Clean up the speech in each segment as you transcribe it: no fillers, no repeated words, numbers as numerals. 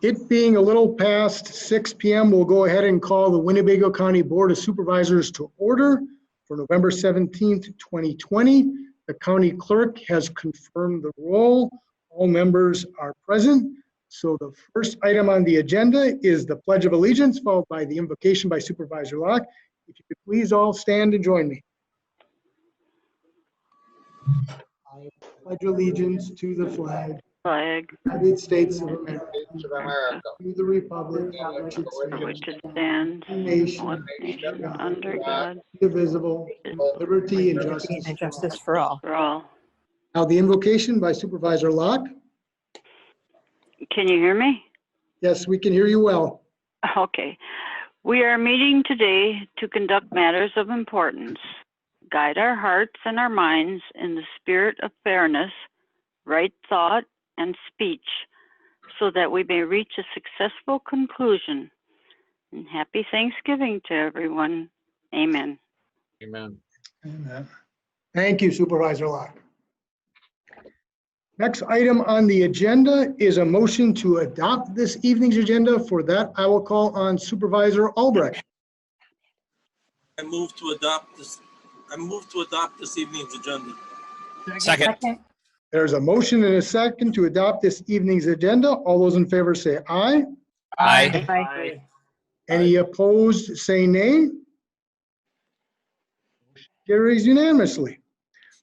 It being a little past 6 p.m., we'll go ahead and call the Winnebago County Board of Supervisors to order for November 17th, 2020. The county clerk has confirmed the roll. All members are present. So the first item on the agenda is the Pledge of Allegiance, followed by the invocation by Supervisor Locke. If you could please all stand and join me. I pledge allegiance to the flag United States of America, to the republic which it stands, nation under God, indivisible, liberty and justice for all. Now the invocation by Supervisor Locke. Can you hear me? Yes, we can hear you well. Okay. We are meeting today to conduct matters of importance, guide our hearts and our minds in the spirit of fairness, right thought, and speech, so that we may reach a successful conclusion. And happy Thanksgiving to everyone. Amen. Amen. Amen. Thank you, Supervisor Locke. Next item on the agenda is a motion to adopt this evening's agenda. For that, I will call on Supervisor Albrecht. I move to adopt this evening's agenda. Second. There's a motion and a second to adopt this evening's agenda. All those in favor say aye. Aye. Any opposed, say nay. Carries unanimously.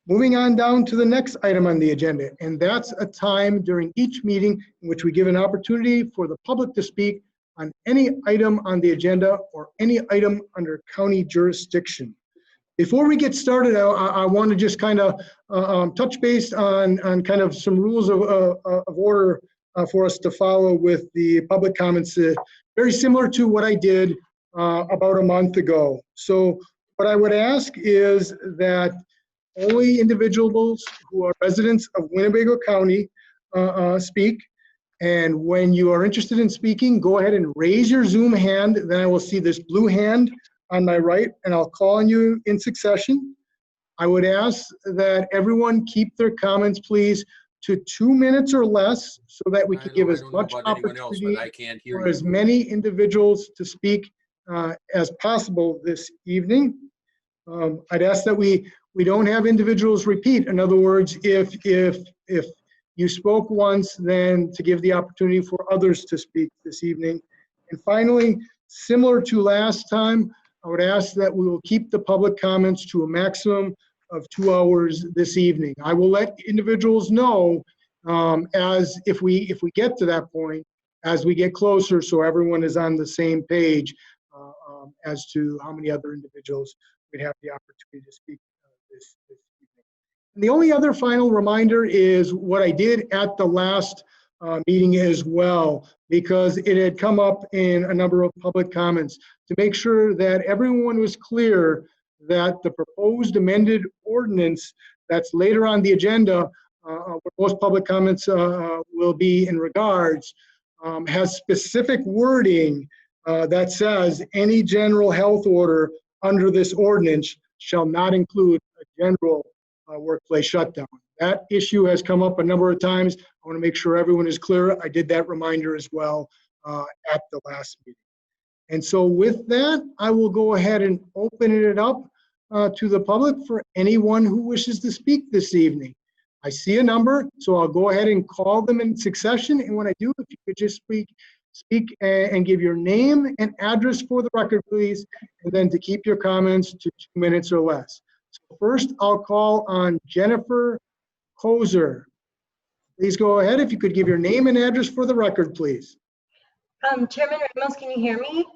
Moving on down to the next item on the agenda, and that's a time during each meeting in which we give an opportunity for the public to speak on any item on the agenda or any item under county jurisdiction. Before we get started, I want to just kind of touch base on kind of some rules of order for us to follow with the public comments, very similar to what I did about a month ago. So what I would ask is that only individuals who are residents of Winnebago County speak. And when you are interested in speaking, go ahead and raise your Zoom hand. Then I will see this blue hand on my right, and I'll call on you in succession. I would ask that everyone keep their comments, please, to 2 minutes or less, so that we can give as much opportunity for as many individuals to speak as possible this evening. I'd ask that we don't have individuals repeat. In other words, if you spoke once, then to give the opportunity for others to speak this evening. And finally, similar to last time, I would ask that we will keep the public comments to a maximum of 2 hours this evening. I will let individuals know as if we get to that point, as we get closer, so everyone is on the same page as to how many other individuals we'd have the opportunity to speak this evening. And the only other final reminder is what I did at the last meeting as well, because it had come up in a number of public comments, to make sure that everyone was clear that the proposed amended ordinance that's later on the agenda, where most public comments will be in regards, has specific wording that says any general health order under this ordinance shall not include a general workplace shutdown. That issue has come up a number of times. I want to make sure everyone is clear. I did that reminder as well at the last meeting. And so with that, I will go ahead and open it up to the public for anyone who wishes to speak this evening. I see a number, so I'll go ahead and call them in succession. And when I do, if you could just speak and give your name and address for the record, please, and then to keep your comments to 2 minutes or less. So first, I'll call on Jennifer Koser. Please go ahead. If you could give your name and address for the record, please. Chairman Ramos, can you hear me?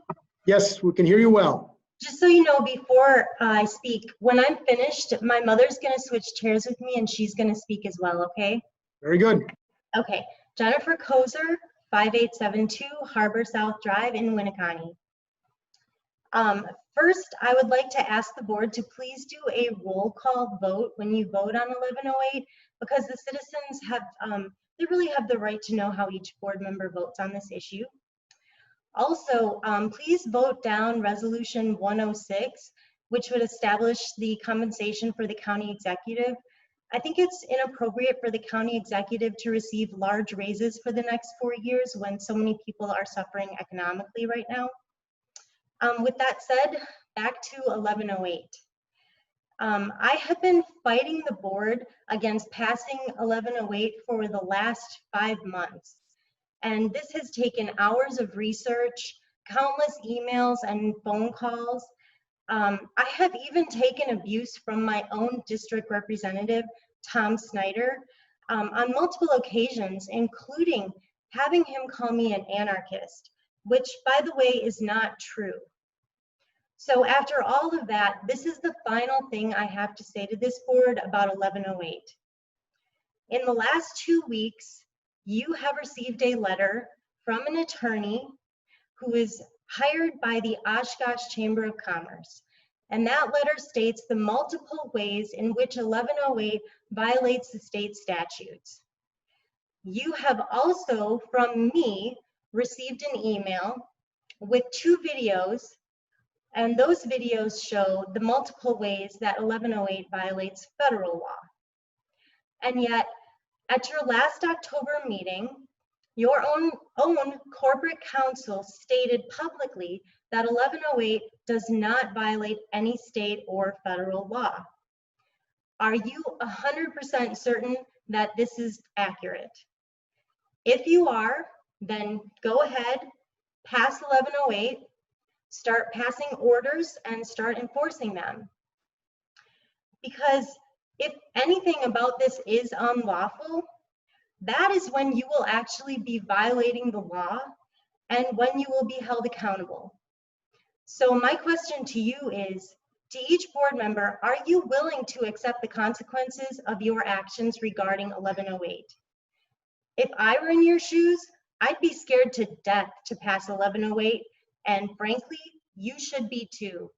Yes, we can hear you well. Just so you know, before I speak, when I'm finished, my mother's going to switch chairs with me and she's going to speak as well, okay? Very good. Okay, Jennifer Koser, 5872 Harbor South Drive in Winnebago. First, I would like to ask the board to please do a roll call vote when you vote on 1108, because the citizens have, they really have the right to know how each board member votes on this issue. Also, please vote down Resolution 106, which would establish the compensation for the county executive. I think it's inappropriate for the county executive to receive large raises for the next 4 years when so many people are suffering economically right now. With that said, back to 1108. I have been fighting the board against passing 1108 for the last 5 months. And this has taken hours of research, countless emails and phone calls. I have even taken abuse from my own district representative, Tom Snyder, on multiple occasions, including having him call me an anarchist, which, by the way, is not true. So after all of that, this is the final thing I have to say to this board about 1108. In the last 2 weeks, you have received a letter from an attorney who is hired by the Oshkosh Chamber of Commerce. And that letter states the multiple ways in which 1108 violates the state statutes. You have also, from me, received an email with 2 videos, and those videos show the multiple ways that 1108 violates federal law. And yet, at your last October meeting, your own corporate counsel stated publicly that 1108 does not violate any state or federal law. Are you 100% certain that this is accurate? If you are, then go ahead, pass 1108, start passing orders and start enforcing them. Because if anything about this is unlawful, that is when you will actually be violating the law and when you will be held accountable. So my question to you is, to each board member, are you willing to accept the consequences of your actions regarding 1108? If I were in your shoes, I'd be scared to death to pass 1108, and frankly, you should be too.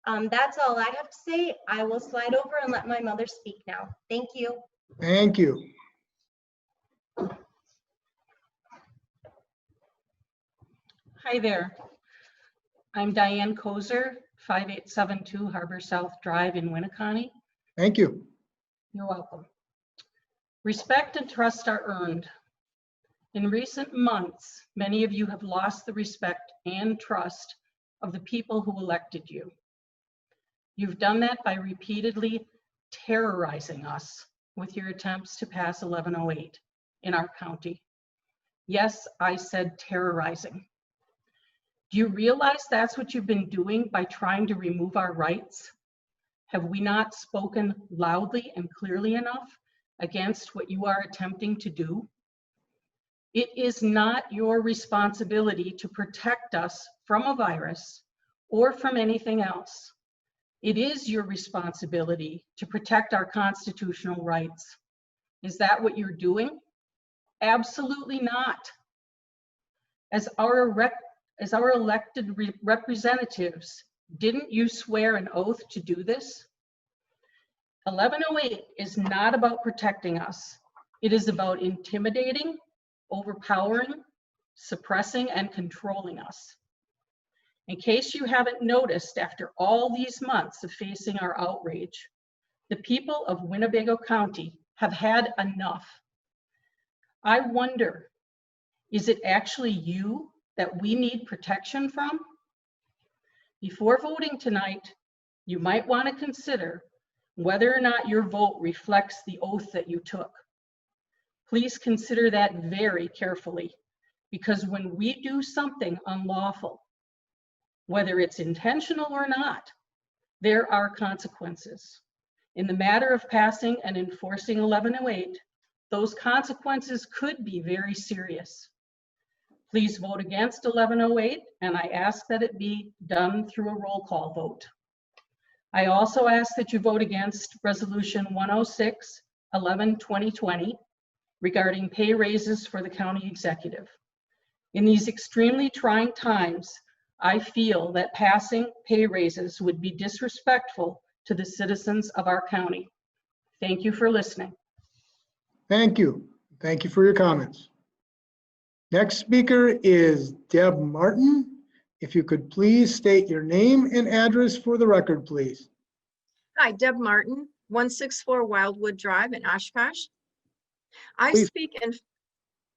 That's all I have to say. I will slide over and let my mother speak now. Thank you. Thank you. Hi there. I'm Diane Kozer, 5872 Harbor South Drive in Winnebago. Thank you. You're welcome. Respect and trust are earned. In recent months, many of you have lost the respect and trust of the people who elected you. You've done that by repeatedly terrorizing us with your attempts to pass 1108 in our county. Yes, I said terrorizing. Do you realize that's what you've been doing by trying to remove our rights? Have we not spoken loudly and clearly enough against what you are attempting to do? It is not your responsibility to protect us from a virus or from anything else. It is your responsibility to protect our constitutional rights. Is that what you're doing? Absolutely not. As our elected representatives, didn't you swear an oath to do this? 1108 is not about protecting us. It is about intimidating, overpowering, suppressing, and controlling us. In case you haven't noticed, after all these months of facing our outrage, the people of Winnebago County have had enough. I wonder, is it actually you that we need protection from? Before voting tonight, you might want to consider whether or not your vote reflects the oath that you took. Please consider that very carefully, because when we do something unlawful, whether it's intentional or not, there are consequences. In the matter of passing and enforcing 1108, those consequences could be very serious. Please vote against 1108, and I ask that it be done through a roll call vote. I also ask that you vote against Resolution 106-11-2020 regarding pay raises for the county executive. In these extremely trying times, I feel that passing pay raises would be disrespectful to the citizens of our county. Thank you for listening. Thank you. Thank you for your comments. Next speaker is Deb Martin. If you could please state your name and address for the record, please. Hi, Deb Martin, 164 Wildwood Drive in Oshkosh. I Please. speak in,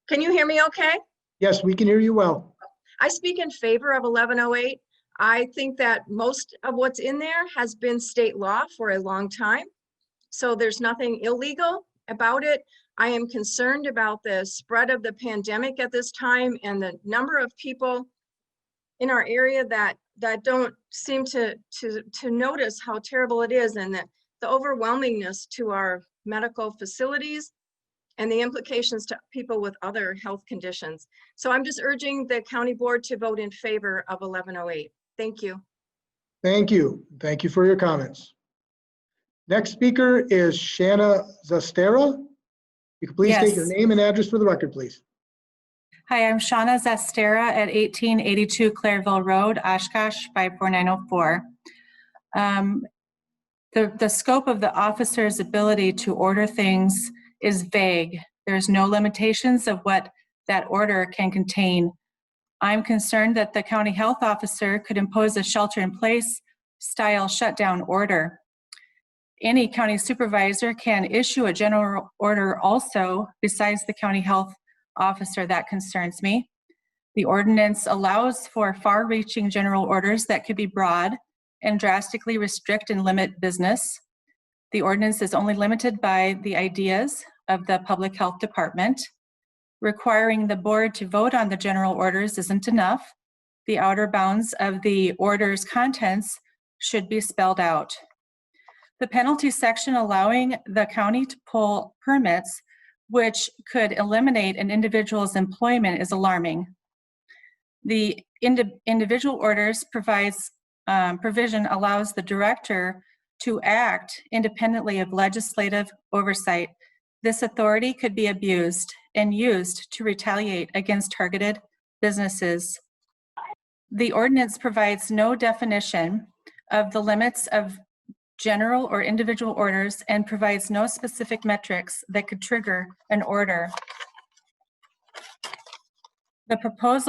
can you hear me okay? Yes, we can hear you well. I speak in favor of 1108. I think that most of what's in there has been state law for a long time. So there's nothing illegal about it. I am concerned about the spread of the pandemic at this time and the number of people in our area that don't seem to notice how terrible it is, and that the overwhelmingness to our medical facilities and the implications to people with other health conditions. So I'm just urging the county board to vote in favor of 1108. Thank you. Thank you. Thank you for your comments. Next speaker is Shanna Zastera. You can please state your Yes. name and address for the record, please. Hi, I'm Shauna Zastera at 1882 Clareville Road, Oshkosh, 54904. The scope of the officer's ability to order things is vague. There's no limitations of what that order can contain. I'm concerned that the county health officer could impose a shelter-in-place style shutdown order. Any county supervisor can issue a general order also besides the county health officer. That concerns me. The ordinance allows for far-reaching general orders that could be broad and drastically restrict and limit business. The ordinance is only limited by the ideas of the public health department. Requiring the board to vote on the general orders isn't enough. The outer bounds of the order's contents should be spelled out. The penalty section allowing the county to pull permits which could eliminate an individual's employment is alarming. The individual orders provision allows the director to act independently of legislative oversight. This authority could be abused and used to retaliate against targeted businesses. The ordinance provides no definition of the limits of general or individual orders and provides no specific metrics that could trigger an order. The proposed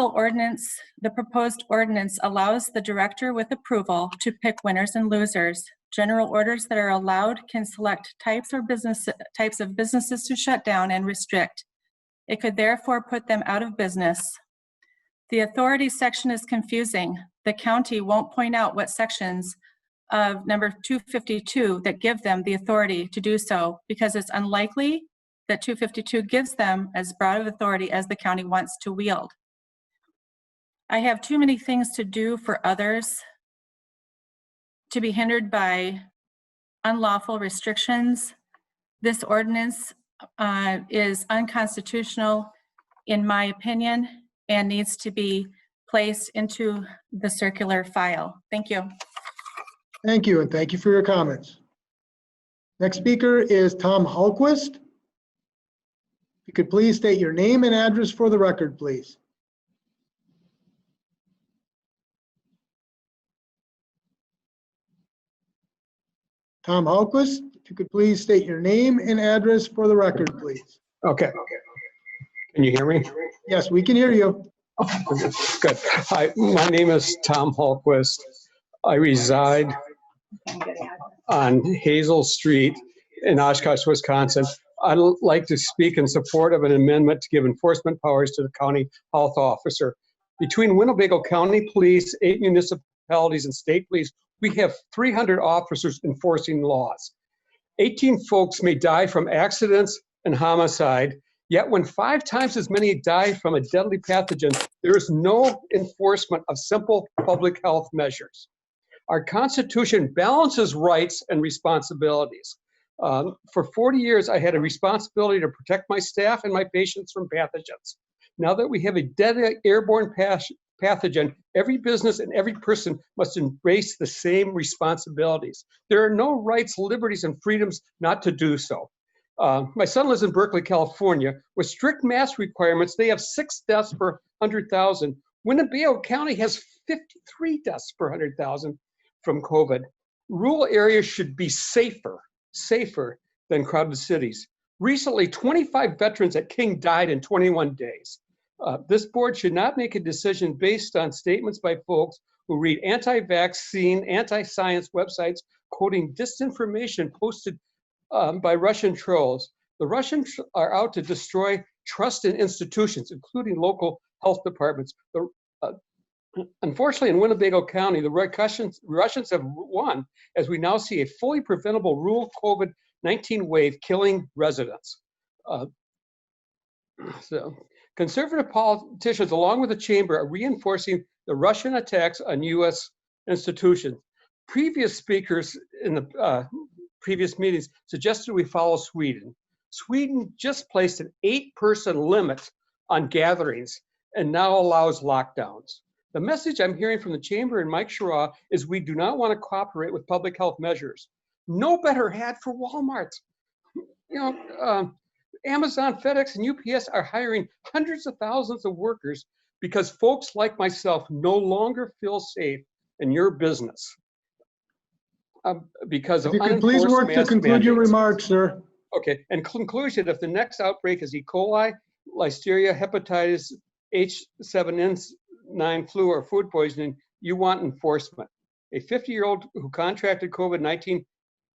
ordinance allows the director with approval to pick winners and losers. General orders that are allowed can select types of businesses to shut down and restrict. It could therefore put them out of business. The authority section is confusing. The county won't point out what sections of number 252 that give them the authority to do so, because it's unlikely that 252 gives them as broad of authority as the county wants to wield. I have too many things to do for others to be hindered by unlawful restrictions. This ordinance is unconstitutional in my opinion and needs to be placed into the circular file. Thank you. Thank you, and thank you for your comments. Next speaker is Tom Hulquist. You could please state your name and address for the record, please. Tom Hulquist, if you could please state your name and address for the record, please. Okay. Can you hear me? Yes, we can hear you. Good. Hi, my name is Tom Hulquist. I reside on Hazel Street in Oshkosh, Wisconsin. I'd like to speak in support of an amendment to give enforcement powers to the county health officer. Between Winnebago County Police, 8 municipalities, and state police, we have 300 officers enforcing laws. 18 folks may die from accidents and homicide, yet when 5 times as many die from a deadly pathogen, there is no enforcement of simple public health measures. Our Constitution balances rights and responsibilities. For 40 years, I had a responsibility to protect my staff and my patients from pathogens. Now that we have a deadly airborne pathogen, every business and every person must embrace the same responsibilities. There are no rights, liberties, and freedoms not to do so. My son lives in Berkeley, California. With strict mask requirements, they have 6 deaths per 100,000. Winnebago County has 53 deaths per 100,000 from COVID. Rural areas should be safer than crowded cities. Recently, 25 veterans at King died in 21 days. This board should not make a decision based on statements by folks who read anti-vaccine, anti-science websites quoting disinformation posted by Russian trolls. The Russians are out to destroy trust in institutions, including local health departments. Unfortunately, in Winnebago County, the Russians have won, as we now see a fully preventable rural COVID-19 wave killing residents. So, conservative politicians, along with the chamber, are reinforcing the Russian attacks on U.S. institutions. Previous speakers in the previous meetings suggested we follow Sweden. Sweden just placed an 8-person limit on gatherings and now allows lockdowns. The message I'm hearing from the chamber and Mike Schra is we do not want to cooperate with public health measures. No better hat for Walmart. Amazon, FedEx, and UPS are hiring hundreds of thousands of workers because folks like myself no longer feel safe in your business because of If you could please unenforced work to mask conclude your mandates. remarks, sir. Okay, in conclusion, if the next outbreak is E. coli, listeria, hepatitis, H7N9 flu, or food poisoning, you want enforcement. A 50-year-old who contracted COVID-19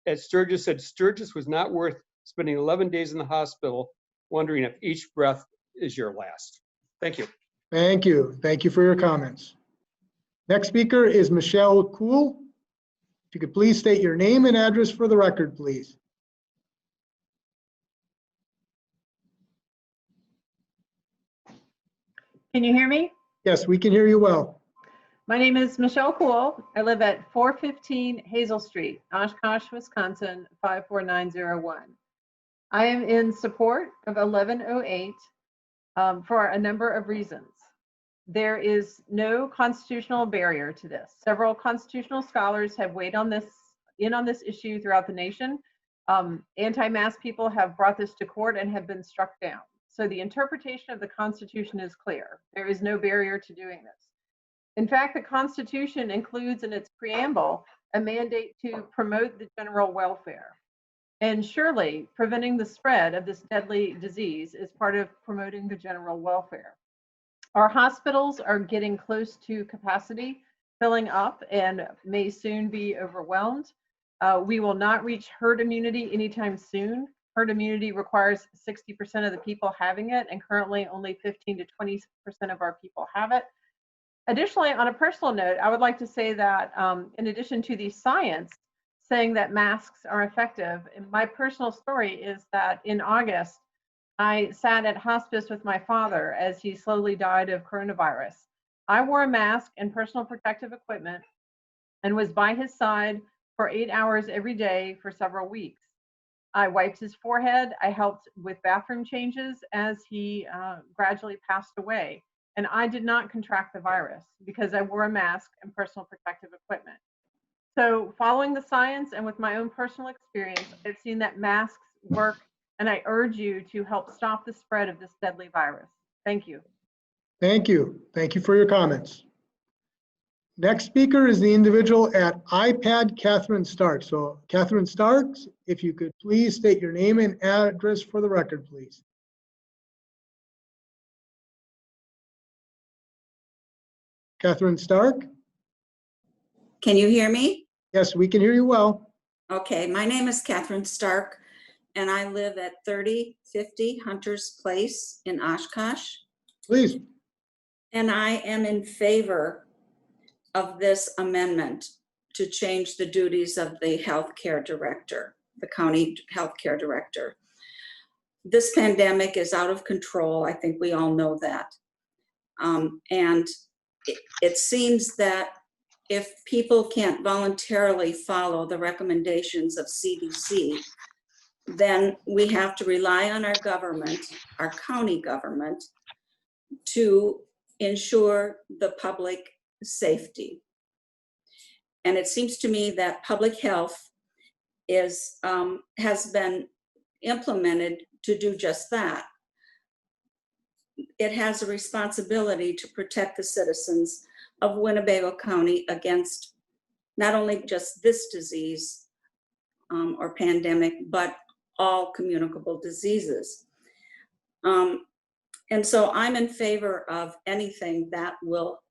at Sturgis said Sturgis was not worth spending 11 days in the hospital wondering if each breath is your last. Thank you. Thank you. Thank you for your comments. Next speaker is Michelle Kuhl. If you could please state your name and address for the record, please. Can you hear me? Yes, we can hear you well. My name is Michelle Kuhl. I live at 415 Hazel Street, Oshkosh, Wisconsin, 54901. I am in support of 1108 for a number of reasons. There is no constitutional barrier to this. Several constitutional scholars have weighed on this issue throughout the nation. Anti-mask people have brought this to court and have been struck down. So the interpretation of the Constitution is clear. There is no barrier to doing this. In fact, the Constitution includes in its preamble a mandate to promote the general welfare. And surely preventing the spread of this deadly disease is part of promoting the general welfare. Our hospitals are getting close to capacity, filling up, and may soon be overwhelmed. We will not reach herd immunity anytime soon. Herd immunity requires 60% of the people having it, and currently only 15 to 20% of our people have it. Additionally, on a personal note, I would like to say that in addition to the science saying that masks are effective, my personal story is that in August, I sat at hospice with my father as he slowly died of coronavirus. I wore a mask and personal protective equipment and was by his side for 8 hours every day for several weeks. I wiped his forehead. I helped with bathroom changes as he gradually passed away. And I did not contract the virus because I wore a mask and personal protective equipment. So following the science and with my own personal experience, I've seen that masks work, and I urge you to help stop the spread of this deadly virus. Thank you. Thank you. Thank you for your comments. Next speaker is the individual at iPad, Catherine Stark. So Catherine Starks, if you could please state your name and address for the record, please. Catherine Stark? Can you hear me? Yes, we can hear you well. Okay, my name is Catherine Stark, and I live at 3050 Hunter's Place in Oshkosh. Please. And I am in favor of this amendment to change the duties of the healthcare director, the county healthcare director. This pandemic is out of control. I think we all know that. And it seems that if people can't voluntarily follow the recommendations of CDC, then we have to rely on our government, our county government, to ensure the public safety. And it seems to me that public health has been implemented to do just that. It has a responsibility to protect the citizens of Winnebago County against not only just this disease or pandemic, but all communicable diseases. And so I'm in favor of anything that will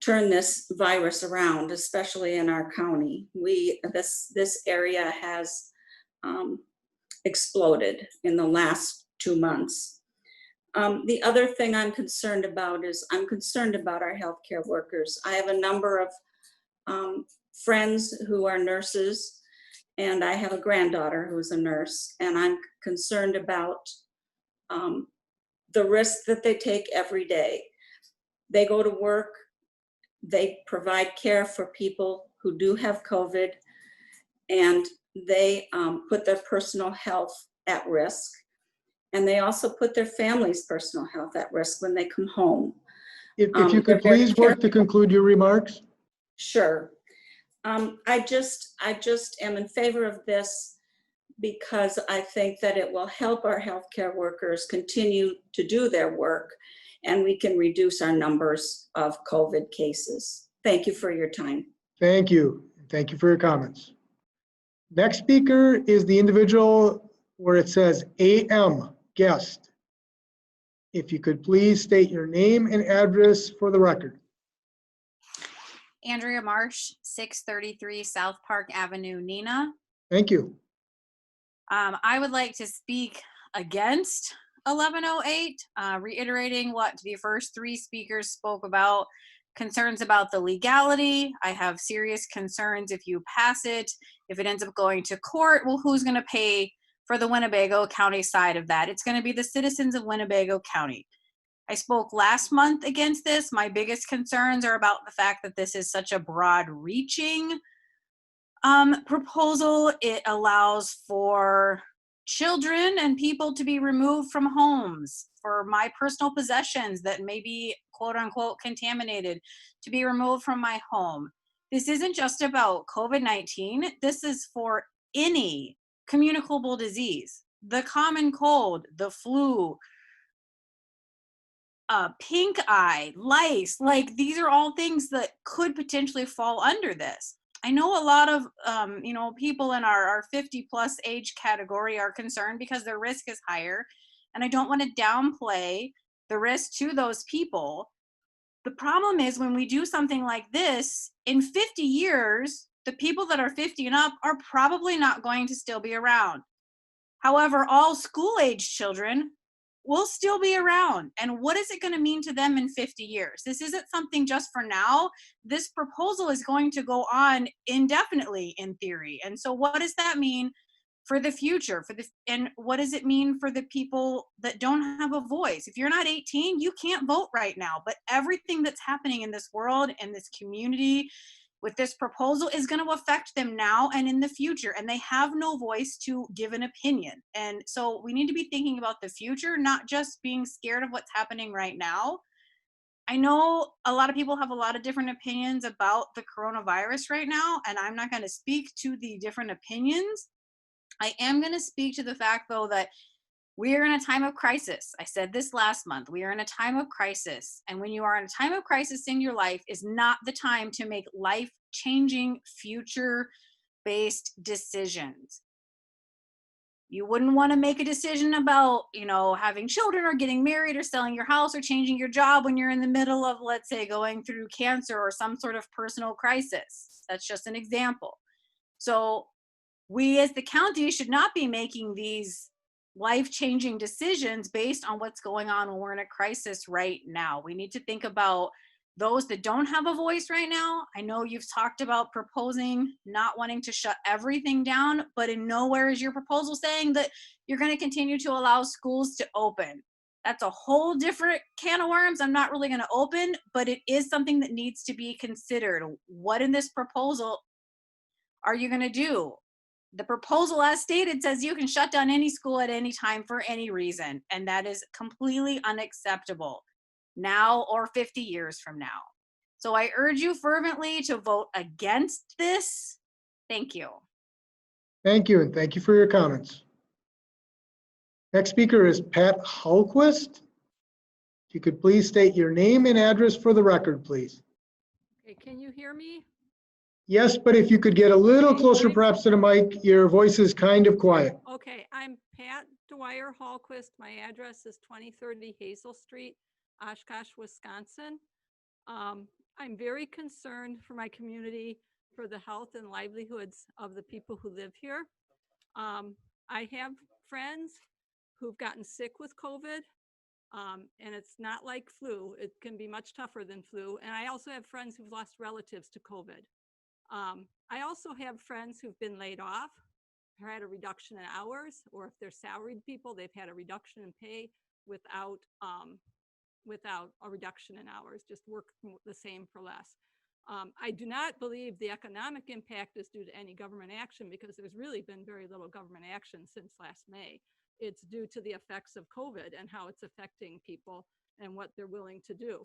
turn this virus around, especially in our county. This area has exploded in the last 2 months. The other thing I'm concerned about is I'm concerned about our healthcare workers. I have a number of friends who are nurses, and I have a granddaughter who's a nurse, and I'm concerned about the risk that they take every day. They go to work, they provide care for people who do have COVID, and they put their personal health at risk. And they also put their family's personal health at risk when they come home. If you could please work to conclude your remarks. Sure. I just am in favor of this because I think that it will help our healthcare workers continue to do their work, and we can reduce our numbers of COVID cases. Thank you for your time. Thank you. Thank you for your comments. Next speaker is the individual where it says AM guest. If you could please state your name and address for the record. Andrea Marsh, 633 South Park Avenue, Neenah. Thank you. I would like to speak against 1108, reiterating what the first three speakers spoke about, concerns about the legality. I have serious concerns if you pass it, if it ends up going to court, well, who's going to pay for the Winnebago County side of that? It's going to be the citizens of Winnebago County. I spoke last month against this. My biggest concerns are about the fact that this is such a broad-reaching proposal. It allows for children and people to be removed from homes, for my personal possessions that may be quote-unquote contaminated to be removed from my home. This isn't just about COVID-19. This is for any communicable disease, the common cold, the flu, pink eye, lice. Like, these are all things that could potentially fall under this. I know a lot of people in our 50 plus age category are concerned because their risk is higher, and I don't want to downplay the risk to those people. The problem is when we do something like this, in 50 years, the people that are 50 and up are probably not going to still be around. However, all school-age children will still be around. And what is it going to mean to them in 50 years? This isn't something just for now. This proposal is going to go on indefinitely in theory. And so what does that mean for the future? And what does it mean for the people that don't have a voice? If you're not 18, you can't vote right now. But everything that's happening in this world and this community with this proposal is going to affect them now and in the future, and they have no voice to give an opinion. And so we need to be thinking about the future, not just being scared of what's happening right now. I know a lot of people have a lot of different opinions about the coronavirus right now, and I'm not going to speak to the different opinions. I am going to speak to the fact, though, that we are in a time of crisis. I said this last month. We are in a time of crisis. And when you are in a time of crisis in your life, is not the time to make life-changing, future-based decisions. You wouldn't want to make a decision about, having children or getting married or selling your house or changing your job when you're in the middle of, let's say, going through cancer or some sort of personal crisis. That's just an example. So we as the county should not be making these life-changing decisions based on what's going on when we're in a crisis right now. We need to think about those that don't have a voice right now. I know you've talked about proposing not wanting to shut everything down, but in nowhere is your proposal saying that you're going to continue to allow schools to open. That's a whole different can of worms I'm not really going to open, but it is something that needs to be considered. What in this proposal are you going to do? The proposal as stated says you can shut down any school at any time for any reason, and that is completely unacceptable now or 50 years from now. So I urge you fervently to vote against this. Thank you. Thank you, and thank you for your comments. Next speaker is Pat Hulquist. If you could please state your name and address for the record, please. Okay, can you hear me? Yes, but if you could get a little closer perhaps to the mic, your voice is kind of quiet. Okay, I'm Pat Dwyer Hallquist. My address is 2030 Hazel Street, Oshkosh, Wisconsin. I'm very concerned for my community, for the health and livelihoods of the people who live here. I have friends who've gotten sick with COVID, and it's not like flu. It can be much tougher than flu. And I also have friends who've lost relatives to COVID. I also have friends who've been laid off, or had a reduction in hours, or if they're salaried people, they've had a reduction in pay without a reduction in hours, just work the same for less. I do not believe the economic impact is due to any government action, because there's really been very little government action since last May. It's due to the effects of COVID and how it's affecting people and what they're willing to do.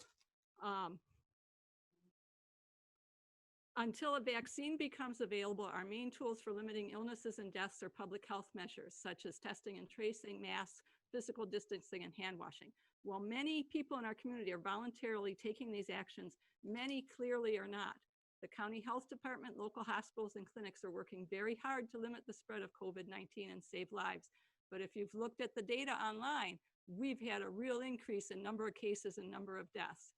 Until a vaccine becomes available, our main tools for limiting illnesses and deaths are public health measures, such as testing and tracing, masks, physical distancing, and hand washing. While many people in our community are voluntarily taking these actions, many clearly are not. The county health department, local hospitals, and clinics are working very hard to limit the spread of COVID-19 and save lives. But if you've looked at the data online, we've had a real increase in number of cases and number of deaths.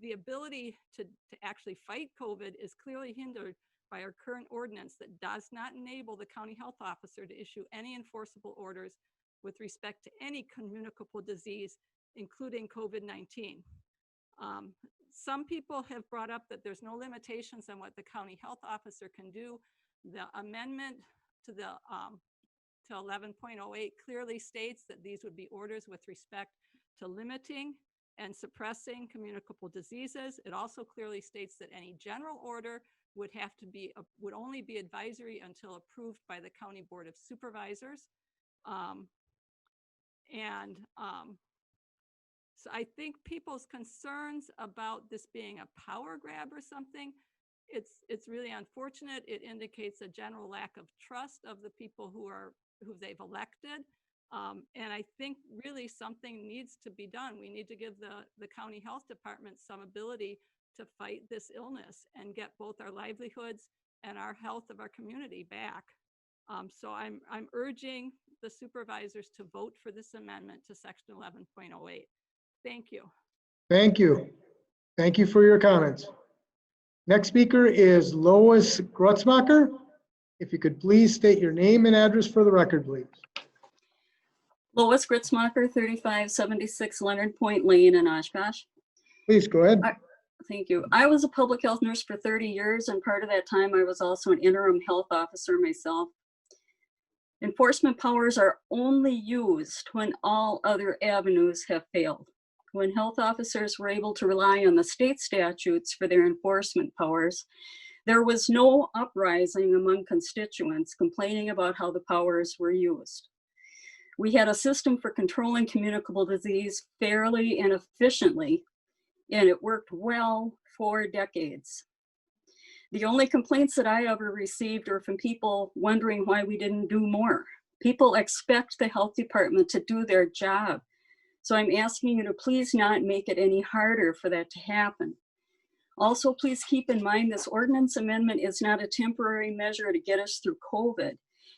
The ability to actually fight COVID is clearly hindered by our current ordinance that does not enable the county health officer to issue any enforceable orders with respect to any communicable disease, including COVID-19. Some people have brought up that there's no limitations on what the county health officer can do. The amendment to the to 11.08 clearly states that these would be orders with respect to limiting and suppressing communicable diseases. It also clearly states that any general order would only be advisory until approved by the County Board of Supervisors. So I think people's concerns about this being a power grab or something, it's really unfortunate. It indicates a general lack of trust of the people who they've elected. And I think really something needs to be done. We need to give the county health department some ability to fight this illness and get both our livelihoods and our health of our community back. So I'm urging the supervisors to vote for this amendment to section 11.08. Thank you. Thank you. Thank you for your comments. Next speaker is Lois Grutzmacher. If you could please state your name and address for the record, please. Lois Grutzmacher, 3576 Leonard Point Lane in Oshkosh. Please go ahead. Thank you. I was a public health nurse for 30 years, and part of that time I was also an interim health officer myself. Enforcement powers are only used when all other avenues have failed. When health officers were able to rely on the state statutes for their enforcement powers, there was no uprising among constituents complaining about how the powers were used. We had a system for controlling communicable disease fairly and efficiently, and it worked well for decades. The only complaints that I ever received were from people wondering why we didn't do more. People expect the health department to do their job. So I'm asking you to please not make it any harder for that to happen. Also, please keep in mind this ordinance amendment is not a temporary measure to get us through COVID.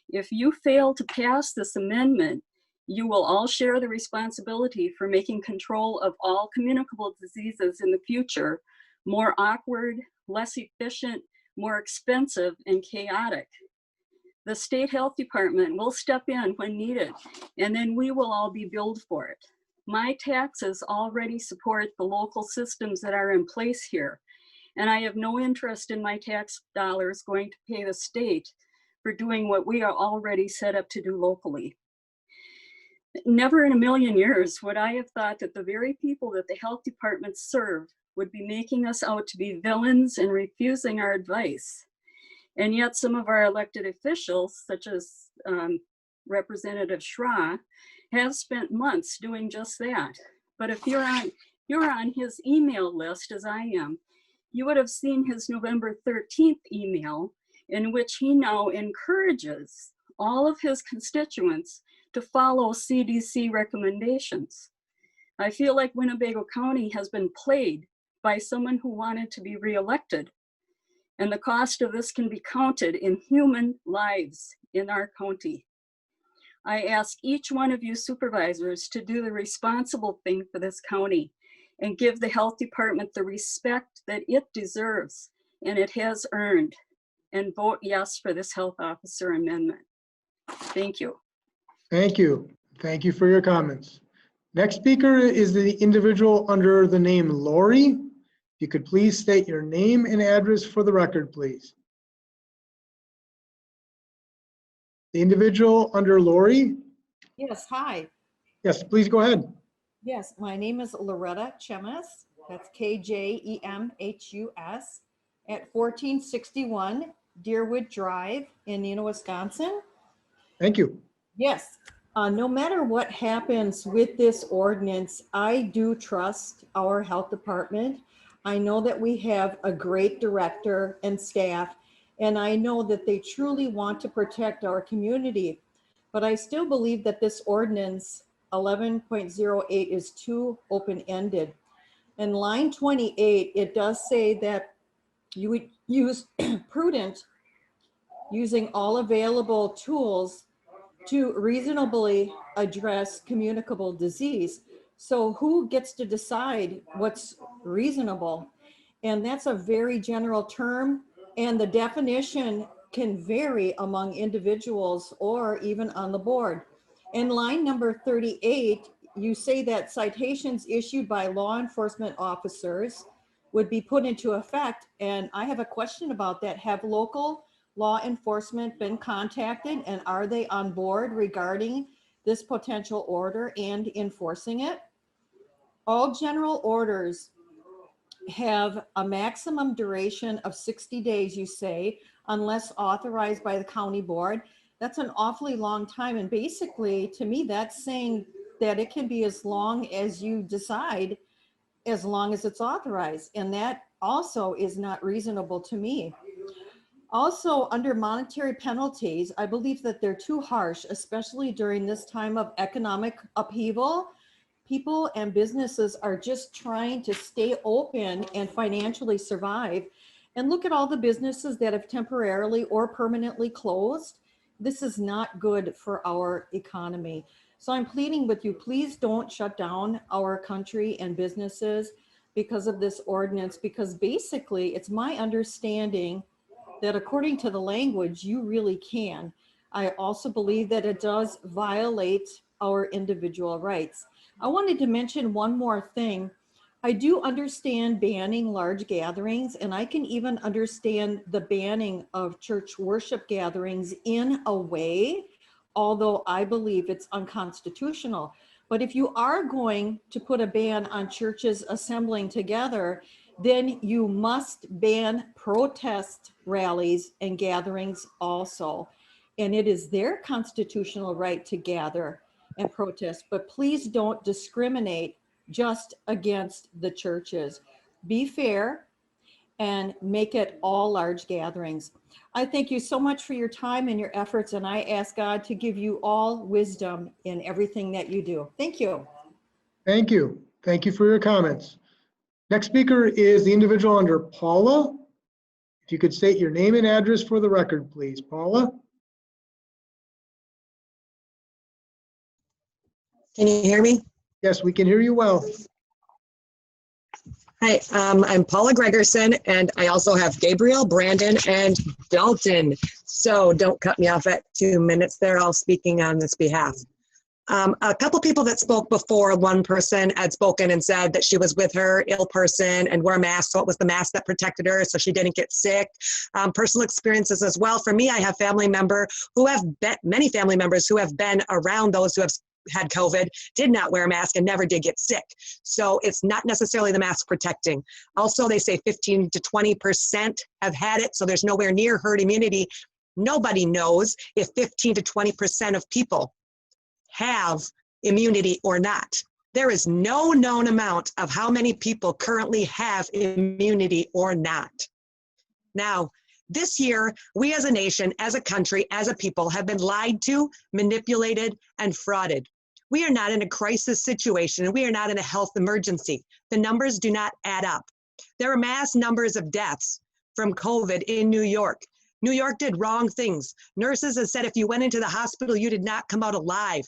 If you fail to pass this amendment, you will all share the responsibility for making control of all communicable diseases in the future more awkward, less efficient, more expensive, and chaotic. The state health department will step in when needed, and then we will all be billed for it. My taxes already support the local systems that are in place here, and I have no interest in my tax dollars going to pay the state for doing what we are already set up to do locally. Never in a million years would I have thought that the very people that the health department serve would be making us out to be villains and refusing our advice. And yet some of our elected officials, such as Representative Schra, have spent months doing just that. But if you're on his email list, as I am, you would have seen his November 13th email, in which he now encourages all of his constituents to follow CDC recommendations. I feel like Winnebago County has been played by someone who wanted to be reelected. And the cost of this can be counted in human lives in our county. I ask each one of you supervisors to do the responsible thing for this county and give the health department the respect that it deserves and it has earned, and vote yes for this health officer amendment. Thank you. Thank you. Thank you for your comments. Next speaker is the individual under the name Lori. If you could please state your name and address for the record, please. The individual under Lori? Yes, hi. Yes, please go ahead. Yes, my name is Loretta Chemus. That's KJEMHUS at 1461 Deerwood Drive in Neenah, Wisconsin. Thank you. Yes, no matter what happens with this ordinance, I do trust our health department. I know that we have a great director and staff, and I know that they truly want to protect our community. But I still believe that this ordinance 11.08 is too open-ended. In line 28, it does say that you would use prudent, using all available tools to reasonably address communicable disease. So who gets to decide what's reasonable? And that's a very general term, and the definition can vary among individuals or even on the board. In line number 38, you say that citations issued by law enforcement officers would be put into effect. And I have a question about that. Have local law enforcement been contacted, and are they on board regarding this potential order and enforcing it? All general orders have a maximum duration of 60 days, you say, unless authorized by the county board. That's an awfully long time. And basically, to me, that's saying that it can be as long as you decide, as long as it's authorized. And that also is not reasonable to me. Also, under monetary penalties, I believe that they're too harsh, especially during this time of economic upheaval. People and businesses are just trying to stay open and financially survive. And look at all the businesses that have temporarily or permanently closed. This is not good for our economy. So I'm pleading with you, please don't shut down our country and businesses because of this ordinance, because basically it's my understanding that according to the language, you really can. I also believe that it does violate our individual rights. I wanted to mention one more thing. I do understand banning large gatherings, and I can even understand the banning of church worship gatherings in a way, although I believe it's unconstitutional. But if you are going to put a ban on churches assembling together, then you must ban protest rallies and gatherings also. And it is their constitutional right to gather and protest, but please don't discriminate just against the churches. Be fair and make it all large gatherings. I thank you so much for your time and your efforts, and I ask God to give you all wisdom in everything that you do. Thank you. Thank you. Thank you for your comments. Next speaker is the individual under Paula. If you could state your name and address for the record, please. Paula? Can you hear me? Yes, we can hear you well. Hi, I'm Paula Gregerson, and I also have Gabriel, Brandon, and Dalton. So don't cut me off at 2 minutes. They're all speaking on this behalf. A couple people that spoke before, one person had spoken and said that she was with her ill person and wore a mask, so it was the mask that protected her so she didn't get sick. Personal experiences as well. For me, I have many family members who have been around those who have had COVID, did not wear a mask, and never did get sick. So it's not necessarily the mask protecting. Also, they say 15 to 20% have had it, so there's nowhere near herd immunity. Nobody knows if 15 to 20% of people have immunity or not. There is no known amount of how many people currently have immunity or not. Now, this year, we as a nation, as a country, as a people have been lied to, manipulated, and frauded. We are not in a crisis situation, and we are not in a health emergency. The numbers do not add up. There are mass numbers of deaths from COVID in New York. New York did wrong things. Nurses have said if you went into the hospital, you did not come out alive.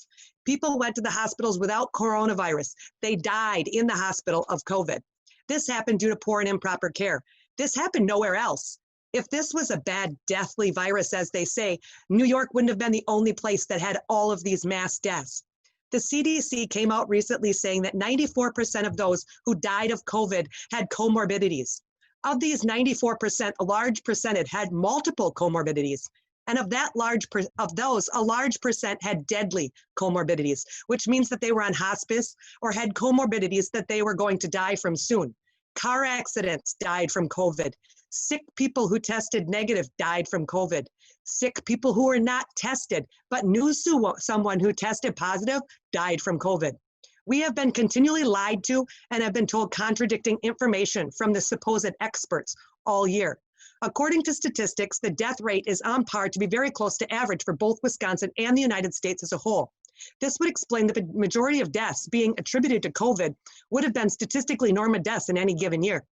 People went to the hospitals without coronavirus. They died in the hospital of COVID. This happened due to poor and improper care. This happened nowhere else. If this was a bad, deathly virus, as they say, New York wouldn't have been the only place that had all of these mass deaths. The CDC came out recently saying that 94% of those who died of COVID had comorbidities. Of these 94%, a large percentage had multiple comorbidities. And of that a large percent had deadly comorbidities, which means that they were on hospice or had comorbidities that they were going to die from soon. Car accidents died from COVID. Sick people who tested negative died from COVID. Sick people who were not tested but knew someone who tested positive died from COVID. We have been continually lied to and have been told contradicting information from the supposed experts all year. According to statistics, the death rate is on par to be very close to average for both Wisconsin and the United States as a whole. This would explain the majority of deaths being attributed to COVID would have been statistically normal deaths in any given year.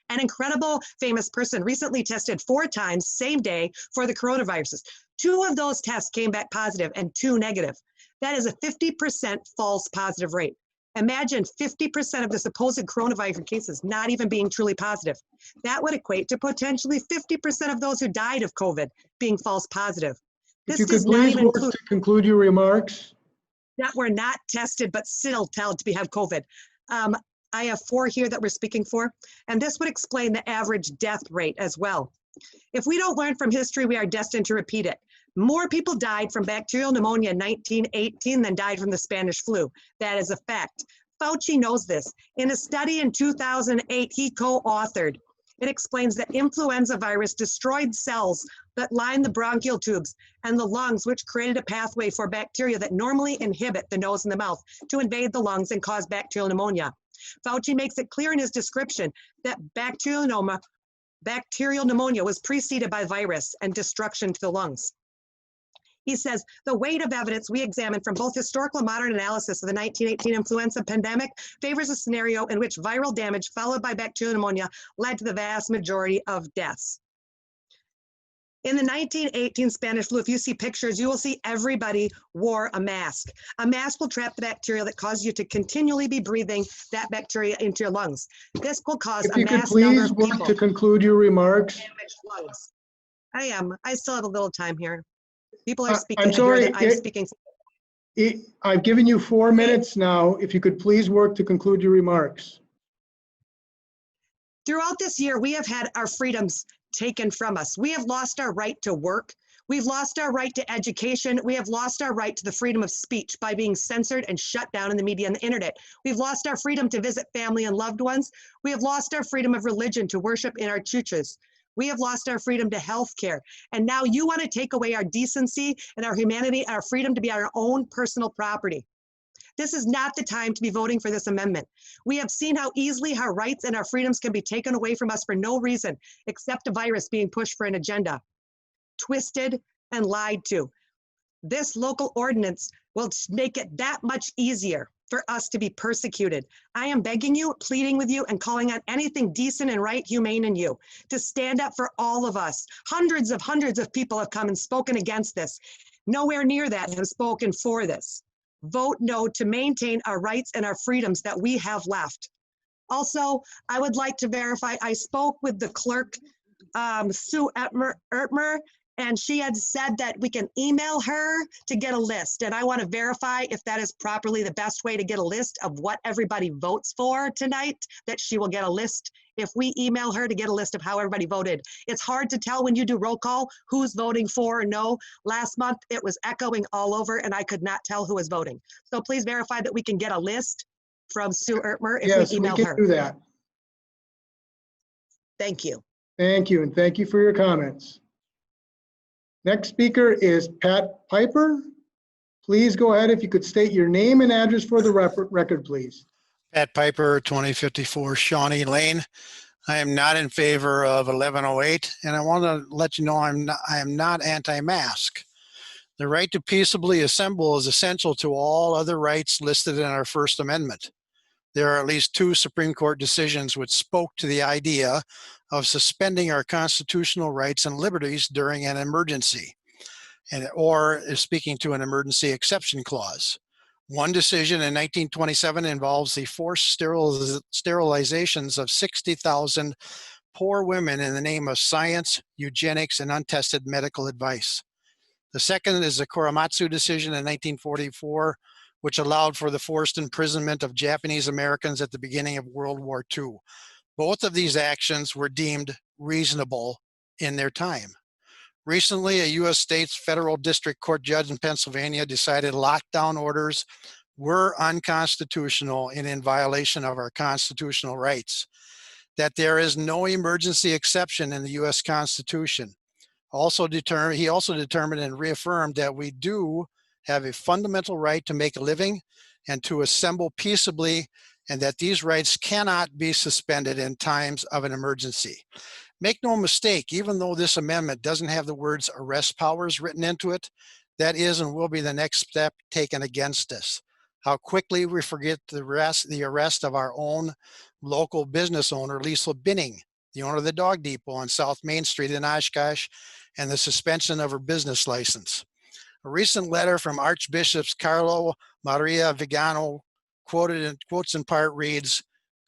An incredible famous person recently tested 4 times same day for the coronaviruses. 2 of those tests came back positive and 2 negative. That is a 50% false positive rate. Imagine 50% of the supposed coronavirus cases not even being truly positive. That would equate to potentially 50% of those who died of COVID being false positive. If you could please work to conclude your remarks. That were not tested but still told to have COVID. I have 4 here that we're speaking for, and this would explain the average death rate as well. If we don't learn from history, we are destined to repeat it. More people died from bacterial pneumonia in 1918 than died from the Spanish flu. That is a fact. Fauci knows this. In a study in 2008, he co-authored. It explains that influenza virus destroyed cells that line the bronchial tubes and the lungs, which created a pathway for bacteria that normally inhibit the nose and the mouth to invade the lungs and cause bacterial pneumonia. Fauci makes it clear in his description that bacterial pneumonia was preceded by virus and destruction to the lungs. He says, the weight of evidence we examined from both historical and modern analysis of the 1918 influenza pandemic favors a scenario in which viral damage followed by bacterial pneumonia led to the vast majority of deaths. In the 1918 Spanish flu, if you see pictures, you will see everybody wore a mask. A mask will trap the bacteria that causes you to continually be breathing that bacteria into your lungs. This will cause If a you could mass number please of work people to conclude your remarks. damaged lungs. I still have a little time here. People are speaking. I'm sorry. I'm speaking. I've given you 4 minutes now. If you could please work to conclude your remarks. Throughout this year, we have had our freedoms taken from us. We have lost our right to work. We've lost our right to education. We have lost our right to the freedom of speech by being censored and shut down in the media and the internet. We've lost our freedom to visit family and loved ones. We have lost our freedom of religion to worship in our churches. We have lost our freedom to health care. And now you want to take away our decency and our humanity, our freedom to be our own personal property. This is not the time to be voting for this amendment. We have seen how easily our rights and our freedoms can be taken away from us for no reason except a virus being pushed for an agenda, twisted and lied to. This local ordinance will make it that much easier for us to be persecuted. I am begging you, pleading with you, and calling on anything decent and right, humane in you to stand up for all of us. Hundreds of people have come and spoken against this. Nowhere near that have spoken for this. Vote no to maintain our rights and our freedoms that we have left. Also, I would like to verify, I spoke with the clerk, Sue Ertmer, and she had said that we can email her to get a list. And I want to verify if that is properly the best way to get a list of what everybody votes for tonight, that she will get a list if we email her to get a list of how everybody voted. It's hard to tell when you do roll call who's voting for or no. Last month, it was echoing all over and I could not tell who was voting. So please verify that we can get a list from Sue Ertmer if we email her. Yes, we can do that. Thank you. Thank you, and thank you for your comments. Next speaker is Pat Piper. Please go ahead if you could state your name and address for the record, please. Pat Piper, 2054 Shawnee Lane. I am not in favor of 1108, and I want to let you know I am not anti-mask. The right to peaceably assemble is essential to all other rights listed in our First Amendment. There are at least 2 Supreme Court decisions which spoke to the idea of suspending our constitutional rights and liberties during an emergency. or is speaking to an emergency exception clause. One decision in 1927 involves the forced sterilizations of 60,000 poor women in the name of science, eugenics, and untested medical advice. The second is the Korematsu decision in 1944, which allowed for the forced imprisonment of Japanese Americans at the beginning of World War II. Both of these actions were deemed reasonable in their time. Recently, a U.S. State's federal district court judge in Pennsylvania decided lockdown orders were unconstitutional and in violation of our constitutional rights, that there is no emergency exception in the U.S. Constitution. He also determined and reaffirmed that we do have a fundamental right to make a living and to assemble peaceably, and that these rights cannot be suspended in times of an emergency. Make no mistake, even though this amendment doesn't have the words arrest powers written into it, that is and will be the next step taken against us. How quickly we forget the arrest of our own local business owner, Lisa Binning, the owner of the Dog Depot on South Main Street in Oshkosh, and the suspension of her business license. A recent letter from Archbishops Carlo Maria Vigano, quotes in part, reads,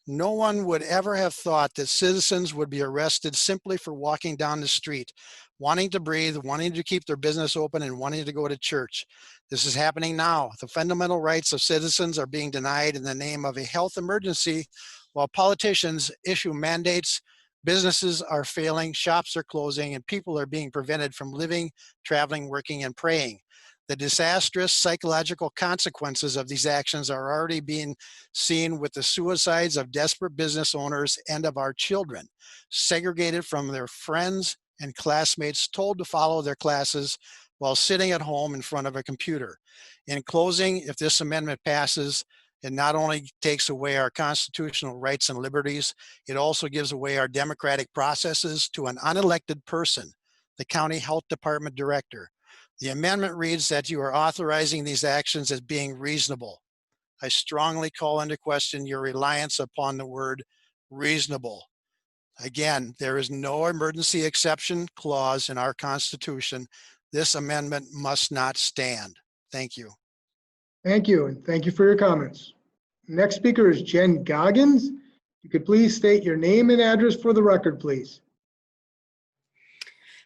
"No one would ever have thought that citizens would be arrested simply for walking down the street, wanting to breathe, wanting to keep their business open, and wanting to go to church. This is happening now. The fundamental rights of citizens are being denied in the name of a health emergency, while politicians issue mandates. Businesses are failing, shops are closing, and people are being prevented from living, traveling, working, and praying. The disastrous psychological consequences of these actions are already being seen with the suicides of desperate business owners and of our children, segregated from their friends and classmates, told to follow their classes while sitting at home in front of a computer. In closing, if this amendment passes, it not only takes away our constitutional rights and liberties, it also gives away our democratic processes to an unelected person, the county health department director. The amendment reads that you are authorizing these actions as being reasonable. I strongly call into question your reliance upon the word reasonable. Again, there is no emergency exception clause in our Constitution. This amendment must not stand. Thank you. Thank you, and thank you for your comments. Next speaker is Jen Goggins. You could please state your name and address for the record, please.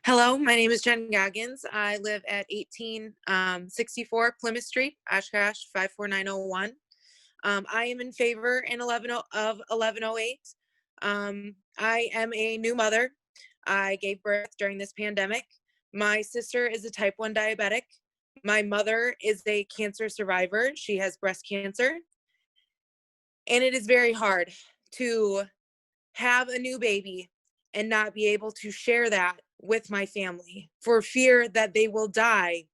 Hello, my name is Jen Goggins. I live at 1864 Plymouth Street, Oshkosh 54901. I am in favor of 1108. I am a new mother. I gave birth during this pandemic. My sister is a type 1 diabetic. My mother is a cancer survivor. She has breast cancer. And it is very hard to have a new baby and not be able to share that with my family for fear that they will die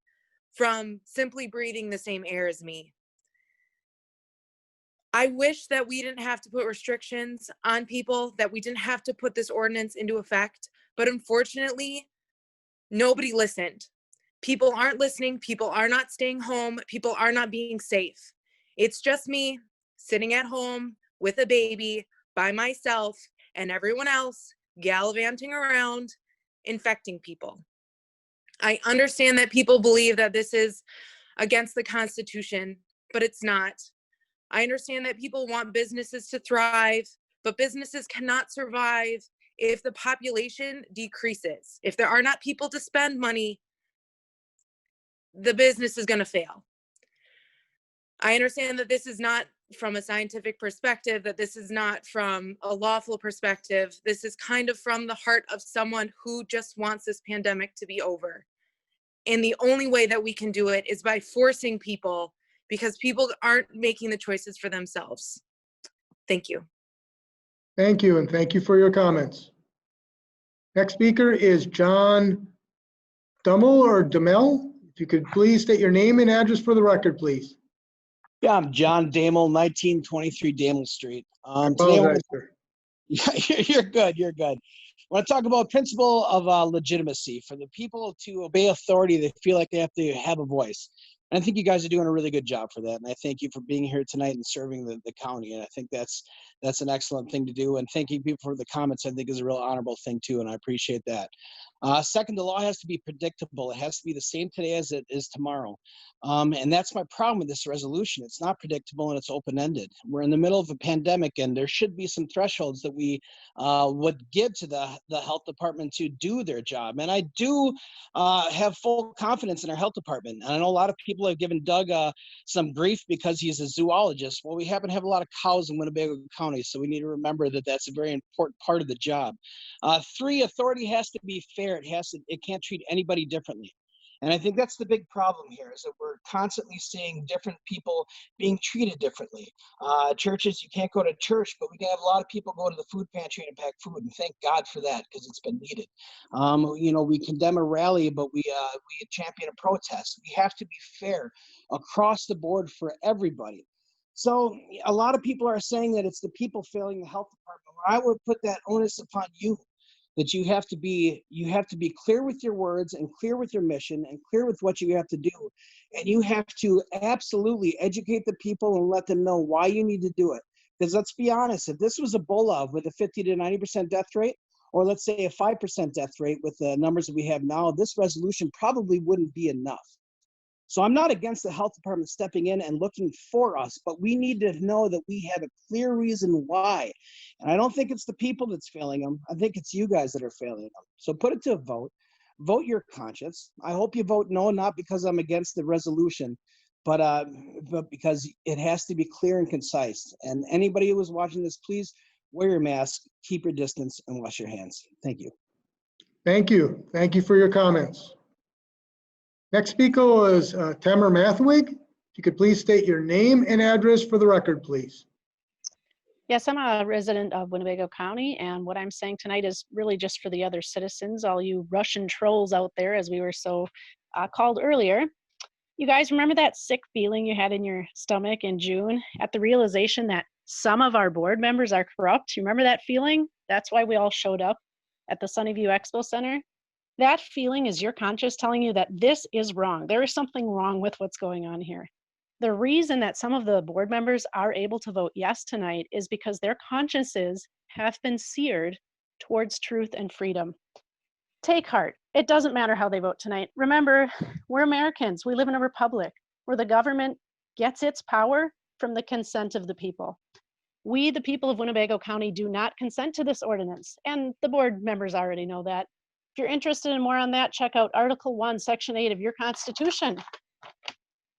from simply breathing the same air as me. I wish that we didn't have to put restrictions on people, that we didn't have to put this ordinance into effect, but unfortunately, nobody listened. People aren't listening. People are not staying home. People are not being safe. It's just me sitting at home with a baby by myself and everyone else gallivanting around, infecting people. I understand that people believe that this is against the Constitution, but it's not. I understand that people want businesses to thrive, but businesses cannot survive if the population decreases. If there are not people to spend money, the business is going to fail. I understand that this is not from a scientific perspective, that this is not from a lawful perspective. This is kind of from the heart of someone who just wants this pandemic to be over. And the only way that we can do it is by forcing people, because people aren't making the choices for themselves. Thank you. Thank you, and thank you for your comments. Next speaker is John Dummel or Dummel. If you could please state your name and address for the record, please. Yeah, I'm John Damel, 1923 Damel Street. You're good, you're good. I want to talk about principle of legitimacy. For the people to obey authority, they feel like they have to have a voice. And I think you guys are doing a really good job for that. And I thank you for being here tonight and serving the county. And I think that's an excellent thing to do. And thanking people for the comments, I think, is a real honorable thing too. And I appreciate that. Second, the law has to be predictable. It has to be the same today as it is tomorrow. And that's my problem with this resolution. It's not predictable and it's open-ended. We're in the middle of a pandemic, and there should be some thresholds that we would give to the health department to do their job. And I do have full confidence in our health department. And I know a lot of people have given Doug some grief because he's a zoologist. Well, we happen to have a lot of cows in Winnebago County, so we need to remember that that's a very important part of the job. 3, authority has to be fair. It can't treat anybody differently. And I think that's the big problem here, is that we're constantly seeing different people being treated differently. Churches, you can't go to church, but we can have a lot of people go to the food pantry and pack food, and thank God for that, because it's been needed. You know, we condemn a rally, but we champion a protest. We have to be fair across the board for everybody. So a lot of people are saying that it's the people failing the health department. I would put that onus upon you, that you have to be clear with your words and clear with your mission and clear with what you have to do. And you have to absolutely educate the people and let them know why you need to do it. Because let's be honest, if this was Ebola with a 50 to 90% death rate, or let's say a 5% death rate with the numbers that we have now, this resolution probably wouldn't be enough. So I'm not against the health department stepping in and looking for us, but we need to know that we have a clear reason why. And I don't think it's the people that's failing them. I think it's you guys that are failing them. So put it to a vote. Vote your conscience. I hope you vote no, not because I'm against the resolution, but because it has to be clear and concise. And anybody who is watching this, please wear your mask, keep your distance, and wash your hands. Thank you. Thank you. Thank you for your comments. Next speaker is Tamara Mathwig. If you could please state your name and address for the record, please. Yes, I'm a resident of Winnebago County, and what I'm saying tonight is really just for the other citizens, all you Russian trolls out there, as we were so called earlier. You guys remember that sick feeling you had in your stomach in June at the realization that some of our board members are corrupt? You remember that feeling? That's why we all showed up at the Sunnyview Expo Center. That feeling is your conscience telling you that this is wrong. There is something wrong with what's going on here. The reason that some of the board members are able to vote yes tonight is because their consciences have been seared towards truth and freedom. Take heart. It doesn't matter how they vote tonight. Remember, we're Americans. We live in a republic where the government gets its power from the consent of the people. We, the people of Winnebago County, do not consent to this ordinance, and the board members already know that. If you're interested in more on that, check out Article 1, Section 8 of your Constitution.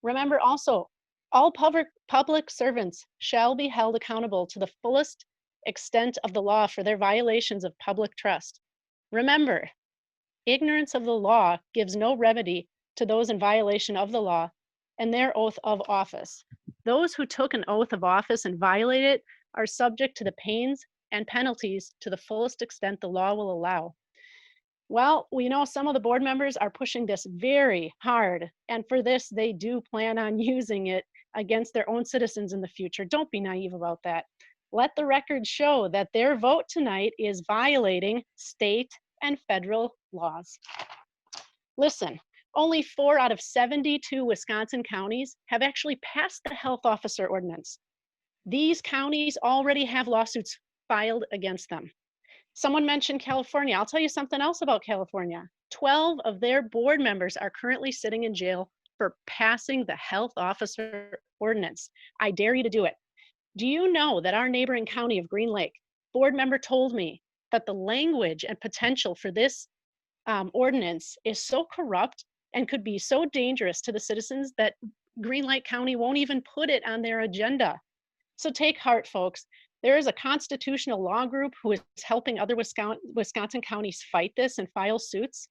Remember also, all public servants shall be held accountable to the fullest extent of the law for their violations of public trust. Remember, ignorance of the law gives no remedy to those in violation of the law and their oath of office. Those who took an oath of office and violate it are subject to the pains and penalties to the fullest extent the law will allow. Well, we know some of the board members are pushing this very hard, and for this, they do plan on using it against their own citizens in the future. Don't be naive about that. Let the record show that their vote tonight is violating state and federal laws. Listen, only 4 out of 72 Wisconsin counties have actually passed the health officer ordinance. These counties already have lawsuits filed against them. Someone mentioned California. I'll tell you something else about California. 12 of their board members are currently sitting in jail for passing the health officer ordinance. I dare you to do it. Do you know that our neighboring county of Green Lake board member told me that the language and potential for this ordinance is so corrupt and could be so dangerous to the citizens that Green Lake County won't even put it on their agenda? So take heart, folks. There is a constitutional law group who is helping other Wisconsin counties fight this and file suits,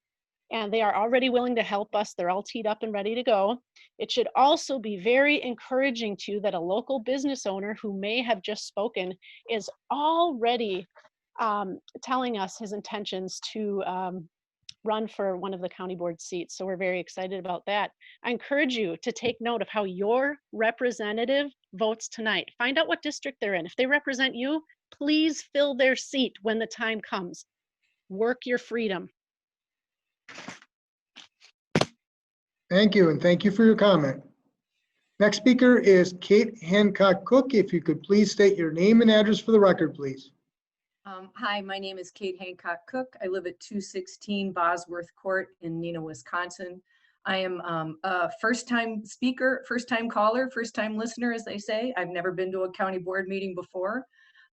and they are already willing to help us. They're all teed up and ready to go. It should also be very encouraging to you that a local business owner who may have just spoken is already telling us his intentions to run for one of the county board seats. So we're very excited about that. I encourage you to take note of how your representative votes tonight. Find out what district they're in. If they represent you, please fill their seat when the time comes. Work your freedom. Thank you, and thank you for your comment. Next speaker is Kate Hancock Cook. If you could please state your name and address for the record, please. Hi, my name is Kate Hancock Cook. I live at 216 Bosworth Court in Neenah, Wisconsin. I am a first-time speaker, first-time caller, first-time listener, as they say. I've never been to a county board meeting before.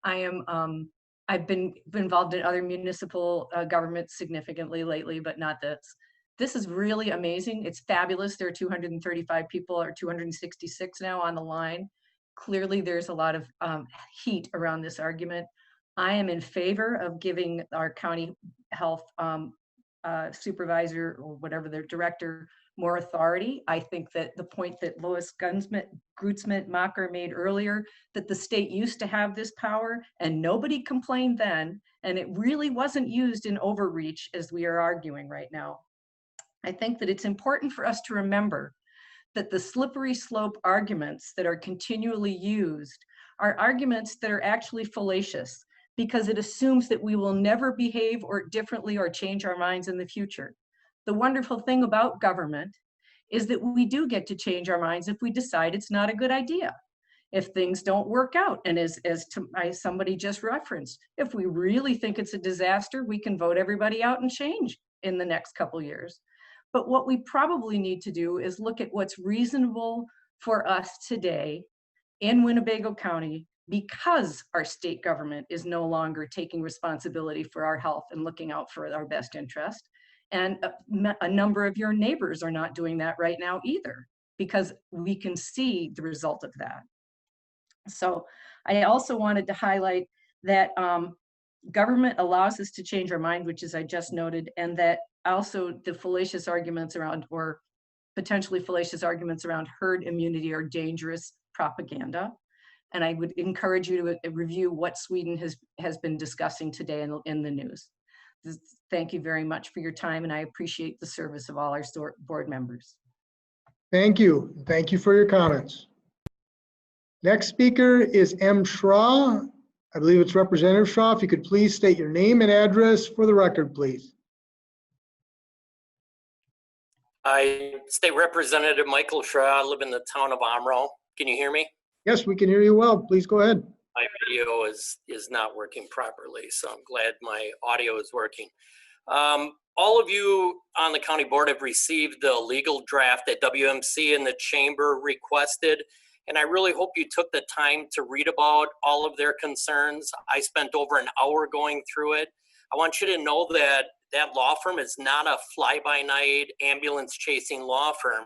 I've been involved in other municipal governments significantly lately, but not this. This is really amazing. It's fabulous. There are 235 people, or 266 now on the line. Clearly, there's a lot of heat around this argument. I am in favor of giving our county health supervisor, or whatever their director, more authority. I think that the point that Lois Grutzman-Macher made earlier, that the state used to have this power and nobody complained then, and it really wasn't used in overreach as we are arguing right now. I think that it's important for us to remember that the slippery slope arguments that are continually used are arguments that are actually fallacious, because it assumes that we will never behave or differently or change our minds in the future. The wonderful thing about government is that we do get to change our minds if we decide it's not a good idea. If things don't work out, and as somebody just referenced, if we really think it's a disaster, we can vote everybody out and change in the next couple years. But what we probably need to do is look at what's reasonable for us today in Winnebago County, because our state government is no longer taking responsibility for our health and looking out for our best interest. And a number of your neighbors are not doing that right now either, because we can see the result of that. So I also wanted to highlight that government allows us to change our mind, which is I just noted, and that also the fallacious arguments around, or potentially fallacious arguments around herd immunity, are dangerous propaganda. And I would encourage you to review what Sweden has been discussing today in the news. Thank you very much for your time, and I appreciate the service of all our board members. Thank you. Thank you for your comments. Next speaker is M. Schraw. I believe it's Representative Schraw. If you could please state your name and address for the record, please. State Representative Michael Schraw. I live in the town of Omro. Can you hear me? Yes, we can hear you well. Please go ahead. My video is not working properly, so I'm glad my audio is working. All of you on the county board have received the legal draft that WMC and the chamber requested, and I really hope you took the time to read about all of their concerns. I spent over an hour going through it. I want you to know that that law firm is not a fly-by-night ambulance chasing law firm.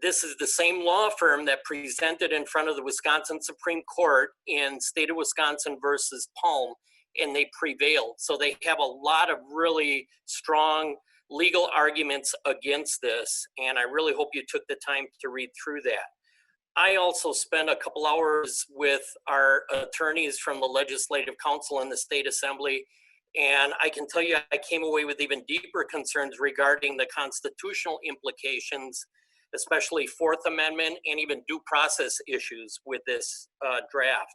This is the same law firm that presented in front of the Wisconsin Supreme Court in state of Wisconsin versus Palm, and they prevailed. So they have a lot of really strong legal arguments against this, and I really hope you took the time to read through that. I also spent a couple hours with our attorneys from the Legislative Council and the State Assembly, and I can tell you I came away with even deeper concerns regarding the constitutional implications, especially Fourth Amendment and even due process issues with this draft.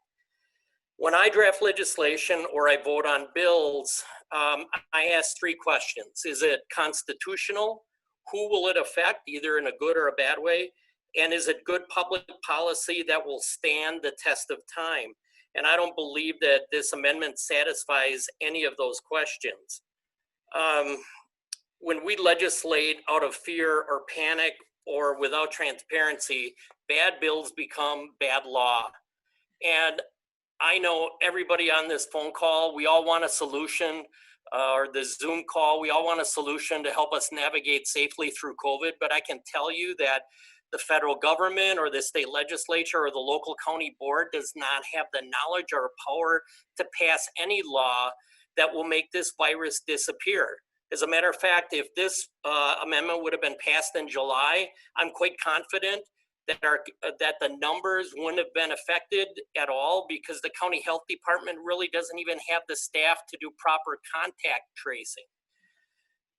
When I draft legislation or I vote on bills, I ask three questions. Is it constitutional? Who will it affect, either in a good or a bad way? And is it good public policy that will stand the test of time? And I don't believe that this amendment satisfies any of those questions. When we legislate out of fear or panic or without transparency, bad bills become bad law. And I know everybody on this phone call, we all want a solution, or the Zoom call, we all want a solution to help us navigate safely through COVID, but I can tell you that the federal government or the state legislature or the local county board does not have the knowledge or power to pass any law that will make this virus disappear. As a matter of fact, if this amendment would have been passed in July, I'm quite confident that the numbers wouldn't have been affected at all, because the county health department really doesn't even have the staff to do proper contact tracing.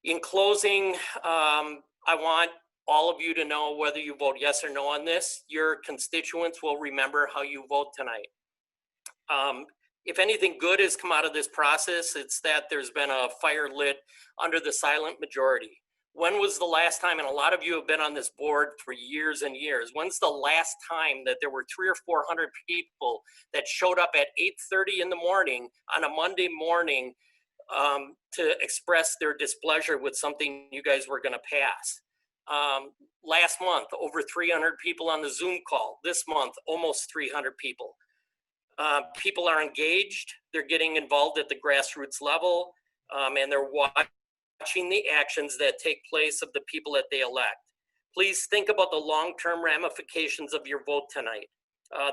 In closing, I want all of you to know, whether you vote yes or no on this, your constituents will remember how you vote tonight. If anything good has come out of this process, it's that there's been a fire lit under the silent majority. When was the last time, and a lot of you have been on this board for years and years, when's the last time that there were 300 or 400 people that showed up at 8:30 in the morning on a Monday morning to express their displeasure with something you guys were going to pass? Last month, over 300 people on the Zoom call. This month, almost 300 people. People are engaged. They're getting involved at the grassroots level, and they're watching the actions that take place of the people that they elect. Please think about the long-term ramifications of your vote tonight.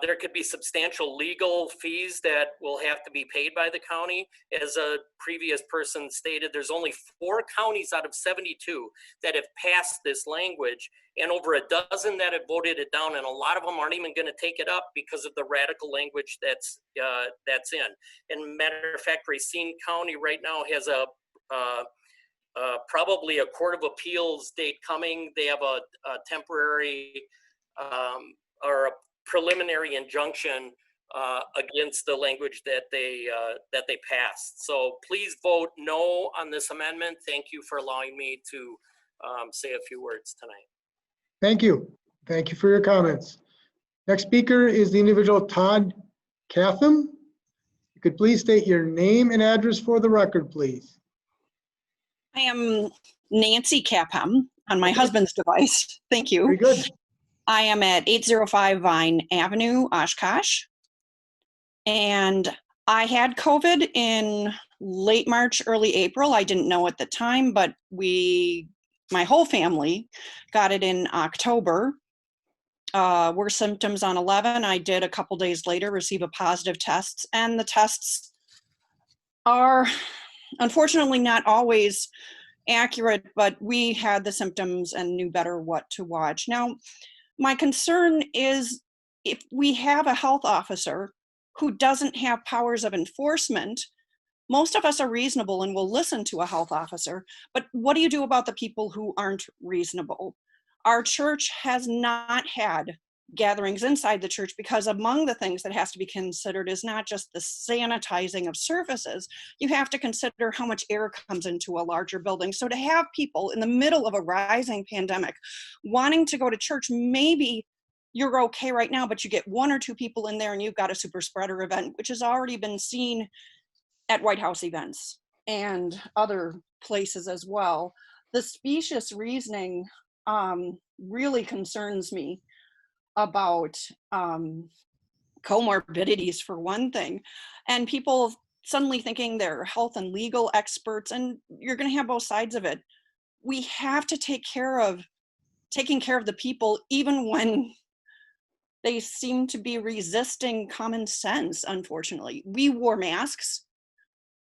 There could be substantial legal fees that will have to be paid by the county. As a previous person stated, there's only 4 counties out of 72 that have passed this language, and over a dozen that have voted it down, and a lot of them aren't even going to take it up because of the radical language that's in. And matter of fact, Racine County right now has probably a Court of Appeals date coming. They have a temporary or a preliminary injunction against the language that they passed. So please vote no on this amendment. Thank you for allowing me to say a few words tonight. Thank you. Thank you for your comments. Next speaker is the individual Todd Catham. You could please state your name and address for the record, please. I am Nancy Capham on my husband's device. Thank you. Very good. I am at 805 Vine Avenue, Oshkosh. And I had COVID in late March, early April. I didn't know at the time, but my whole family got it in October. Were symptoms on 11. I did a couple days later receive a positive test, and the tests are unfortunately not always accurate, but we had the symptoms and knew better what to watch. Now, my concern is if we have a health officer who doesn't have powers of enforcement, most of us are reasonable and will listen to a health officer, but what do you do about the people who aren't reasonable? Our church has not had gatherings inside the church because among the things that has to be considered is not just the sanitizing of surfaces. You have to consider how much air comes into a larger building. So to have people in the middle of a rising pandemic wanting to go to church, maybe you're okay right now, but you get 1 or 2 people in there and you've got a super spreader event, which has already been seen at White House events and other places as well. The specious reasoning really concerns me about comorbidities for one thing, and people suddenly thinking they're health and legal experts, and you're going to have both sides of it. We have to taking care of the people even when they seem to be resisting common sense. Unfortunately, we wore masks.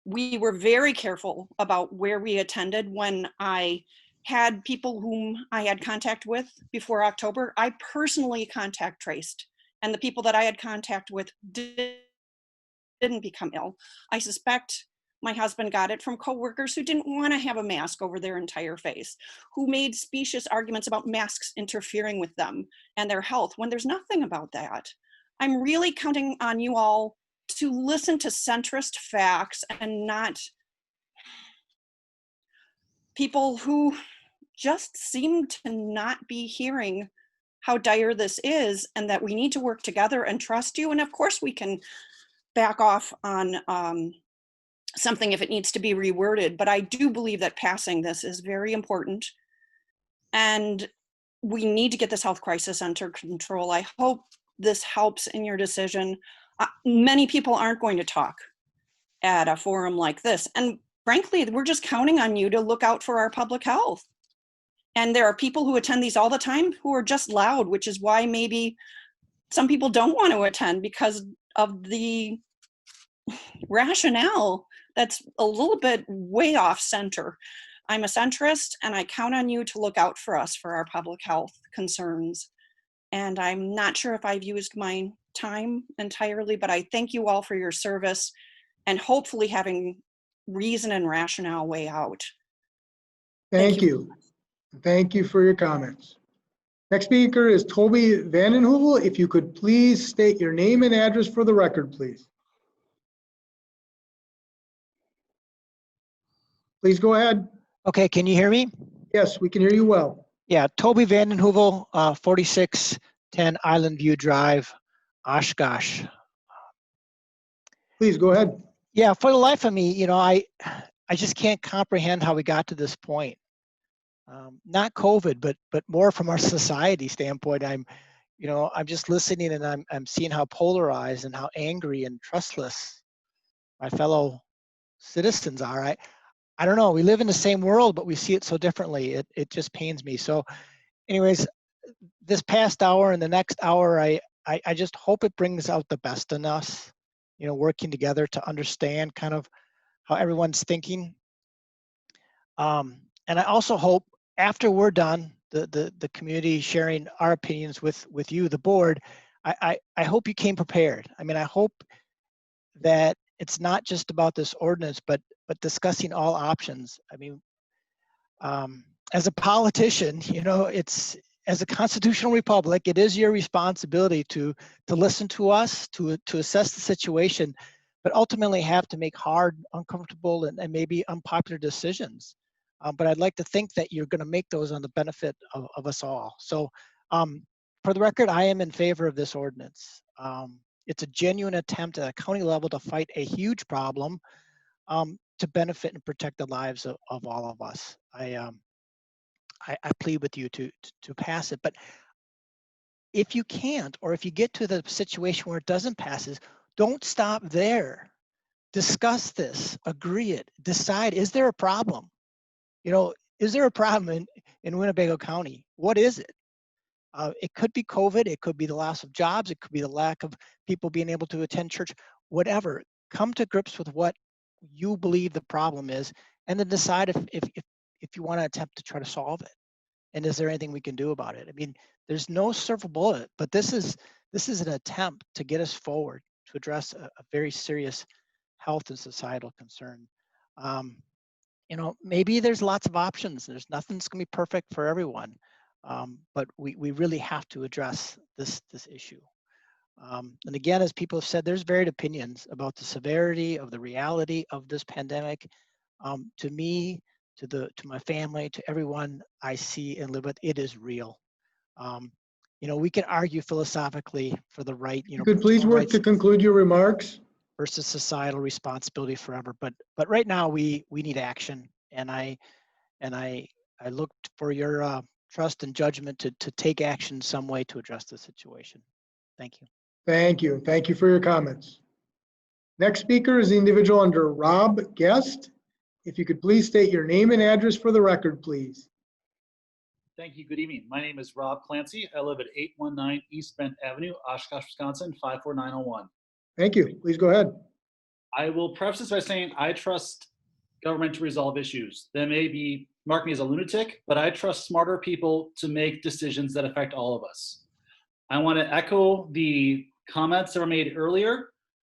We were very careful about where we attended. When I had people whom I had contact with before October, I personally contact traced, and the people that I had contact with didn't become ill. I suspect my husband got it from coworkers who didn't want to have a mask over their entire face, who made specious arguments about masks interfering with them and their health when there's nothing about that. I'm really counting on you all to listen to centrist facts and not people who just seem to not be hearing how dire this is and that we need to work together and trust you. And of course we can back off on something if it needs to be reworded, but I do believe that passing this is very important and we need to get this health crisis under control. I hope this helps in your decision. Many people aren't going to talk at a forum like this. And frankly, we're just counting on you to look out for our public health. And there are people who attend these all the time who are just loud, which is why maybe some people don't want to attend because of the rationale that's a little bit way off center. I'm a centrist and I count on you to look out for us for our public health concerns. And I'm not sure if I've used my time entirely, but I thank you all for your service and hopefully having reason and rationale way out. Thank you. Thank you for your comments. Next speaker is Toby Vandenheuvel. If you could please state your name and address for the record, please. Please go ahead. Okay, can you hear me? Yes, we can hear you well. Yeah, Toby Vandenheuvel, 4610 Island View Drive, Oshkosh. Please go ahead. Yeah, for the life of me, I just can't comprehend how we got to this point. Not COVID, but more from our society standpoint. I'm just listening and I'm seeing how polarized and how angry and trustless my fellow citizens are. I don't know. We live in the same world, but we see it so differently. It just pains me. So, anyways, this past hour and the next hour, I just hope it brings out the best in us. Working together to understand kind of how everyone's thinking. And I also hope after we're done, the community sharing our opinions with you, the board, I hope you came prepared. I mean, I hope that it's not just about this ordinance, but discussing all options. I mean, as a politician, as a constitutional republic, it is your responsibility to listen to us, to assess the situation, but ultimately have to make hard, uncomfortable, and maybe unpopular decisions. But I'd like to think that you're going to make those on the benefit of us all. So for the record, I am in favor of this ordinance. It's a genuine attempt at a county level to fight a huge problem to benefit and protect the lives of all of us. I plead with you to pass it. But if you can't, or if you get to the situation where it doesn't pass, don't stop there. Discuss this, agree it, decide, is there a problem? Is there a problem in Winnebago County? What is it? It could be COVID, it could be the loss of jobs, it could be the lack of people being able to attend church, whatever. Come to grips with what you believe the problem is, and then decide if you want to attempt to try to solve it. And is there anything we can do about it? I mean, there's no silver bullet, but this is an attempt to get us forward to address a very serious health and societal concern. Maybe there's lots of options. Nothing's gonna be perfect for everyone, but we really have to address this issue. And again, as people have said, there's varied opinions about the severity of the reality of this pandemic. To me, to my family, to everyone I see and live with, it is real. We can argue philosophically for the right. You could please work to conclude your remarks. Versus societal responsibility forever. But right now we need action, and I look for your trust and judgment to take action in some way to address the situation. Thank you. Thank you. Thank you for your comments. Next speaker is the individual under Rob Guest. If you could please state your name and address for the record, please. Thank you. Good evening. My name is Rob Clancy. I live at 819 East Bend Avenue, Oshkosh, Wisconsin, 54901. Thank you. Please go ahead. I will preface this by saying I trust government to resolve issues. That may mark me as a lunatic, but I trust smarter people to make decisions that affect all of us. I want to echo the comments that were made earlier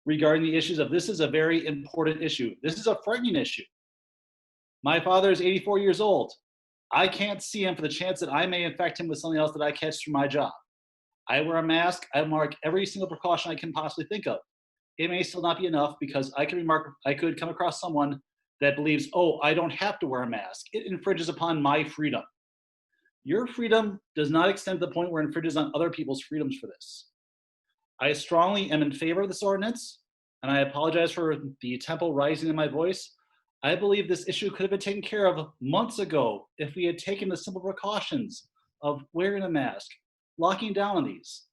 regarding the issues of this is a very important issue. This is a frightening issue. My father is 84 years old. I can't see him for the chance that I may infect him with something else that I catch through my job. I wear a mask. I mark every single precaution I can possibly think of. It may still not be enough because I could come across someone that believes, oh, I don't have to wear a mask. It infringes upon my freedom. Your freedom does not extend to the point where it infringes on other people's freedoms for this. I strongly am in favor of this ordinance, and I apologize for the tempo rising in my voice. I believe this issue could have been taken care of months ago if we had taken the simple precautions of wearing a mask, locking down on these.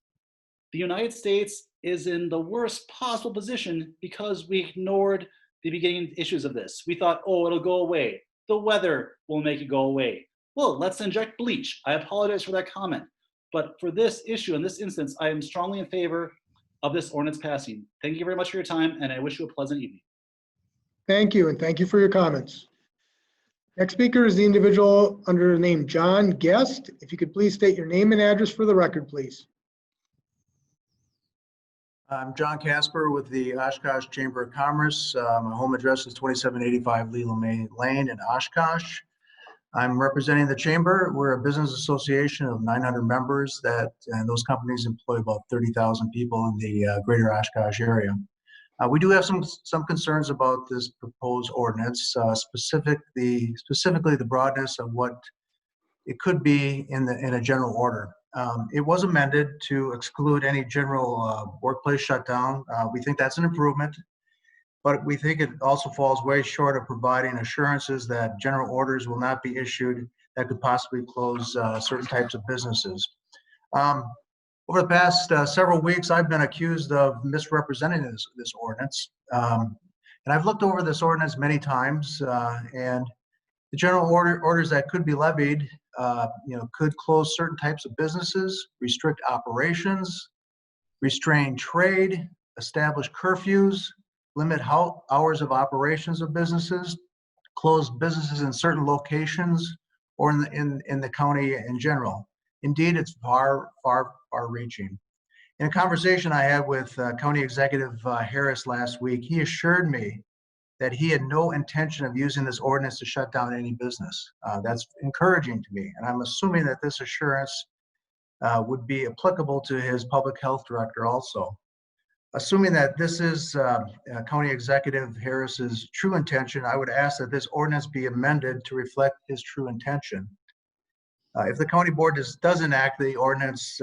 The United States is in the worst possible position because we ignored the beginning issues of this. We thought, oh, it'll go away. The weather will make it go away. Well, let's inject bleach. I apologize for that comment. But for this issue, in this instance, I am strongly in favor of this ordinance passing. Thank you very much for your time, and I wish you a pleasant evening. Thank you, and thank you for your comments. Next speaker is the individual under the name John Guest. If you could please state your name and address for the record, please. I'm John Casper with the Oshkosh Chamber of Commerce. My home address is 2785 Leland Lane in Oshkosh. I'm representing the Chamber. We're a business association of 900 members and those companies employ about 30,000 people in the greater Oshkosh area. We do have some concerns about this proposed ordinance, specifically the broadness of what it could be in a general order. It was amended to exclude any general workplace shutdown. We think that's an improvement, but we think it also falls way short of providing assurances that general orders will not be issued that could possibly close certain types of businesses. Over the past several weeks, I've been accused of misrepresenting this ordinance. And I've looked over this ordinance many times, and the general orders that could be levied, could close certain types of businesses, restrict operations, restrain trade, establish curfews, limit hours of operations of businesses, close businesses in certain locations or in the county in general. Indeed, it's far reaching. In a conversation I had with County Executive Harris last week, he assured me that he had no intention of using this ordinance to shut down any business. That's encouraging to me, and I'm assuming that this assurance would be applicable to his public health director also. Assuming that this is County Executive Harris's true intention, I would ask that this ordinance be amended to reflect his true intention. If the county board does enact the ordinance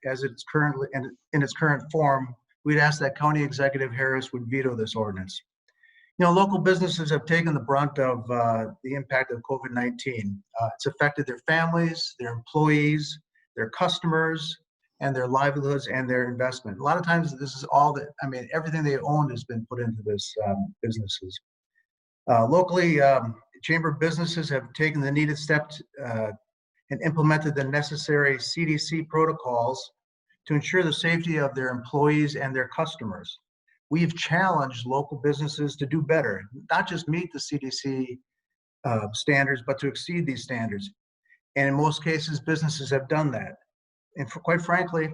as it's currently in its current form, we'd ask that County Executive Harris would veto this ordinance. Local businesses have taken the brunt of the impact of COVID-19. It's affected their families, their employees, their customers, and their livelihoods and their investment. A lot of times this is all that, everything they own has been put into this businesses. Locally, chamber businesses have taken the needed steps and implemented the necessary CDC protocols to ensure the safety of their employees and their customers. We've challenged local businesses to do better, not just meet the CDC standards, but to exceed these standards. And in most cases, businesses have done that. And quite frankly,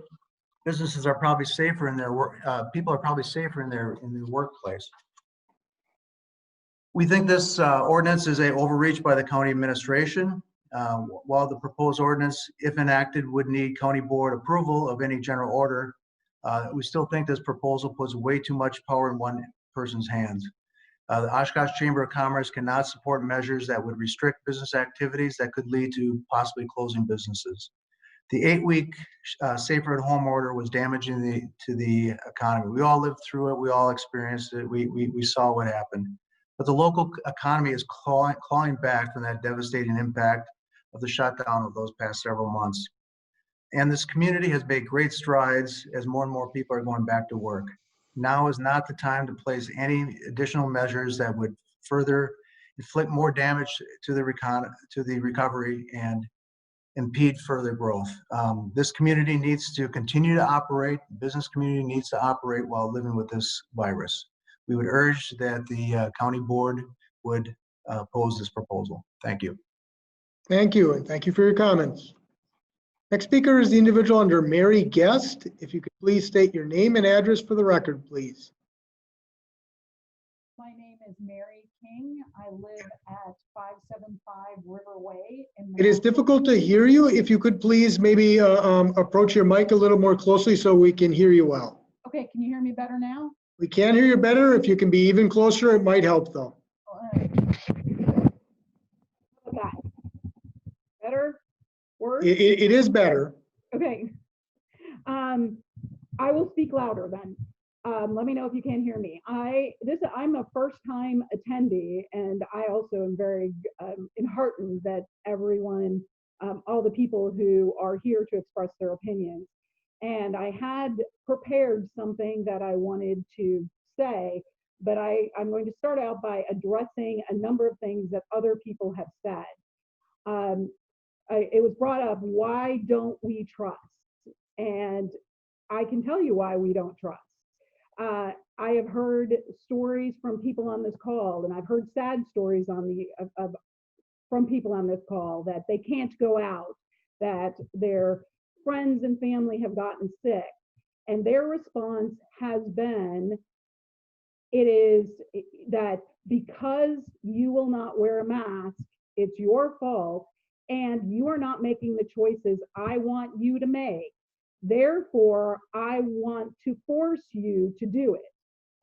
businesses are probably safer in their work. People are probably safer in their workplace. We think this ordinance is an overreach by the county administration. While the proposed ordinance, if enacted, would need county board approval of any general order, we still think this proposal puts way too much power in one person's hands. The Oshkosh Chamber of Commerce cannot support measures that would restrict business activities that could lead to possibly closing businesses. The 8-week safer at home order was damaging to the economy. We all lived through it. We all experienced it. We saw what happened. But the local economy is clawing back from that devastating impact of the shutdown of those past several months. And this community has made great strides as more and more people are going back to work. Now is not the time to place any additional measures that would further inflict more damage to the recovery and impede further growth. This community needs to continue to operate. The business community needs to operate while living with this virus. We would urge that the county board would oppose this proposal. Thank you. Thank you, and thank you for your comments. Next speaker is the individual under Mary Guest. If you could please state your name and address for the record, please. My name is Mary King. I live at 575 River Way. It is difficult to hear you. If you could please maybe approach your mic a little more closely so we can hear you well. Okay, can you hear me better now? We can hear you better. If you can be even closer, it might help though. Okay. Better? Worse? It is better. Okay. I will speak louder then. Let me know if you can't hear me. I'm a first-time attendee, and I also am very enheartened that everyone, all the people who are here to express their opinions. And I had prepared something that I wanted to say, but I'm going to start out by addressing a number of things that other people have said. It was brought up, why don't we trust? And I can tell you why we don't trust. I have heard stories from people on this call, and I've heard sad stories from people on this call that they can't go out, that their friends and family have gotten sick, and their response has been, it is that because you will not wear a mask, it's your fault, and you are not making the choices I want you to make. Therefore, I want to force you to do it.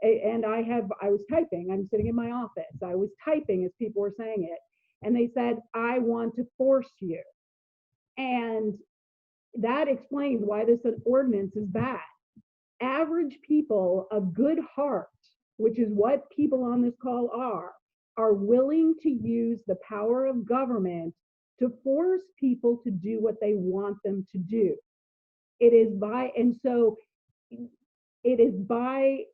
And I was typing, I'm sitting in my office. I was typing as people were saying it. And they said, I want to force you. And that explains why this ordinance is bad. Average people of good heart, which is what people on this call are willing to use the power of government to force people to do what they want them to do. It is by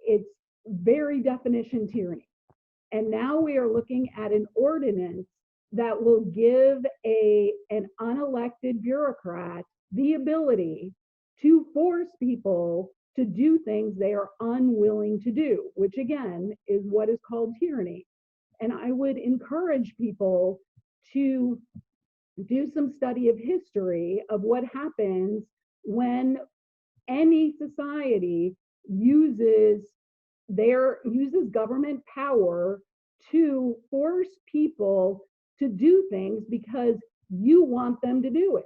its very definition tyranny. And now we are looking at an ordinance that will give an unelected bureaucrat the ability to force people to do things they are unwilling to do, which again is what is called tyranny. And I would encourage people to do some study of history of what happens when any society uses government power to force people to do things because you want them to do it.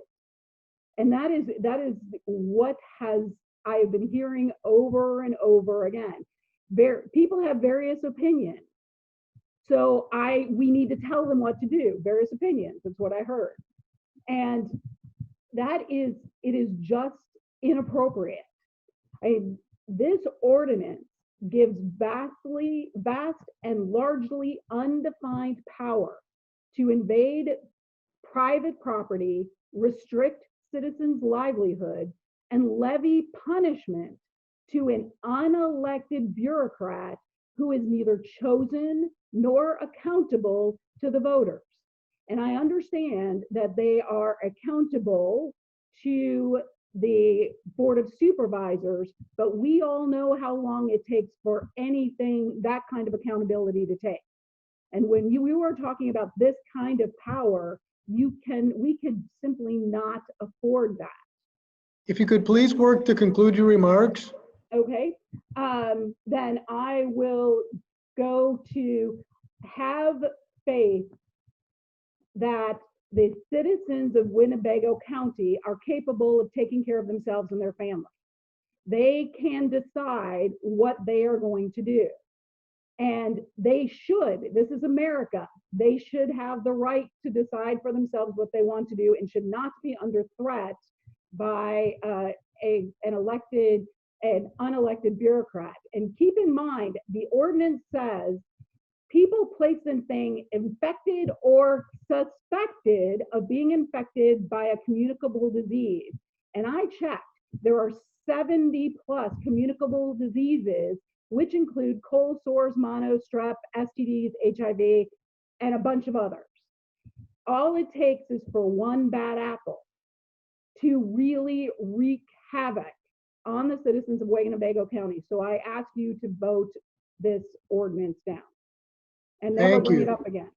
And that is what I have been hearing over and over again. People have various opinions. So we need to tell them what to do, various opinions, that's what I heard. And it is just inappropriate. This ordinance gives vast and largely undefined power to invade private property, restrict citizens' livelihood, and levy punishment to an unelected bureaucrat who is neither chosen nor accountable to the voters. And I understand that they are accountable to the Board of Supervisors, but we all know how long it takes for anything, that kind of accountability to take. And when we were talking about this kind of power, we could simply not afford that. If you could please work to conclude your remarks. Okay, then I will go to have faith that the citizens of Winnebago County are capable of taking care of themselves and their family. They can decide what they are going to do. And they should, this is America, they should have the right to decide for themselves what they want to do and should not be under threat by an unelected bureaucrat. And keep in mind, the ordinance says people placed in thing infected or suspected of being infected by a communicable disease. And I checked, there are 70 plus communicable diseases, which include cold sores, mono, strep, STDs, HIV, and a bunch of others. All it takes is for one bad apple to really wreak havoc on the citizens of Winnebago County. So I ask you to vote this ordinance down and never bring it up again.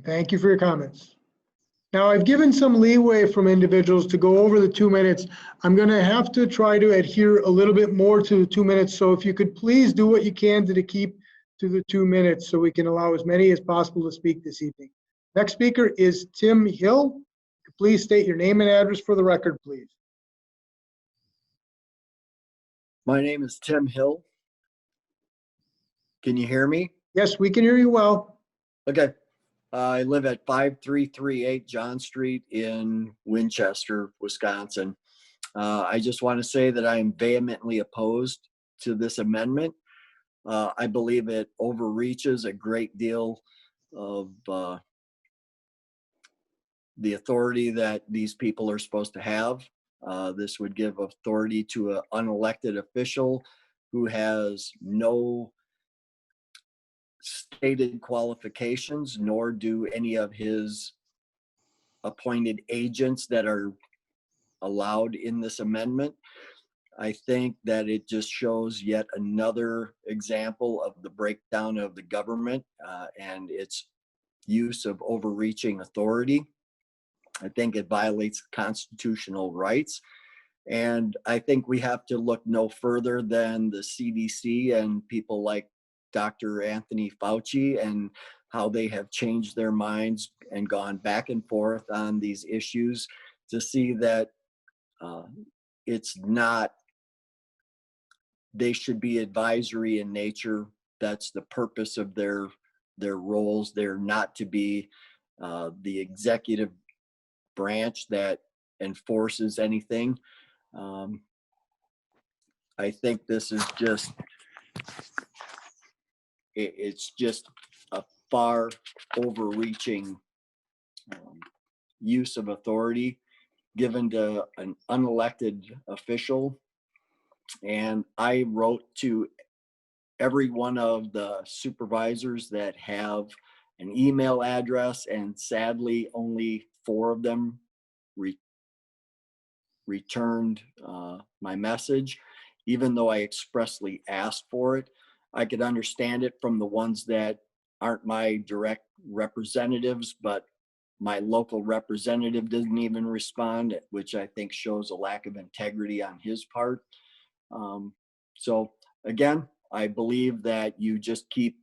Thank you for your comments. Now, I've given some leeway from individuals to go over the 2 minutes. I'm going to have to try to adhere a little bit more to the 2 minutes. So if you could please do what you can to keep to the 2 minutes so we can allow as many as possible to speak this evening. Next speaker is Tim Hill. Please state your name and address for the record, please. My name is Tim Hill. Can you hear me? Yes, we can hear you well. Okay. I live at 5338 John Street in Winchester, Wisconsin. I just want to say that I am vehemently opposed to this amendment. I believe it overreaches a great deal of the authority that these people are supposed to have. This would give authority to an unelected official who has no stated qualifications, nor do any of his appointed agents that are allowed in this amendment. I think that it just shows yet another example of the breakdown of the government and its use of overreaching authority. I think it violates constitutional rights. And I think we have to look no further than the CDC and people like Dr. Anthony Fauci and how they have changed their minds and gone back and forth on these issues to see that it's not, they should be advisory in nature. That's the purpose of their roles. They're not to be the executive branch that enforces anything. I think this is just, it's just a far overreaching use of authority given to an unelected official. And I wrote to every one of the supervisors that have an email address, and sadly only 4 of them returned my message, even though I expressly asked for it. I could understand it from the ones that aren't my direct representatives, but my local representative didn't even respond, which I think shows a lack of integrity on his part. So again, I believe that you just keep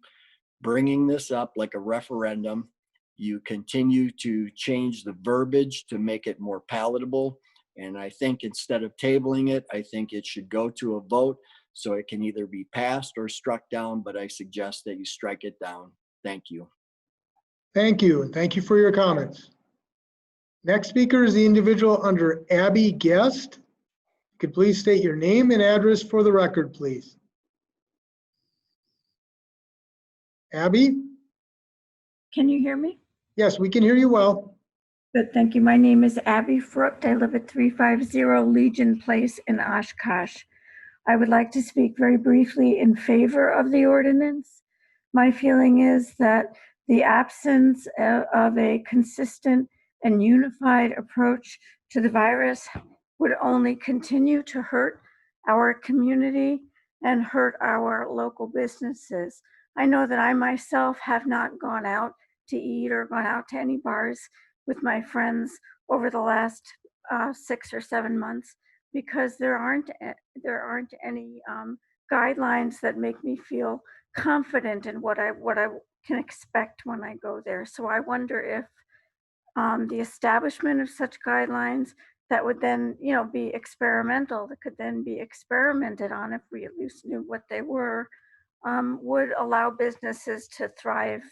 bringing this up like a referendum. You continue to change the verbiage to make it more palatable. And I think instead of tabling it, I think it should go to a vote so it can either be passed or struck down, but I suggest that you strike it down. Thank you. Thank you, and thank you for your comments. Next speaker is the individual under Abby Guest. Could please state your name and address for the record, please. Abby? Can you hear me? Yes, we can hear you well. Good, thank you. My name is Abby Frucht. I live at 350 Legion Place in Oshkosh. I would like to speak very briefly in favor of the ordinance. My feeling is that the absence of a consistent and unified approach to the virus would only continue to hurt our community and hurt our local businesses. I know that I myself have not gone out to eat or gone out to any bars with my friends over the last 6 or 7 months because there aren't any guidelines that make me feel confident in what I can expect when I go there. So I wonder if the establishment of such guidelines that would then, be experimental, that could then be experimented on if we at least knew what they were, would allow businesses to thrive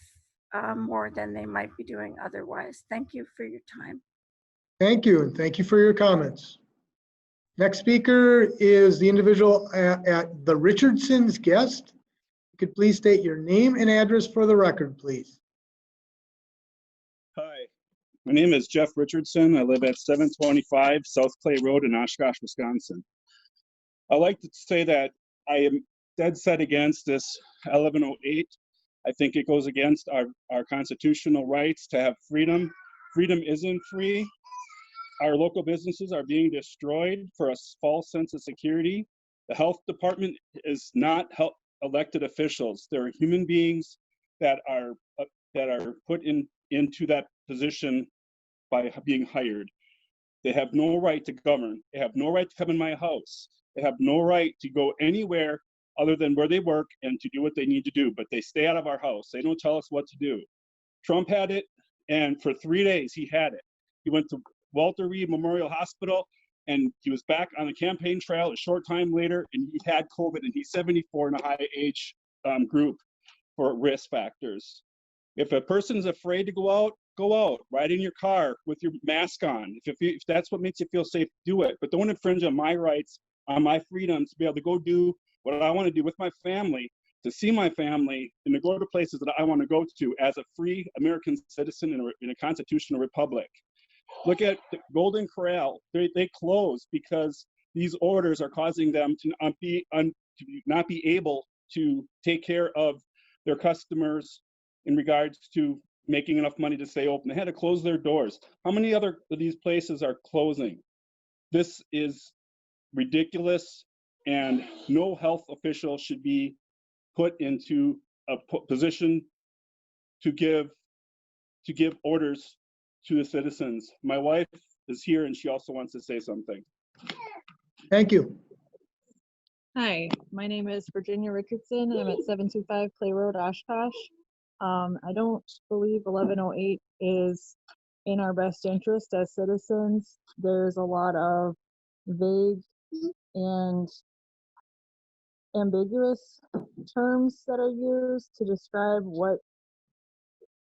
more than they might be doing otherwise. Thank you for your time. Thank you, and thank you for your comments. Next speaker is the individual at the Richardson's Guest. You could please state your name and address for the record, please. Hi, my name is Jeff Richardson. I live at 725 South Clay Road in Oshkosh, Wisconsin. I'd like to say that I am dead set against this 1108. I think it goes against our constitutional rights to have freedom. Freedom isn't free. Our local businesses are being destroyed for a false sense of security. The health department is not elected officials. They're human beings that are put into that position by being hired. They have no right to govern. They have no right to come in my house. They have no right to go anywhere other than where they work and to do what they need to do, but they stay out of our house. They don't tell us what to do. Trump had it, and for 3 days he had it. He went to Walter Reed Memorial Hospital, and he was back on the campaign trail a short time later, and he had COVID, and he's 74 in a high age group for risk factors. If a person's afraid to go out, ride in your car with your mask on. If that's what makes you feel safe, do it. But don't infringe on my rights, on my freedom to be able to go do what I want to do with my family, to see my family, and to go to places that I want to go to as a free American citizen in a constitutional republic. Look at the Golden Corral. They closed because these orders are causing them to not be able to take care of their customers in regards to making enough money to stay open. They had to close their doors. How many other of these places are closing? This is ridiculous, and no health official should be put into a position to give orders to the citizens. My wife is here and she also wants to say something. Thank you. Hi, my name is Virginia Richardson. I'm at 725 Clay Road, Oshkosh. I don't believe 1108 is in our best interest as citizens. There's a lot of vague and ambiguous terms that are used to describe what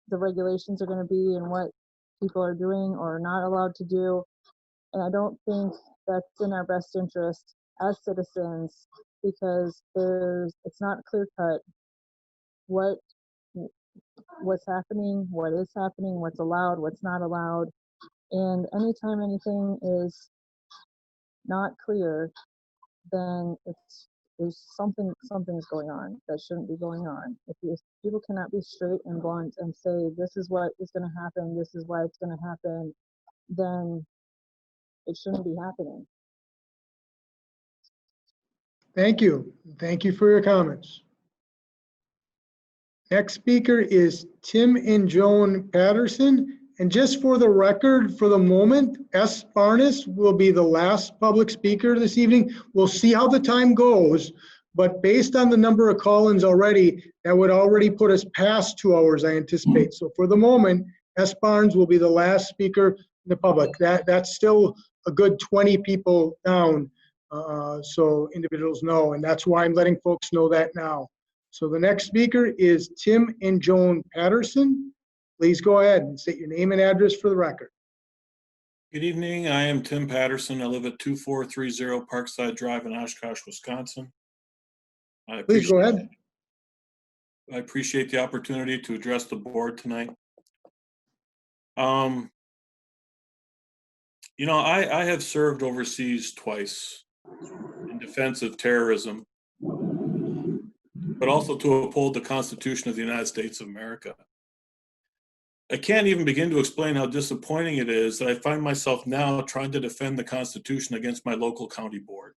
the regulations are going to be and what people are doing or not allowed to do. And I don't think that's in our best interest as citizens, because it's not clear cut what's happening, what is happening, what's allowed, what's not allowed. And anytime anything is not clear, then there's something's going on that shouldn't be going on. If people cannot be straight and blunt and say this is what is going to happen, this is why it's going to happen, then it shouldn't be happening. Thank you. Thank you for your comments. Next speaker is Tim and Joan Patterson. And just for the record, for the moment, S. Barnes will be the last public speaker this evening. We'll see how the time goes, but based on the number of call-ins already, that would already put us past 2 hours, I anticipate. So for the moment, S. Barnes will be the last speaker in the public. That's still a good 20 people down, so individuals know, and that's why I'm letting folks know that now. So the next speaker is Tim and Joan Patterson. Please go ahead and state your name and address for the record. Good evening. I am Tim Patterson. I live at 2430 Parkside Drive in Oshkosh, Wisconsin. Please go ahead. I appreciate the opportunity to address the board tonight. You know, I have served overseas twice in defense of terrorism, but also to uphold the Constitution of the United States of America. I can't even begin to explain how disappointing it is that I find myself now trying to defend the Constitution against my local county board.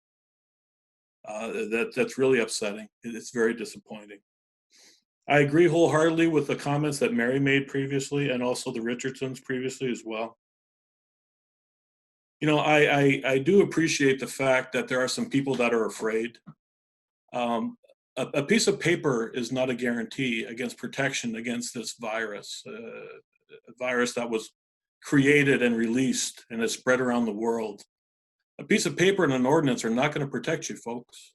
That's really upsetting. It's very disappointing. I agree wholeheartedly with the comments that Mary made previously, and also the Richardsons previously as well. You know, I do appreciate the fact that there are some people that are afraid. A piece of paper is not a guarantee against protection against this virus, a virus that was created and released and is spread around the world. A piece of paper and an ordinance are not going to protect you, folks.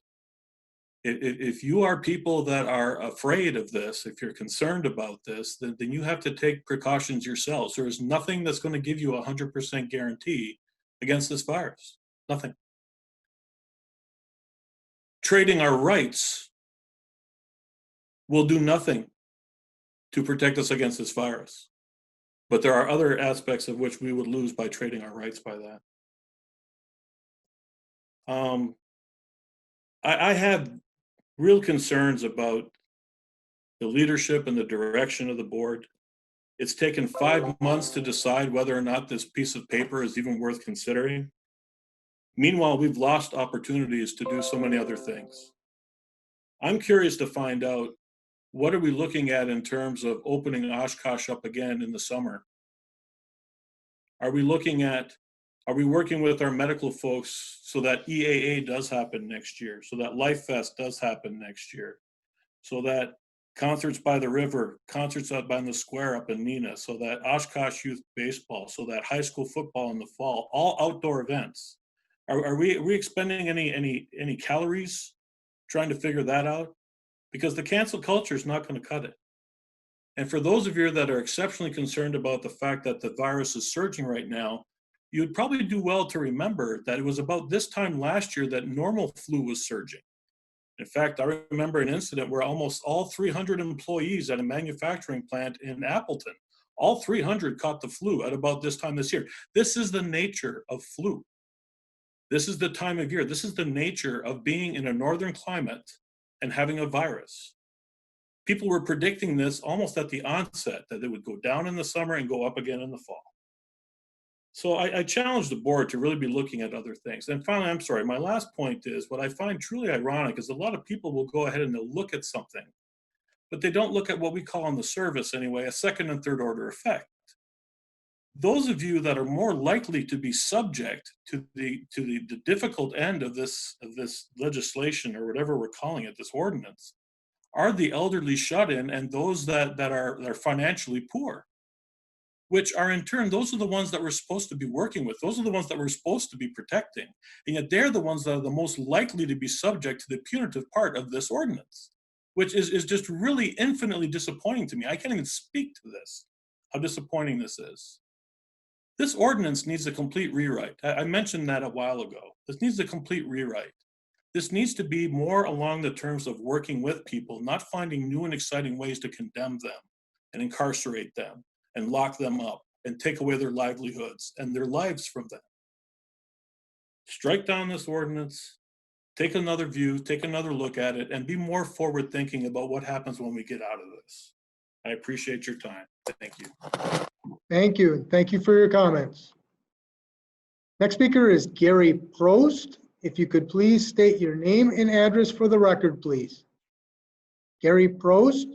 If you are people that are afraid of this, if you're concerned about this, then you have to take precautions yourselves. There is nothing that's going to give you a 100% guarantee against this virus. Nothing. Trading our rights will do nothing to protect us against this virus. But there are other aspects of which we would lose by trading our rights by that. I have real concerns about the leadership and the direction of the board. It's taken 5 months to decide whether or not this piece of paper is even worth considering. Meanwhile, we've lost opportunities to do so many other things. I'm curious to find out, what are we looking at in terms of opening Oshkosh up again in the summer? Are we working with our medical folks so that EAA does happen next year, so that Life Fest does happen next year, so that concerts by the river, concerts up by the square up in Neenah, so that Oshkosh Youth Baseball, so that high school football in the fall, all outdoor events? Are we expending any calories trying to figure that out? Because the cancel culture is not going to cut it. And for those of you that are exceptionally concerned about the fact that the virus is surging right now, you'd probably do well to remember that it was about this time last year that normal flu was surging. In fact, I remember an incident where almost all 300 employees at a manufacturing plant in Appleton, all 300 caught the flu at about this time this year. This is the nature of flu. This is the time of year. This is the nature of being in a northern climate and having a virus. People were predicting this almost at the onset, that it would go down in the summer and go up again in the fall. So I challenge the board to really be looking at other things. And finally, I'm sorry, my last point is, what I find truly ironic is a lot of people will go ahead and they'll look at something, but they don't look at what we call on the service anyway, a second and third order effect. Those of you that are more likely to be subject to the difficult end of this legislation, or whatever we're calling it, this ordinance, are the elderly shut-in and those that are financially poor, which are in turn, those are the ones that we're supposed to be working with. Those are the ones that we're supposed to be protecting. And yet they're the ones that are the most likely to be subject to the punitive part of this ordinance, which is just really infinitely disappointing to me. I can't even speak to this, how disappointing this is. This ordinance needs a complete rewrite. I mentioned that a while ago. This needs a complete rewrite. This needs to be more along the terms of working with people, not finding new and exciting ways to condemn them and incarcerate them and lock them up and take away their livelihoods and their lives from them. Strike down this ordinance, take another view, take another look at it, and be more forward thinking about what happens when we get out of this. I appreciate your time. Thank you. Thank you. Thank you for your comments. Next speaker is Gary Prost. If you could please state your name and address for the record, please. Gary Prost.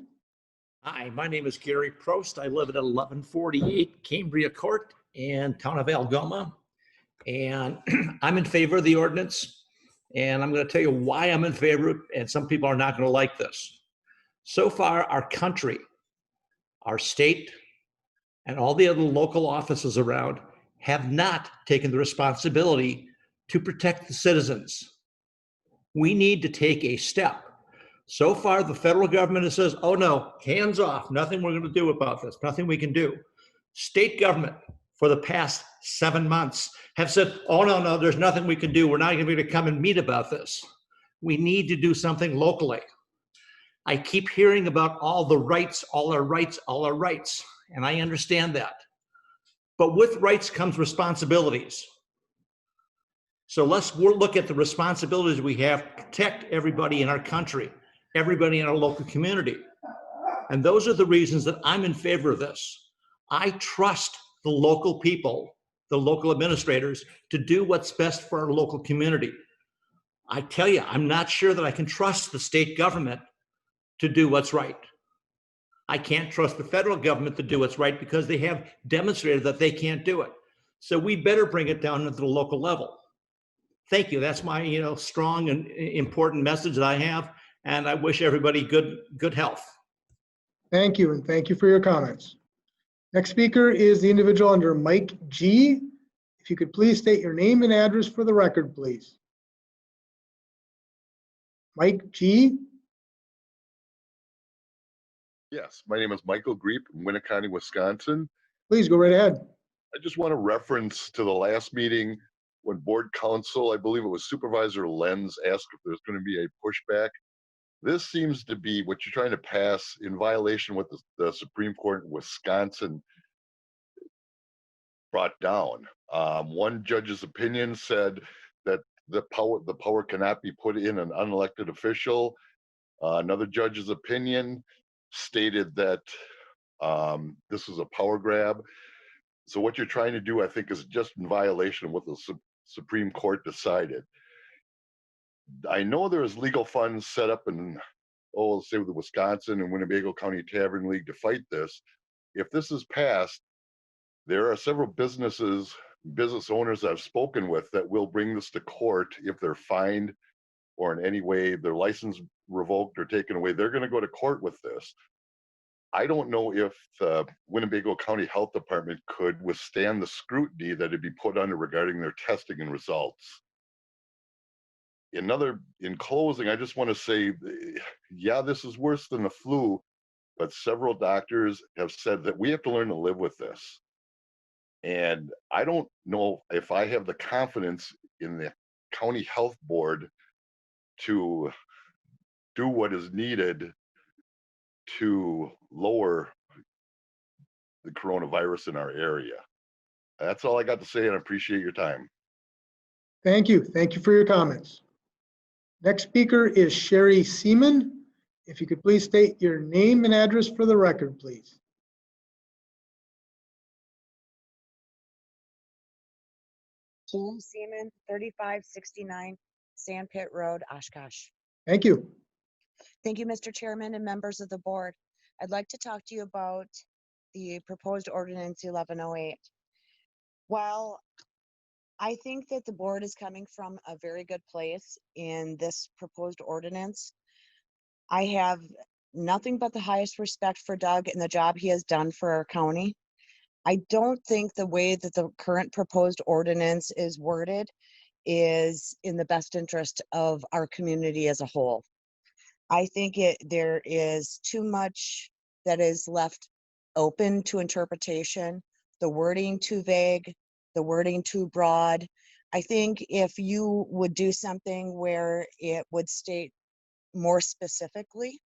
Hi, my name is Gary Prost. I live at 1148 Cambria Court in town of Algoma. And I'm in favor of the ordinance. And I'm going to tell you why I'm in favor of it. And some people are not going to like this. So far, our country, our state, and all the other local offices around have not taken the responsibility to protect the citizens. We need to take a step. So far, the federal government says, oh no, hands off, nothing we're going to do about this, nothing we can do. State government for the past 7 months have said, oh no, there's nothing we can do. We're not going to be able to come and meet about this. We need to do something locally. I keep hearing about all the rights, all our rights, all our rights, and I understand that. But with rights comes responsibilities. So let's look at the responsibilities we have to protect everybody in our country, everybody in our local community. And those are the reasons that I'm in favor of this. I trust the local people, the local administrators, to do what's best for our local community. I tell you, I'm not sure that I can trust the state government to do what's right. I can't trust the federal government to do what's right because they have demonstrated that they can't do it. So we better bring it down to the local level. Thank you. That's my, strong and important message that I have, and I wish everybody good health. Thank you, and thank you for your comments. Next speaker is the individual under Mike G. If you could please state your name and address for the record, please. Mike G. Yes, my name is Michael Greep from Winnebago, Wisconsin. Please go right ahead. I just want to reference to the last meeting when board counsel, I believe it was Supervisor Lenz, asked if there's going to be a pushback. This seems to be what you're trying to pass in violation with the Supreme Court in Wisconsin brought down. One judge's opinion said that the power cannot be put in an unelected official. Another judge's opinion stated that this is a power grab. So what you're trying to do, I think, is just in violation of what the Supreme Court decided. I know there's legal funds set up in, say with the Wisconsin and Winnebago County Tavern League to fight this. If this is passed, there are several business owners I've spoken with that will bring this to court if they're fined or in any way their license revoked or taken away. They're going to go to court with this. I don't know if the Winnebago County Health Department could withstand the scrutiny that would be put under regarding their testing and results. In closing, I just want to say, yeah, this is worse than the flu, but several doctors have said that we have to learn to live with this. And I don't know if I have the confidence in the county health board to do what is needed to lower the coronavirus in our area. That's all I got to say, and I appreciate your time. Thank you. Thank you for your comments. Next speaker is Sherry Seaman. If you could please state your name and address for the record, please. Jane Seaman, 3569 Sandpit Road, Oshkosh. Thank you. Thank you, Mr. Chairman and members of the board. I'd like to talk to you about the proposed ordinance 1108. While I think that the board is coming from a very good place in this proposed ordinance, I have nothing but the highest respect for Doug and the job he has done for our county. I don't think the way that the current proposed ordinance is worded is in the best interest of our community as a whole. I think there is too much that is left open to interpretation the wording too vague, the wording too broad. I think if you would do something where it would state more specifically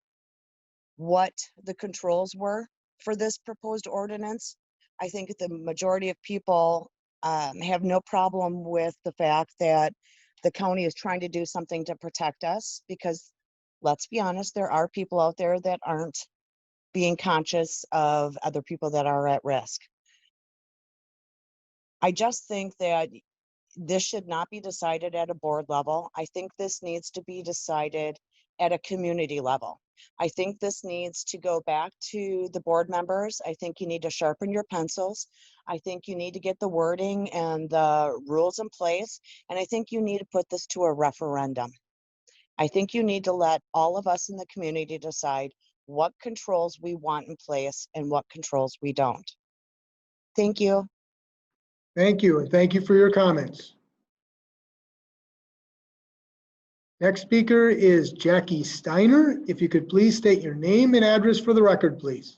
what the controls were for this proposed ordinance, I think the majority of people have no problem with the fact that the county is trying to do something to protect us, because let's be honest, there are people out there that aren't being conscious of other people that are at risk. I just think that this should not be decided at a board level. I think this needs to be decided at a community level. I think this needs to go back to the board members. I think you need to sharpen your pencils. I think you need to get the wording and the rules in place. And I think you need to put this to a referendum. I think you need to let all of us in the community decide what controls we want in place and what controls we don't. Thank you. Thank you, and thank you for your comments. Next speaker is Jackie Steiner. If you could please state your name and address for the record, please.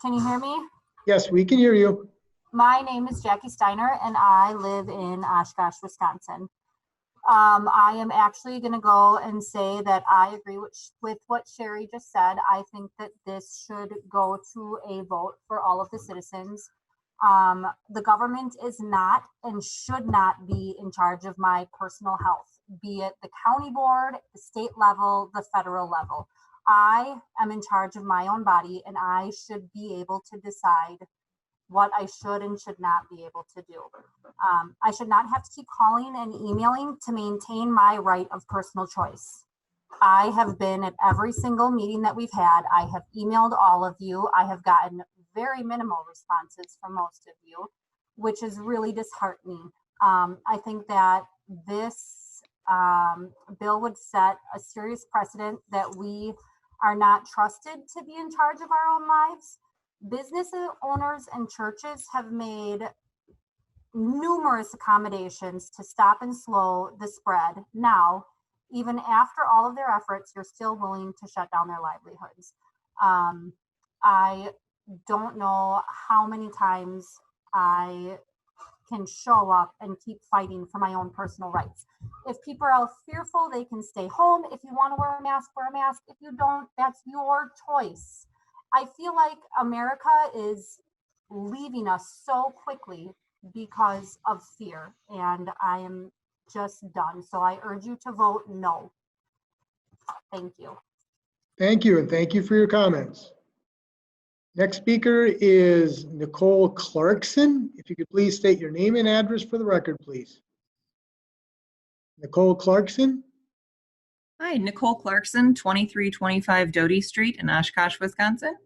Can you hear me? Yes, we can hear you. My name is Jackie Steiner and I live in Oshkosh, Wisconsin. I am actually going to go and say that I agree with what Sherry just said. I think that this should go to a vote for all of the citizens. The government is not and should not be in charge of my personal health, be it the county board, the state level, the federal level. I am in charge of my own body and I should be able to decide what I should and should not be able to do. I should not have to keep calling and emailing to maintain my right of personal choice. I have been at every single meeting that we've had. I have emailed all of you. I have gotten very minimal responses from most of you, which is really disheartening. I think that this bill would set a serious precedent that we are not trusted to be in charge of our own lives. Business owners and churches have made numerous accommodations to stop and slow the spread. Now, even after all of their efforts, you're still willing to shut down their livelihoods. I don't know how many times I can show up and keep fighting for my own personal rights. If people are fearful, they can stay home. If you want to wear a mask, wear a mask. If you don't, that's your choice. I feel like America is leaving us so quickly because of fear, and I am just done. So I urge you to vote no. Thank you. Thank you, and thank you for your comments. Next speaker is Nicole Clarkson. If you could please state your name and address for the record, please. Nicole Clarkson. Hi, Nicole Clarkson, 2325 Doty Street in Oshkosh, Wisconsin.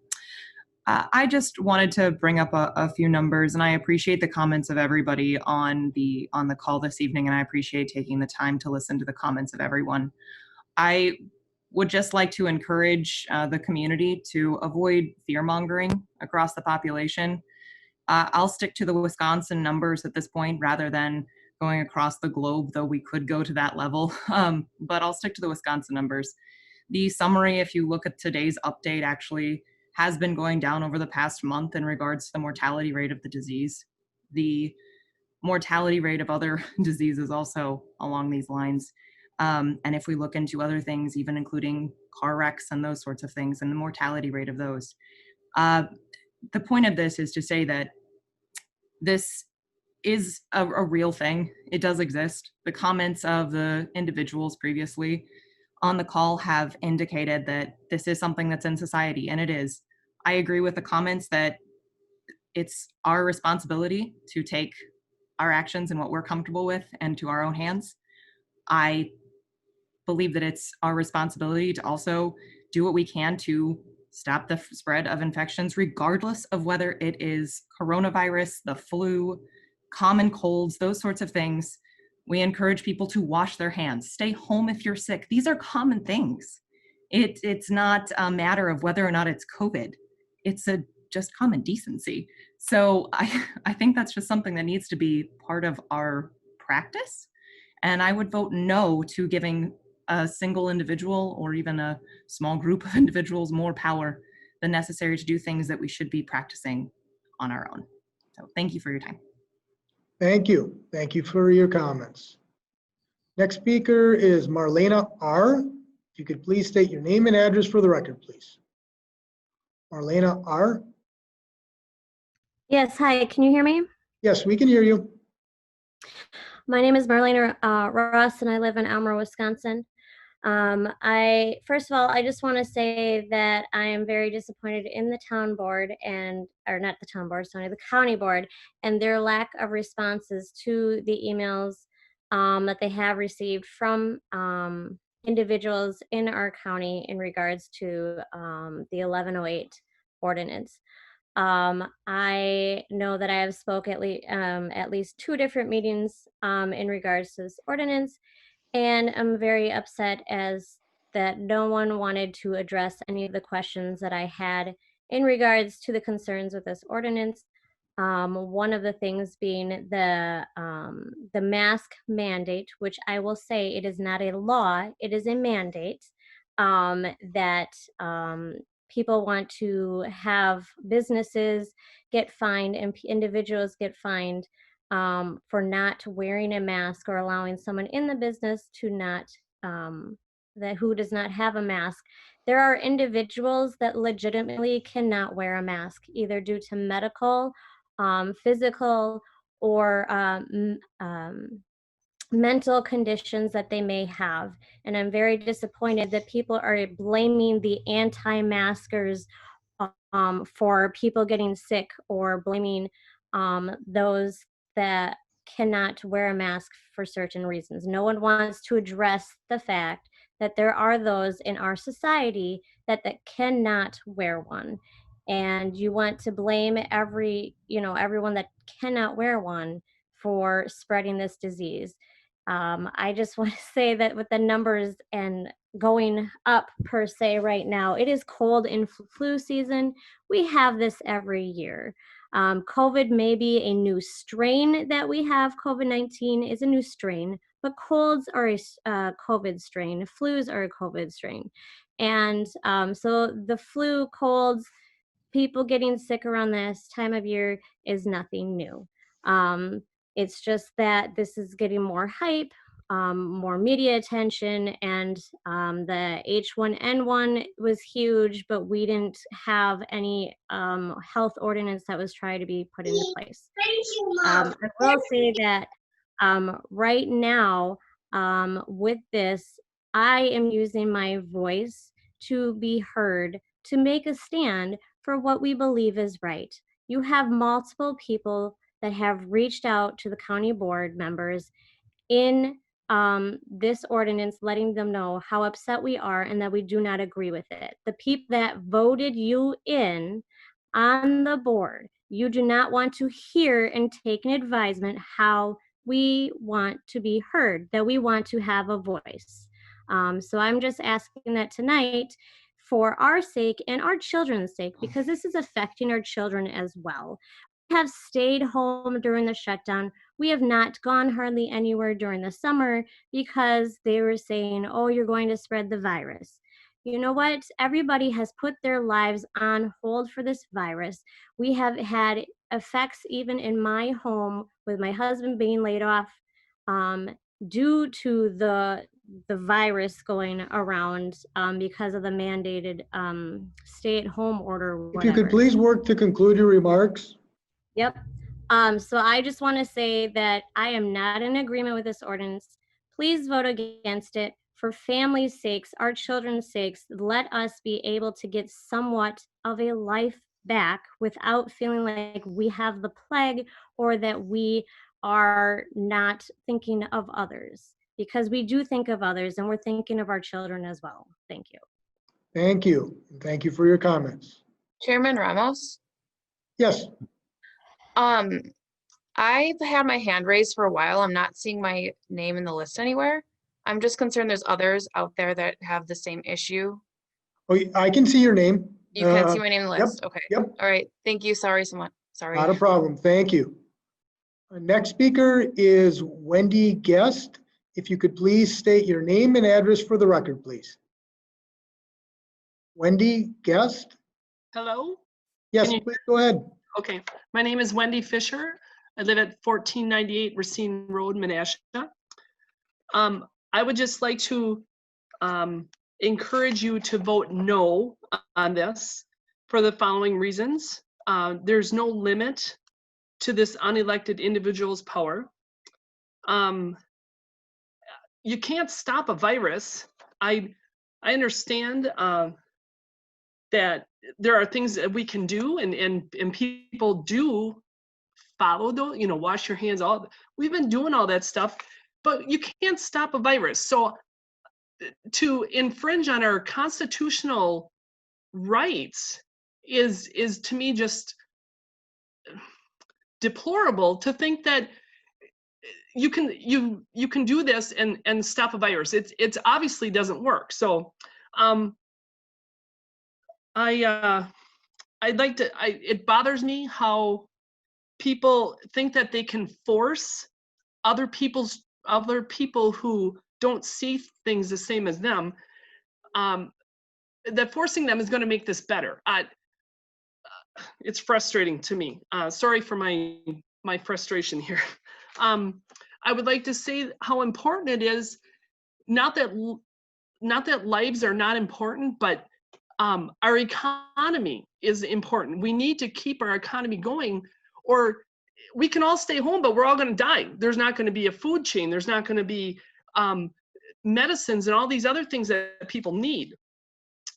I just wanted to bring up a few numbers, and I appreciate the comments of everybody on the call this evening, and I appreciate taking the time to listen to the comments of everyone. I would just like to encourage the community to avoid fear-mongering across the population. I'll stick to the Wisconsin numbers at this point rather than going across the globe, though we could go to that level, but I'll stick to the Wisconsin numbers. The summary, if you look at today's update, actually has been going down over the past month in regards to the mortality rate of the disease. The mortality rate of other diseases also along these lines. And if we look into other things, even including car wrecks and those sorts of things and the mortality rate of those. The point of this is to say that this is a real thing. It does exist. The comments of the individuals previously on the call have indicated that this is something that's in society, and it is. I agree with the comments that it's our responsibility to take our actions and what we're comfortable with into our own hands. I believe that it's our responsibility to also do what we can to stop the spread of infections, regardless of whether it is coronavirus, the flu, common colds, those sorts of things. We encourage people to wash their hands, stay home if you're sick. These are common things. It's not a matter of whether or not it's COVID. It's just common decency. So I think that's just something that needs to be part of our practice. And I would vote no to giving a single individual or even a small group of individuals more power the necessary to do things that we should be practicing on our own. So thank you for your time. Thank you. Thank you for your comments. Next speaker is Marlena R. If you could please state your name and address for the record, please. Marlena R. Yes, hi, can you hear me? Yes, we can hear you. My name is Marlena Ross, and I live in Elmer, Wisconsin. First of all, I just want to say that I am very disappointed in the town board or not the town board, sorry, the county board, and their lack of responses to the emails that they have received from individuals in our county in regards to the 1108 ordinance. I know that I have spoke at least 2 different meetings in regards to this ordinance, and I'm very upset as that no one wanted to address any of the questions that I had in regards to the concerns with this ordinance. One of the things being the mask mandate, which I will say it is not a law, it is a mandate that people want to have businesses get fined and individuals get fined for not wearing a mask or allowing someone in the business to not, who does not have a mask. There are individuals that legitimately cannot wear a mask, either due to medical, physical, or mental conditions that they may have. And I'm very disappointed that people are blaming the anti-maskers for people getting sick, or blaming those that cannot wear a mask for certain reasons. No one wants to address the fact that there are those in our society that cannot wear one. And you want to blame everyone that cannot wear one for spreading this disease. I just want to say that with the numbers and going up per se right now, it is cold in flu season. We have this every year. COVID may be a new strain that we have. COVID-19 is a new strain, but colds are a COVID strain. Flus are a COVID strain. And so the flu, colds, people getting sick around this time of year is nothing new. It's just that this is getting more hype, more media attention, and the H1N1 was huge, but we didn't have any health ordinance that was trying to be put into place. I will say that right now with this, I am using my voice to be heard, to make a stand for what we believe is right. You have multiple people that have reached out to the county board members in this ordinance, letting them know how upset we are and that we do not agree with it. The people that voted you in on the board, you do not want to hear and take an advisement how we want to be heard, that we want to have a voice. So I'm just asking that tonight, for our sake and our children's sake, because this is affecting our children as well. We have stayed home during the shutdown. We have not gone hardly anywhere during the summer because they were saying, oh, you're going to spread the virus. You know what? Everybody has put their lives on hold for this virus. We have had effects even in my home with my husband being laid off due to the virus going around because of the mandated stay-at-home order. If you could please work to conclude your remarks. Yep. So I just want to say that I am not in agreement with this ordinance. Please vote against it for families' sakes, our children's sakes. Let us be able to get somewhat of a life back without feeling like we have the plague or that we are not thinking of others, because we do think of others and we're thinking of our children as well. Thank you. Thank you. Thank you for your comments. Chairman Ramos? Yes. I've had my hand raised for a while. I'm not seeing my name in the list anywhere. I'm just concerned there's others out there that have the same issue. Oh, I can see your name. You can't see my name in the list? Yep, Okay. Yep. All right. Thank you. Sorry, someone. Sorry. Not a problem. Thank you. Our next speaker is Wendy Guest. If you could please state your name and address for the record, please. Wendy Guest. Hello? Yes, Can you- please go ahead. Okay, my name is Wendy Fisher. I live at 1498 Racine Road, Menasha. I would just like to encourage you to vote no on this for the following reasons. There's no limit to this unelected individual's power. You can't stop a virus. I understand that there are things that we can do, and people do follow those, you know, wash your hands, all we've been doing all that stuff, but you can't stop a virus. So to infringe on our constitutional rights is to me just deplorable, to think that you can do this and stop a virus. It's obviously doesn't work. So it bothers me how people think that they can force other people who don't see things the same as them, that forcing them is going to make this better. It's frustrating to me. Sorry for my frustration here. I would like to say how important it is, not that lives are not important, but our economy is important. We need to keep our economy going, or we can all stay home, but we're all going to die. There's not going to be a food chain. There's not going to be medicines and all these other things that people need.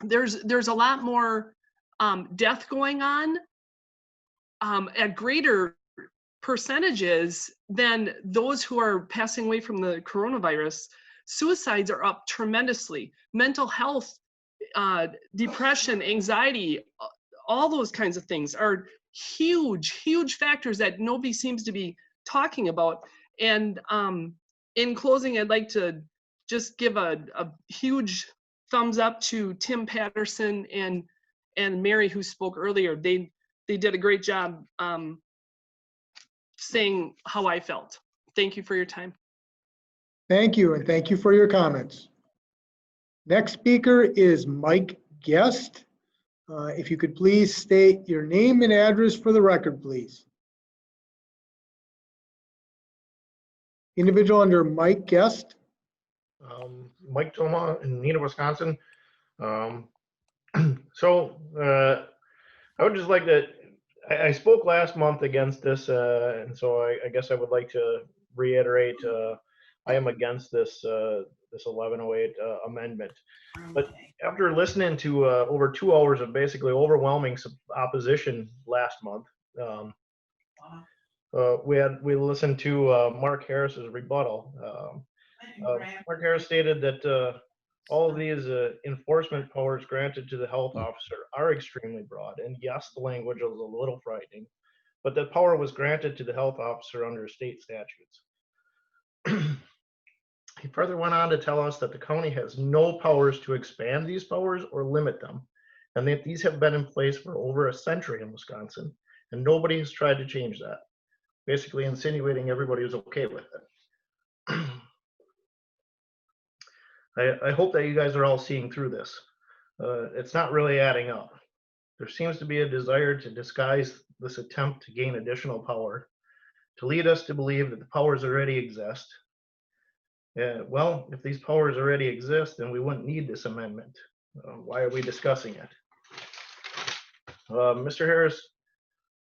There's a lot more death going on at greater percentages than those who are passing away from the coronavirus. Suicides are up tremendously. Mental health, depression, anxiety, all those kinds of things are huge factors that nobody seems to be talking about. And in closing, I'd like to just give a huge thumbs up to Tim Patterson and Mary, who spoke earlier. They did a great job saying how I felt. Thank you for your time. Thank you, and thank you for your comments. Next speaker is Mike Guest. If you could please state your name and address for the record, please. Individual under Mike Guest. Mike Toma in Neenah, Wisconsin. I would just like to, I spoke last month against this, and so I guess I would like to reiterate, I am against this 1108 amendment. But after listening to over 2 hours of basically overwhelming opposition last month, we listened to Mark Harris's rebuttal. Mark Harris stated that all of these enforcement powers granted to the health officer are extremely broad, and yes, the language was a little frightening, but the power was granted to the health officer under state statutes. He further went on to tell us that the county has no powers to expand these powers or limit them, and that these have been in place for over a century in Wisconsin, and nobody has tried to change that, basically insinuating everybody was okay with it. I hope that you guys are all seeing through this. It's not really adding up. There seems to be a desire to disguise this attempt to gain additional power, to lead us to believe that the powers already exist. Well, if these powers already exist, then we wouldn't need this amendment. Why are we discussing it? Mr. Harris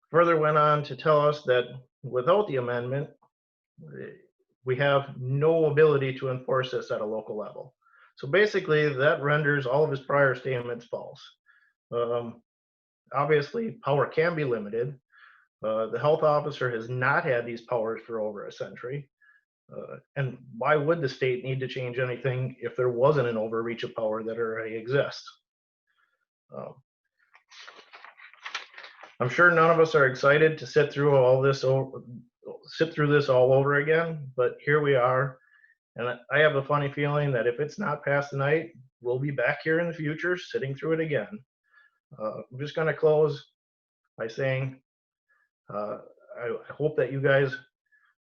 further went on to tell us that without the amendment, we have no ability to enforce this at a local level. So basically, that renders all of his prior statements false. Obviously, power can be limited. The health officer has not had these powers for over a century. And why would the state need to change anything if there wasn't an overreach of power that already exists? I'm sure none of us are excited to sit through this all over again, but here we are. And I have a funny feeling that if it's not passed tonight, we'll be back here in the future sitting through it again. I'm just going to close by saying I hope that you guys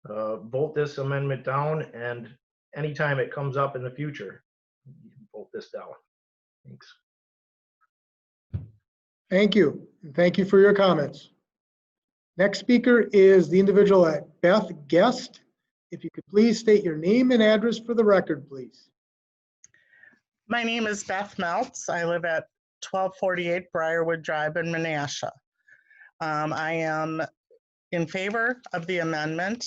vote this amendment down, and anytime it comes up in the future, vote this down. Thanks. Thank you. And thank you for your comments. Next speaker is the individual at Beth Guest. If you could please state your name and address for the record, please. My name is Beth Meltz. I live at 1248 Briarwood Drive in Menasha. I am in favor of the amendment,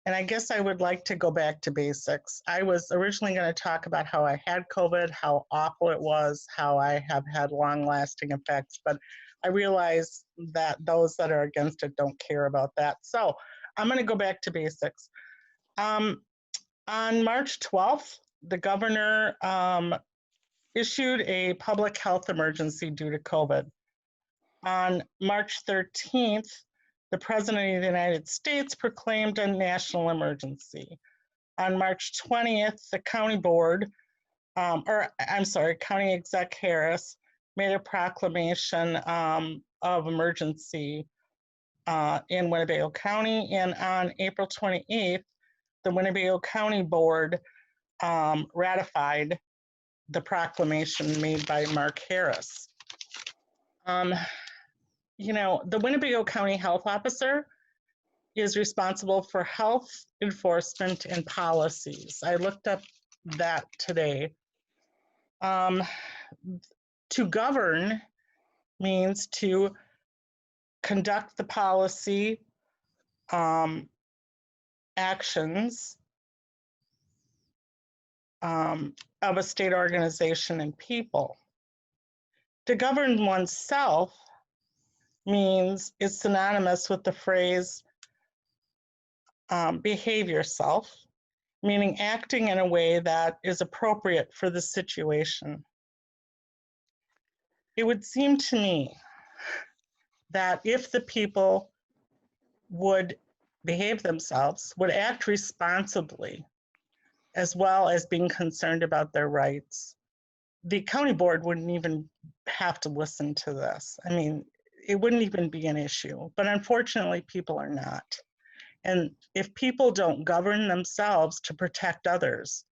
and I guess I would like to go back to basics. I was originally going to talk about how I had COVID, how awful it was, how I have had long-lasting effects, but I realize that those that are against it don't care about that. So I'm going to go back to basics. On March 12th, the governor issued a public health emergency due to COVID. On March 13th, the President of the United States proclaimed a national emergency. On March 20th, the county board, County Exec Harris made a proclamation of emergency in Winnebago County. And on April 28th, the Winnebago County Board ratified the proclamation made by Mark Harris. You know, the Winnebago County Health Officer is responsible for health enforcement and policies. I looked up that today. To govern means to conduct the policy actions of a state organization and people. To govern oneself means it's synonymous with the phrase behave yourself, meaning acting in a way that is appropriate for the situation. It would seem to me that if the people would behave themselves, would act responsibly, as well as being concerned about their rights, the county board wouldn't even have to listen to this. I mean, it wouldn't even be an issue, but unfortunately people are not. And if people don't govern themselves to protect others,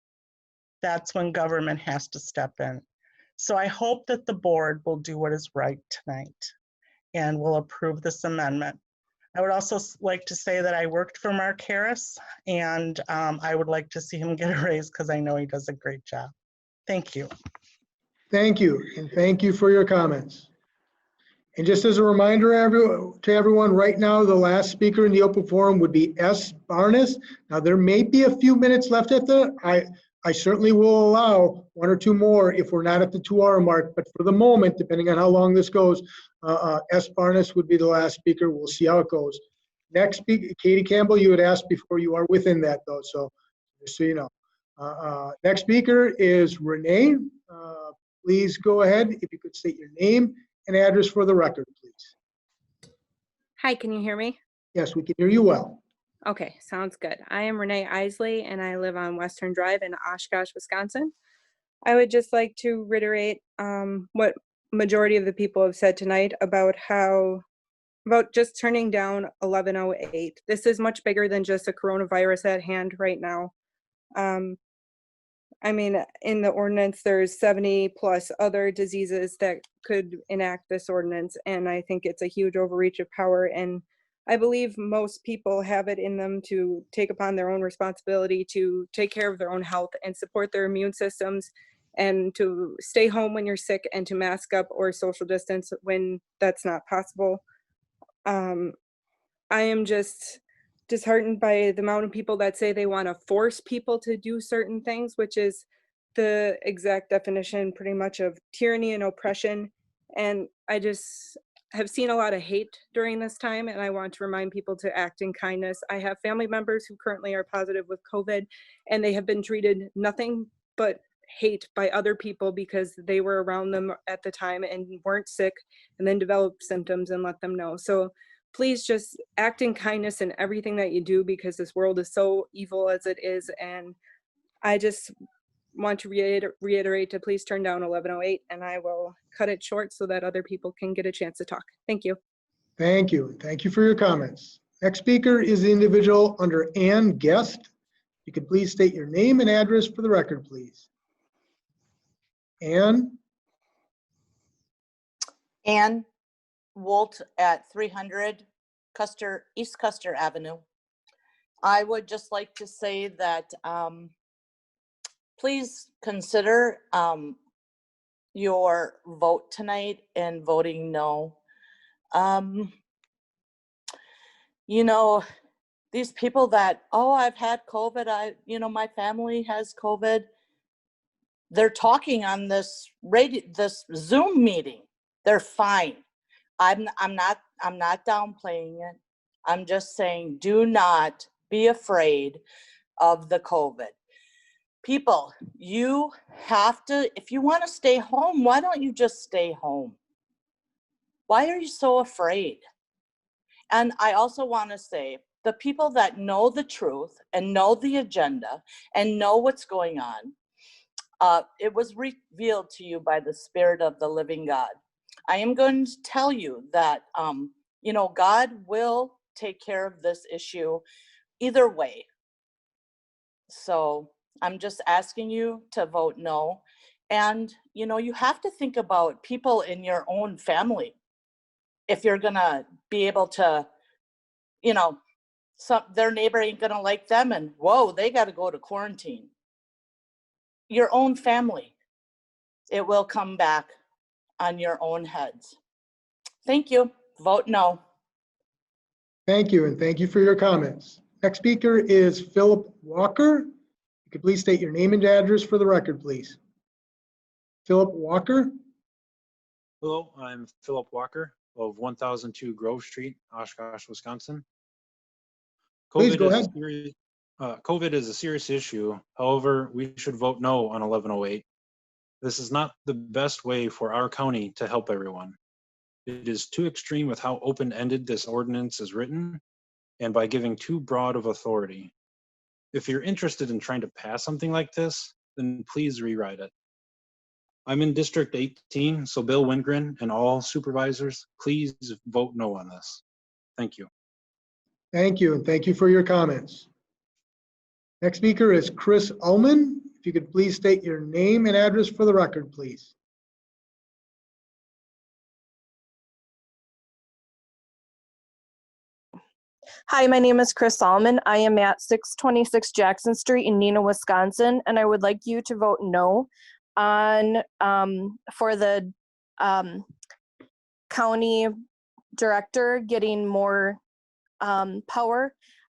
that's when government has to step in. So I hope that the board will do what is right tonight and will approve this amendment. I would also like to say that I worked for Mark Harris, and I would like to see him get a raise because I know he does a great job. Thank you. Thank you, and thank you for your comments. And just as a reminder to everyone, right now, the last speaker in the open forum would be S. Barnes. Now, there may be a few minutes left at the, I certainly will allow one or two more if we're not at the 2-hour mark, but for the moment, depending on how long this goes, S. Barnes would be the last speaker. We'll see how it goes. Next speaker, Katie Campbell, you had asked before, you are within that though, so just so you know. Next speaker is Renee. Please go ahead, if you could state your name and address for the record, please. Hi, can you hear me? Yes, we can hear you well. Okay, sounds good. I am Renee Isley and I live on Western Drive in Oshkosh, Wisconsin. I would just like to reiterate what majority of the people have said tonight about just turning down 1108. This is much bigger than just a coronavirus at hand right now. I mean, in the ordinance, there's 70 plus other diseases that could enact this ordinance, and I think it's a huge overreach of power, and I believe most people have it in them to take upon their own responsibility to take care of their own health and support their immune systems, and to stay home when you're sick and to mask up or social distance when that's not possible. I am just disheartened by the amount of people that say they want to force people to do certain things, which is the exact definition pretty much of tyranny and oppression. And I just have seen a lot of hate during this time, and I want to remind people to act in kindness. I have family members who currently are positive with COVID, and they have been treated nothing but hate by other people because they were around them at the time and weren't sick and then developed symptoms and let them know. So please just act in kindness in everything that you do, because this world is so evil as it is. And I just want to reiterate to please turn down 1108, and I will cut it short so that other people can get a chance to talk. Thank you. Thank you. Thank you for your comments. Next speaker is the individual under Ann Guest. You could please state your name and address for the record, please. Ann? Ann Wolt at 300 East Custer Avenue. I would just like to say that please consider your vote tonight and voting no. You know, these people that, oh, I've had COVID, my family has COVID. They're talking on this Zoom meeting. They're fine. I'm not downplaying it. I'm just saying, do not be afraid of the COVID. People, you have to, if you want to stay home, why don't you just stay home? Why are you so afraid? And I also want to say, the people that know the truth and know the agenda and know what's going on, it was revealed to you by the Spirit of the living God. I am going to tell you that, God will take care of this issue either way. So I'm just asking you to vote no. And, you have to think about people in your own family. If you're going to be able to, their neighbor ain't going to like them and, whoa, they got to go to quarantine. Your own family, it will come back on your own heads. Thank you. Vote no. Thank you, and thank you for your comments. Next speaker is Philip Walker. You could please state your name and address for the record, please. Philip Walker. Hello, I'm Philip Walker of 1002 Grove Street, Oshkosh, Wisconsin. Please go ahead. COVID is a serious issue. However, we should vote no on 1108. This is not the best way for our county to help everyone. It is too extreme with how open-ended this ordinance is written and by giving too broad of authority. If you're interested in trying to pass something like this, then please rewrite it. I'm in District 18, so Bill Wingren and all supervisors, please vote no on this. Thank you. Thank you, and thank you for your comments. Next speaker is Chris Ullman. If you could please state your name and address for the record, please. Hi, my name is Chris Solomon. I am at 626 Jackson Street in Neenah, Wisconsin, and I would like you to vote no on for the county director getting more power.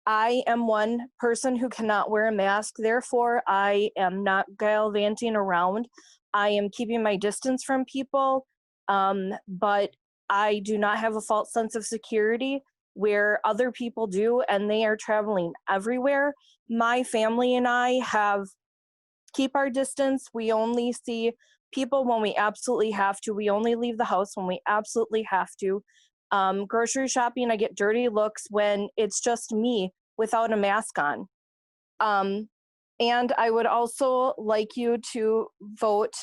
I am one person who cannot wear a mask, therefore I am not gallivanting around. I am keeping my distance from people, but I do not have a false sense of security where other people do, and they are traveling everywhere. My family and I keep our distance. We only see people when we absolutely have to. We only leave the house when we absolutely have to. Grocery shopping, I get dirty looks when it's just me without a mask on. And I would also like you to vote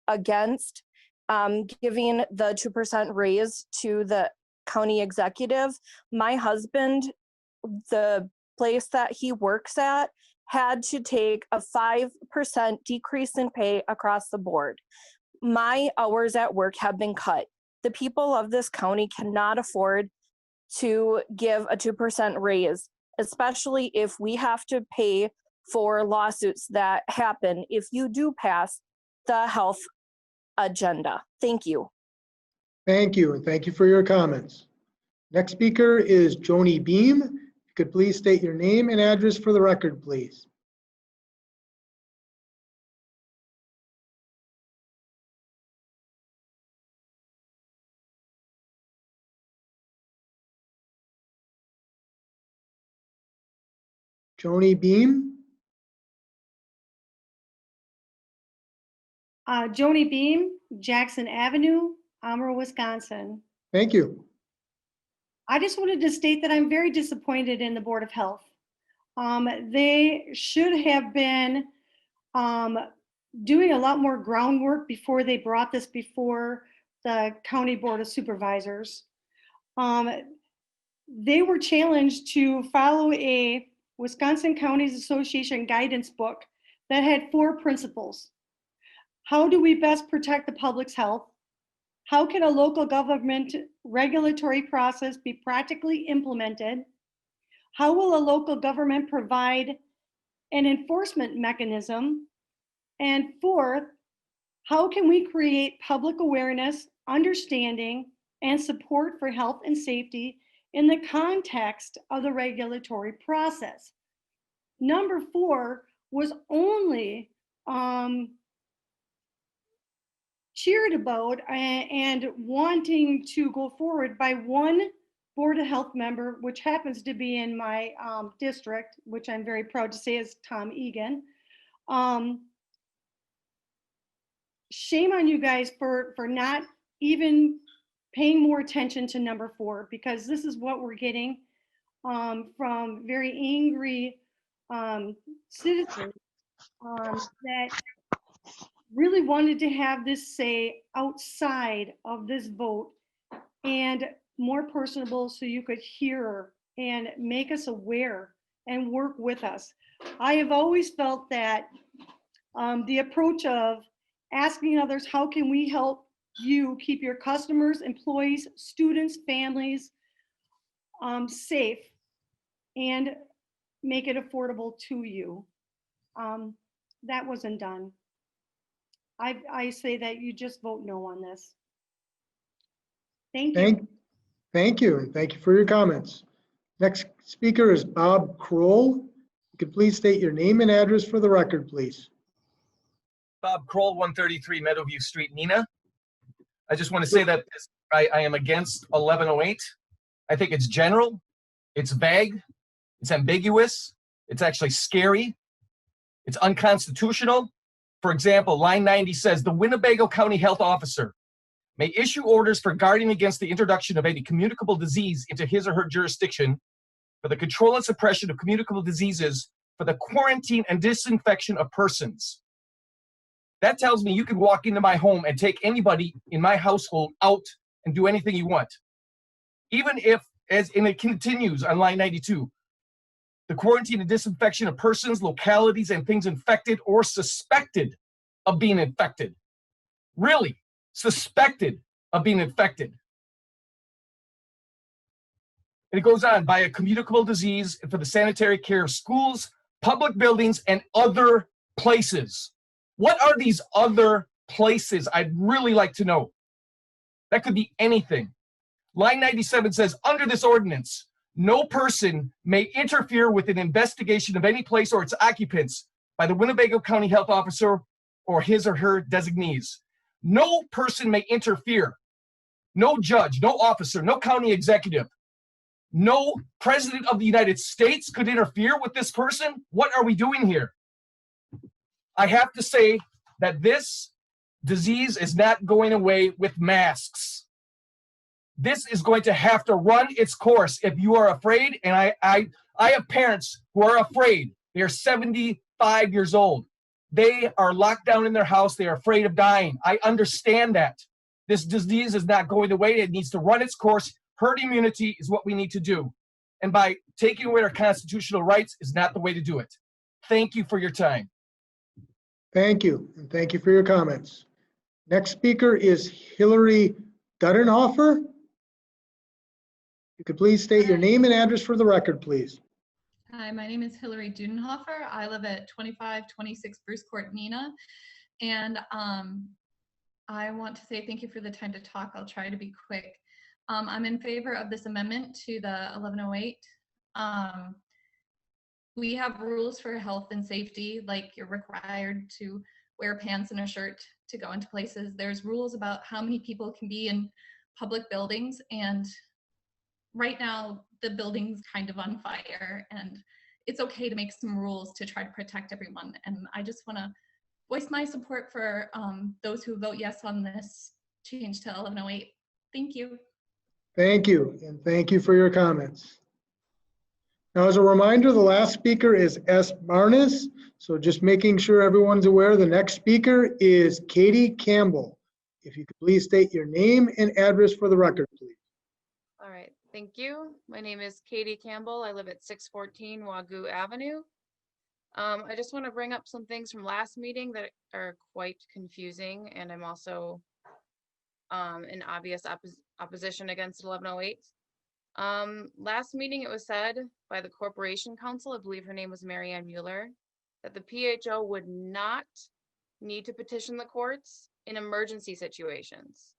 against giving the 2% raise to the county executive. My husband, the place that he works at, had to take a 5% decrease in pay across the board. My hours at work have been cut. The people of this county cannot afford to give a 2% raise, especially if we have to pay for lawsuits that happen if you do pass the health agenda. Thank you. Thank you, and thank you for your comments. Next speaker is Joni Beam. If you could please state your name and address for the record, please. Joni Beam. Joni Beam, Jackson Avenue, Amer, Wisconsin. Thank you. I just wanted to state that I'm very disappointed in the Board of Health. They should have been doing a lot more groundwork before they brought this before the County Board of Supervisors. They were challenged to follow a Wisconsin Counties Association guidance book that had 4 principles. How do we best protect the public's health? How can a local government regulatory process be practically implemented? How will a local government provide an enforcement mechanism? And fourth, how can we create public awareness, understanding, and support for health and safety in the context of the regulatory process? Number 4 was only cheered about and wanting to go forward by one Board of Health member, which happens to be in my district, which I'm very proud to say is Tom Egan. Shame on you guys for not even paying more attention to number 4, because this is what we're getting from very angry citizens that really wanted to have this say outside of this vote and more personable, so you could hear and make us aware and work with us. I have always felt that the approach of asking others, how can we help you keep your customers, employees, students, families safe and make it affordable to you. That wasn't done. I say that you just vote no on this. Thank you. Thank you, and thank you for your comments. Next speaker is Bob Kroll. You could please state your name and address for the record, please. Bob Kroll, 133 Meadowview Street, Neenah. I just want to say that I am against 1108. I think it's general, it's vague, it's ambiguous, it's actually scary, it's unconstitutional. For example, line 90 says the Winnebago County Health Officer may issue orders for guarding against the introduction of any communicable disease into his or her jurisdiction for the control and suppression of communicable diseases for the quarantine and disinfection of persons. That tells me you can walk into my home and take anybody in my household out and do anything you want. Even if, and it continues on line 92, the quarantine and disinfection of persons, localities, and things infected or suspected of being infected. Really, suspected of being infected. And it goes on, by a communicable disease for the sanitary care of schools, public buildings, and other places. What are these other places? I'd really like to know. That could be anything. Line 97 says, under this ordinance, no person may interfere with an investigation of any place or its occupants by the Winnebago County Health Officer or his or her designees. No person may interfere. No judge, no officer, no county executive, no president of the United States could interfere with this person. What are we doing here? I have to say that this disease is not going away with masks. This is going to have to run its course. If you are afraid, and I have parents who are afraid. They are 75 years old. They are locked down in their house. They are afraid of dying. I understand that. This disease is not going away. It needs to run its course. Herd immunity is what we need to do. And by taking away our constitutional rights is not the way to do it. Thank you for your time. Thank you, and thank you for your comments. Next speaker is Hillary Guttenhofer. You could please state your name and address for the record, please. Hi, my name is Hillary Dudenhofer. I live at 2526 Bruce Court, Neenah. And I want to say thank you for the time to talk. I'll try to be quick. I'm in favor of this amendment to the 1108. We have rules for health and safety, like you're required to wear pants and a shirt to go into places. There's rules about how many people can be in public buildings, and right now the building's kind of on fire, and it's okay to make some rules to try to protect everyone. And I just want to voice my support for those who vote yes on this change to 1108. Thank you. Thank you, and thank you for your comments. Now, as a reminder, the last speaker is S. Barnes. So just making sure everyone's aware, the next speaker is Katie Campbell. If you could please state your name and address for the record, please. All right, thank you. My name is Katie Campbell. I live at 614 Wagoo Avenue. I just want to bring up some things from last meeting that are quite confusing, and I'm also in obvious opposition against 1108. Last meeting, it was said by the Corporation Counsel, I believe her name was Marianne Mueller, that the PHO would not need to petition the courts in emergency situations.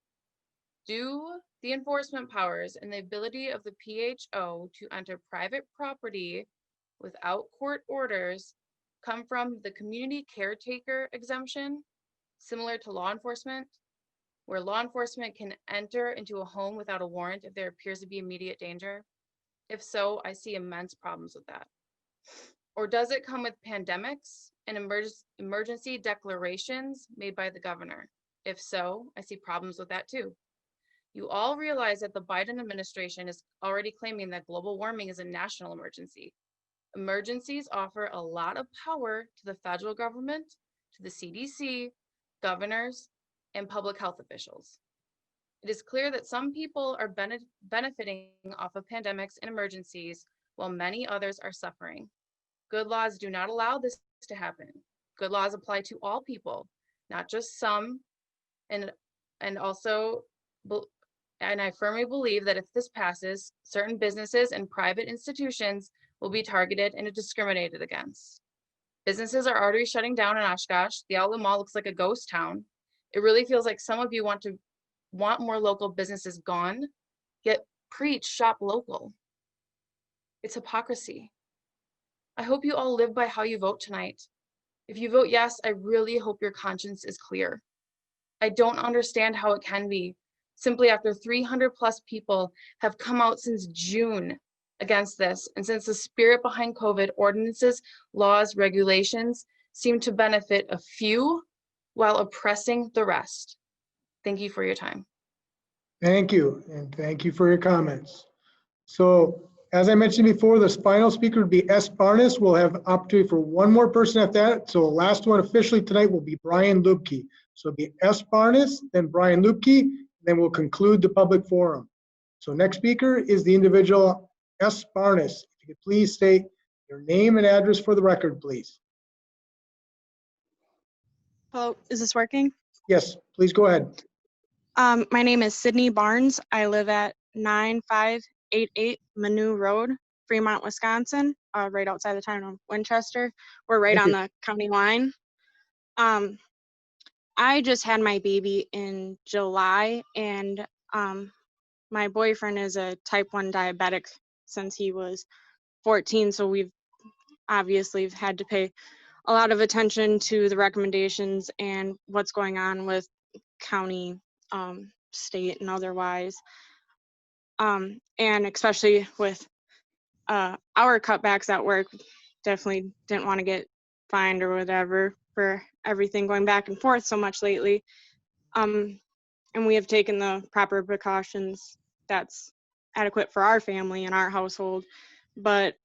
Do the enforcement powers and the ability of the PHO to enter private property without court orders come from the community caretaker exemption, similar to law enforcement, where law enforcement can enter into a home without a warrant if there appears to be immediate danger? If so, I see immense problems with that. Or does it come with pandemics and emergency declarations made by the governor? If so, I see problems with that too. You all realize that the Biden administration is already claiming that global warming is a national emergency. Emergencies offer a lot of power to the federal government, to the CDC, governors, and public health officials. It is clear that some people are benefiting off of pandemics and emergencies, while many others are suffering. Good laws do not allow this to happen. Good laws apply to all people, not just some, and I firmly believe that if this passes, certain businesses and private institutions will be targeted and discriminated against. Businesses are already shutting down in Oshkosh. The Outlet Mall looks like a ghost town. It really feels like some of you want more local businesses gone, yet preach shop local. It's hypocrisy. I hope you all live by how you vote tonight. If you vote yes, I really hope your conscience is clear. I don't understand how it can be. Simply after 300 plus people have come out since June against this, and since the spirit behind COVID, ordinances, laws, regulations seem to benefit a few while oppressing the rest. Thank you for your time. Thank you, and thank you for your comments. So, as I mentioned before, the final speaker would be S. Barnes. We'll have opportunity for one more person at that. So the last one officially tonight will be Brian Lukey. So it'll be S. Barnes, then Brian Lukey, then we'll conclude the public forum. So next speaker is the individual S. Barnes. If you could please state your name and address for the record, please. Hello, is this working? Yes, please go ahead. My name is Sydney Barnes. I live at 9588 Manu Road, Fremont, Wisconsin, right outside the town of Winchester. We're right on the county line. I just had my baby in July, and my boyfriend is a type 1 diabetic since he was 14, so we've obviously had to pay a lot of attention to the recommendations and what's going on with county, state, and otherwise. And especially with our cutbacks at work, definitely didn't want to get fined or whatever for everything going back and forth so much lately. And we have taken the proper precautions that's adequate for our family and our household. But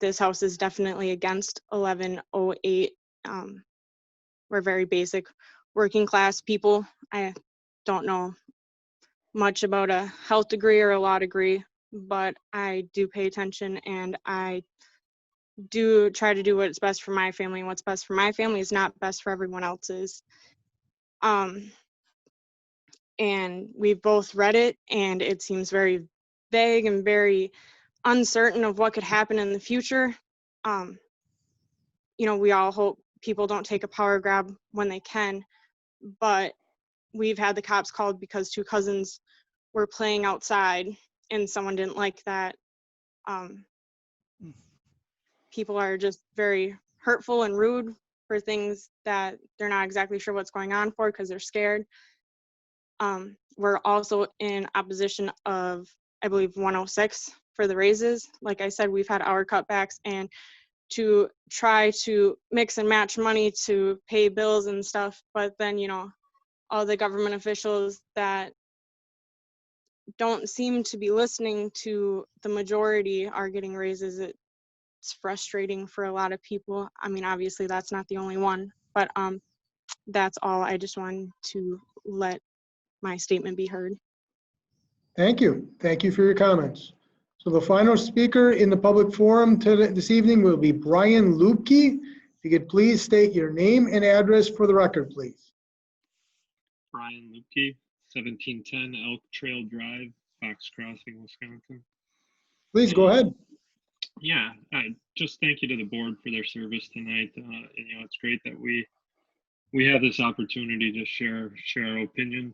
this house is definitely against 1108. We're very basic working class people. I don't know much about a health degree or a law degree, but I do pay attention, and I do try to do what's best for my family, and what's best for my family is not best for everyone else's. And we've both read it, and it seems very vague and very uncertain of what could happen in the future. You know, we all hope people don't take a power grab when they can, but we've had the cops called because two cousins were playing outside and someone didn't like that. People are just very hurtful and rude for things that they're not exactly sure what's going on for because they're scared. We're also in opposition of, I believe, 106 for the raises. Like I said, we've had our cutbacks, and to try to mix and match money to pay bills and stuff, but then, you know, all the government officials that don't seem to be listening to the majority are getting raises. It's frustrating for a lot of people. I mean, obviously that's not the only one, but that's all. I just wanted to let my statement be heard. Thank you. Thank you for your comments. So the final speaker in the public forum this evening will be Brian Lukey. If you could please state your name and address for the record, please. Brian Lukey, 1710 Elk Trail Drive, Fox Crossing, Wisconsin. Please go ahead. Yeah, just thank you to the board for their service tonight. And, it's great that we have this opportunity to share our opinion.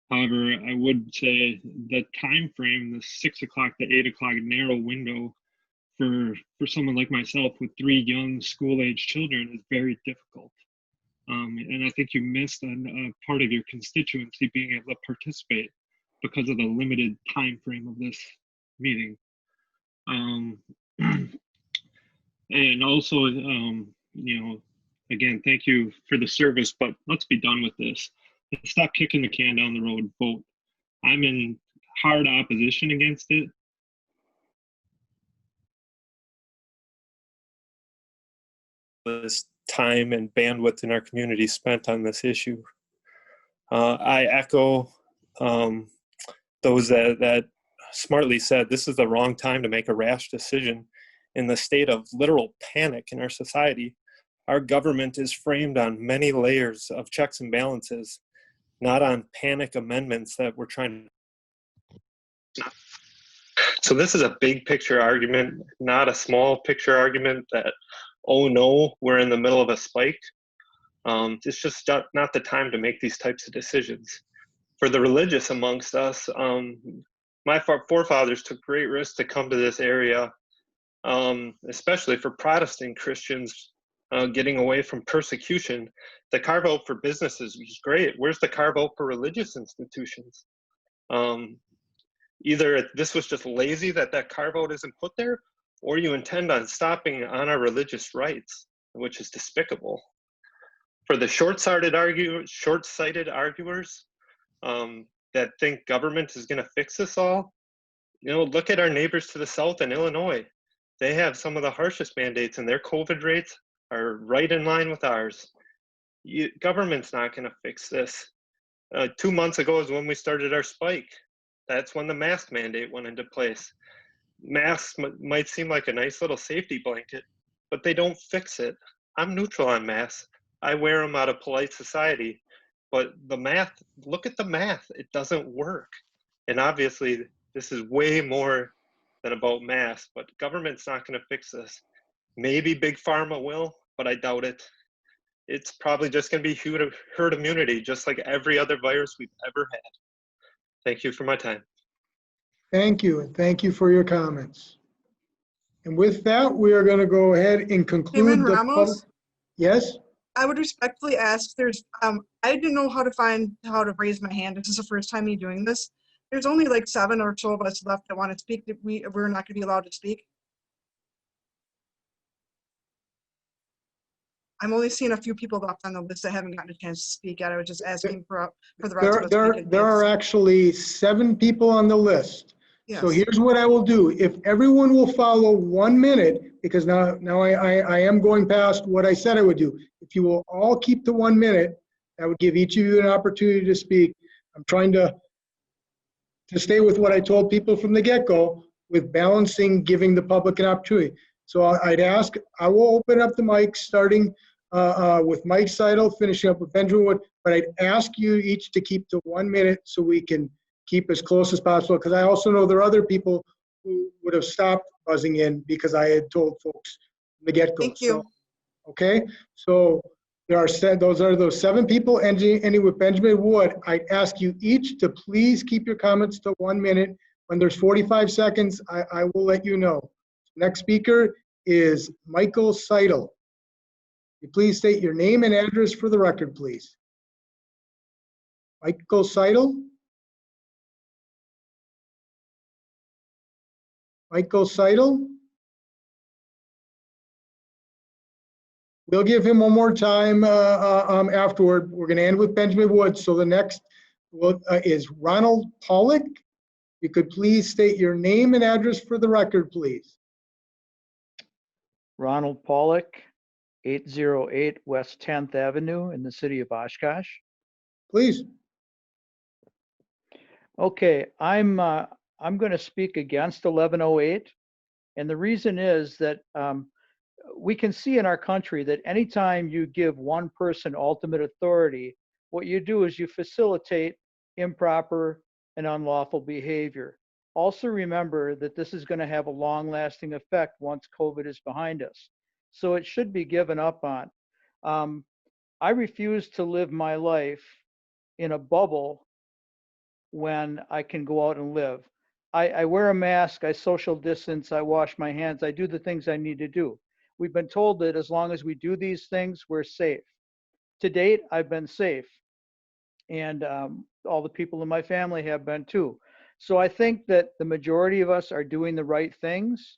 However, I would say the time frame, the 6 o'clock to 8 o'clock narrow window for someone like myself with 3 young school-age children is very difficult. And I think you missed a part of your constituency being able to participate because of the limited time frame of this meeting. And also, again, thank you for the service, but let's be done with this. Let's stop kicking the can down the road. Vote. I'm in hard opposition against it. This time and bandwidth in our community spent on this issue. I echo those that smartly said this is the wrong time to make a rash decision. In the state of literal panic in our society, our government is framed on many layers of checks and balances, not on panic amendments that we're trying to. So this is a big picture argument, not a small picture argument that, oh no, we're in the middle of a spike. It's just not the time to make these types of decisions. For the religious amongst us, my forefathers took great risks to come to this area, especially for Protestant Christians getting away from persecution. The carve out for businesses is great. Where's the carve out for religious institutions? Either this was just lazy that carve out isn't put there, or you intend on stopping on our religious rights, which is despicable. For the short-sighted arguers that think government is going to fix this all, look at our neighbors to the south in Illinois. They have some of the harshest mandates, and their COVID rates are right in line with ours. Government's not going to fix this. 2 months ago is when we started our spike. That's when the mask mandate went into place. Masks might seem like a nice little safety blanket, but they don't fix it. I'm neutral on masks. I wear them out of polite society, but the math, look at the math. It doesn't work. And obviously, this is way more than about masks, but government's not going to fix this. Maybe Big Pharma will, but I doubt it. It's probably just going to be herd immunity, just like every other virus we've ever had. Thank you for my time. Thank you, and thank you for your comments. And with that, we are going to go ahead and conclude Chairman the Ramos? Yes? I would respectfully ask, I didn't know how to raise my hand. This is the first time me doing this. There's only like 7 or so of us left that want to speak. We're not going to be allowed to speak. I'm only seeing a few people left on the list that haven't gotten a chance to speak yet. I was just asking for the rest of us. There are actually 7 people on the list. Yes. So here's what I will do. If everyone will follow 1 minute, because now I am going past what I said I would do. If you will all keep to 1 minute, that would give each of you an opportunity to speak. I'm trying to stay with what I told people from the get-go with balancing, giving the public an opportunity. So I'd ask, I will open up the mic starting with Mike Seidel, finishing up with Benjamin Wood, but I'd ask you each to keep to 1 minute so we can keep as close as possible, because I also know there are other people who would have stopped buzzing in because I had told folks from the get-go. Thank you. Okay, so those are those 7 people ending with Benjamin Wood. I'd ask you each to please keep your comments to 1 minute. When there's 45 seconds, I will let you know. Next speaker is Michael Seidel. You please state your name and address for the record, please. Michael Seidel? Michael Seidel? We'll give him one more time afterward. We're going to end with Benjamin Woods. So the next is Ronald Pollock. You could please state your name and address for the record, please. Ronald Pollock, 808 West 10th Avenue in the city of Oshkosh. Please. Okay, I'm going to speak against 1108, and the reason is that we can see in our country that anytime you give one person ultimate authority, what you do is you facilitate improper and unlawful behavior. Also remember that this is going to have a long-lasting effect once COVID is behind us. So it should be given up on. I refuse to live my life in a bubble when I can go out and live. I wear a mask, I social distance, I wash my hands, I do the things I need to do. We've been told that as long as we do these things, we're safe. To date, I've been safe. And all the people in my family have been too. So I think that the majority of us are doing the right things.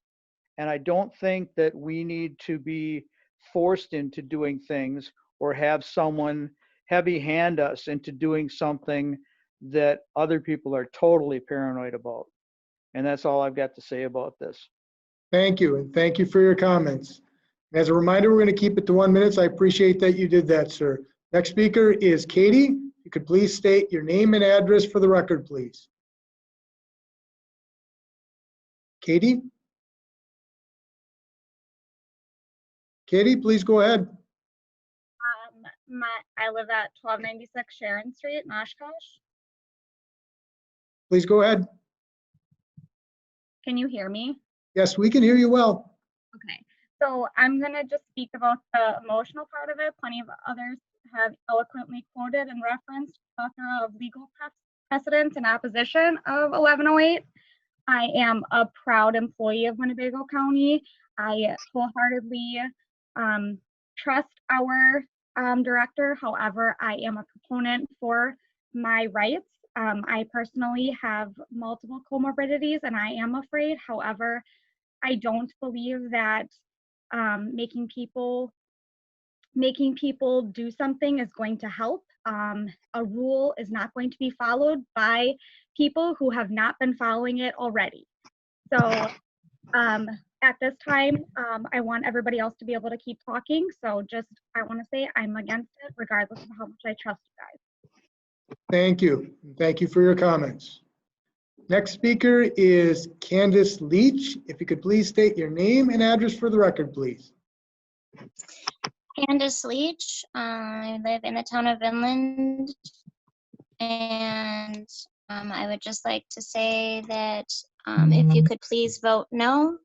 And I don't think that we need to be forced into doing things or have someone heavy hand us into doing something that other people are totally paranoid about. And that's all I've got to say about this. Thank you, and thank you for your comments. As a reminder, we're going to keep it to 1 minute. I appreciate that you did that, sir. Next speaker is Katie. You could please state your name and address for the record, please. Katie? Katie, please go ahead. I live at 1296 Sharon Street in Oshkosh. Please go ahead. Can you hear me? Yes, we can hear you well. Okay, so I'm gonna just speak about the emotional part of it. Plenty of others have eloquently quoted and referenced plethora of legal precedents in opposition of 1108. I am a proud employee of Winnebago County. I wholeheartedly trust our director. However, I am a proponent for my rights. I personally have multiple comorbidities and I am afraid. However, I don't believe that making people do something is going to help. A rule is not going to be followed by people who have not been following it already. So at this time, I want everybody else to be able to keep talking. So I want to say I'm against it regardless of how much I trust you guys. Thank you. Thank you for your comments. Next speaker is Candace Leach. If you could please state your name and address for the record, please. Candace Leach. I live in the town of Inland, and I would just like to say that if you could please vote no.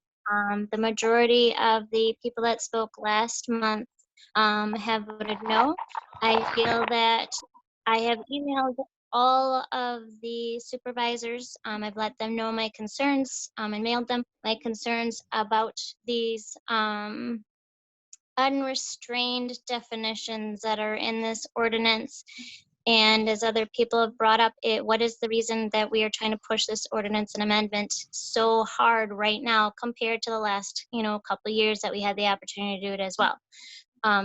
The majority of the people that spoke last month have voted no. I feel that I have emailed all of the supervisors. I've let them know my concerns and mailed them my concerns about these unrestrained definitions that are in this ordinance. And as other people have brought up, what is the reason that we are trying to push this ordinance and amendment so hard right now compared to the last, couple of years that we had the opportunity to do it as well.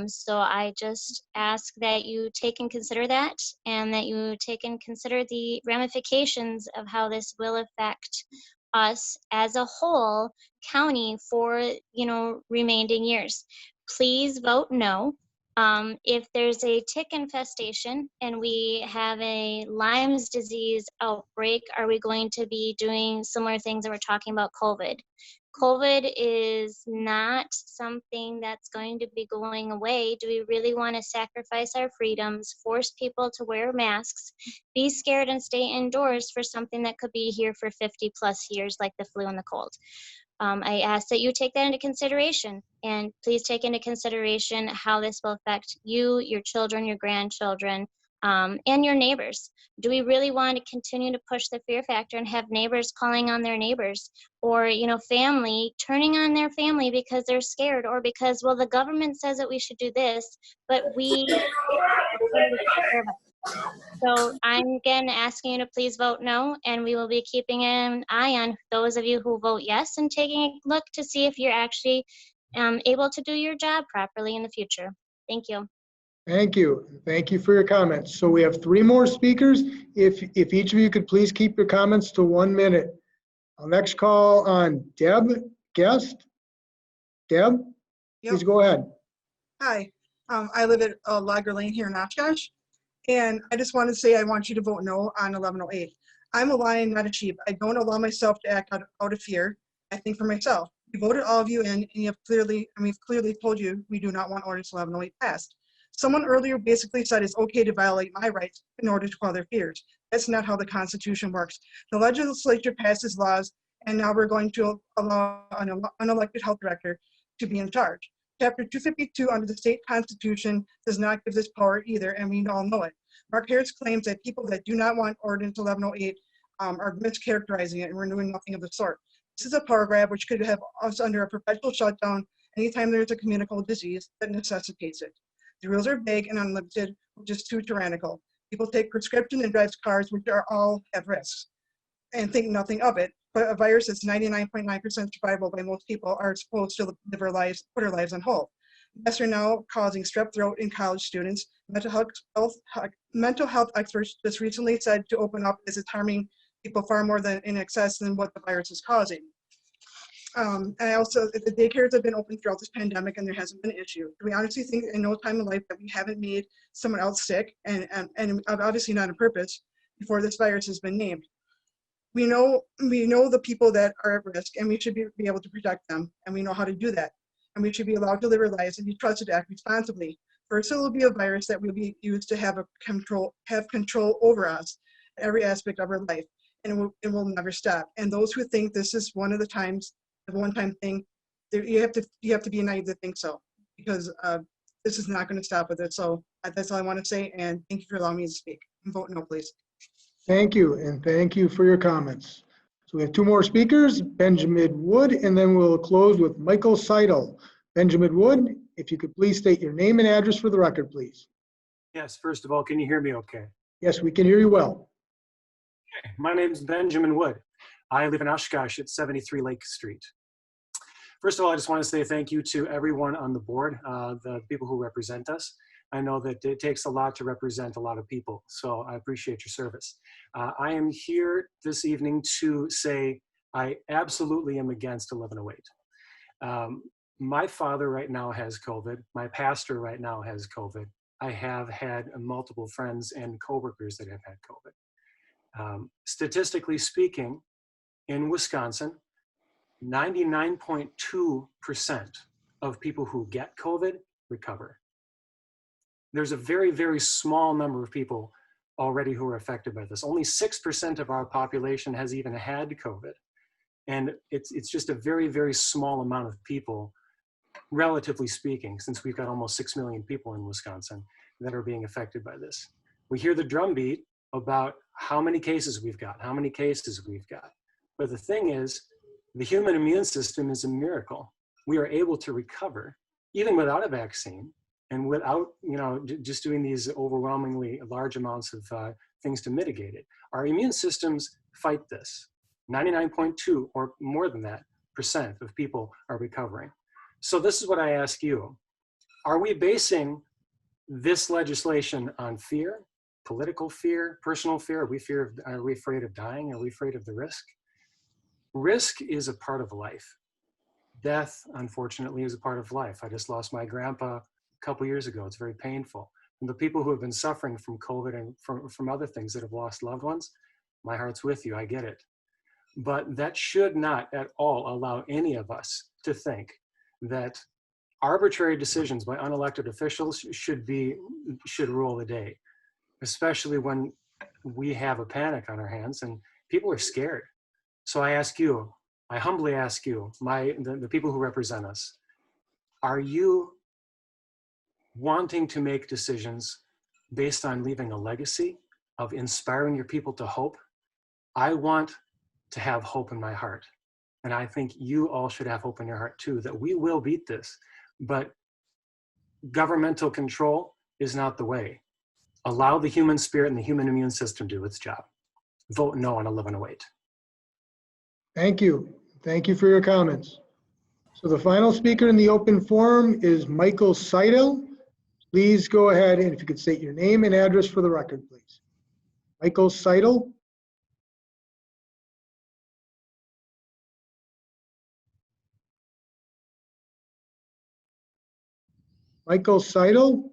So I just ask that you take and consider that, and that you take and consider the ramifications of how this will affect us as a whole county for, remaining years. Please vote no. If there's a tick infestation and we have a Lyme's disease outbreak, are we going to be doing similar things that we're talking about COVID? COVID is not something that's going to be going away. Do we really want to sacrifice our freedoms, force people to wear masks, be scared and stay indoors for something that could be here for 50 plus years, like the flu and the cold? I ask that you take that into consideration, and please take into consideration how this will affect you, your children, your grandchildren, and your neighbors. Do we really want to continue to push the fear factor and have neighbors calling on their neighbors, or family turning on their family because they're scared, or because, well, the government says that we should do this, but we So I'm again asking you to please vote no, and we will be keeping an eye on those of you who vote yes and taking a look to see if you're actually able to do your job properly in the future. Thank you. Thank you. Thank you for your comments. So we have 3 more speakers. If each of you could please keep your comments to 1 minute. I'll next call on Deb Guest. Deb, please go ahead. Hi, I live at Lager Lane here in Oshkosh, and I just want to say I want you to vote no on 1108. I'm a lion, not a sheep. I don't allow myself to act out of fear. I think for myself. We voted all of you in, and we've clearly told you we do not want ordinance 1108 passed. Someone earlier basically said it's okay to violate my rights in order to quell their fears. That's not how the Constitution works. The legislature passes laws, and now we're going to allow an unelected health director to be in charge. Chapter 252 under the state constitution does not give this power either, and we all know it. Mark Harris claims that people that do not want Ordinance 1108 are mischaracterizing it, and we're doing nothing of the sort. This is a power grab which could have us under a perpetual shutdown anytime there's a communicable disease that necessitates it. The rules are vague and unlimited, which is too tyrannical. People take prescription and drive cars, which are all at risk, and think nothing of it. But a virus that's 99.9% survivable by most people are supposed to live our lives, put our lives on hold. Masks are now causing strep throat in college students. Mental health experts just recently said to open up is it's harming people far more than in excess than what the virus is causing. And also, the daycares have been open throughout this pandemic, and there hasn't been an issue. Do we honestly think in no time in life that we haven't made someone else sick, and obviously not on purpose, before this virus has been named? We know the people that are at risk, and we should be able to protect them, and we know how to do that. And we should be allowed to live our lives and be trusted to act responsibly. First, it will be a virus that will be used to have control over us, every aspect of our life, and it will never stop. And those who think this is one of the times, the one-time thing, you have to be naive to think so, because this is not going to stop with it. So that's all I want to say, and thank you for allowing me to speak. And vote no, please. Thank you, and thank you for your comments. So we have two more speakers, Benjamin Wood, and then we'll close with Michael Seidel. Benjamin Wood, if you could please state your name and address for the record, please. Yes, first of all, can you hear me okay? Yes, we can hear you well. Okay. My name is Benjamin Wood. I live in Oshkosh at 73 Lake Street. First of all, I just want to say thank you to everyone on the board, the people who represent us. I know that it takes a lot to represent a lot of people, so I appreciate your service. I am here this evening to say I absolutely am against 1108. My father right now has COVID. My pastor right now has COVID. I have had multiple friends and coworkers that have had COVID. Statistically speaking, in Wisconsin, 99.2% of people who get COVID recover. There's a very, very small number of people already who are affected by this. Only 6% of our population has even had COVID. And it's just a very, very small amount of people, relatively speaking, since we've got almost 6 million people in Wisconsin that are being affected by this. We hear the drumbeat about how many cases we've got, But the thing is, the human immune system is a miracle. We are able to recover, even without a vaccine, and without, just doing these overwhelmingly large amounts of things to mitigate it. Our immune systems fight this. 99.2 or more than that % of people are recovering. So this is what I ask you. Are we basing this legislation on fear, political fear, personal fear? Are we afraid of dying? Are we afraid of the risk? Risk is a part of life. Death, unfortunately, is a part of life. I just lost my grandpa a couple years ago. It's very painful. And the people who have been suffering from COVID and from other things that have lost loved ones, my heart's with you, I get it. But that should not at all allow any of us to think that arbitrary decisions by unelected officials should rule the day, especially when we have a panic on our hands and people are scared. So I humbly ask you, the people who represent us, are you wanting to make decisions based on leaving a legacy of inspiring your people to hope? I want to have hope in my heart. And I think you all should have hope in your heart too, that we will beat this. But governmental control is not the way. Allow the human spirit and the human immune system to do its job. Vote no on 1108. Thank you. Thank you for your comments. So the final speaker in the open forum is Michael Seidel. Please go ahead, and if you could state your name and address for the record, please. Michael Seidel. Michael Seidel.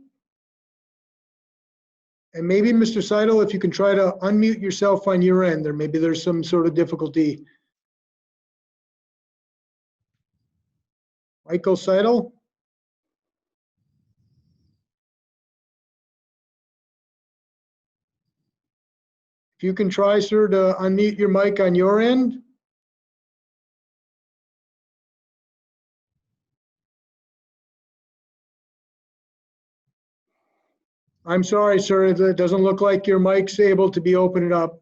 And maybe, Mr. Seidel, if you can try to unmute yourself on your end, maybe there's some sort of difficulty. Michael Seidel. you can try, sir, to unmute your mic on your end. I'm sorry, sir. It doesn't look like your mic's able to be opened up.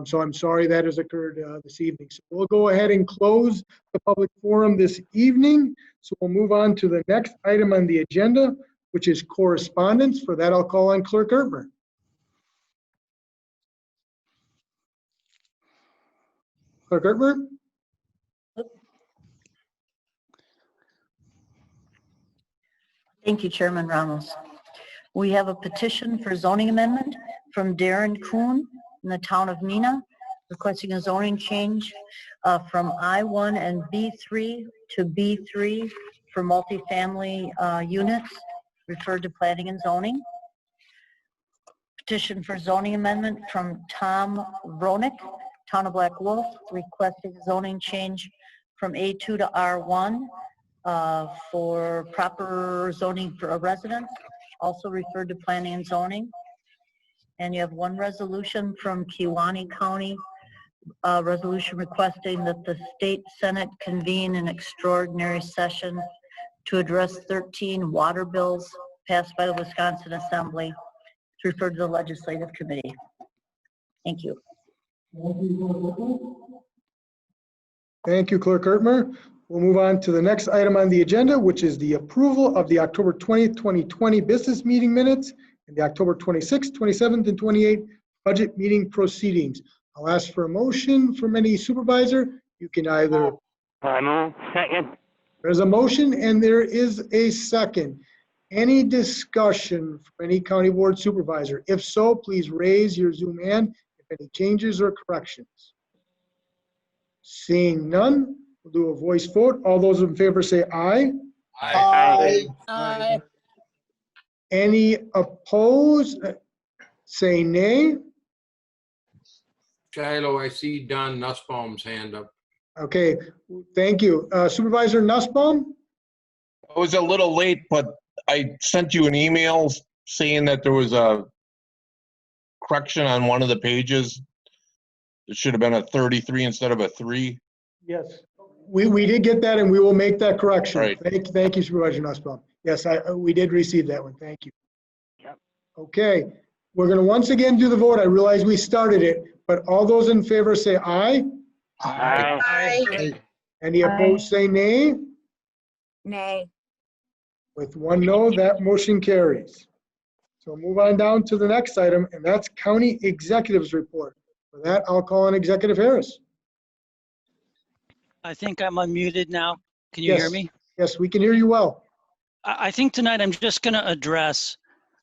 So I'm sorry that has occurred this evening. So we'll go ahead and close the public forum this evening. So we'll move on to the next item on the agenda, which is correspondence. For that, I'll call on Clerk Ertmer. Clerk Ertmer? Thank you, Chairman Ramos. We have a petition for zoning amendment from Darren Kuhn in the town of Neenah, requesting a zoning change from I1 and B3 to B3 for multifamily units, referred to planning and zoning. Petition for zoning amendment from Tom Vronick, town of Black Wolf, requesting zoning change from A2 to R1 for proper zoning for a residence, also referred to planning and zoning. And you have one resolution from Kewaunee County, resolution requesting that the state Senate convene an extraordinary session to address 13 water bills passed by the Wisconsin Assembly. It's referred to the Legislative Committee. Thank you. Thank you, Clerk Ertmer. We'll move on to the next item on the agenda, which is the approval of the October 20th, 2020 business meeting minutes and the October 26th, 27th, and 28th budget meeting proceedings. I'll ask for a motion from any supervisor. You can either. I move. Second. There's a motion and there is a second. Any discussion from any county board supervisor? If so, please raise your Zoom hand if any changes or corrections. Seeing none, we'll do a voice vote. All those in favor say aye. Aye. Aye. Any opposed? Say nay. Shiloh, I see Don Nussbaum's hand up. Okay, thank you. Supervisor Nussbaum? I was a little late, but I sent you an email saying that there was a correction on one of the pages. It should have been a 33 instead of a 3. Yes. We did get that and we will make that correction. Right. Thank you, Supervisor Nussbaum. Yes, we did receive that one. Thank you. Yep. Okay, we're going to once again do the vote. I realize we started it, but all those in favor say aye. Aye. Aye. Any opposed say nay. Nay. With one no, that motion carries. So move on down to the next item, and that's County Executive's Report. For that, I'll call on Executive Harris. I think I'm unmuted now. Can you hear me? Yes, we can hear you well. I think tonight I'm just going to address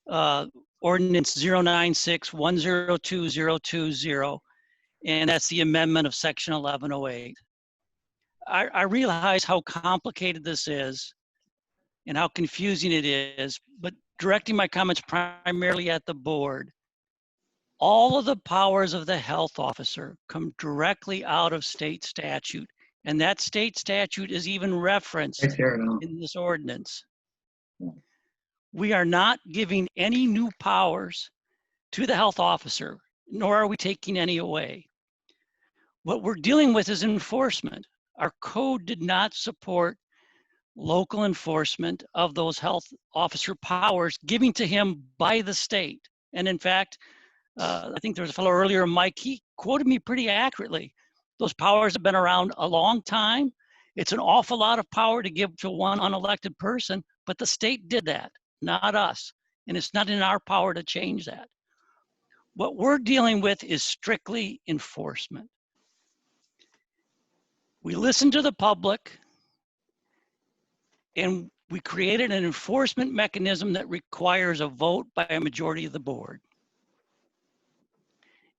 Ordinance 096-102020, and that's the amendment of Section 1108. I realize how complicated this is and how confusing it is, but directing my comments primarily at the board, all of the powers of the health officer come directly out of state statute, and that state statute is even referenced in this ordinance. We are not giving any new powers to the health officer, nor are we taking any away. What we're dealing with is enforcement. Our code did not support local enforcement of those health officer powers given to him by the state. And in fact, I think there was a fellow earlier, Mike, he quoted me pretty accurately. Those powers have been around a long time. It's an awful lot of power to give to one unelected person, but the state did that, not us. And it's not in our power to change that. What we're dealing with is strictly enforcement. We listened to the public, and we created an enforcement mechanism that requires a vote by a majority of the board.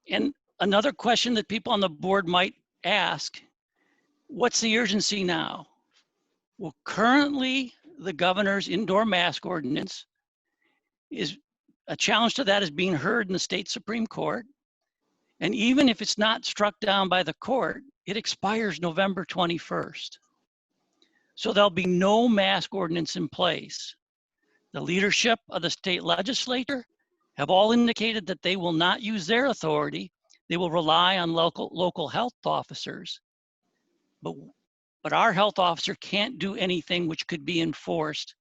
And another question that people on the board might ask, what's the urgency now? Well, currently the governor's indoor mask ordinance is a challenge to that is being heard in the state Supreme Court. And even if it's not struck down by the court, it expires November 21st. So there'll be no mask ordinance in place. The leadership of the state legislature have all indicated that they will not use their authority They will rely on local health officers, but our health officer can't do anything which could be enforced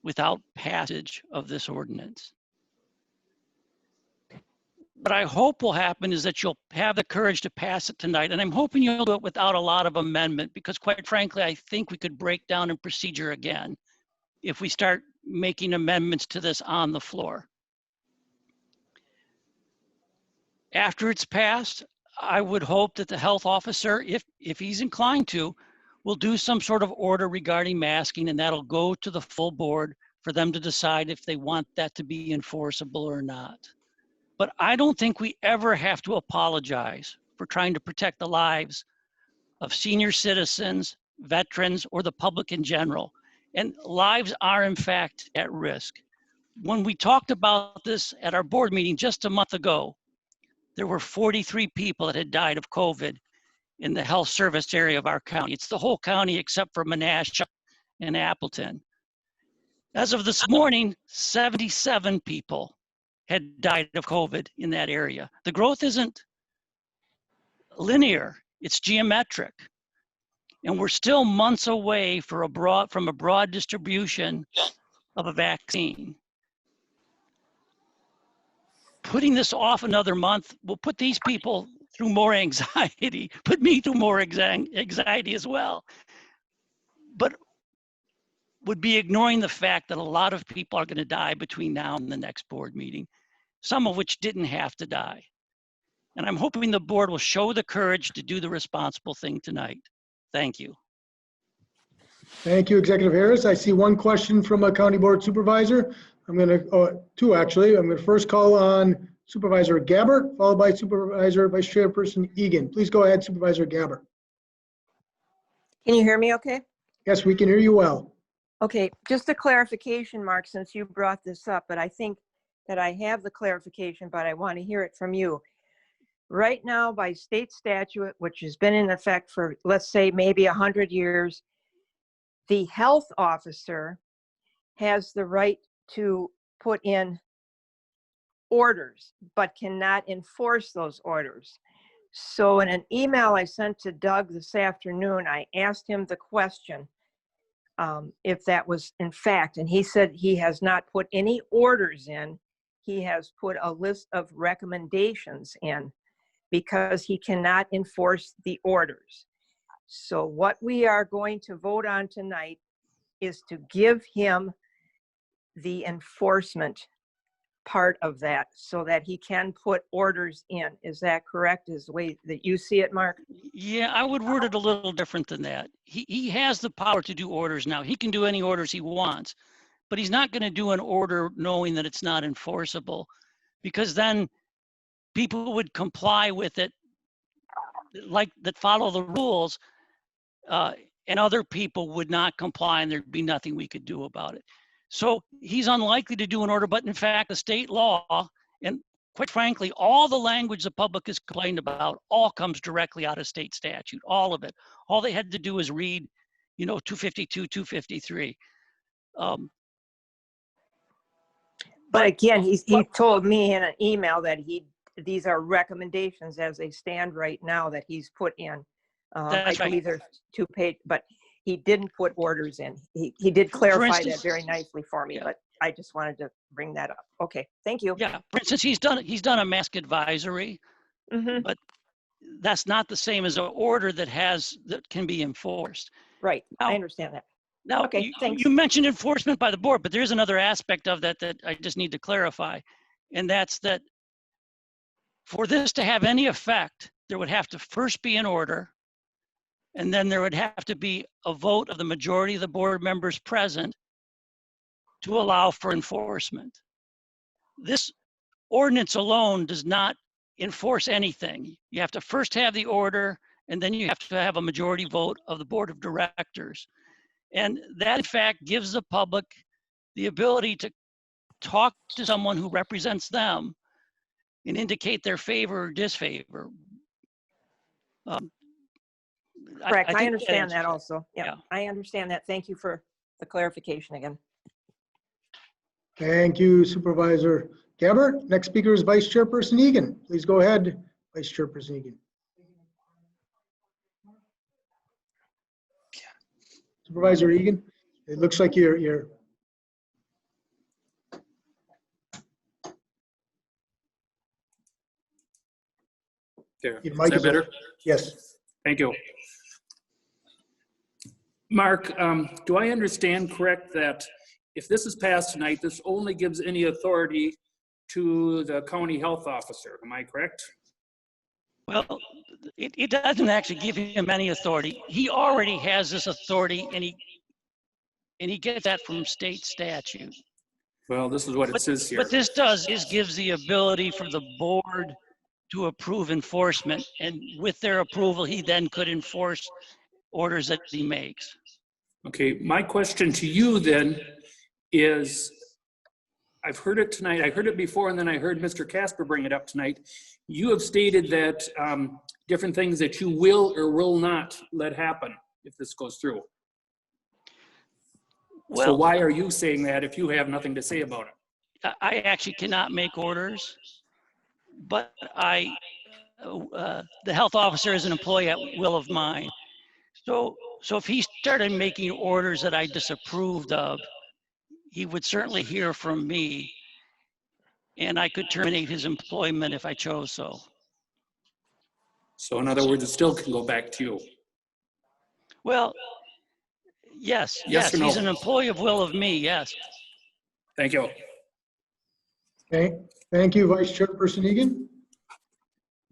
without passage of this ordinance. What I hope will happen is that you'll have the courage to pass it tonight, and I'm hoping you'll do it without a lot of amendment, because quite frankly, I think we could break down in procedure again if we start making amendments to this on the floor. After it's passed, I would hope that the health officer, if he's inclined to, will do some sort of order regarding masking, and that'll go to the full board for them to decide if they want that to be enforceable or not. But I don't think we ever have to apologize for trying to protect the lives of senior citizens, veterans, or the public in general. And lives are in fact at risk. When we talked about this at our board meeting just a month ago, there were 43 people that had died of COVID in the health service area of our county. It's the whole county except for Menasha and Appleton. As of this morning, 77 people had died of COVID in that area. The growth isn't linear, it's geometric. And we're still months away from a broad distribution of a vaccine. Putting this off another month will put these people through more anxiety, put me through more anxiety as well. But would be ignoring the fact that a lot of people are going to die between now and the next board meeting, some of which didn't have to die. And I'm hoping the board will show the courage to do the responsible thing tonight. Thank you. Thank you, Executive Harris. I see one question from a county board supervisor. I'm going to, two actually. I'm going to first call on Supervisor Gabbert, followed by Supervisor Vice Chairperson Egan. Please go ahead, Supervisor Gabbert. Can you hear me okay? Yes, we can hear you well. Okay, just a clarification, Mark, since you brought this up, but I think that I have the clarification, but I want to hear it from you. Right now, by state statute, which has been in effect for, let's say, maybe 100 years, the health officer has the right to put in orders, but cannot enforce those orders. So in an email I sent to Doug this afternoon, I asked him the question, if that was in fact, and he said he has not put any orders in. He has put a list of recommendations in because he cannot enforce the orders. So what we are going to vote on tonight is to give him the enforcement part of that so that he can put orders in. Is that correct? Is the way that you see it, Mark? Yeah, I would word it a little different than that. He has the power to do orders now. He can do any orders he wants, but he's not going to do an order knowing that it's not enforceable, because then people would comply with it, like that follow the rules, and other people would not comply, and there'd be nothing we could do about it. So he's unlikely to do an order, but in fact, the state law, and quite frankly, all the language the public has complained about, all comes directly out of state statute, all of it. All they had to do is read, 252, 253. But again, he told me in an email that these are recommendations as they stand right now that he's put in. I believe there's 2 pages, but he didn't put orders in. He did clarify that very nicely for me, but I just wanted to bring that up. Okay, thank you. Yeah, for instance, he's done a mask advisory, but that's not the same as an order that can be enforced. Right, now, I understand that. Now, okay, thanks. You mentioned enforcement by the board, but there's another aspect of that I just need to clarify, and that's that for this to have any effect, there would have to first be an order, and then there would have to be a vote of the majority of the board members present to allow for enforcement. This ordinance alone does not enforce anything. You have to first have the order, and then you have to have a majority vote of the board of directors. And that, in fact, gives the public the ability to talk to someone who represents them and indicate their favor or disfavor. Correct. I understand that also. Yeah, I understand that. Thank you for the clarification again. Thank you, Supervisor Gabbert. Next speaker is Vice Chairperson Egan. Please go ahead, Vice Vice Chairperson Egan. Supervisor Egan, it looks like you're There. your Is mic that is better? open. Yes. Thank you. Mark, do I understand correct that if this is passed tonight, this only gives any authority to the county health officer? Am I correct? Well, it doesn't actually give him any authority. He already has this authority, and he gets that from state statute. Well, this is what it says here. What this does is gives the ability for the board to approve enforcement, and with their approval, he then could enforce orders that he makes. Okay, my question to you then is, I've heard it tonight, I heard it before, and then I heard Mr. Casper bring it up tonight. You have stated that different things that you will or will not let happen if this goes through. Well, so why are you saying that if you have nothing to say about it? I actually cannot make orders, but the health officer is an employee at will of mine. So if he started making orders that I disapproved of, he would certainly hear from me, and I could terminate his employment if I chose so. So in other words, it still can go back to you. Well, yes, Yes or no? he's an employee of will of me, yes. Thank you. Okay, thank you, Vice Chairperson Egan.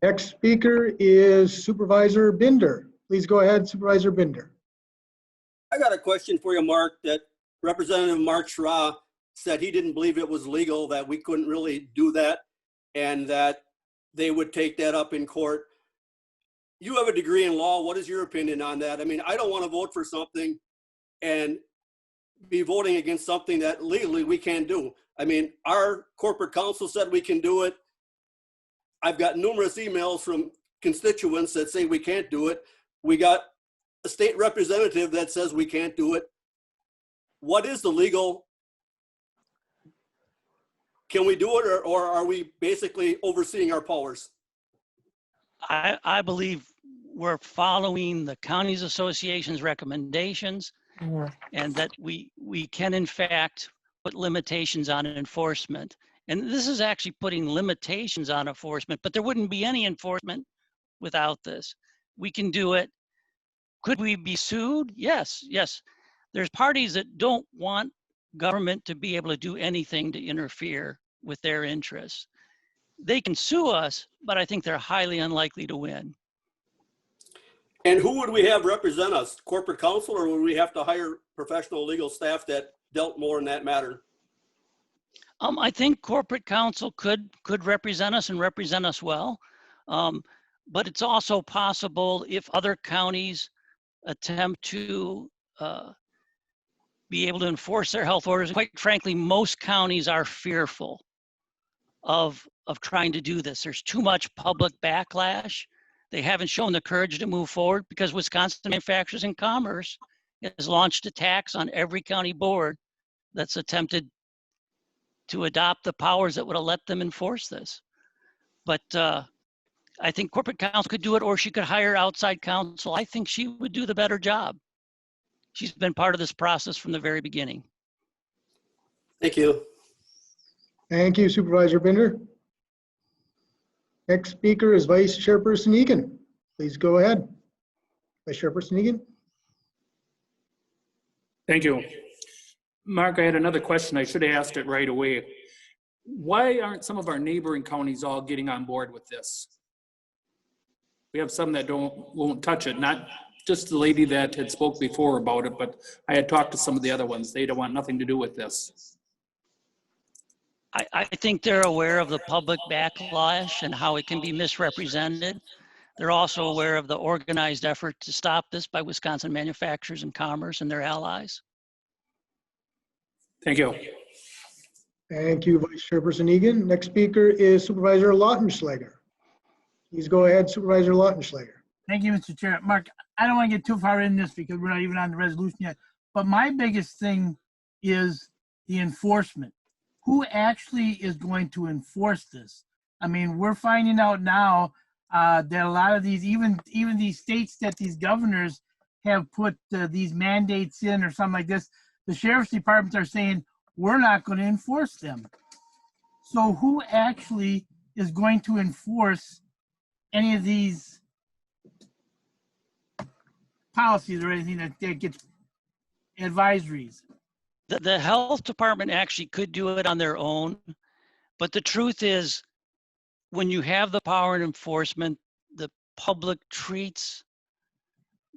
Next speaker is Supervisor Binder. Please go ahead, Supervisor Binder. I got a question for you, Mark, that Representative Mark Schra said he didn't believe it was legal, that we couldn't really do that, and that they would take that up in court. You have a degree in law. What is your opinion on that? I mean, I don't want to vote for something and be voting against something that legally we can't do. I mean, our corporate counsel said we can do it. I've got numerous emails from constituents that say we can't do it. We got a state representative that says we can't do it. What is the legal? Can we do it, or are we basically overseeing our powers? I believe we're following the counties association's recommendations, and that we can in fact put limitations on enforcement. And this is actually putting limitations on enforcement, but there wouldn't be any enforcement without this. We can do it. Could we be sued? Yes. There's parties that don't want government to be able to do anything to interfere with their interests. They can sue us, but I think they're highly unlikely to win. And who would we have represent us? Corporate counsel, or would we have to hire professional legal staff that dealt more in that matter? I think corporate counsel could represent us and represent us well. But it's also possible if other counties attempt to be able to enforce their health orders. Quite frankly, most counties are fearful of trying to do this. There's too much public backlash. They haven't shown the courage to move forward because Wisconsin Manufacturers and Commerce has launched attacks on every county board that's attempted to adopt the powers that would have let them enforce this. But I think corporate counsel could do it, or she could hire outside counsel. I think she would do the better job. She's been part of this process from the very beginning. Thank you. Thank you, Supervisor Binder. Next speaker is Vice Chairperson Egan. Please go ahead. Vice Chairperson Egan. Thank you. Mark, I had another question. I should have asked it right away. Why aren't some of our neighboring counties all getting on board with this? We have some that won't touch it, not just the lady that had spoke before about it, but I had talked to some of the other ones. They don't want nothing to do with this. I think they're aware of the public backlash and how it can be misrepresented. They're also aware of the organized effort to stop this by Wisconsin Manufacturers and Commerce and their allies. Thank you. Thank you, Vice Chairperson Egan. Next speaker is Supervisor Lautenschlager. Please go ahead, Supervisor Lautenschlager. Thank you, Mr. Chair. Mark, I don't want to get too far in this because we're not even on the resolution yet, but my biggest thing is the enforcement. Who actually is going to enforce this? I mean, we're finding out now that a lot of these, even these states that these governors have put these mandates in or something like this, the sheriff's departments are saying, we're not going to enforce them. So who actually is going to enforce any of these policies or anything that gets advisories? The health department actually could do it on their own, but the truth is, when you have the power and enforcement, the public treats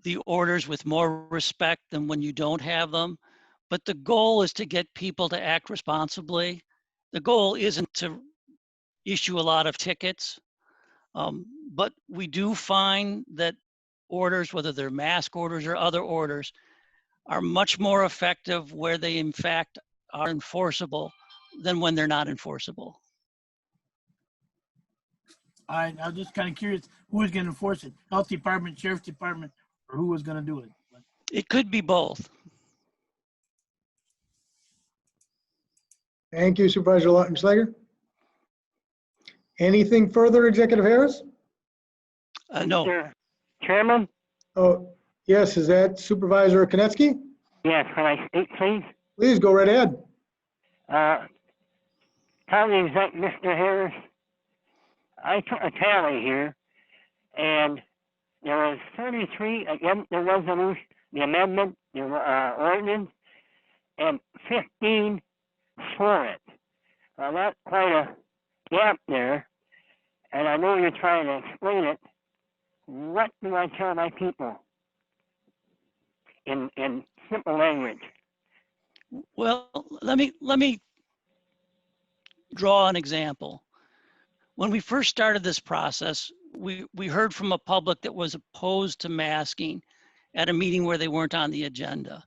the orders with more respect than when you don't have them. But the goal is to get people to act responsibly. The goal isn't to issue a lot of tickets, but we do find that orders, whether they're mask orders or other orders, are much more effective where they in fact are enforceable than when they're not enforceable. I'm just kind of curious who is going to enforce it, health department, sheriff's department, or who was going to do it. It could be both. Thank you, Supervisor Lautenschlager. Anything further, Executive Harris? No. Mr. Chairman? Oh, yes, is that Supervisor Konecki? Yes, can I speak, please? Please go right ahead. County Exec, Mr. Harris, I took a tally here, and there was 33 against the resolution, the amendment, the ordinance, and 15 for it. That's quite a gap there, and I know you're trying to explain it. What do I tell my people in simple language? Well, let me draw an example. When we first started this process, we heard from a public that was opposed to masking at a meeting where they weren't on the agenda.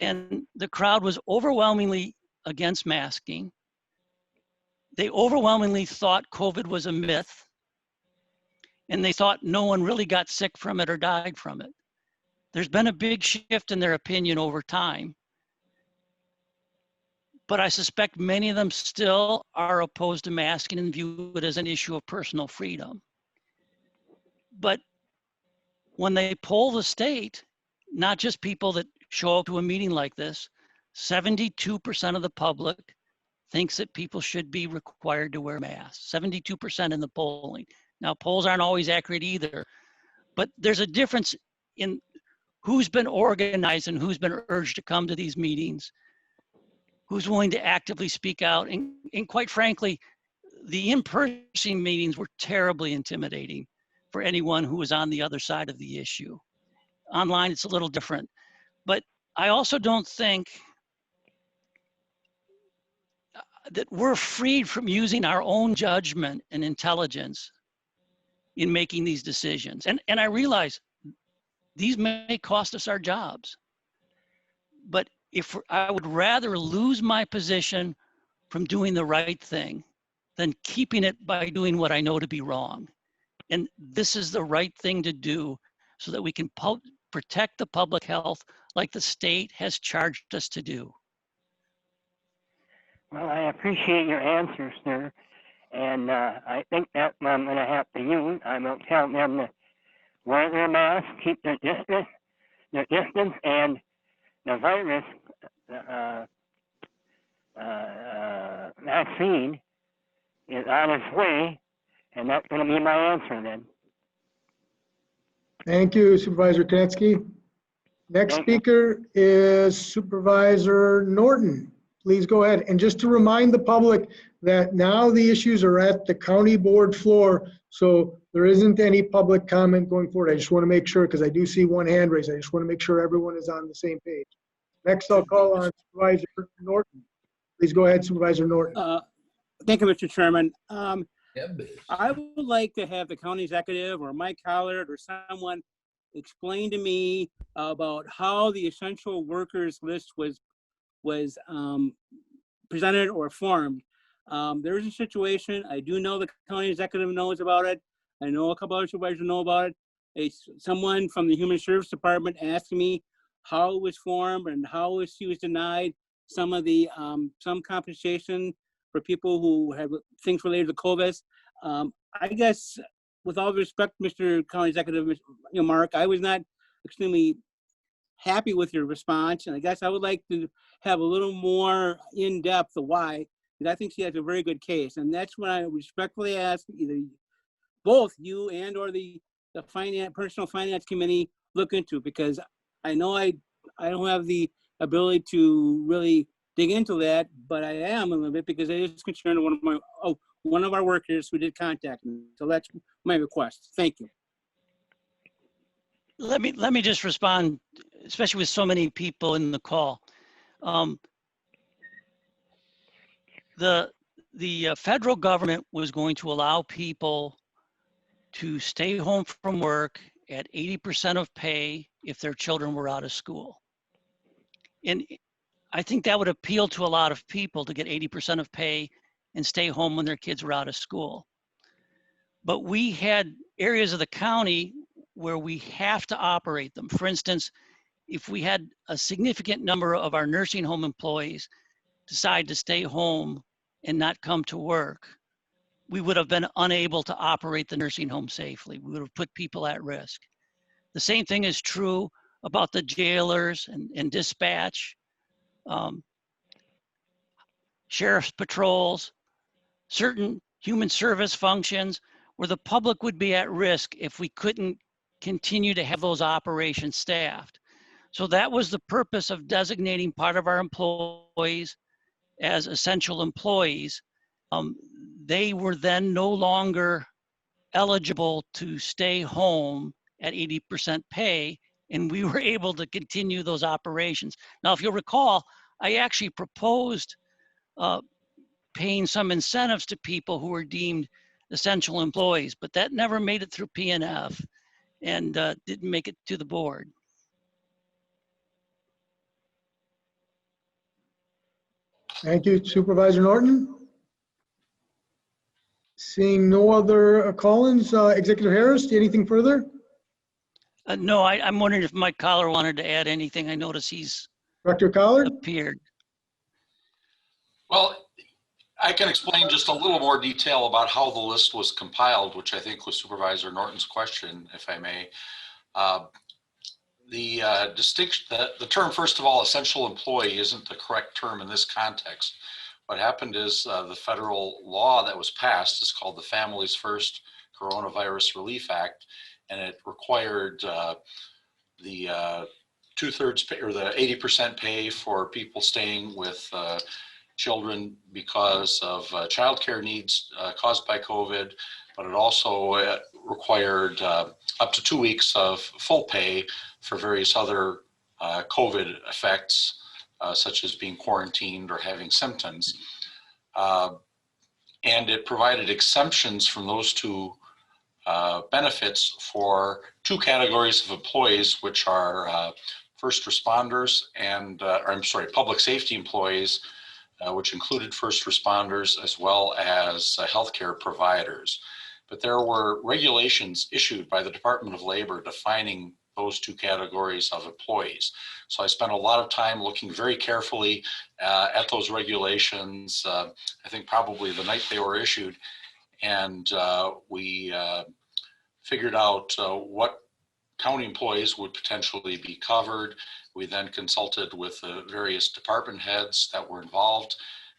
And the crowd was overwhelmingly against masking. They overwhelmingly thought COVID was a myth, and they thought no one really got sick from it or died from it. There's been a big shift in their opinion over time, but I suspect many of them still are opposed to masking and view it as an issue of personal freedom. But when they poll the state, not just people that show up to a meeting like this, 72% of the public thinks that people should be required to wear masks. 72% in the polling. Now, polls aren't always accurate either, but there's a difference in who's been organized and who's been urged to come to these meetings, who's willing to actively speak out. And quite frankly, the in-person meetings were terribly intimidating for anyone who was on the other side of the issue. Online, it's a little different. But I also don't think that we're freed from using our own judgment and intelligence in making these decisions. And I realize these may cost us our jobs, but I would rather lose my position from doing the right thing than keeping it by doing what I know to be wrong. And this is the right thing to do so that we can protect the public health like the state has charged us to do. Well, I appreciate your answer, sir. And I think that's what I'm going to have to use. I'm going to tell them to wear their mask, keep their distance, and the virus vaccine is on its way, and that's going to be my answer then. Thank you, Supervisor Konecki. Next speaker is Supervisor Norton. Please go ahead. And just to remind the public that now the issues are at the county board floor, so there isn't any public comment going forward. I just want to make sure, because I do see one hand raised. I just want to make sure everyone is on the same page. Next, I'll call on Supervisor Norton. Please go ahead, Supervisor Norton. Thank you, Mr. Chairman. I would like to have the county executive or Mike Collard or someone explain to me about how the essential workers list was presented or formed. There is a situation. I do know the county executive knows about it. I know a couple other supervisors know about it. Someone from the Human Service Department asked me how it was formed and how she was denied some of the some compensation for people who have things related to COVID. I guess with all respect, Mr. County Executive, Mark, I was not extremely happy with your response, and I guess I would like to have a little more in depth of why, because I think she has a very good case, and that's when I respectfully ask either both you and or the personal finance committee look into, because I know I don't have the ability to really dig into that, but I am a little bit because it is concerned one of our workers who did contact me. So that's my request. Thank you. Let me just respond, especially with so many people in the call. The federal government was going to allow people to stay home from work at 80% of pay if their children were out of school. And I think that would appeal to a lot of people to get 80% of pay and stay home when their kids were out of school. But we had areas of the county where we have to operate them. For instance, if we had a significant number of our nursing home employees decide to stay home and not come to work, we would have been unable to operate the nursing home safely. We would have put people at risk. The same thing is true about the jailers and dispatch, sheriff's patrols, certain human service functions where the public would be at risk if we couldn't continue to have those operations staffed. So that was the purpose of designating part of our employees as essential employees. They were then no longer eligible to stay home at 80% pay, and we were able to continue those operations. Now, if you'll recall, I actually proposed paying some incentives to people who were deemed essential employees, but that never made it through P&F and didn't make it to the board. Thank you, Supervisor Norton. Seeing no other call-ins, Executive Harris, anything further? No, I'm wondering if Mike Collar wanted to add anything. I notice he's Dr. Collard appeared. Well, I can explain just a little more detail about how the list was compiled, which I think was Supervisor Norton's question, if I may. The distinction, the term, first of all, essential employee isn't the correct term in this context. What happened is the federal law that was passed is called the Families First Coronavirus Relief Act, and it required the 2/3 pay, or the 80% pay for people staying with children because of childcare needs caused by COVID, but it also required up to 2 weeks of full pay for various other COVID effects, such as being quarantined or having symptoms. And it provided exemptions from those two benefits for two categories of employees, which are first responders and, public safety employees, which included first responders as well as healthcare providers. But there were regulations issued by the Department of Labor defining those two categories of employees. So I spent a lot of time looking very carefully at those regulations, I think probably the night they were issued, and we figured out what county employees would potentially be covered. We then consulted with the various department heads that were involved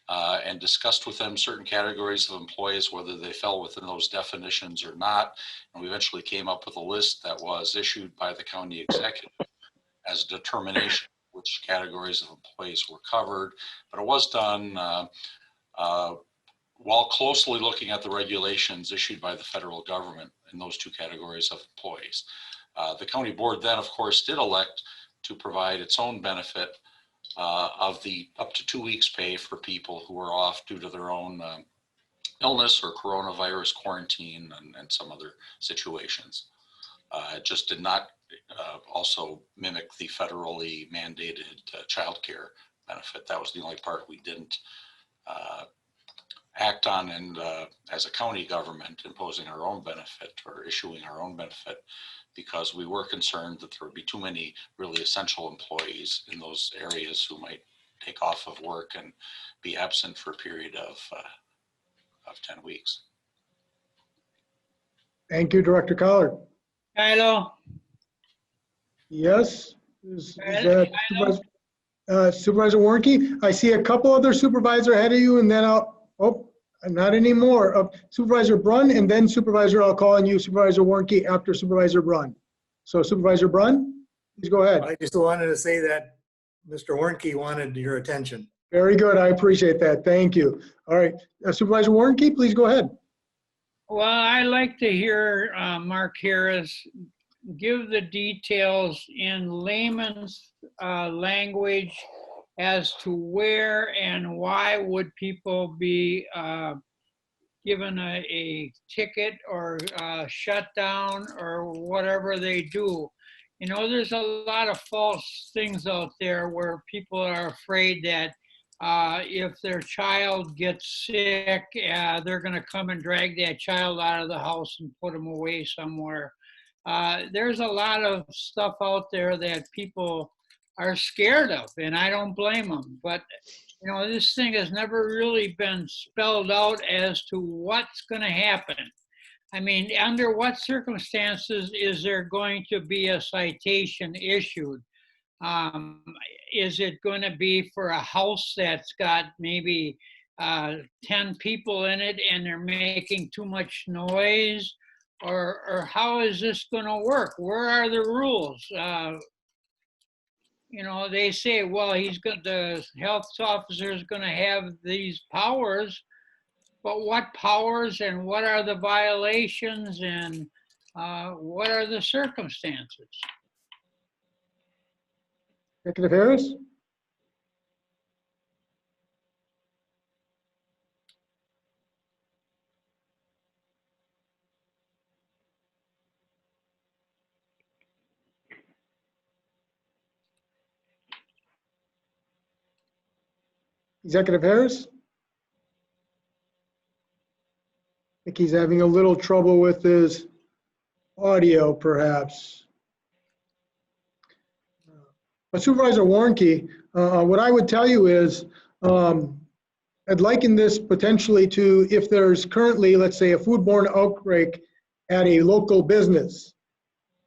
and discussed with them certain categories of employees, whether they fell within those definitions or not. And we eventually came up with a list that was issued by the county executive as a determination which categories of employees were covered. But it was done while closely looking at the regulations issued by the federal government in those two categories of employees. The county board then, of course, did elect to provide its own benefit of the up to 2 weeks pay for people who are off due to their own illness or coronavirus quarantine and some other situations. It just did not also mimic the federally mandated child care benefit. That was the only part we didn't act on, and as a county government imposing our own benefit or issuing our own benefit, because we were concerned that there would be too many really essential employees in those areas who might take off of work and be absent for a period of 10 weeks. Thank you, Director Collard. Hello. Yes, is that Supervisor Warnke? I see a couple other supervisors ahead of you, and then not anymore. Supervisor Brunn, and then Supervisor, I'll call on you, Supervisor Warnke, after Supervisor Brunn. So Supervisor Brunn, please go ahead. I just wanted to say that Mr. Warnke wanted your attention. Very good. I appreciate that. Thank you. All right. Supervisor Warnke, please go ahead. Well, I like to hear Mark Harris give the details in layman's language as to where and why would people be given a ticket or shut down or whatever they do. You know, there's a lot of false things out there where people are afraid that if their child gets sick, they're going to come and drag that child out of the house and put them away somewhere. There's a lot of stuff out there that people are scared of, and I don't blame them. But, you know, this thing has never really been spelled out as to what's going to happen. I mean, under what circumstances is there going to be a citation issued? Is it going to be for a house that's got maybe 10 people in it and they're making too much noise? Or how is this going to work? Where are the rules? You know, they say, well, the health officer is going to have these powers, but what powers and what are the violations and what are the circumstances? Executive Harris? Executive Harris? I think he's having a little trouble with his audio, perhaps. But Supervisor Warnke, what I would tell you is, I'd liken this potentially to if there's currently, let's say, a foodborne outbreak at a local business.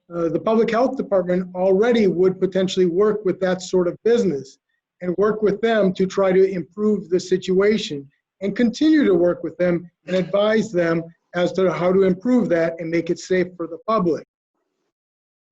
The Public Health Department already would potentially work with that sort of business and work with them to try to improve the situation and continue to work with them and advise them as to how to improve that and make it safe for the public.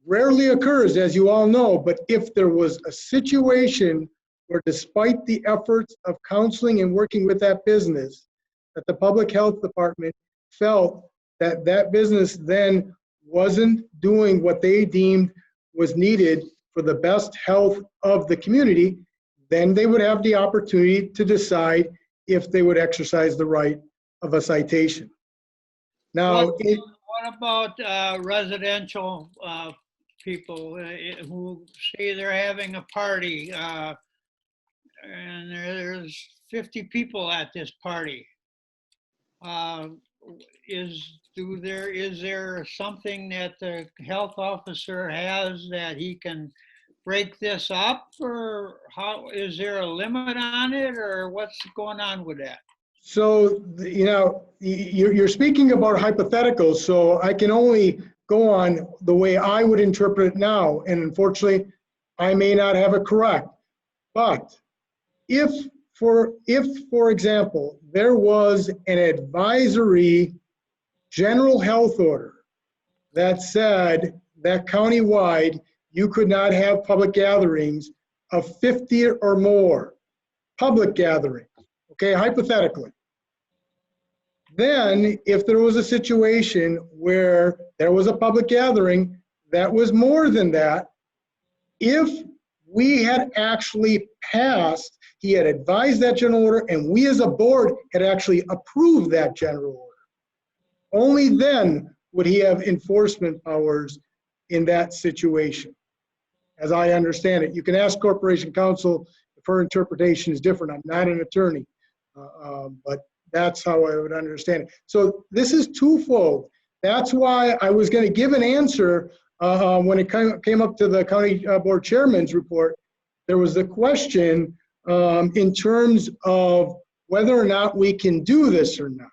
Rarely occurs, as you all know, but if there was a situation where despite the efforts of counseling and working with that business, that the Public Health Department felt that that business then wasn't doing what they deemed was needed for the best health of the community, then they would have the opportunity to decide if they would exercise the right of a citation. Now, what about residential people who say they're having a party and there's 50 people at this party? Is there something that the health officer has that he can break this up, or how is there a limit on it, or what's going on with that? So, you know, you're speaking about hypotheticals, so I can only go on the way I would interpret it now, and unfortunately, I may not have it correct. But if, for example, there was an advisory general health order that said that countywide you could not have public gatherings of 50 or more public gatherings, okay, hypothetically. Then if there was a situation where there was a public gathering that was more than that, if we had actually passed, he had advised that general order, and we as a board had actually approved that general order, only then would he have enforcement powers in that situation, as I understand it. You can ask Corporation Counsel if her interpretation is different. I'm not an attorney, but that's how I would understand it. So this is twofold. That's why I was going to give an answer when it came up to the county board chairman's report. There was the question in terms of whether or not we can do this or not.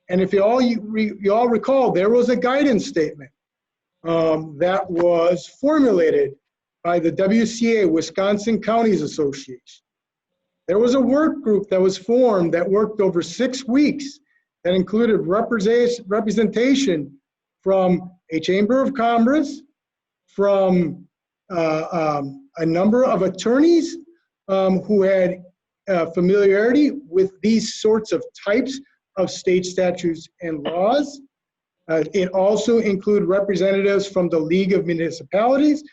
And if you all recall, there was a guidance statement that was formulated by the WCA, Wisconsin Counties Association. There was a work group that was formed that worked over 6 weeks that included representation from a Chamber of Commerce, from a number of attorneys who had familiarity with these sorts of types of state statutes and laws. It also included representatives from the League of Municipalities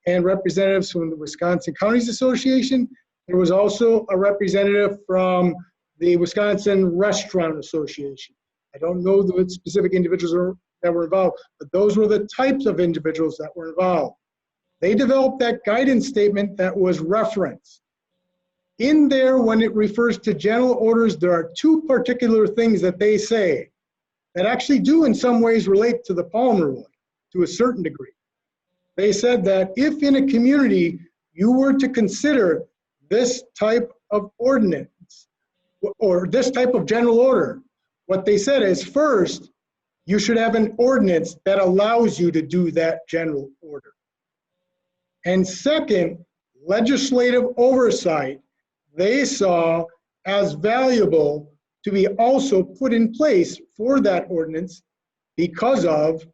and representatives from the Wisconsin Counties Association. There was also a representative from the Wisconsin Restaurant Association. I don't know the specific individuals that were involved, but those were the types of individuals that were involved. They developed that guidance statement that was referenced. In there, when it refers to general orders, there are 2 particular things that they say that actually do in some ways relate to the Palm ruling to a certain degree. They said that if in a community you were to consider this type of ordinance or this type of general order, what they said is, first, you should have an ordinance that allows you to do that general order. And second, legislative oversight they saw as valuable to be also put in place for that ordinance because of,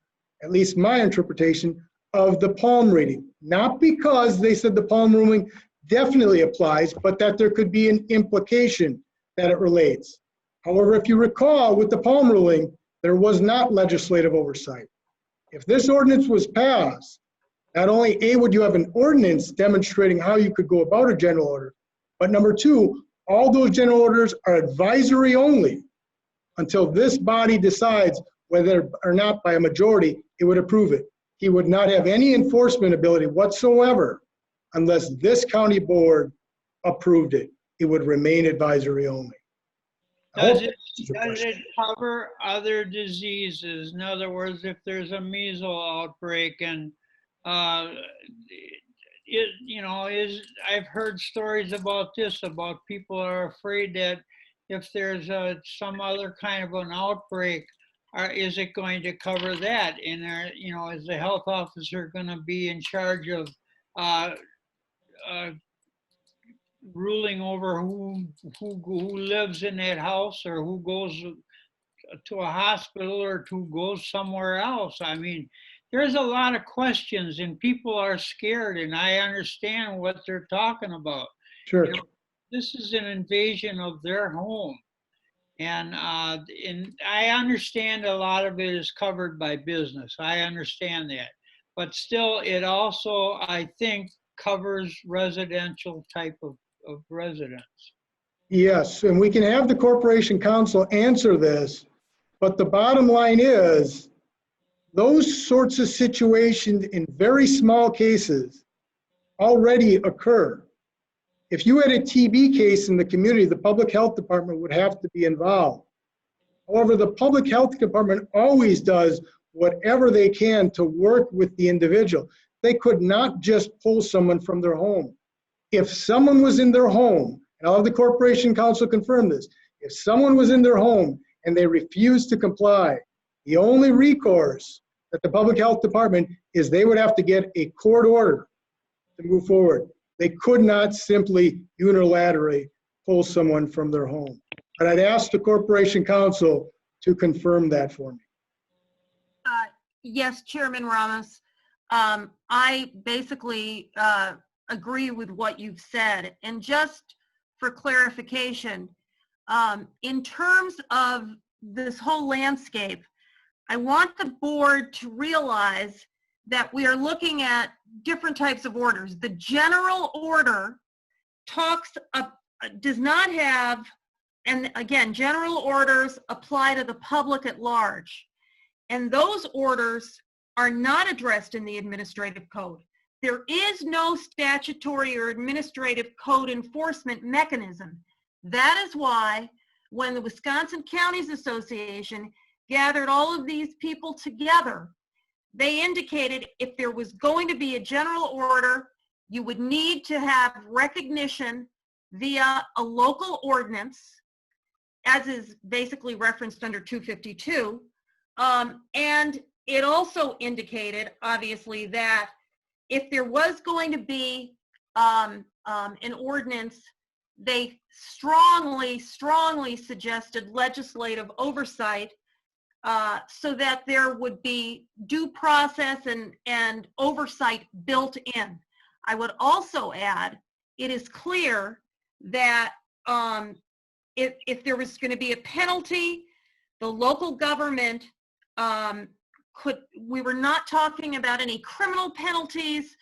at least my interpretation, of the Palm reading. Not because they said the Palm ruling definitely applies, but that there could be an implication that it relates. However, if you recall, with the Palm ruling, there was not legislative oversight. If this ordinance was passed, not only A, would you have an ordinance demonstrating how you could go about a general order, but number 2, all those general orders are advisory only until this body decides whether or not by a majority it would approve it. He would not have any enforcement ability whatsoever unless this county board approved it. It would remain advisory only. Does it cover other diseases? In other words, if there's a measles outbreak and I've heard stories about this, about people are afraid that if there's some other kind of an outbreak, is it going to cover that? And is the health officer going to be in charge of ruling over who lives in that house or who goes to a hospital or who goes somewhere else? I mean, there's a lot of questions and people are scared, and I understand what they're talking about. Sure. This is an invasion of their home. And I understand a lot of it is covered by business. I understand that. But still, it also, I think, covers residential type of residence. Yes, and we can have the Corporation Council answer this, but the bottom line is those sorts of situations in very small cases already occur. If you had a TB case in the community, the public health department would have to be involved. However, the public health department always does whatever they can to work with the individual. They could not just pull someone from their home. If someone was in their home, and I'll have the Corporation Council confirm this, if someone was in their home and they refused to comply, the only recourse that the public health department is they would have to get a court order to move forward. They could not simply unilaterally pull someone from their home. But I'd ask the Corporation Council to confirm that for me. Yes, Chairman Ramos. I basically agree with what you've said. And just for clarification, in terms of this whole landscape, I want the board to realize that we are looking at different types of orders. The general order does not have, and again, general orders apply to the public at large. And those orders are not addressed in the administrative code. There is no statutory or administrative code enforcement mechanism. That is why when the Wisconsin Counties Association gathered all of these people together, they indicated if there was going to be a general order, you would need to have recognition via a local ordinance. as is basically referenced under 252. And it also indicated, obviously, that if there was going to be an ordinance, they strongly suggested legislative oversight so that there would be due process and oversight built in. I would also add, it is clear that if there was going to be a penalty, the local government we were not talking about any criminal penalties,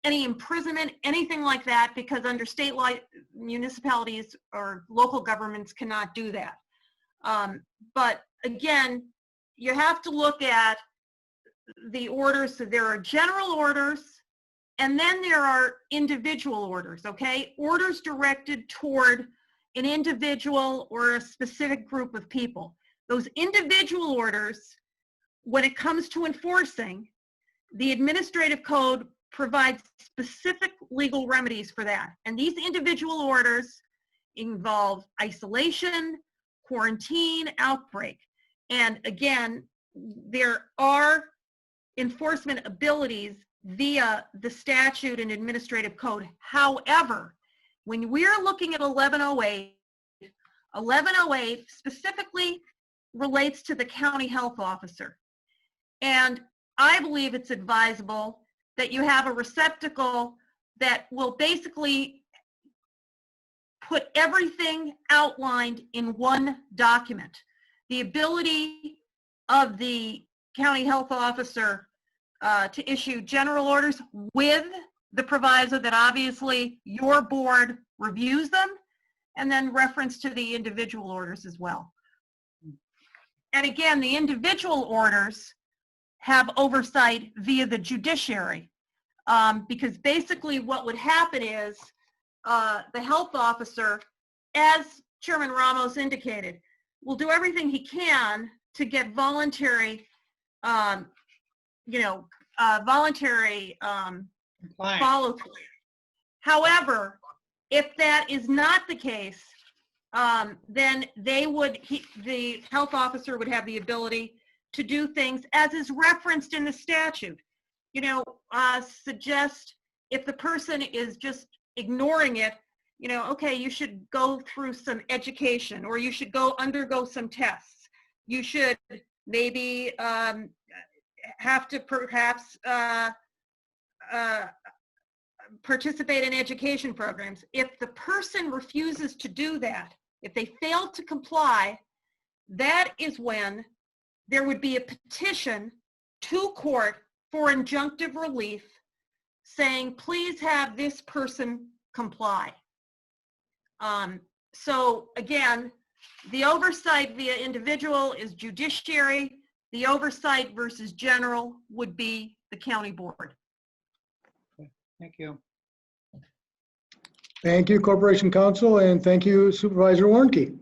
any imprisonment, anything like that, because under state law, municipalities or local governments cannot do that. But again, you have to look at the orders. So there are general orders, and then there are individual orders, okay? Orders directed toward an individual or a specific group of people. Those individual orders, when it comes to enforcing, the administrative code provides specific legal remedies for that. And these individual orders involve isolation, quarantine, outbreak. And again, there are enforcement abilities via the statute and administrative code. However, when we're looking at 1108, 1108 specifically relates to the county health officer. And I believe it's advisable that you have a receptacle that will basically put everything outlined in one document. The ability of the county health officer to issue general orders with the proviso that obviously your board reviews them, and then reference to the individual orders as well. And again, the individual orders have oversight via the judiciary, because basically what would happen is the health officer, as Chairman Ramos indicated, will do everything he can to get voluntary, voluntary follow through. However, if that is not the case, then the health officer would have the ability to do things as is referenced in the statute. Suggest if the person is just ignoring it, okay, you should go through some education, or you should undergo some tests. You should maybe have to perhaps participate in education programs. If the person refuses to do that, if they fail to comply, that is when there would be a petition to court for injunctive relief saying, please have this person comply. So again, the oversight via individual is judiciary. The oversight versus general would be the county board. Thank you. Thank you, Corporation Counsel, and thank you, Supervisor Warnke.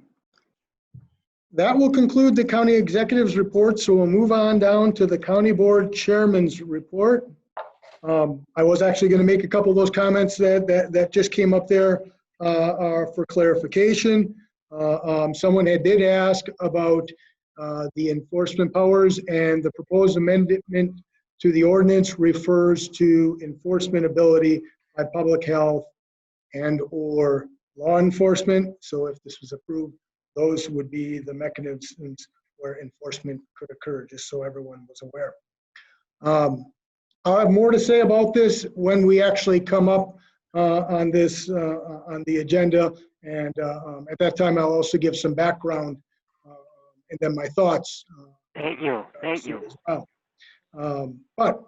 That will conclude the county executive's report, so we'll move on down to the county board chairman's report. I was actually going to make a couple of those comments that just came up there for clarification. Someone did ask about the enforcement powers, and the proposed amendment to the ordinance refers to enforcement ability by public health and or law enforcement. So if this was approved, those would be the mechanisms where enforcement could occur, just so everyone was aware. I'll have more to say about this when we actually come up on this, on the agenda. And at that time, I'll also give some background and then my thoughts. Thank you. Thank you. As well. But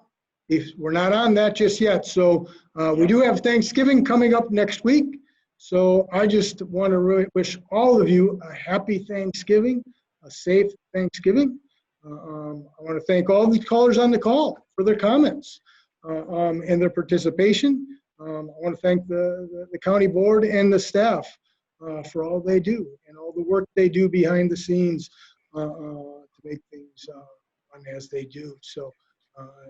if we're not on that just yet, so we do have Thanksgiving coming up next week. So I just want to really wish all of you a happy Thanksgiving, a safe Thanksgiving. I want to thank all the callers on the call for their comments and their participation. I want to thank the county board and the staff for all they do and all the work they do behind the scenes to make things run as they do. So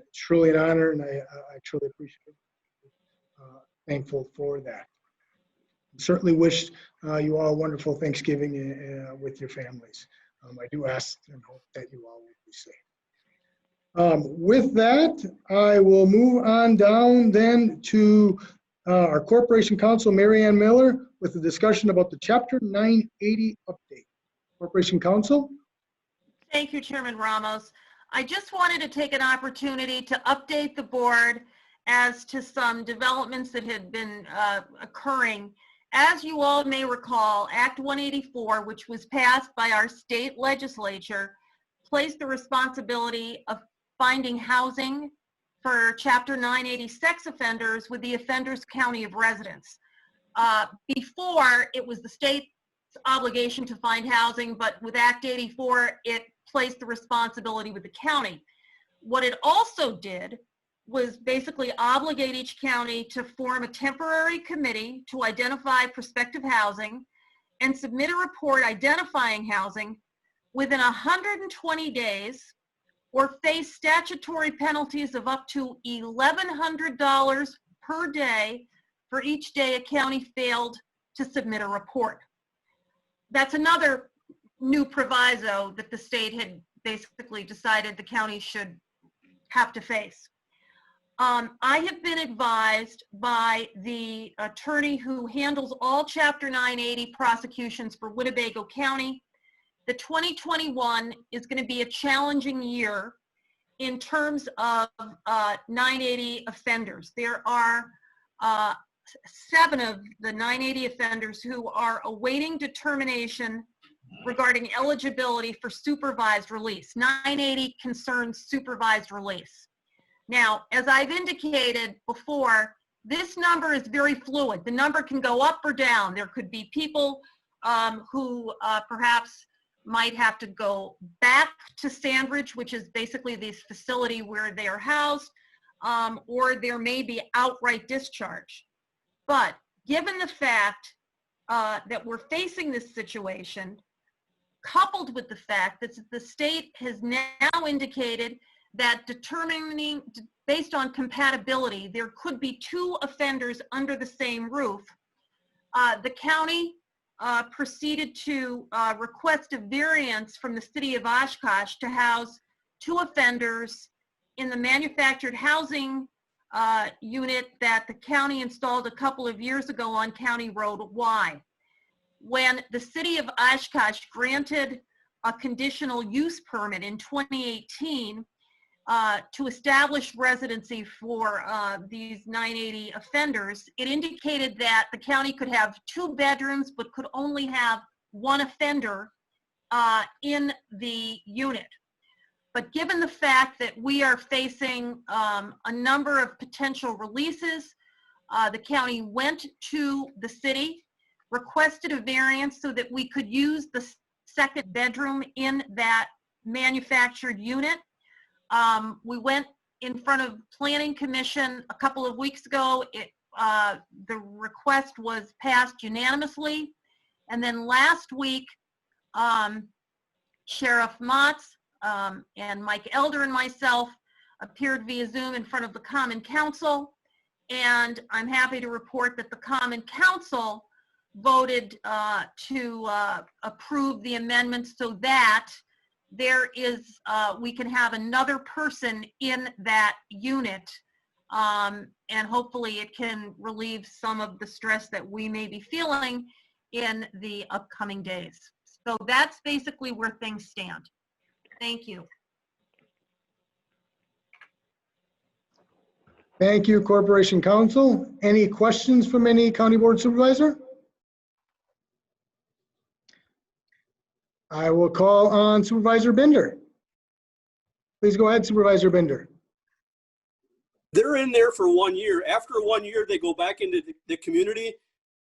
it's truly an honor, and I truly appreciate it. Thankful for that. Certainly wish you all a wonderful Thanksgiving with your families. I do ask and hope that you all will be safe. With that, I will move on down then to our Corporation Counsel, Mary Ann Miller, with a discussion about the Chapter 980 update. Corporation Counsel. Thank you, Chairman Ramos. I just wanted to take an opportunity to update the board as to some developments that had been occurring. As you all may recall, Act 184, which was passed by our state legislature, placed the responsibility of finding housing for Chapter 980 sex offenders with the offender's county of residence. Before, it was the state's obligation to find housing, but with Act 84, it placed the responsibility with the county. What it also did was basically obligate each county to form a temporary committee to identify prospective housing and submit a report identifying housing within 120 days or face statutory penalties of up to $1,100 per day for each day a county failed to submit a report. That's another new proviso that the state had basically decided the county should have to face. I have been advised by the attorney who handles all Chapter 980 prosecutions for Winnebago County that 2021 is going to be a challenging year in terms of 980 offenders. There are 7 of the 980 offenders who are awaiting determination regarding eligibility for supervised release. 980 concerns supervised release. Now, as I've indicated before, this number is very fluid. The number can go up or down. There could be people who perhaps might have to go back to Sandridge, which is basically this facility where they are housed, or there may be outright discharge. But given the fact that we're facing this situation, coupled with the fact that the state has now indicated that determining, based on compatibility, there could be 2 offenders under the same roof, the county proceeded to request a variance from the city of Oshkosh to house 2 offenders in the manufactured housing unit that the county installed a couple of years ago on County Road Y. When the city of Oshkosh granted a conditional use permit in 2018 to establish residency for these 980 offenders, it indicated that the county could have 2 bedrooms but could only have 1 offender in the unit. But given the fact that we are facing a number of potential releases, the county went to the city, requested a variance so that we could use the 2nd bedroom in that manufactured unit. We went in front of Planning Commission a couple of weeks ago. The request was passed unanimously. And then last week, Sheriff Motz and Mike Elder and myself appeared via Zoom in front of the Common Council. And I'm happy to report that the Common Council voted to approve the amendment so that there is, we can have another person in that unit, and hopefully it can relieve some of the stress that we may be feeling in the upcoming days. So that's basically where things stand. Thank you. Thank you, Corporation Counsel. Any questions from any County Board Supervisor? I will call on Supervisor Bender. Please go ahead, Supervisor Bender. They're in there for 1 year. After 1 year, they go back into the community.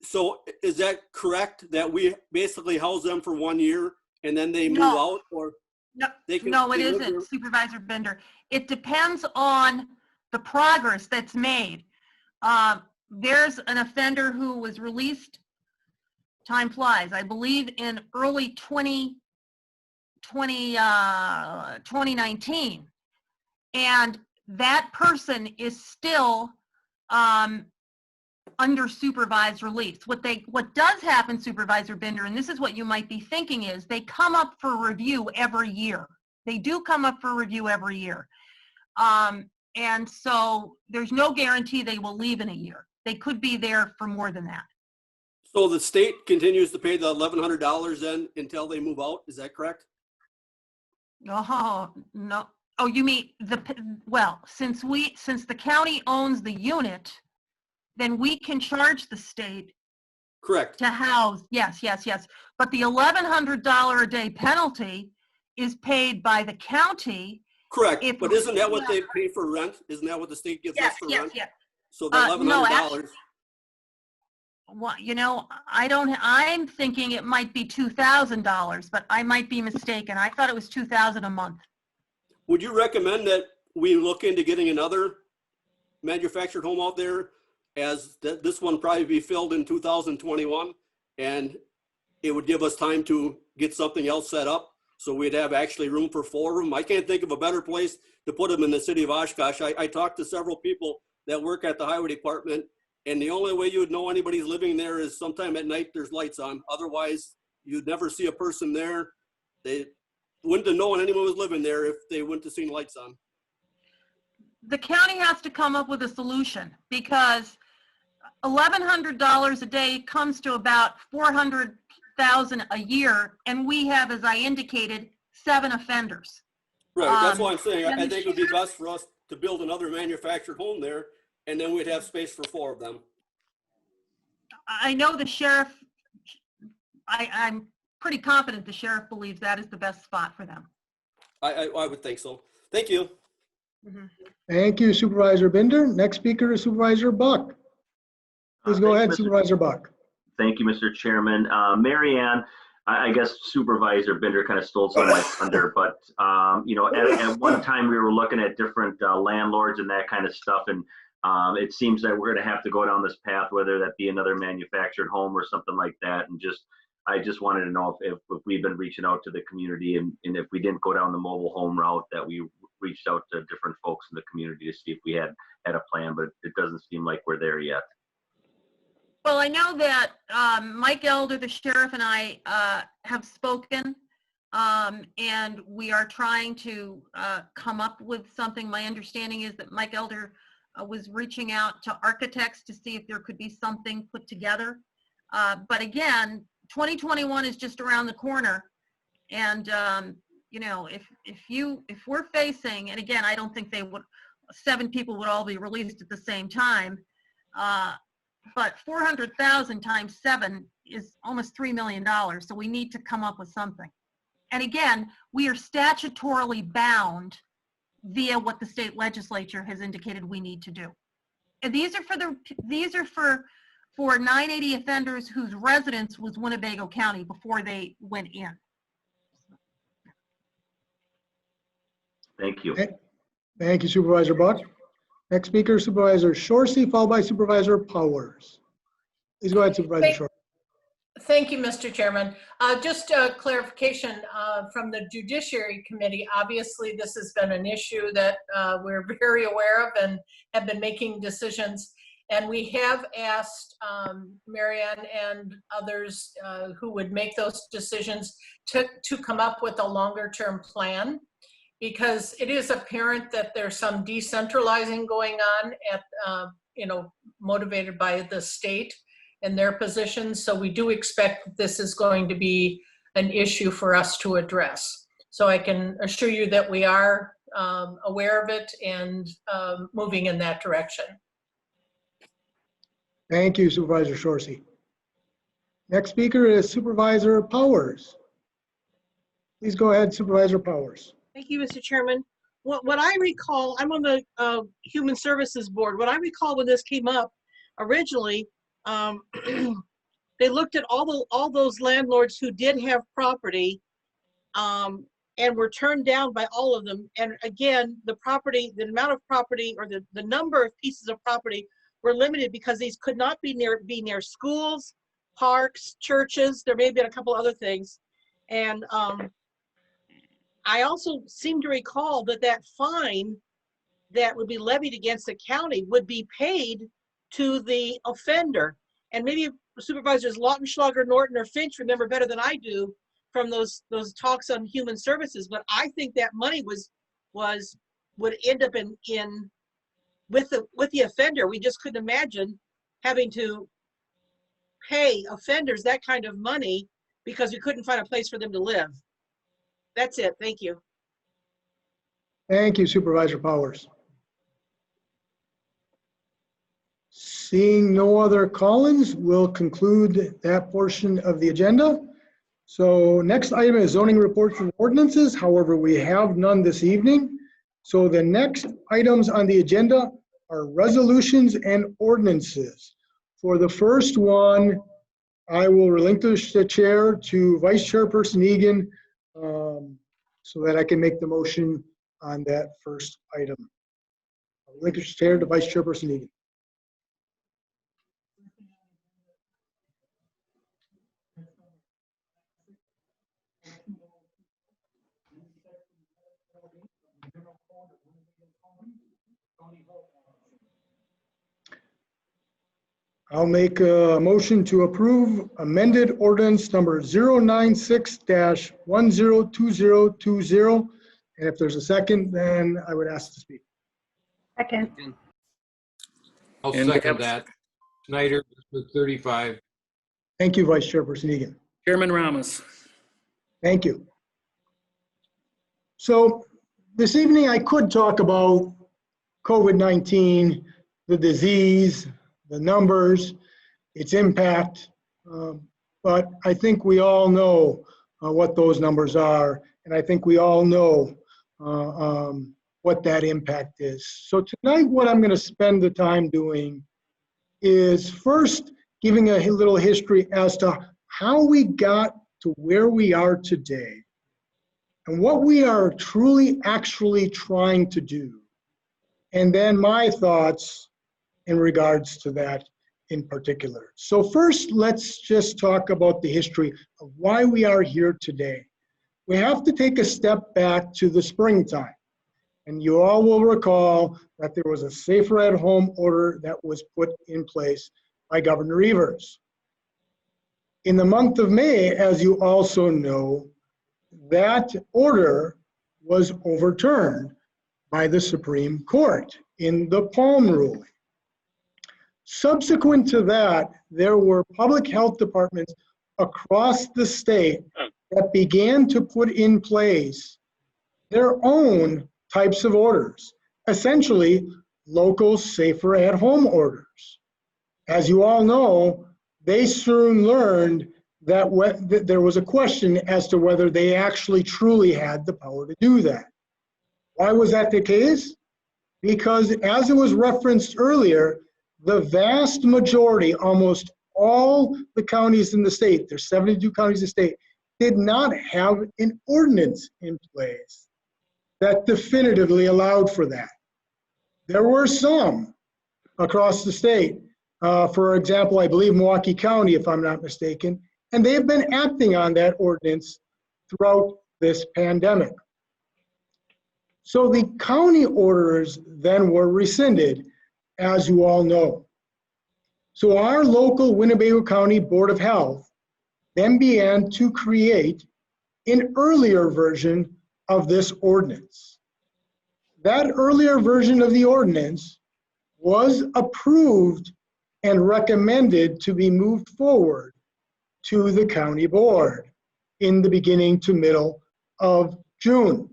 So is that correct, that we basically house them for 1 year and then they move out? Or no, it isn't, Supervisor Bender. It depends on the progress that's made. There's an offender who was released, time flies, I believe in early 2019. And that person is still under supervised release. What does happen, Supervisor Binder, and this is what you might be thinking, is they come up for review every year. They do come up for review every year. And so there's no guarantee they will leave in a year. They could be there for more than that. So the state continues to pay the $1,100 then until they move out, is that correct? Oh, no. Oh, you mean well, since the county owns the unit, then we can charge the state. Correct. To house, yes. But the $1,100 a day penalty is paid by the county. Correct, but isn't that what they pay for rent? Isn't that what the state gives us for rent? Yes. So the $1,100. Well, you know, I'm thinking it might be $2,000, but I might be mistaken. I thought it was $2,000 a month. Would you recommend that we look into getting another manufactured home out there, as this one probably be filled in 2021, and it would give us time to get something else set up, so we'd have actually room for 4 of them? I can't think of a better place to put them in the city of Oshkosh. I talked to several people that work at the highway department, and the only way you would know anybody's living there is sometime at night there's lights on. Otherwise, you'd never see a person there. They wouldn't have known anyone was living there if they wouldn't have seen lights on. The county has to come up with a solution, because $1,100 a day comes to about $400,000 a year, and we have, as I indicated, 7 offenders. Right, that's what I'm saying. I think it would be best for us to build another manufactured home there, and then we'd have space for 4 of them. I know the sheriff, I'm pretty confident the sheriff believes that is the best spot for them. I would think so. Thank you. Thank you, Supervisor Binder. Next speaker is Supervisor Buck. Please go ahead, Supervisor Buck. Thank you, Mr. Chairman. Mary Ann, I guess Supervisor Binder kind of stole some of my thunder, but you know, at one time we were looking at different landlords and that kind of stuff, and it seems that we're going to have to go down this path, whether that be another manufactured home or something like that. And I just wanted to know if we've been reaching out to the community, and if we didn't go down the mobile home route, that we reached out to different folks in the community to see if we had a plan, but it doesn't seem like we're there yet. Well, I know that Mike Elder, the sheriff, and I have spoken, and we are trying to come up with something. My understanding is that Mike Elder was reaching out to architects to see if there could be something put together. But again, 2021 is just around the corner, and you know, if we're facing, and again, I don't think 7 people would all be released at the same time. But 400,000 times 7 is almost $3 million. So we need to come up with something. And again, we are statutorily bound via what the state legislature has indicated we need to do. And these are for 980 offenders whose residence was Winnebago County before they went in. Thank you. Thank you, Supervisor Buck. Next speaker, Supervisor Shorsey, followed by Supervisor Powers. Please go ahead, Supervisor Shorsey. Thank you, Mr. Chairman. Just a clarification from the Judiciary Committee. Obviously, this has been an issue that we're very aware of and have been making decisions. And we have asked Marianne and others who would make those decisions to come up with a longer-term plan, because it is apparent that there's some decentralizing going on at, you know, motivated by the state and their positions. So we do expect that this is going to be an issue for us to address. So I can assure you that we are aware of it and moving in that direction. Thank you, Supervisor Shorsey. Next speaker is Supervisor Powers. Please go ahead, Supervisor Powers. Thank you, Mr. Chairman. What I recall, I'm on the Human Services Board. What I recall when this came up originally, they looked at all those landlords who did have property and were turned down by all of them. And again, the amount of property, or the number of pieces of property were limited because these could not be near schools, parks, churches. There may have been a couple other things. And I also seem to recall that fine that would be levied against the county would be paid to the offender. And maybe Supervisors Lautenschlager, Norton, or Finch remember better than I do from those talks on human services. But I think that money would end up with the offender. We just couldn't imagine having to pay offenders that kind of money because we couldn't find a place for them to live. That's it. Thank you. Thank you, Supervisor Powers. Seeing no other call-ins, we'll conclude that portion of the agenda. So next item is zoning reports and ordinances. However, we have none this evening. So the next items on the agenda are resolutions and ordinances. For the first one, I will relinquish the chair to Vice Chairperson Egan so that I can make the motion on that first item. I'll relinquish the chair to Vice Chairperson Egan. I'll make a motion to approve amended ordinance number 096-102020. And if there's a second, then I would ask to speak. Second. I'll And we second have- that. Snyder, District 35. Thank you, Vice Chairperson Egan. Chairman Ramos. Thank you. So this evening I could talk about COVID-19, the disease, the numbers, its impact, but I think we all know what those numbers are, and I think we all know what that impact is. So tonight what I'm going to spend the time doing is first giving a little history as to how we got to where we are today and what we are truly actually trying to do, and then my thoughts in regards to that in particular. So first, let's just talk about the history of why we are here today. We have to take a step back to the springtime. And you all will recall that there was a safer at home order that was put in place by Governor Evers. In the month of May, as you also know, that order was overturned by the Supreme Court in the Palm ruling. Subsequent to that, there were public health departments across the state that began to put in place their own types of orders, essentially local safer at home orders. As you all know, they soon learned that there was a question as to whether they actually truly had the power to do that. Why was that the case? Because as it was referenced earlier, the vast majority, almost all the counties in the state, there's 72 counties in the state, did not have an ordinance in place that definitively allowed for that. There were some across the state. For example, I believe Milwaukee County, if I'm not mistaken, and they've been acting on that ordinance throughout this pandemic. So the county orders then were rescinded, as you all know. So our local Winnebago County Board of Health then began to create an earlier version of this ordinance. That earlier version of the ordinance was approved and recommended to be moved forward to the county board in the beginning to middle of June.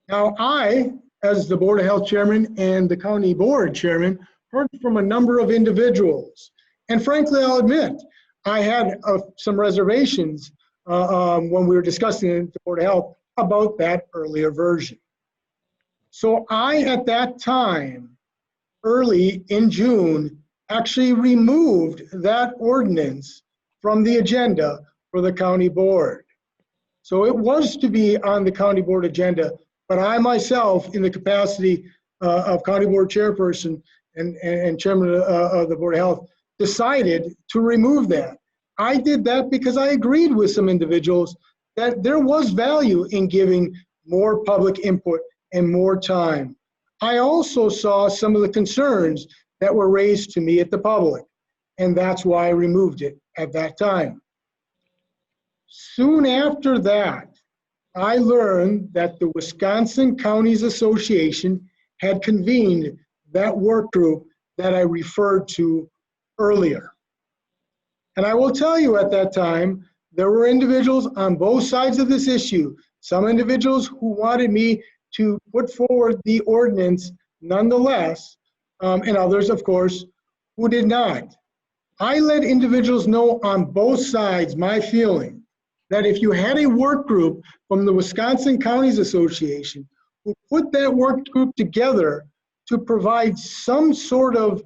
Now I, as the Board of Health Chairman and the County Board Chairman, heard from a number of individuals. And frankly, I'll admit, I had some reservations when we were discussing it at the Board of Health about that earlier version. So I, at that time, early in June, actually removed that ordinance from the agenda for the County Board. So it was to be on the County Board agenda, but I myself, in the capacity of County Board Chairperson and Chairman of the Board of Health, decided to remove that. I did that because I agreed with some individuals that there was value in giving more public input and more time. I also saw some of the concerns that were raised to me at the public, and that's why I removed it at that time. Soon after that, I learned that the Wisconsin Counties Association had convened that work group that I referred to earlier. And I will tell you, at that time, there were individuals on both sides of this issue. Some individuals who wanted me to put forward the ordinance nonetheless, and others, of course, who did not. I let individuals know on both sides my feeling that if you had a work group from the Wisconsin Counties Association who put that work group together to provide some sort of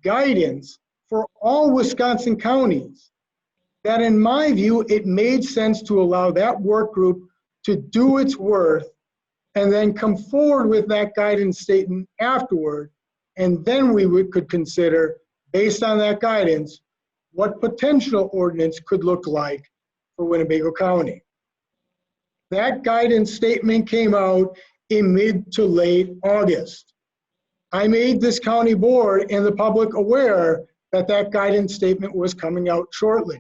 guidance for all Wisconsin counties, that in my view, it made sense to allow that work group to do its work and then come forward with that guidance statement afterward. And then we could consider, based on that guidance, what potential ordinance could look like for Winnebago County. That guidance statement came out in mid to late August. I made this county board and the public aware that that guidance statement was coming out shortly.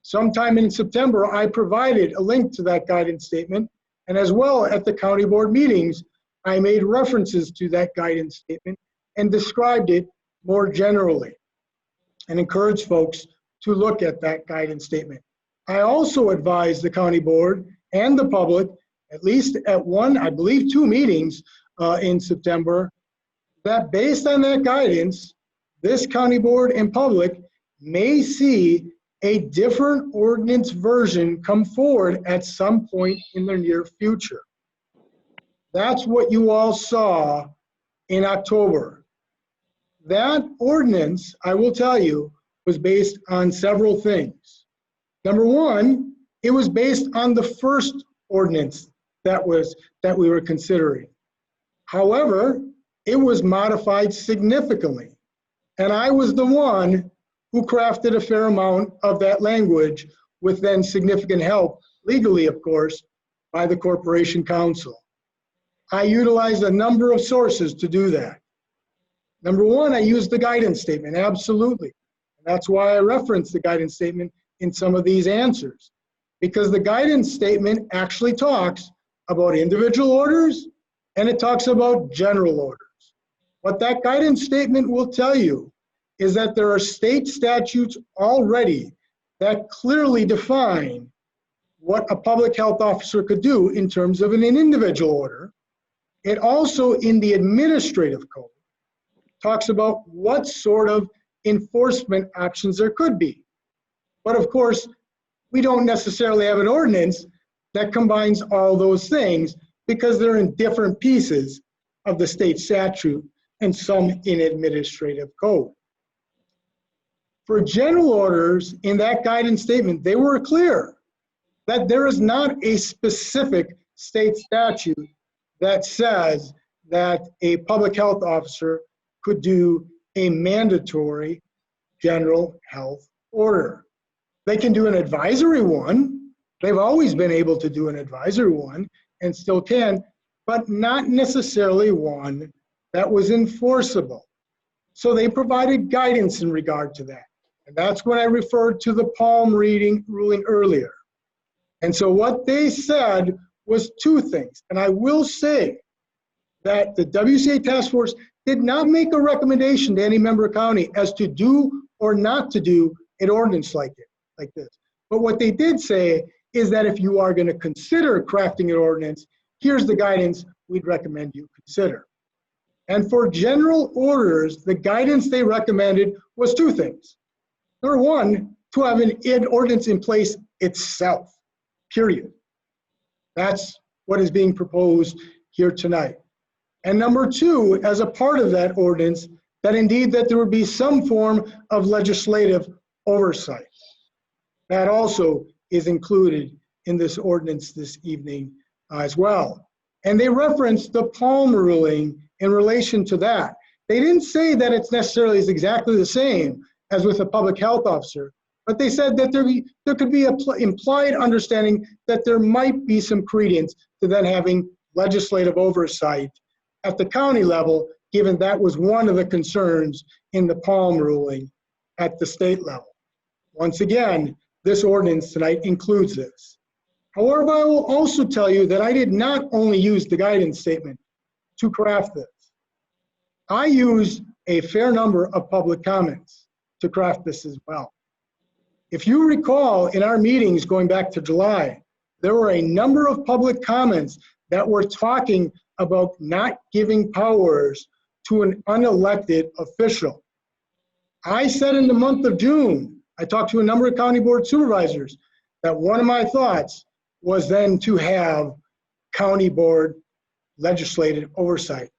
Sometime in September, I provided a link to that guidance statement, and as well at the county board meetings, I made references to that guidance statement and described it more generally and encouraged folks to look at that guidance statement. I also advised the county board and the public, at least at one, I believe 2 meetings in September, that based on that guidance, this county board and public may see a different ordinance version come forward at some point in the near future. That's what you all saw in October. That ordinance, I will tell you, was based on several things. Number one, it was based on the first ordinance that we were considering. However, it was modified significantly, and I was the one who crafted a fair amount of that language with then significant help, legally of course, by the Corporation Council. I utilized a number of sources to do that. Number one, I used the guidance statement, absolutely. That's why I referenced the guidance statement in some of these answers, because the guidance statement actually talks about individual orders and it talks about general orders. What that guidance statement will tell you is that there are state statutes already that clearly define what a public health officer could do in terms of an individual order. It also, in the administrative code, talks about what sort of enforcement options there could be. But of course, we don't necessarily have an ordinance that combines all those things because they're in different pieces of the state statute and some in administrative code. For general orders in that guidance statement, they were clear that there is not a specific state statute that says that a public health officer could do a mandatory general health order. They can do an advisory one. They've always been able to do an advisory one and still can, but not necessarily one that was enforceable. So they provided guidance in regard to that. And that's when I referred to the Palm ruling earlier. And so what they said was 2 things. And I will say that the WCA task force did not make a recommendation to any member county as to do or not to do an ordinance like this. But what they did say is that if you are going to consider crafting an ordinance, here's the guidance we'd recommend you consider. And for general orders, the guidance they recommended was 2 things. Number one, to have an ordinance in place itself, period. That's what is being proposed here tonight. And number 2, as a part of that ordinance, that indeed that there would be some form of legislative oversight. That also is included in this ordinance this evening as well. And they referenced the Palm ruling in relation to that. They didn't say that it's necessarily exactly the same as with a public health officer, but they said that there could be an implied understanding that there might be some credence to then having legislative oversight at the county level, given that was one of the concerns in the Palm ruling at the state level. Once again, this ordinance tonight includes this. However, I will also tell you that I did not only use the guidance statement to craft this. I used a fair number of public comments to craft this as well. If you recall, in our meetings going back to July, there were a number of public comments that were talking about not giving powers to an unelected official. I said in the month of June, I talked to a number of county board supervisors, that one of my thoughts was then to have county board legislative oversight.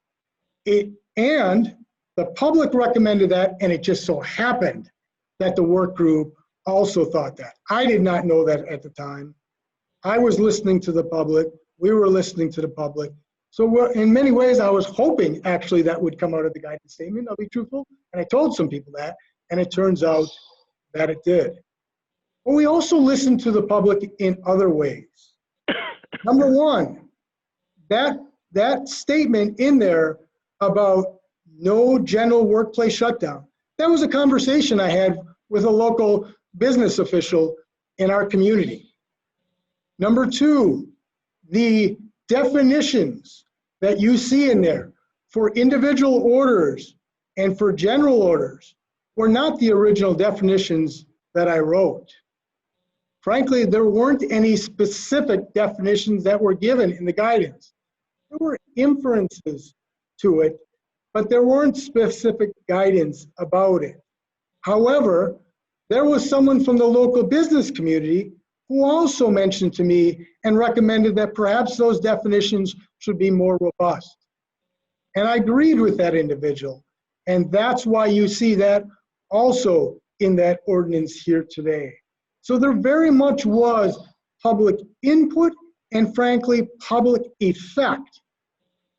And the public recommended that, and it just so happened that the work group also thought that. I did not know that at the time. I was listening to the public. We were listening to the public. So in many ways, I was hoping actually that would come out of the guidance statement, I'll be truthful. And I told some people that, and it turns out that it did. But we also listened to the public in other ways. Number one, that statement in there about no general workplace shutdown, that was a conversation I had with a local business official in our community. Number two, the definitions that you see in there for individual orders and for general orders were not the original definitions that I wrote. Frankly, there weren't any specific definitions that were given in the guidance. There were inferences to it, but there weren't specific guidance about it. However, there was someone from the local business community who also mentioned to me and recommended that perhaps those definitions should be more robust. And I agreed with that individual. And that's why you see that also in that ordinance here today. So there very much was public input and frankly, public effect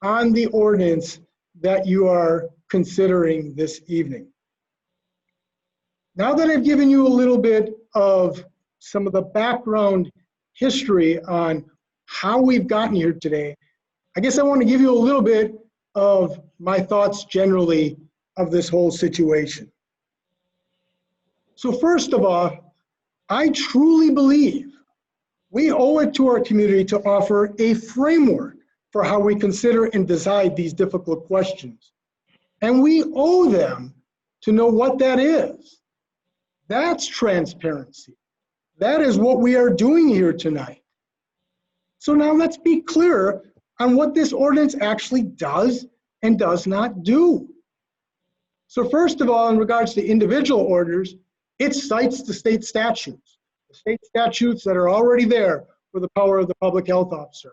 on the ordinance that you are considering this evening. Now that I've given you a little bit of some of the background history on how we've gotten here today, I guess I want to give you a little bit of my thoughts generally of this whole situation. So first of all, I truly believe we owe it to our community to offer a framework for how we consider and decide these difficult questions. And we owe them to know what that is. That's transparency. That is what we are doing here tonight. So now let's be clear on what this ordinance actually does and does not do. So first of all, in regards to individual orders, it cites the state statutes that are already there for the power of the public health officer.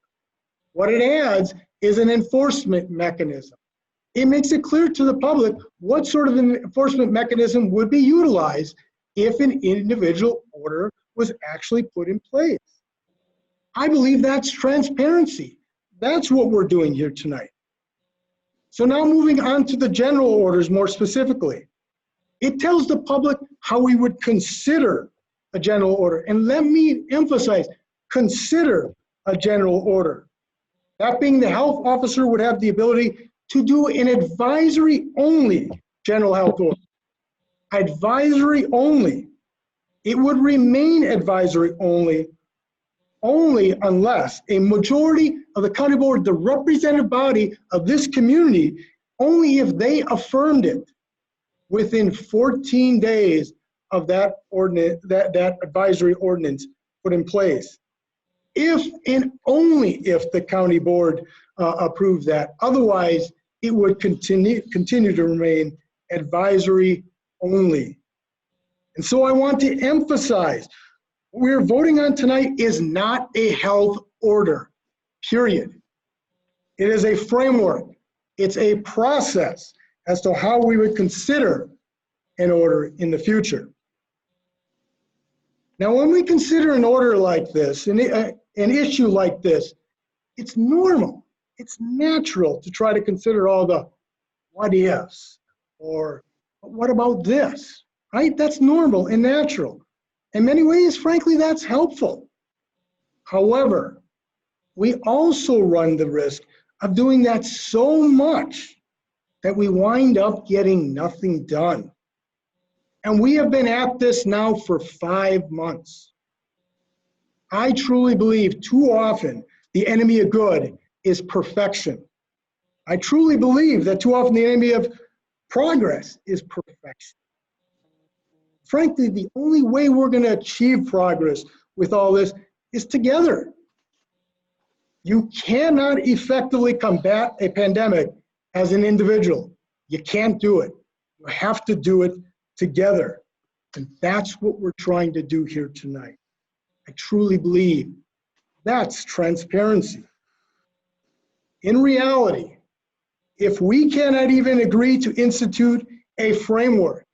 What it adds is an enforcement mechanism. It makes it clear to the public what sort of an enforcement mechanism would be utilized if an individual order was actually put in place. I believe that's transparency. That's what we're doing here tonight. So now moving on to the general orders more specifically. It tells the public how we would consider a general order. And let me emphasize, consider a general order. That being the health officer would have the ability to do an advisory only general health order. Advisory only. It would remain advisory only unless a majority of the county board, the representative body of this community, only if they affirmed it within 14 days of that ordinance, that advisory ordinance put in place. If and only if the county board approves that. Otherwise, it would continue to remain advisory only. And so I want to emphasize, what we're voting on tonight is not a health order, period. It is a framework. It's a process as to how we would consider an order in the future. Now, when we consider an order like this, an issue like this, it's normal, it's natural to try to consider all the what ifs, or what about this, right? That's normal and natural. In many ways, frankly, that's helpful. However, we also run the risk of doing that so much that we wind up getting nothing done. And we have been at this now for 5 months. I truly believe too often the enemy of good is perfection. I truly believe that too often the enemy of progress is perfection. Frankly, the only way we're going to achieve progress with all this is together. You cannot effectively combat a pandemic as an individual. You can't do it. You have to do it together. And that's what we're trying to do here tonight. I truly believe that's transparency. In reality, if we cannot even agree to institute a framework,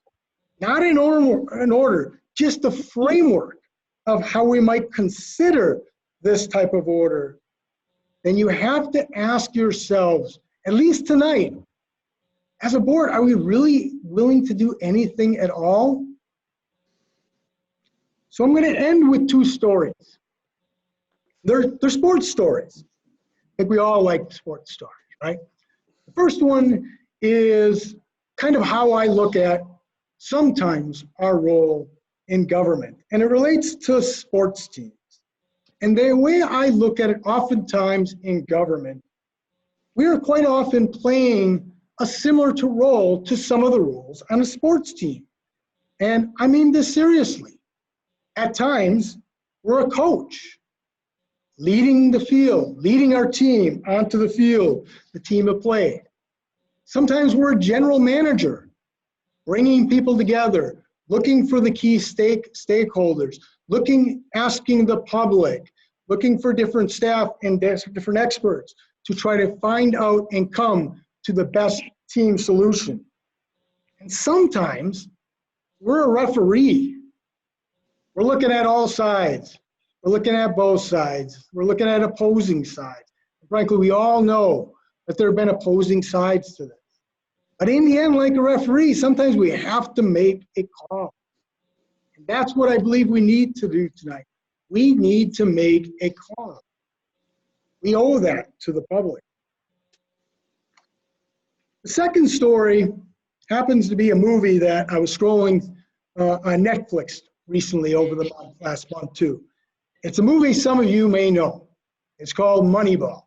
not an order, just a framework of how we might consider this type of order, then you have to ask yourselves, at least tonight, as a board, are we really willing to do anything at all? So I'm going to end with 2 stories. They're sports stories. I think we all like sports stories, right? The first one is kind of how I look at sometimes our role in government, and it relates to sports teams. And the way I look at it oftentimes in government, we are quite often playing a similar role to some of the roles on a sports team. And I mean this seriously. At times, we're a coach, leading the field, leading our team onto the field, the team of play. Sometimes we're a general manager, bringing people together, looking for the key stakeholders, asking the public, looking for different staff and different experts to try to find out and come to the best team solution. And sometimes we're a referee. We're looking at all sides. We're looking at both sides. We're looking at opposing sides. Frankly, we all know that there have been opposing sides to this. But in the end, like a referee, sometimes we have to make a call. And that's what I believe we need to do tonight. We need to make a call. We owe that to the public. The second story happens to be a movie that I was scrolling on Netflix recently over the last month too. It's a movie some of you may know. It's called Moneyball.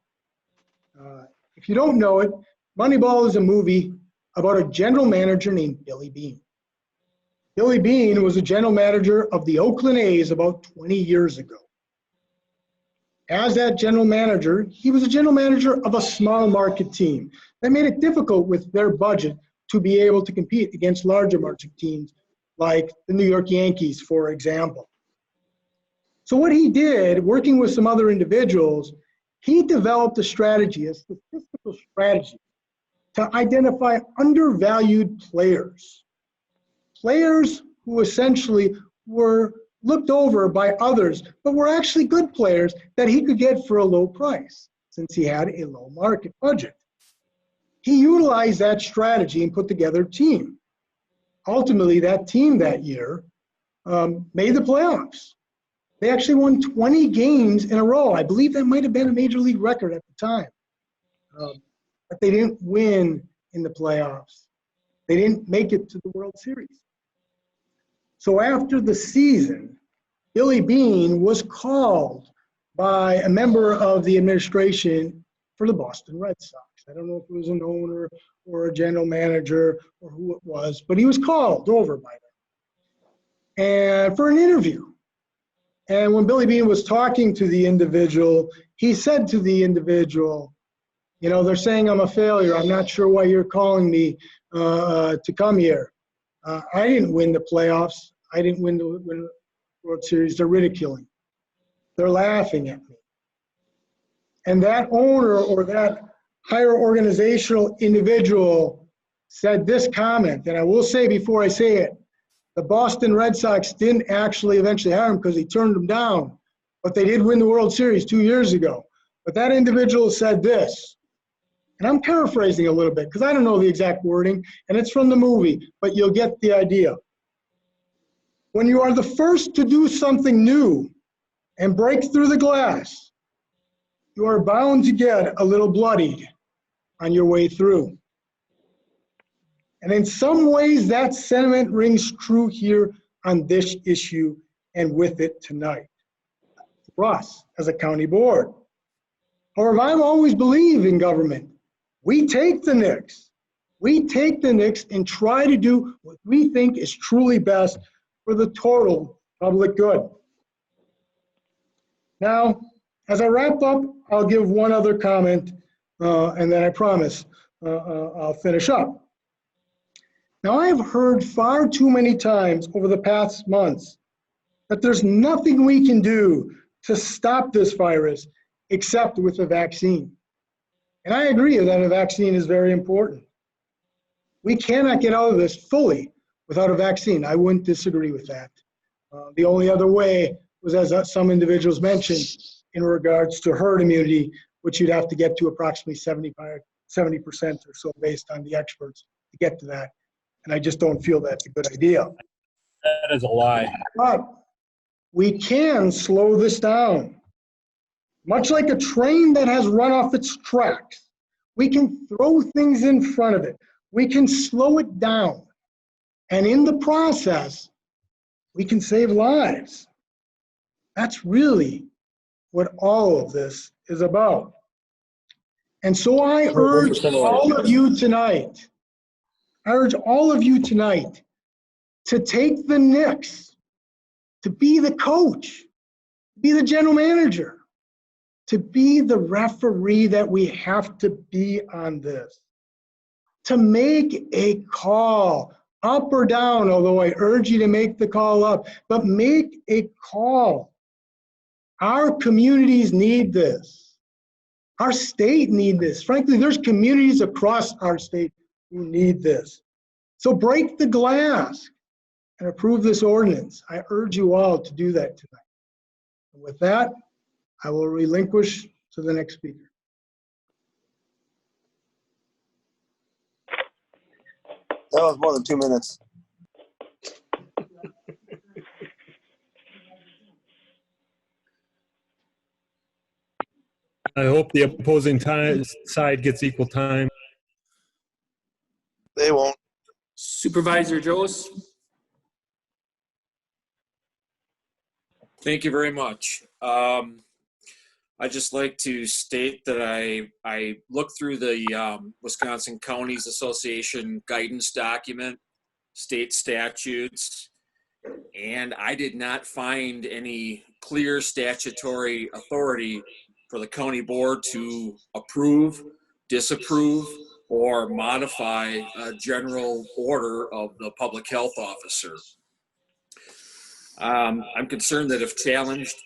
If you don't know it, Moneyball is a movie about a general manager named Billy Beam. Billy Beam was a general manager of the Oakland A's about 20 years ago. As that general manager, he was a general manager of a small market team that made it difficult with their budget to be able to compete against larger market teams like the New York Yankees, for example. So what he did, working with some other individuals, he developed a strategy, a statistical strategy, to identify undervalued players. Players who essentially were looked over by others, but were actually good players that he could get for a low price, since he had a low market budget. He utilized that strategy and put together a team. Ultimately, that team that year made the playoffs. They actually won 20 games in a row. I believe that might have been a major league record at the time. But they didn't win in the playoffs. They didn't make it to the World Series. So after the season, Billy Beam was called by a member of the administration for the Boston Red Sox. I don't know if it was an owner or a general manager or who it was, but he was called over by them and for an interview. And when Billy Beam was talking to the individual, he said to the individual, you know, they're saying I'm a failure. I'm not sure why you're calling me to come here. I didn't win the playoffs. I didn't win the World Series. They're ridiculing. They're laughing at me. And that owner or that higher organizational individual said this comment, and I will say before I say it, the Boston Red Sox didn't actually eventually hire him because he turned them down, but they did win the World Series 2 years ago. But that individual said this, and I'm paraphrasing a little bit because I don't know the exact wording, and it's from the movie, but you'll get the idea. When you are the first to do something new and break through the glass, you are bound to get a little bloodied on your way through. And in some ways, that sentiment rings true here on this issue and with it tonight for us as a county board. However, I've always believed in government. We take the nicks. We take the nicks and try to do what we think is truly best for the total public good. Now, as I wrap up, I'll give one other comment, and then I promise I'll finish up. Now, I have heard far too many times over the past months that there's nothing we can do to stop this virus except with a vaccine. And I agree that a vaccine is very important. We cannot get out of this fully without a vaccine. I wouldn't disagree with that. The only other way was, as some individuals mentioned, in regards to herd immunity, which you'd have to get to approximately 70% or so based on the experts to get to that. And I just don't feel that's a good idea. That is a lie. But we can slow this down. Much like a train that has run off its tracks, we can throw things in front of it. We can slow it down. And in the process, we can save lives. That's really what all of this is about. And so I urge all of you tonight, to take the nicks, to be the coach, be the general manager, to be the referee that we have to be on this, to make a call, up or down, although I urge you to make the call up, but make a call. Our communities need this. Our state needs this. Frankly, there's communities across our state who need this. So break the glass and approve this ordinance. I urge you all to do that tonight. And with that, I will relinquish to the next speaker. That was more than 2 minutes. I hope the opposing side gets equal time. They won't. Supervisor Joes? Thank you very much. I'd just like to state that I looked through the Wisconsin Counties Association guidance document, state statutes, and I did not find any clear statutory authority for the county board to approve, disapprove, or modify a general order of the public health officer. I'm concerned that if challenged,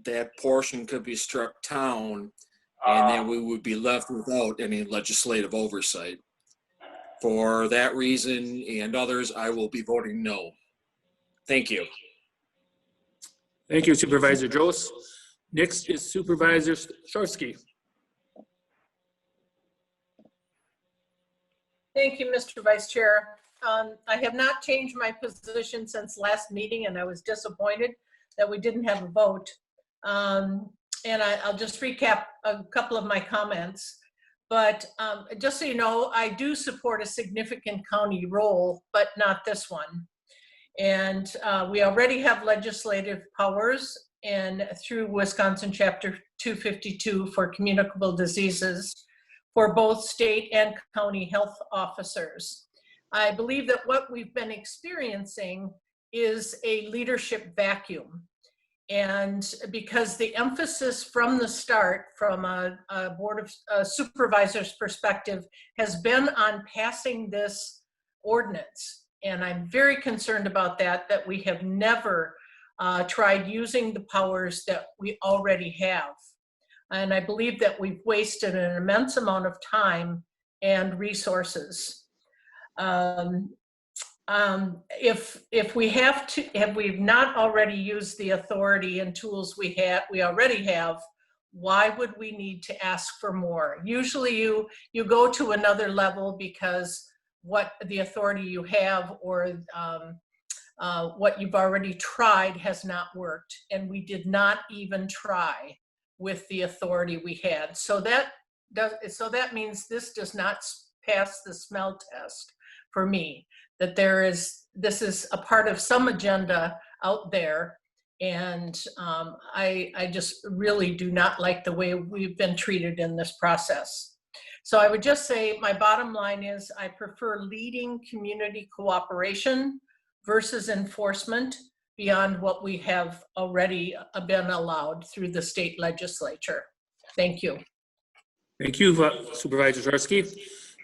that portion could be struck down, and then we would be left without any legislative oversight. For that reason and others, I will be voting no. Thank you. Thank you, Supervisor Joes. Next is Supervisor Shorsky. Thank you, Mr. Vice Chair. I have not changed my position since last meeting, and I was disappointed that we didn't have a vote. And I'll just recap a couple of my comments. But just so you know, I do support a significant county role, but not this one. And we already have legislative powers and through Wisconsin Chapter 252 for communicable diseases for both state and county health officers. I believe that what we've been experiencing is a leadership vacuum. And because the emphasis from the start, from a Board of Supervisors perspective, has been on passing this ordinance. And I'm very concerned about that we have never tried using the powers that we already have. And I believe that we've wasted an immense amount of time and resources. If we've not already used the authority and tools we already have, why would we need to ask for more? Usually you go to another level because what the authority you have or what you've already tried has not worked, and we did not even try with the authority we had. So that means this does not pass the smell test for me, that this is a part of some agenda out there. And I just really do not like the way we've been treated in this process. So I would just say my bottom line is I prefer leading community cooperation versus enforcement beyond what we have already been allowed through the state legislature. Thank you. Thank you, Supervisor Zarsky.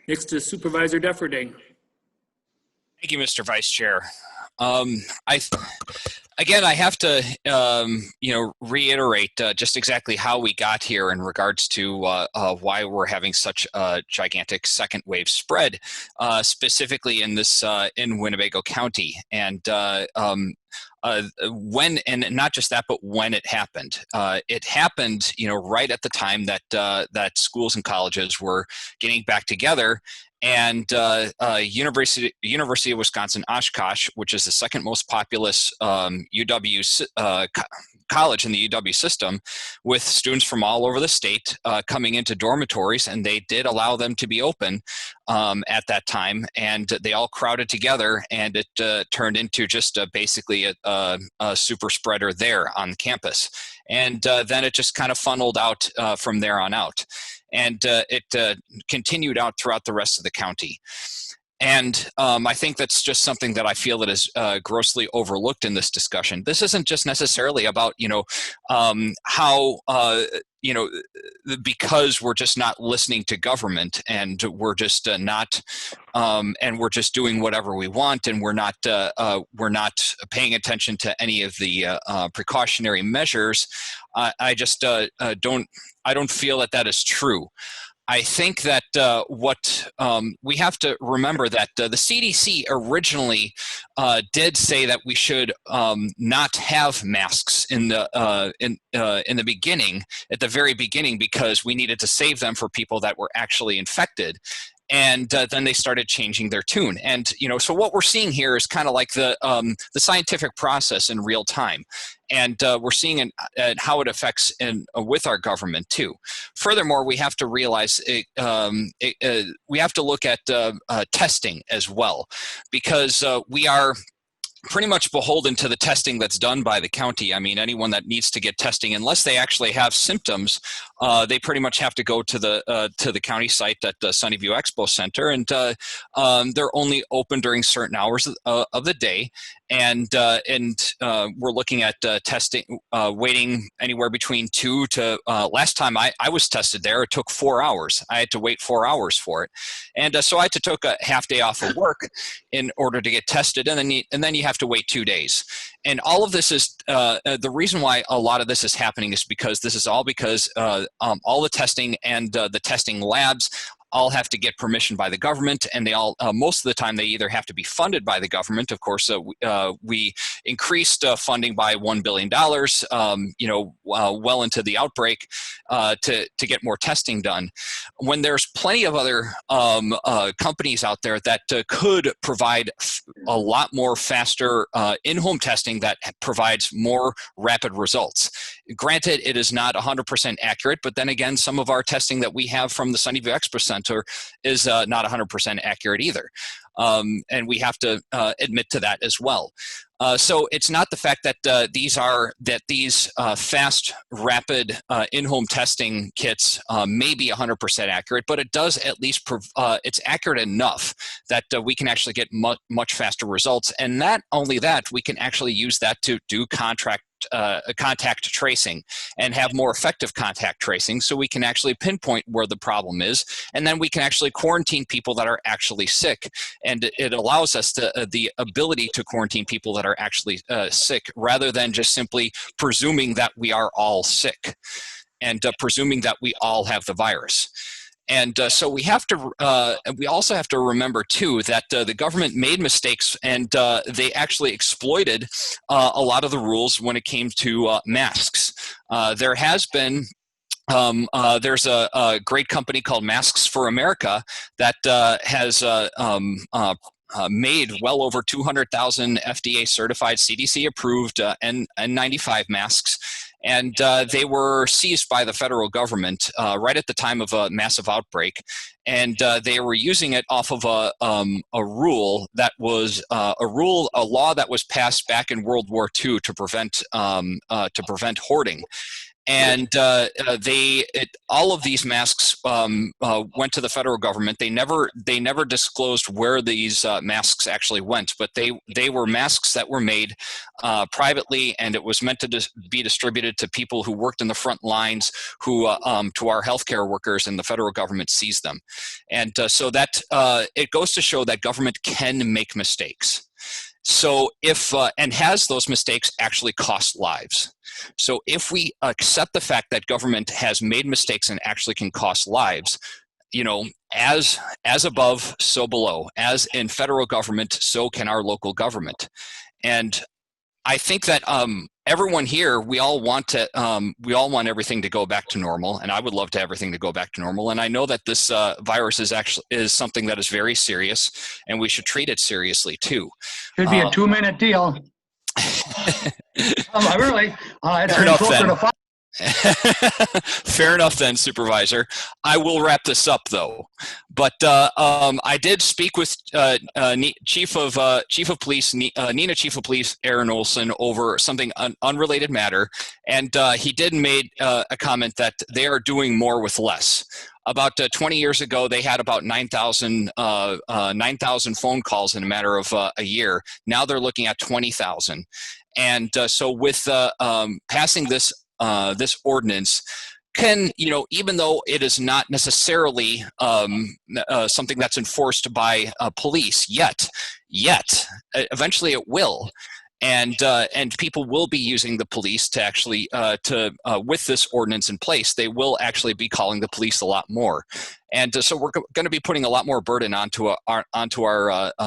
Next is Supervisor Defferding. Thank you, Mr. Vice Chair. Again, I have to, reiterate just exactly how we got here in regards to why we're having such a gigantic second wave spread, specifically in this in Winnebago County, and when, and not just that, but when it happened. It happened, right at the time that that schools and colleges were getting back together. And University of Wisconsin Oshkosh, which is the second most populous UW college in the UW system, with students from all over the state coming into dormitories, and they did allow them to be open at that time, and they all crowded together, and it turned into just basically a super spreader there on campus. And then it just kind of funneled out from there on out. And it continued out throughout the rest of the county. And I think that's just something that I feel that is grossly overlooked in this discussion. This isn't just necessarily about, how, because we're just not listening to government, and we're just and we're just doing whatever we want, and we're not paying attention to any of the precautionary measures. I just don't feel that that is true. I think that we have to remember that the CDC originally did say that we should not have masks in the beginning, at the very beginning, because we needed to save them for people that were actually infected. And then they started changing their tune. And, so what we're seeing here is kind of like the scientific process in real time. And we're seeing how it affects with our government too. Furthermore, we have to realize we have to look at testing as well, because we are pretty much beholden to the testing that's done by the county. I mean, anyone that needs to get testing, unless they actually have symptoms, they pretty much have to go to the county site at the Sunnyview Expo Center, and they're only open during certain hours of the day. And we're looking at testing, waiting anywhere between 2 to, last time I was tested there, it took 4 hours. I had to wait 4 hours for it. And so I had to take a half day off of work in order to get tested, and then you have to wait 2 days. And all of this is, the reason why a lot of this is happening is because this is all because all the testing and the testing labs all have to get permission by the government, and they all, most of the time, they either have to be funded by the government. Of course, we increased funding by $1 billion, well into the outbreak to get more testing done. When there's plenty of other companies out there that could provide a lot more faster in-home testing that provides more rapid results. Granted, it is not 100% accurate, but then again, some of our testing that we have from the Sunnyview Expo Center is not 100% accurate either. And we have to admit to that as well. So it's not the fact that these fast, rapid in-home testing kits may be 100% accurate, but it does at least it's accurate enough that we can actually get much faster results. And not only that, we can actually use that to do contact tracing and have more effective contact tracing, so we can actually pinpoint where the problem is, and then we can actually quarantine people that are actually sick. And it allows us the ability to quarantine people that are actually sick, rather than just simply presuming that we are all sick and presuming that we all have the virus. And so we have to. We also have to remember too that the government made mistakes, and they actually exploited a lot of the rules when it came to masks. There has been. There's a great company called Masks for America that has made well over 200,000 FDA certified, CDC approved N95 masks. And they were seized by the federal government right at the time of a massive outbreak. And they were using it off of a rule that was a law that was passed back in World War II to prevent hoarding. And all of these masks went to the federal government. They never disclosed where these masks actually went, but they were masks that were made privately, and it was meant to be distributed to people who worked in the front lines, to our healthcare workers, and the federal government seized them. And so that it goes to show that government can make mistakes. So and has those mistakes actually cost lives? So if we accept the fact that government has made mistakes and actually can cost lives, as above, so below. As in federal government, so can our local government. And I think that everyone here, we all want everything to go back to normal, and I would love to everything to go back to normal. And I know that this virus is something that is very serious, and we should treat it seriously too. Should be a 2-minute deal. Really? It's Fair been enough, closer then. to 5. Fair enough then, Supervisor. I will wrap this up though. But I did speak with Chief of Police Nina Chief of Police Aaron Olson over something unrelated matter, and he did made a comment that they are doing more with less. About 20 years ago, they had about 9,000 phone calls in a matter of a year. Now they're looking at 20,000. And so with passing this ordinance, can, even though it is not necessarily something that's enforced by police yet, eventually it will. And people will be using the police to actually, with this ordinance in place, they will actually be calling the police a lot more. And so we're going to be putting a lot more burden onto our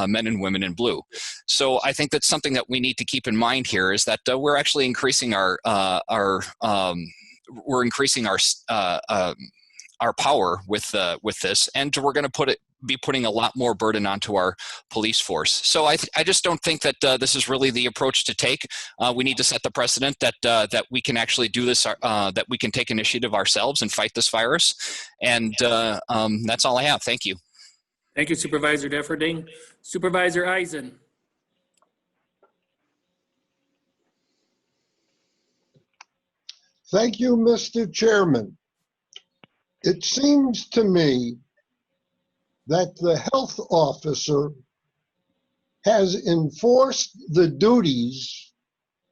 men and women in blue. So I think that's something that we need to keep in mind here, is that we're actually increasing our power with this, and we're going to be putting a lot more burden onto our police force. So I just don't think that this is really the approach to take. We need to set the precedent that we can actually do this, that we can take initiative ourselves and fight this virus. And that's all I have. Thank you. Thank you, Supervisor Defferding. Supervisor Eisen. Thank you, Mr. Chairman. It seems to me that the health officer has enforced the duties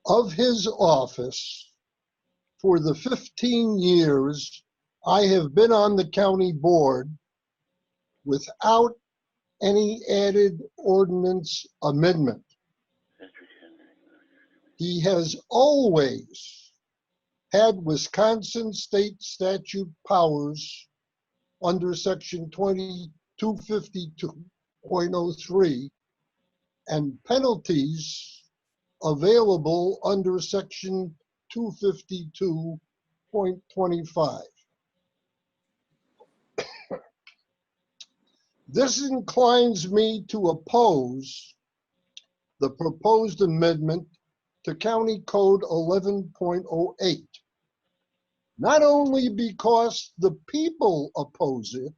of his office for the 15 years I have been on the county board without any added ordinance amendment. He has always had Wisconsin state statute powers under section 252.03 and penalties available under section 252.25. This inclines me to oppose the proposed amendment to County Code 11.08. Not only because the people oppose it,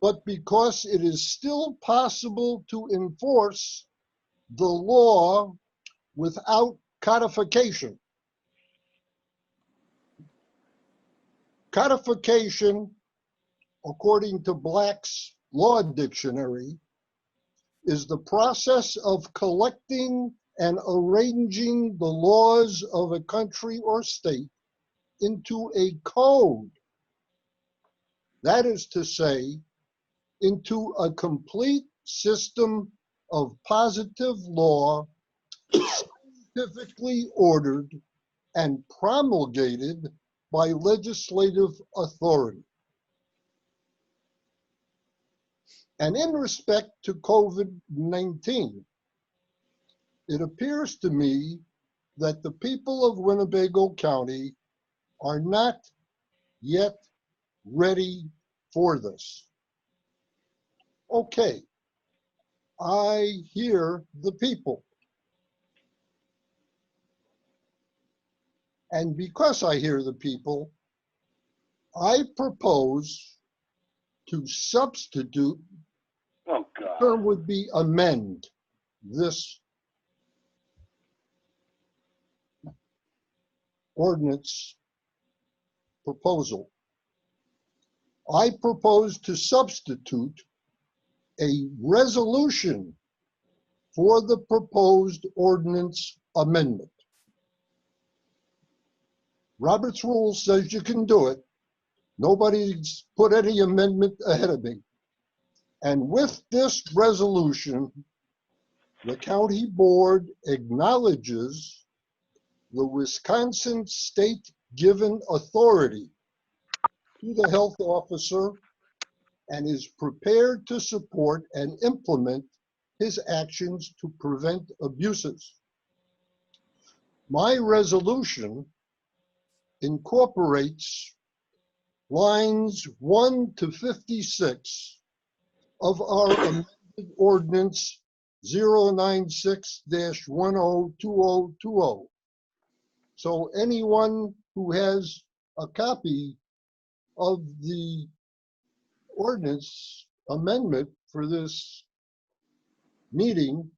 but because it is still possible to enforce the law without codification. Codification, according to Black's Law Dictionary, is the process of collecting and arranging the laws of a country or state into a code. That is to say, into a complete system of positive law, scientifically ordered and promulgated by legislative authority. And in respect to COVID-19, it appears to me that the people of Winnebago County are not yet ready for this. Okay, I hear the people. And because I hear the people, I propose to substitute, Oh, the God. term would be amend this ordinance proposal. I propose to substitute a resolution for the proposed ordinance amendment. Robert's rule says you can do it. Nobody's put any amendment ahead of me. And with this resolution, the county board acknowledges the Wisconsin state given authority to the health officer and is prepared to support and implement his actions to prevent abuses. My resolution incorporates lines 1 to 56 of our amended ordinance 096-102020. So anyone who has a copy of the ordinance amendment for this meeting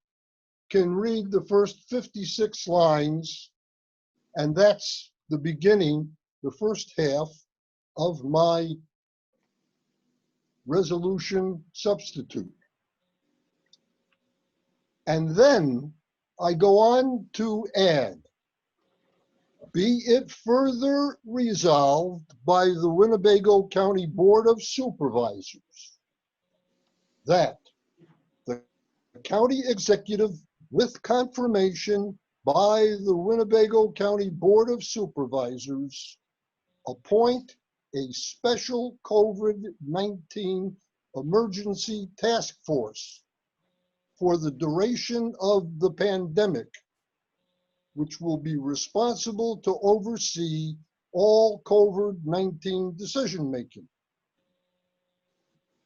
can read the first 56 lines, and that's the beginning, the first half of my resolution substitute. And then I go on to add, be it further resolved by the Winnebago County Board of Supervisors that the county executive, with confirmation by the Winnebago County Board of Supervisors, appoint a special COVID-19 emergency task force for the duration of the pandemic, which will be responsible to oversee all COVID-19 decision-making.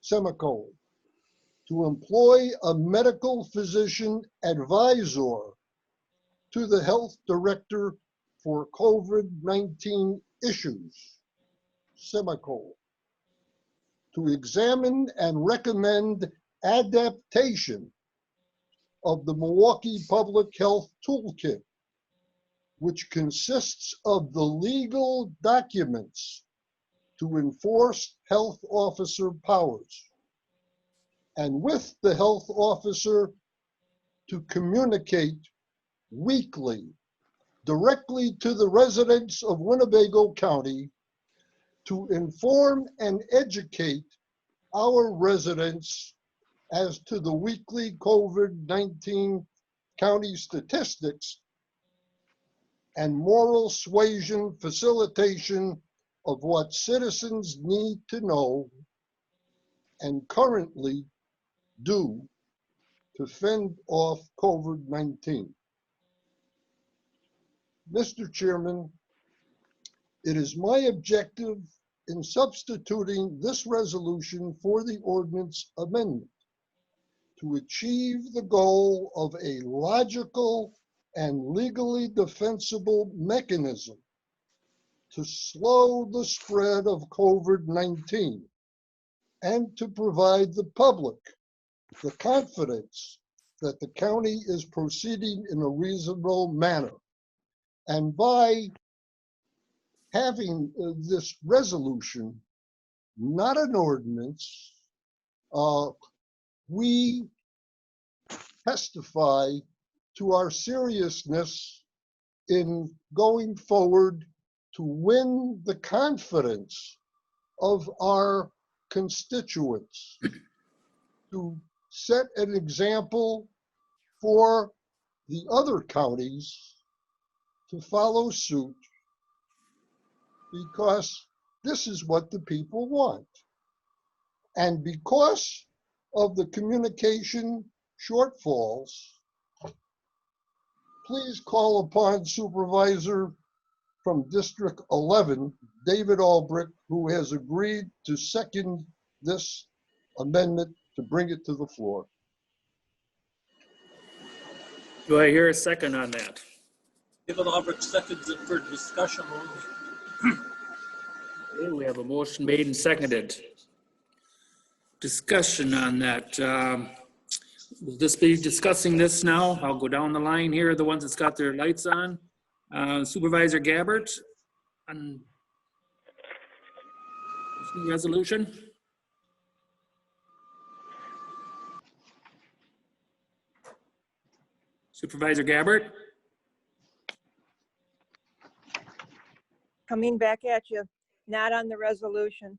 Semicolon. To employ a medical physician advisor to the health director for COVID-19 issues. Semicolon. To examine and recommend adaptation of the Milwaukee Public Health Toolkit, which consists of the legal documents to enforce health officer powers, and with the health officer to communicate weekly directly to the residents of Winnebago County to inform and educate our residents as to the weekly COVID-19 county statistics and moral suasion facilitation of what citizens need to know and currently do to fend off COVID-19. Mr. Chairman, it is my objective in substituting this resolution for the ordinance amendment to achieve the goal of a logical and legally defensible mechanism to slow the spread of COVID-19 and to provide the public the confidence that the county is proceeding in a reasonable manner. And by having this resolution, not an ordinance, we testify to our seriousness in going forward to win the confidence of our constituents, to set an example for the other counties to follow suit, because this is what the people want. And because of the communication shortfalls, please call upon Supervisor from District 11, David Albrecht, who has agreed to second this amendment to bring it to the floor. Do I hear a second on that? David seconds it for discussion only. Okay, we have a motion made and seconded. Discussion on that. We'll just be discussing this now. I'll go down the line here, the ones that's got their lights on. Supervisor Gabbert on this new resolution. Supervisor Gabbert. Coming back at you, not on the resolution.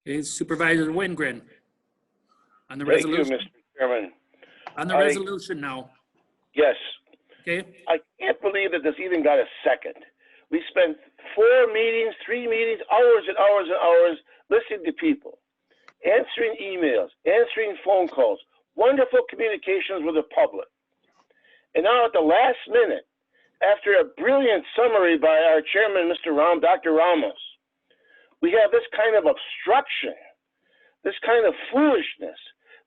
Okay, Supervisor Wingren on the Thank you, resolution. Mr. Chairman. On the resolution now. Yes. Okay. I can't believe that this even got a second. We spent 4 meetings, 3 meetings, hours and hours and hours listening to people, answering emails, answering phone calls, wonderful communications with the public. And now at the last minute, after a brilliant summary by our chairman, Dr. Ramos, we have this kind of obstruction, this kind of foolishness.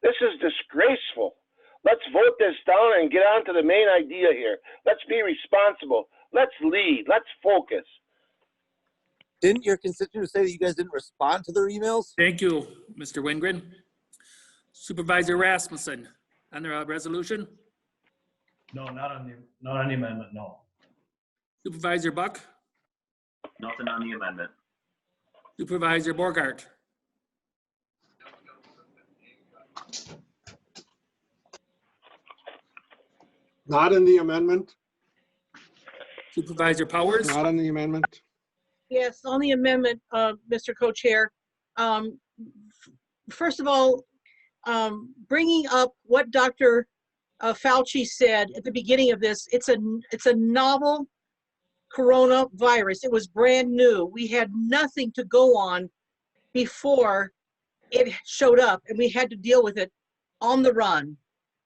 This is disgraceful. Let's vote this down and get on to the main idea here. Let's be responsible. Let's lead. Let's focus. Didn't your constituents say that you guys didn't respond to their emails? Thank you, Mr. Wingren. Supervisor Rasmussen on the resolution. No, not on the amendment, no. Supervisor Buck. Nothing on the amendment. Supervisor Borgart. Not in the amendment. Supervisor Powers. Not on the amendment. Yes, on the amendment, Mr. Co-Chair. First of all, bringing up what Dr. Fauci said at the beginning of this, it's a novel coronavirus. It was brand new. We had nothing to go on before it showed up, and we had to deal with it on the run.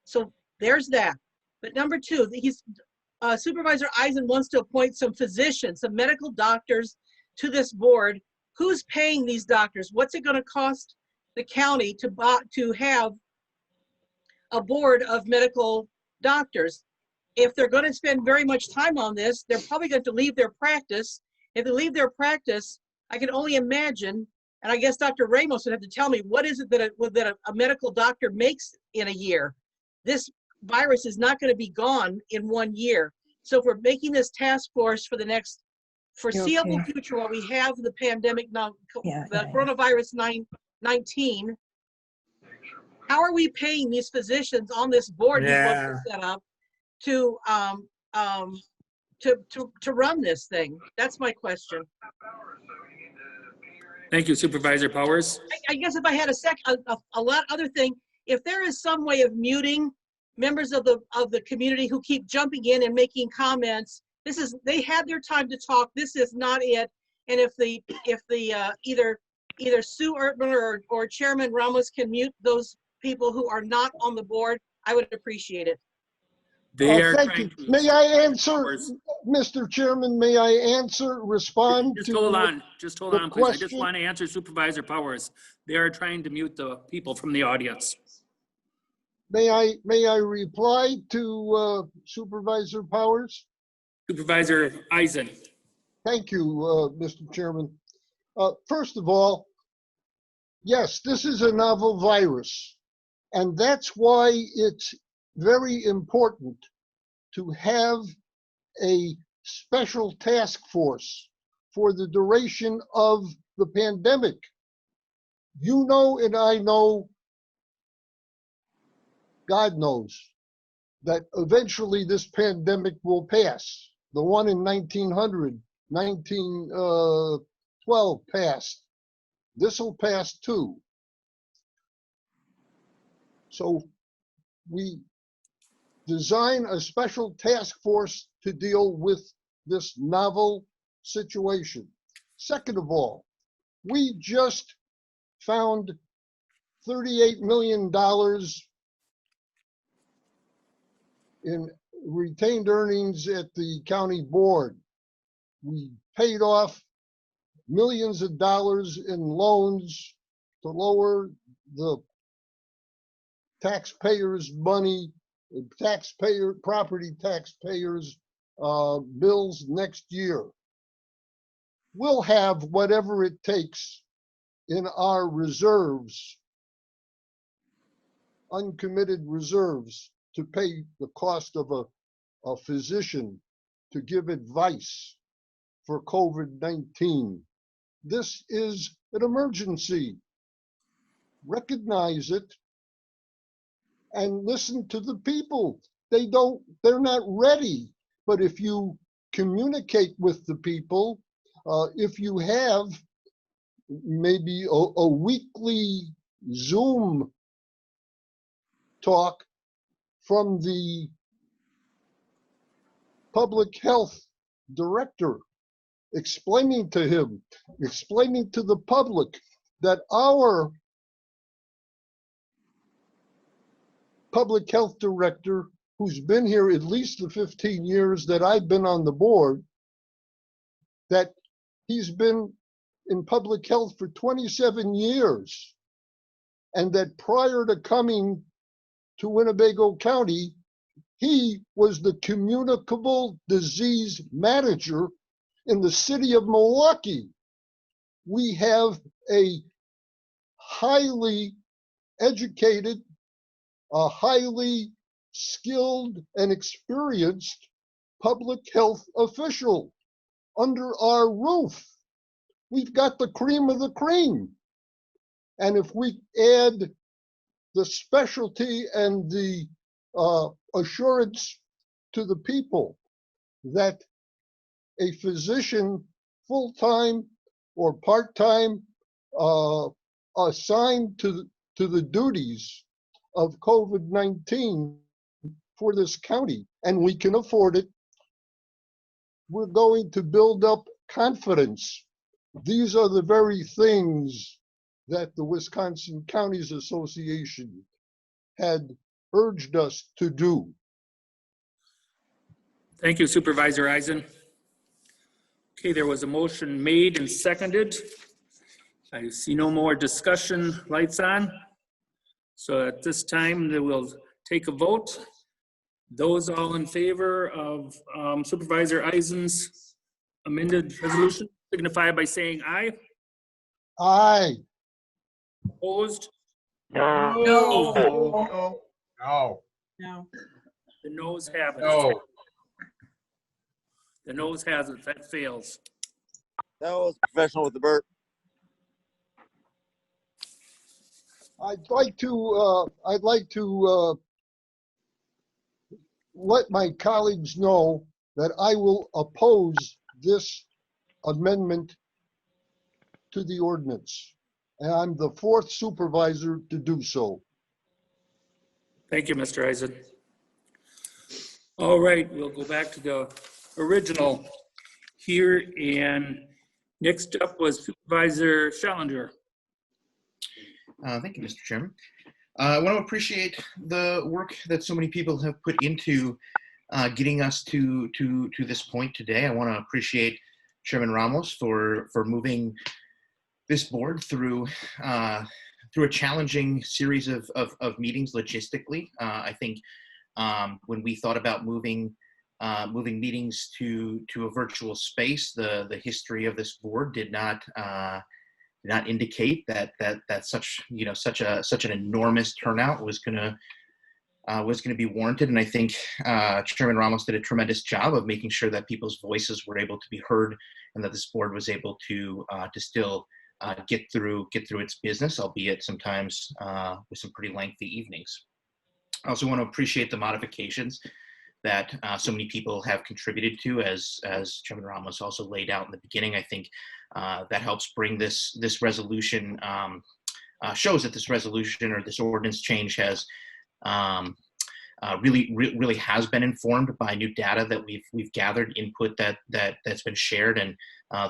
So there's that. But number two, Supervisor Eisen wants to appoint some physicians, some medical doctors to this board. Who's paying these doctors? What's it going to cost the county to have a board of medical doctors? If they're going to spend very much time on this, they're probably going to leave their practice. If they leave their practice, I can only imagine, and I guess Dr. Ramos would have to tell me, what is it that a medical doctor makes in a year? This virus is not going to be gone in 1 year. So if we're making this task force for the next foreseeable future while we have the pandemic, coronavirus 19, how are we paying these physicians on this board we're set up to run this thing? That's my question. Thank you, Supervisor Powers. I guess if I had a lot other thing, if there is some way of muting members of the community who keep jumping in and making comments, they had their time to talk. This is not it. And if either Sue Ertman or Chairman Ramos can mute those people who are not on the board, I would appreciate it. Thank you. May I answer, Mr. Chairman? May I respond just to hold on, please. question? I just want to answer Supervisor Powers. They are trying to mute the people from the audience. May I reply to Supervisor Powers? Supervisor Eisen. Thank you, Mr. Chairman. First of all, yes, this is a novel virus, and that's why it's very important to have a special task force for the duration of the pandemic. You know, and I know, God knows, that eventually this pandemic will pass. The one in 1912 passed. This will pass too. So we design a special task force to deal with this novel situation. Second of all, we just found $38 million in retained earnings at the county board. We paid off millions of dollars in loans to lower the taxpayers' money, property taxpayers' bills next year. We'll have whatever it takes in our reserves, uncommitted reserves, to pay the cost of a physician to give advice for COVID-19. This is an emergency. Recognize it and listen to the people. They're not ready. But if you communicate with the people, if you have maybe a weekly Zoom talk from the public health director, explaining to him, explaining to the public that our public health director, who's been here at least the 15 years that I've been on the board, that he's been in public health for 27 years, and that prior to coming to Winnebago County, he was the communicable disease manager in the city of Milwaukee. We have a highly educated, a highly skilled and experienced public health official under our roof. We've got the cream of the cream. And if we add the specialty and the assurance to the people that a physician, full-time or part-time, assigned to the duties of COVID-19 for this county, and we can afford it, we're going to build up confidence. These are the very things that the Wisconsin Counties Association had urged us to do. Thank you, Supervisor Eisen. Okay, there was a motion made and seconded. I see no more discussion lights on. So at this time, we'll take a vote. Those all in favor of Supervisor Eisen's amended resolution signify by saying aye. Aye. Opposed? No. No. No. No. The noes have it. No. The noes has it. That fails. That was professional with the burp. I'd like to let my colleagues know that I will oppose this amendment to the ordinance. And I'm the fourth supervisor to do so. Thank you, Mr. Eisen. All right, we'll go back to the original here, and next up was Supervisor Schallinger. Thank you, Mr. Chairman. I want to appreciate the work that so many people have put into getting us to this point today. I want to appreciate Chairman Ramos for moving this board through a challenging series of meetings logistically. I think when we thought about moving meetings to a virtual space, the history of this board did not indicate that such an enormous turnout was going to be warranted. And I think Chairman Ramos did a tremendous job of making sure that people's voices were able to be heard, and that this board was able to still get through its business, albeit sometimes with some pretty lengthy evenings. I also want to appreciate the modifications that so many people have contributed to, as Chairman Ramos also laid out in the beginning. I think that helps bring this resolution, shows that this resolution or this ordinance change has really has been informed by new data that we've gathered, input that's been shared, and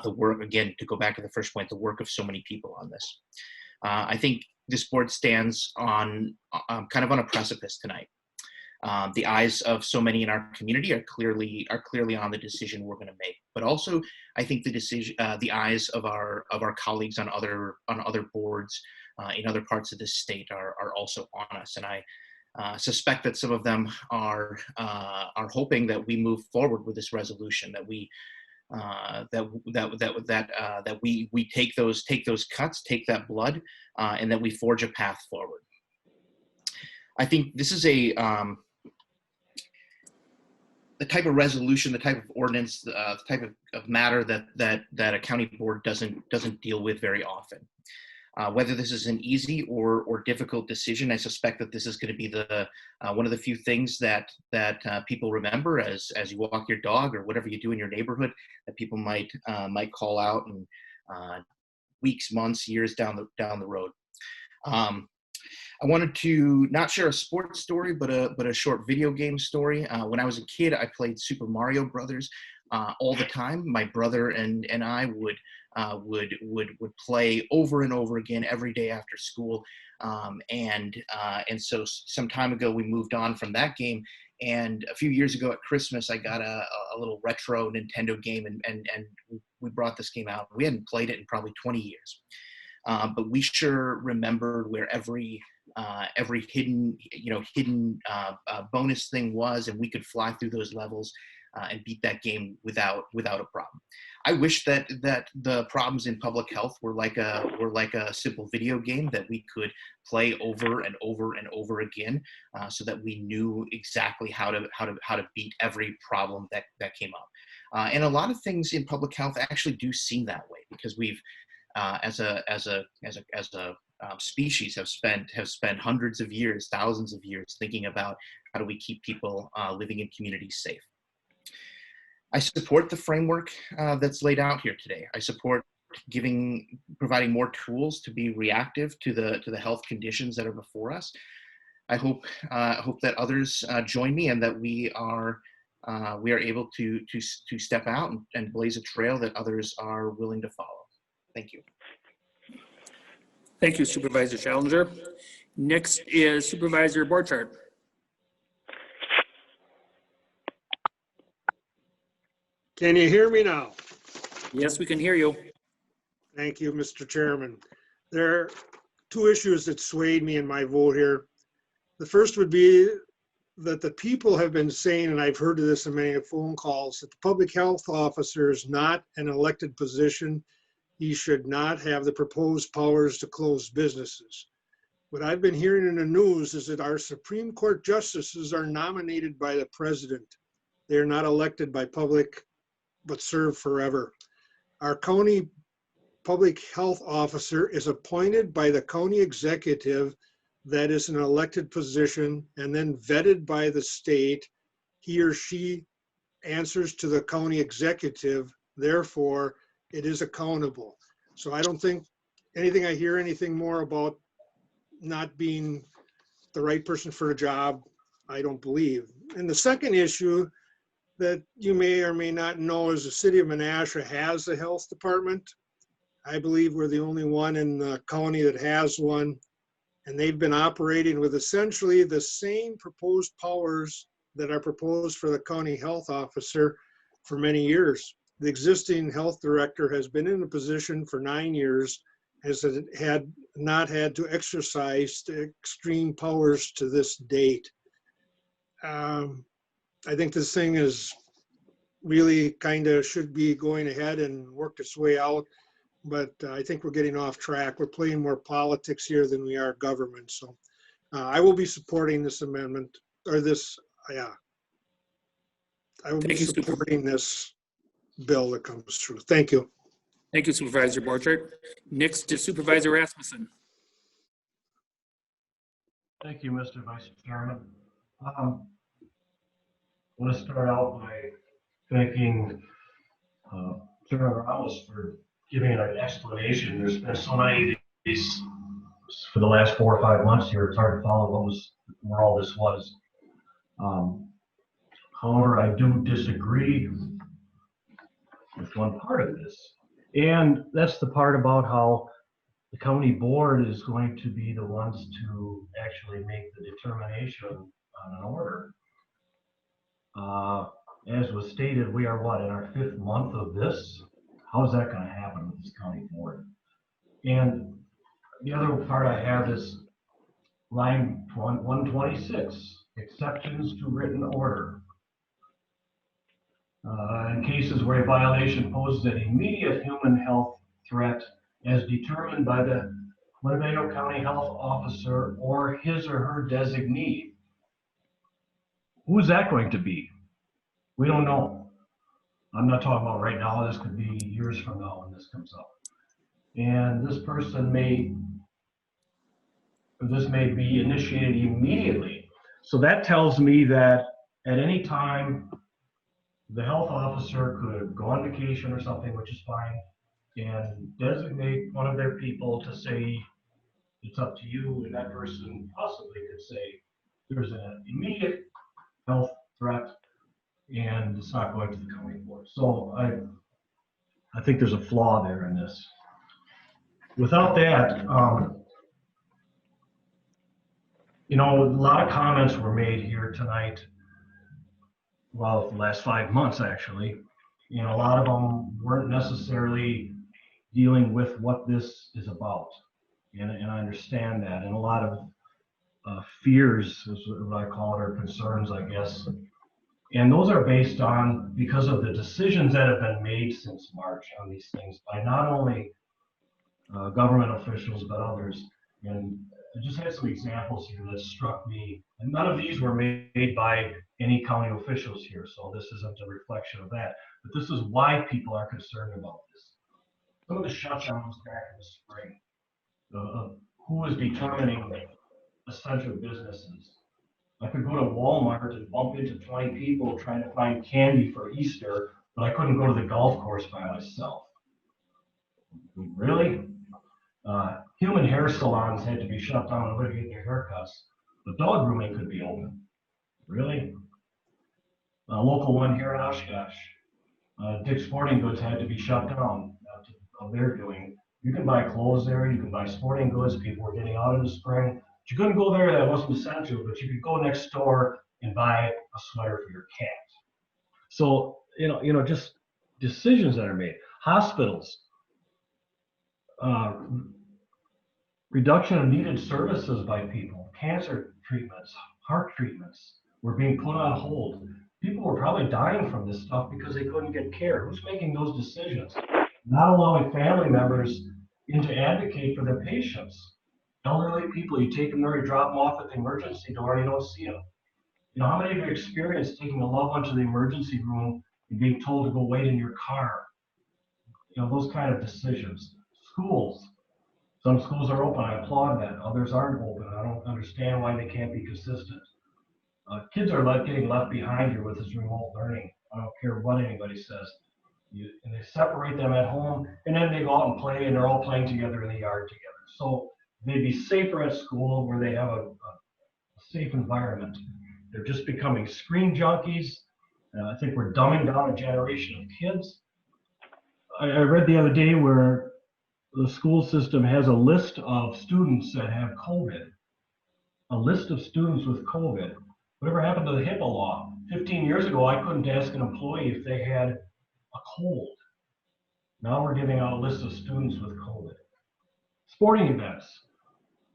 the work, again, to go back to the first point, the work of so many people on this. I think this board stands on kind of on a precipice tonight. The eyes of so many in our community are clearly on the decision we're going to make, but also I think the eyes of our colleagues on other boards in other parts of this state are also on us. And suspect that some of them are hoping that we move forward with this resolution, that we we take those cuts, take that blood, and that we forge a path forward. I think this is the type of resolution, the type of ordinance, the type of matter that a county board doesn't deal with very often. Whether this is an easy or difficult decision, I suspect that this is going to be the one of the few things that people remember as you walk your dog or whatever you do in your neighborhood, that people might call out in weeks, months, years down the road. I wanted to not share a sports story, but a short video game story. When I was a kid, I played Super Mario Brothers all the time. My brother and I would play over and over again every day after school, and so some time ago we moved on from that game. And a few years ago at Christmas, I got a little retro Nintendo game, and we brought this game out. We hadn't played it in probably 20 years, but we sure remembered where every hidden bonus thing was, and we could fly through those levels and beat that game without a problem. I wish that the problems in public health were like a simple video game that we could play over and over and over again, so that we knew exactly how to beat every problem that came up. And a lot of things in public health actually do seem that way, because we've as a species have spent hundreds of years, thousands of years thinking about how do we keep people living in communities safe. I support the framework that's laid out here today. I support providing more tools to be reactive to the health conditions that are before us. I hope that others join me, and that we are able to step out and blaze a trail that others are willing to follow. Thank you. Thank you, Supervisor Challenger. Next is Supervisor Borchardt. Can you hear me now? Yes, we can hear you. Thank you, Mr. Chairman. There are two issues that swayed me in my vote here. The first would be that the people have been saying, and I've heard of this in many phone calls, that the public health officer is not an elected position. He should not have the proposed powers to close businesses. What I've been hearing in the news is that our Supreme Court justices are nominated by the president. They are not elected by public, but serve forever. Our county public health officer is appointed by the county executive, that is an elected position, and then vetted by the state. He or she answers to the county executive, therefore it is accountable. So I don't think anything more about not being the right person for a job, I don't believe. And the second issue that you may or may not know is the city of Menasha has a health department. I believe we're the only one in the county that has one, and they've been operating with essentially the same proposed powers that are proposed for the county health officer for many years. The existing health director has been in a position for 9 years, has not had to exercise the extreme powers to this date. I think this thing is really should be going ahead and work its way out, but I think we're getting off track. We're playing more politics here than we are government. So I will be supporting this amendment, or this, I will be supporting this bill that comes through. Thank you. Thank you, Supervisor Borchardt. Next is Supervisor Rasmussen. Thank you, Mr. Vice Chairman. I want to start out by thanking Chairman Ramos for giving an explanation. There's been so many of these for the last 4 or 5 months here. It's hard to follow where all this was. However, I do disagree with one part of this, and that's the part about how the county board is going to be the ones to actually make the determination on an order. As was stated, we are in our 5th month of this. How is that going to happen with this county board? And the other part I have is, line 126, exceptions to written order. In cases where a violation poses an immediate human health threat as determined by the Winnebago County Health Officer or his or her designee. Who's that going to be? We don't know. I'm not talking about right now. This could be years from now when this comes up. And this person this may be initiated immediately. So that tells me that at any time, the health officer could go on vacation or something, which is fine, and designate one of their people to say, it's up to you, and that person possibly could say, there's an immediate health threat, and it's not going to the county board. So I think there's a flaw there in this. Without that, you know, a lot of comments were made here tonight. Well, the last 5 months, actually. You know, a lot of them weren't necessarily dealing with what this is about. And I understand that. And a lot of fears, is what I call it, or concerns, I guess. And those are based on, because of the decisions that have been made since March on these things by not only government officials, but others. And I just had some examples here that struck me. And none of these were made by any county officials here, so this isn't a reflection of that. But this is why people are concerned about this. Some of the shutdowns back in the spring, who is determining essential businesses? I could go to Walmart and bump into 20 people trying to find candy for Easter, but I couldn't go to the golf course by myself. Really? Human hair salons had to be shut down in order to get their haircuts, but dog grooming could be open. Really? A local one here in Oshkosh, Dick's Sporting Goods had to be shut down. They're doing. You can buy clothes there, you can buy sporting goods. People were getting out in the spring. But you couldn't go there, that wasn't essential, but you could go next door and buy a sweater for your cat. So, you know, just decisions that are made. Hospitals, reduction of needed services by people, cancer treatments, heart treatments were being put on hold. People were probably dying from this stuff because they couldn't get care. Who's making those decisions? Not allowing family members in to advocate for their patients. Elderly people, you take them there, you drop them off at the emergency door, and you don't see them. You know, how many of you have experienced taking a loved one to the emergency room and being told to go wait in your car? You know, those kind of decisions. Schools. Some schools are open, I applaud that. Others aren't open. I don't understand why they can't be consistent. Kids are getting left behind here with this remote learning. I don't care what anybody says. And they separate them at home, and then they go out and play, and they're all playing together in the yard together. So they'd be safer at school where they have a safe environment. They're just becoming screen junkies. I think we're dumbing down a generation of kids. I read the other day where the school system has a list of students that have COVID. A list of students with COVID. Whatever happened to the HIPAA law? 15 years ago, I couldn't ask an employee if they had a cold. Now we're giving out a list of students with COVID. Sporting events.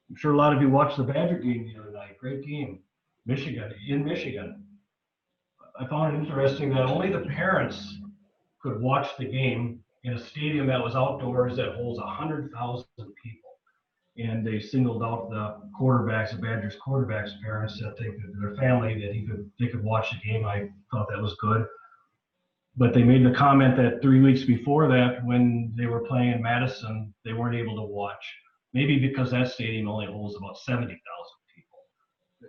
I'm sure a lot of you watched the Badger game the other night. Great game. In Michigan. I found it interesting that only the parents could watch the game in a stadium that was outdoors that holds 100,000 people. And they singled out the quarterbacks, the Badgers quarterbacks' parents, that their family, that they could watch the game. I thought that was good. But they made the comment that 3 weeks before that, when they were playing in Madison, they weren't able to watch. Maybe because that stadium only holds about 70,000 people.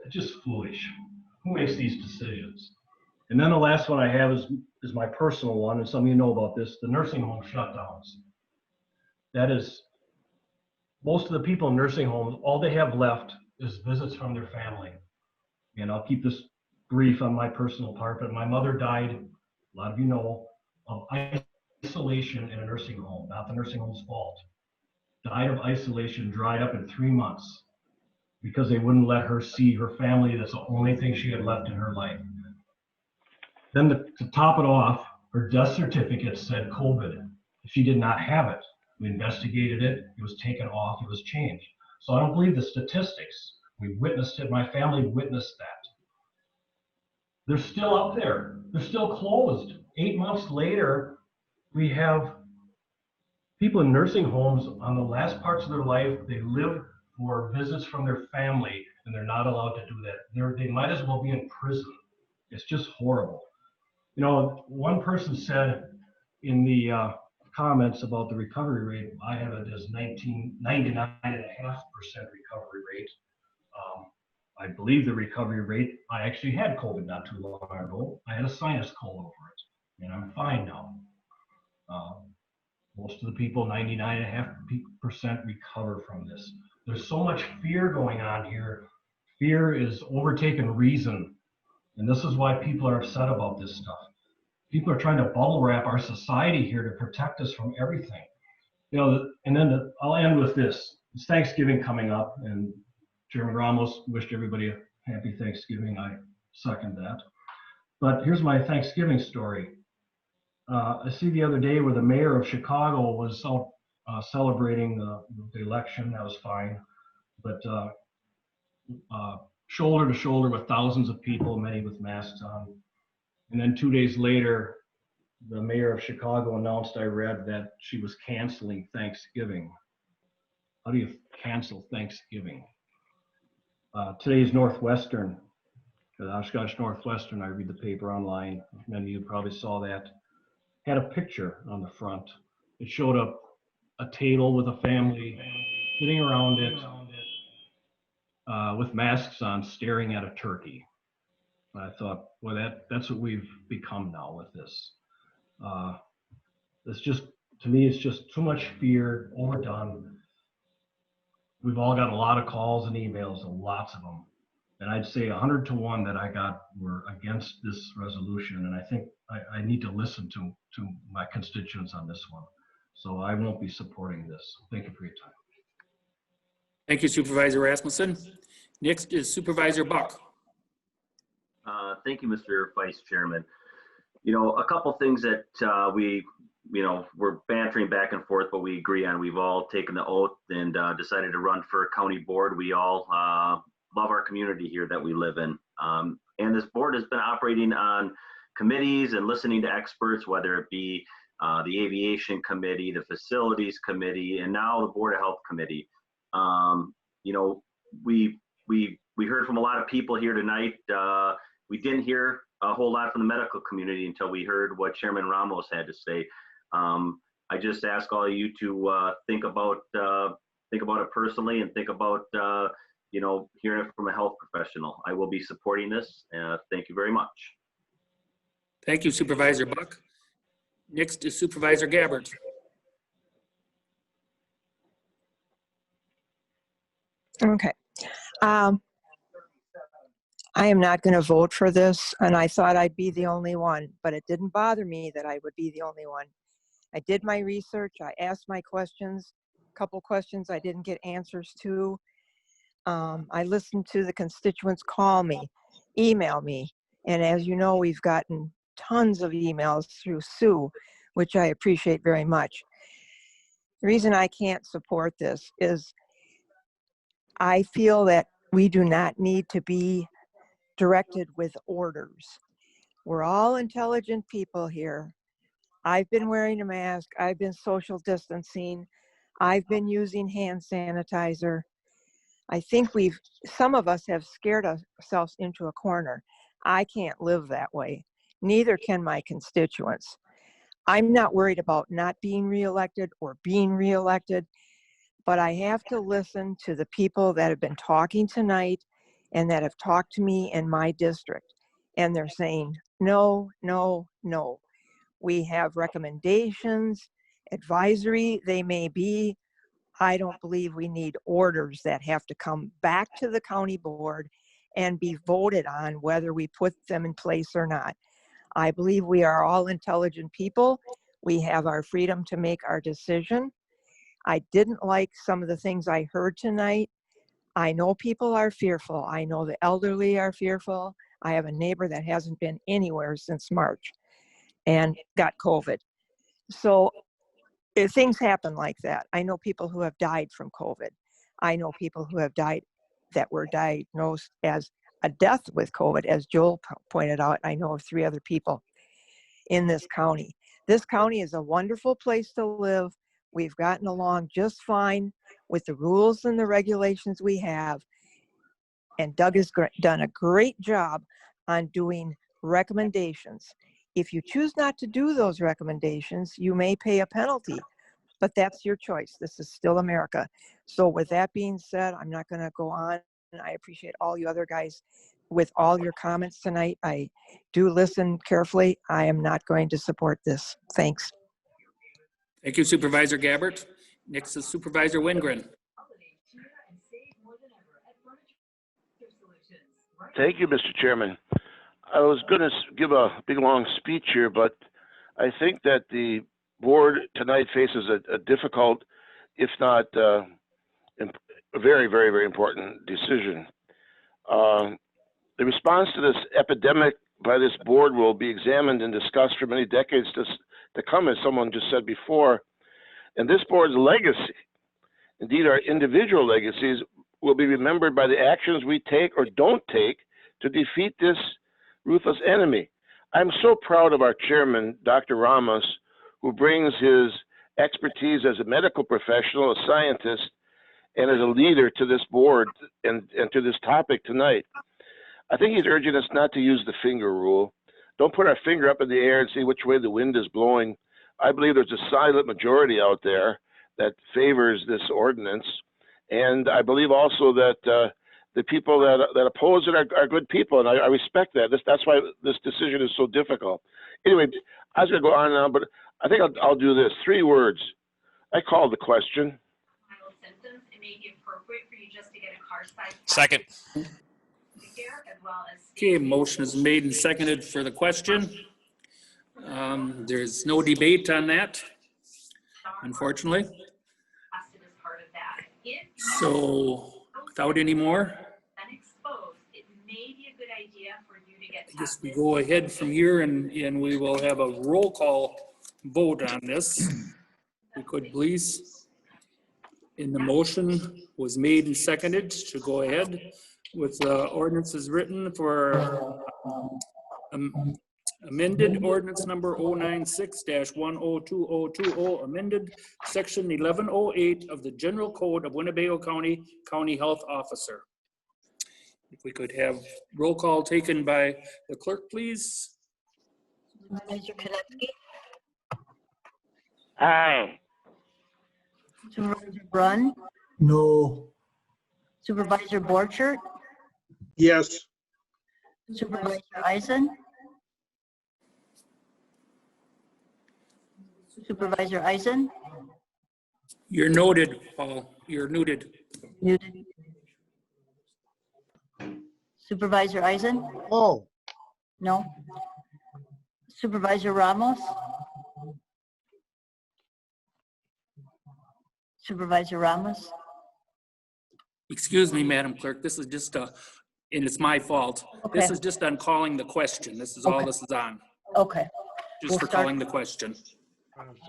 It's just foolish. Who makes these decisions? And then the last one I have is my personal one, and some of you know about this, the nursing home shutdowns. That is, most of the people in nursing homes, all they have left is visits from their family. And I'll keep this brief on my personal part, but my mother died, a lot of you know, of isolation in a nursing home, not the nursing home's fault. Died of isolation, dried up in 3 months because they wouldn't let her see her family. That's the only thing she had left in her life. Then to top it off, her death certificate said COVID. She did not have it. We investigated it. It was taken off. It was changed. So I don't believe the statistics. We witnessed it. My family witnessed that. They're still up there. They're still closed. 8 months later, we have people in nursing homes on the last parts of their life. They live for visits from their family, and they're not allowed to do that. They might as well be in prison. It's just horrible. You know, one person said in the comments about the recovery rate, I have it as 99.5% recovery rate. I believe the recovery rate, I actually had COVID not too long ago. I had a sinus cold over it, and I'm fine now. Most of the people, 99.5% recover from this. There's so much fear going on here. Fear is overtaken reason. And this is why people are upset about this stuff. People are trying to bubble wrap our society here to protect us from everything. You know, and then I'll end with this. It's Thanksgiving coming up, and Chairman Ramos wished everybody a happy Thanksgiving. I second that. But here's my Thanksgiving story. I see the other day where the mayor of Chicago was out celebrating the election. That was fine. But shoulder to shoulder with thousands of people, many with masks on. And then 2 days later, the mayor of Chicago announced, I read, that she was canceling Thanksgiving. How do you cancel Thanksgiving? Today's Northwestern, the Oshkosh Northwestern, I read the paper online. Many of you probably saw that. Had a picture on the front. It showed up a table with a family sitting around it with masks on, staring at a turkey. I thought, well, that's what we've become now with this. It's just, to me, it's just too much fear, overdone. We've all got a lot of calls and emails, lots of them. And I'd say 100 to 1 that I got were against this resolution. And I think I need to listen to my constituents on this one. So I won't be supporting this. Thank you for your time. Thank you, Supervisor Rasmussen. Next is Supervisor Buck. Thank you, Mr. Vice Chairman. You know, a couple things that we're bantering back and forth, but we agree on. We've all taken the oath and decided to run for a county board. We all love our community here that we live in. And this board has been operating on committees and listening to experts, whether it be the Aviation Committee, the Facilities Committee, and now the Board of Health Committee. You know, we heard from a lot of people here tonight. We didn't hear a whole lot from the medical community until we heard what Chairman Ramos had to say. I just ask all of you to think about it personally and think about hearing it from a health professional. I will be supporting this. Thank you very much. Thank you, Supervisor Buck. Next is Supervisor Gabbard. Okay. I am not going to vote for this, and I thought I'd be the only one, but it didn't bother me that I would be the only one. I did my research. I asked my questions, a couple questions I didn't get answers to. I listened to the constituents call me, email me, and as you know, we've gotten tons of emails through Sue, which I appreciate very much. The reason I can't support this is I feel that we do not need to be directed with orders. We're all intelligent people here. I've been wearing a mask. I've been social distancing. I've been using hand sanitizer. I think some of us have scared ourselves into a corner. I can't live that way. Neither can my constituents. I'm not worried about not being reelected or being reelected, but I have to listen to the people that have been talking tonight and that have talked to me in my district. And they're saying, no, no, no. We have recommendations, advisory, they may be. I don't believe we need orders that have to come back to the county board and be voted on whether we put them in place or not. I believe we are all intelligent people. We have our freedom to make our decision. I didn't like some of the things I heard tonight. I know people are fearful. I know the elderly are fearful. I have a neighbor that hasn't been anywhere since March and got COVID. So if things happen like that. I know people who have died from COVID. I know people who have died that were diagnosed as a death with COVID, as Joel pointed out. I know of 3 other people in this county. This county is a wonderful place to live. We've gotten along just fine with the rules and the regulations we have. And Doug has done a great job on doing recommendations. If you choose not to do those recommendations, you may pay a penalty, but that's your choice. This is still America. So with that being said, I'm not going to go on. I appreciate all you other guys with all your comments tonight. I do listen carefully. I am not going to support this. Thanks. Thank you, Supervisor Gabbert. Next is Supervisor Wingren. Thank you, Mr. Chairman. I was going to give a big long speech here, but I think that the board tonight faces a difficult, if not a very, very, very important decision. The response to this epidemic by this board will be examined and discussed for many decades to come, as someone just said before. And this board's legacy, indeed our individual legacies, will be remembered by the actions we take or don't take to defeat this ruthless enemy. I'm so proud of our chairman, Dr. Ramos, who brings his expertise as a medical professional, a scientist, and as a leader to this board and to this topic tonight. I think he's urging us not to use the finger rule. Don't put our finger up in the air and see which way the wind is blowing. I believe there's a silent majority out there that favors this ordinance. And I believe also that the people that oppose it are good people, and I respect that. That's why this decision is so difficult. Anyway, I was going to go on now, but I think I'll do this. 3 words. I call the question. Symptoms, it may be appropriate for you just to get a car size. Second. Okay, motion is made and seconded for the question. There's no debate on that, unfortunately. So, without any more, I guess we go ahead from here and we will have a roll call vote on this. We could please. And the motion was made and seconded to go ahead with the ordinances written for amended ordinance number 096-102020, amended section 1108 of the General Code of Winnebago County, County Health Officer. If we could have roll call taken by the clerk, please. Supervisor Konecki? Aye. Supervisor Brunn? No. Supervisor Borchert? Yes. Supervisor Eisen? Supervisor Eisen? You're noted, Paul. You're muted. Muted. Supervisor Eisen? Oh. No. Supervisor Ramos? Supervisor Ramos? Excuse me, Madam Clerk, this is just and it's my fault. Okay. This is just on calling the question. This is all this is on. Okay. Just We'll for start- calling the question.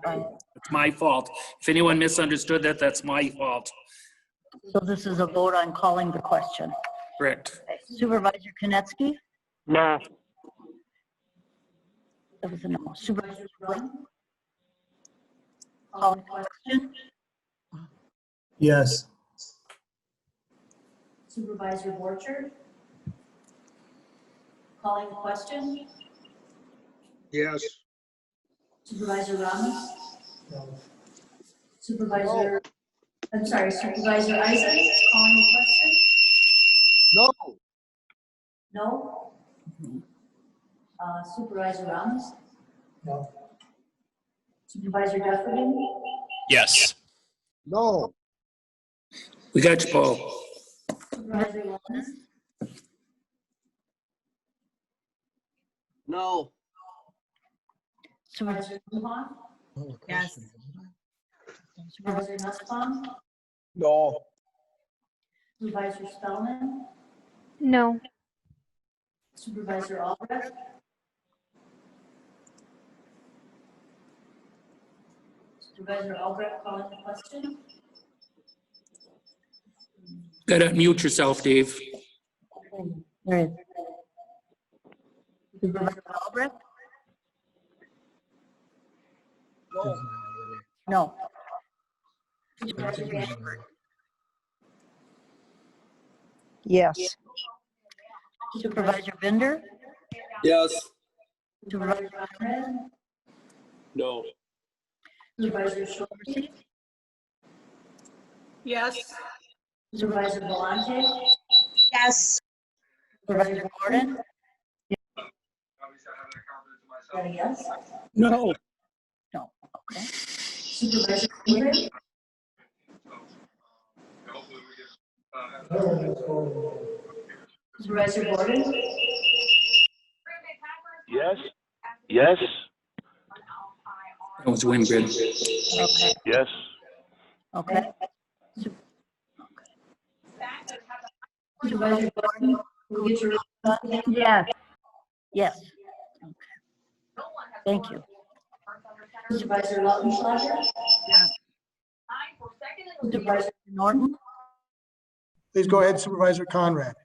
It's my fault. If anyone misunderstood that, that's my fault. So this is a vote on calling the question. Correct. Okay. Supervisor Konecki? No. That was a no. Supervisor Brunn? Calling the question? Yes. Supervisor Borchert? Calling the question? Yes. Supervisor Ramos? No. Supervisor, I'm sorry, Supervisor Eisen, calling the question? No. No? Supervisor Ramos? No. Supervisor Dufferin? Yes. No. We got you, Paul. Supervisor Lawrence? No. Supervisor Lujan? Yes. Supervisor Nussbaum? No. Supervisor Spellman? No. Supervisor Albrecht? Supervisor Albrecht calling the question? Gotta unmute yourself, Dave. There is. Supervisor Albrecht? No. Supervisor Ginsburg? Yes. Supervisor Bender? Yes. Supervisor Conrad? No. Supervisor Shorty? Yes. Supervisor Volante? Yes. Supervisor Gordon? Yes? No. No, okay. Supervisor Green? Supervisor Gordon? Yes. Yes. That was Wingrid. Okay, Yes. okay. Supervisor Gordon, will you get your response? Yes. Yes. Okay. Thank you. Supervisor Lautenschlager? Yes. Supervisor Norton? Please go ahead, Supervisor Conrad.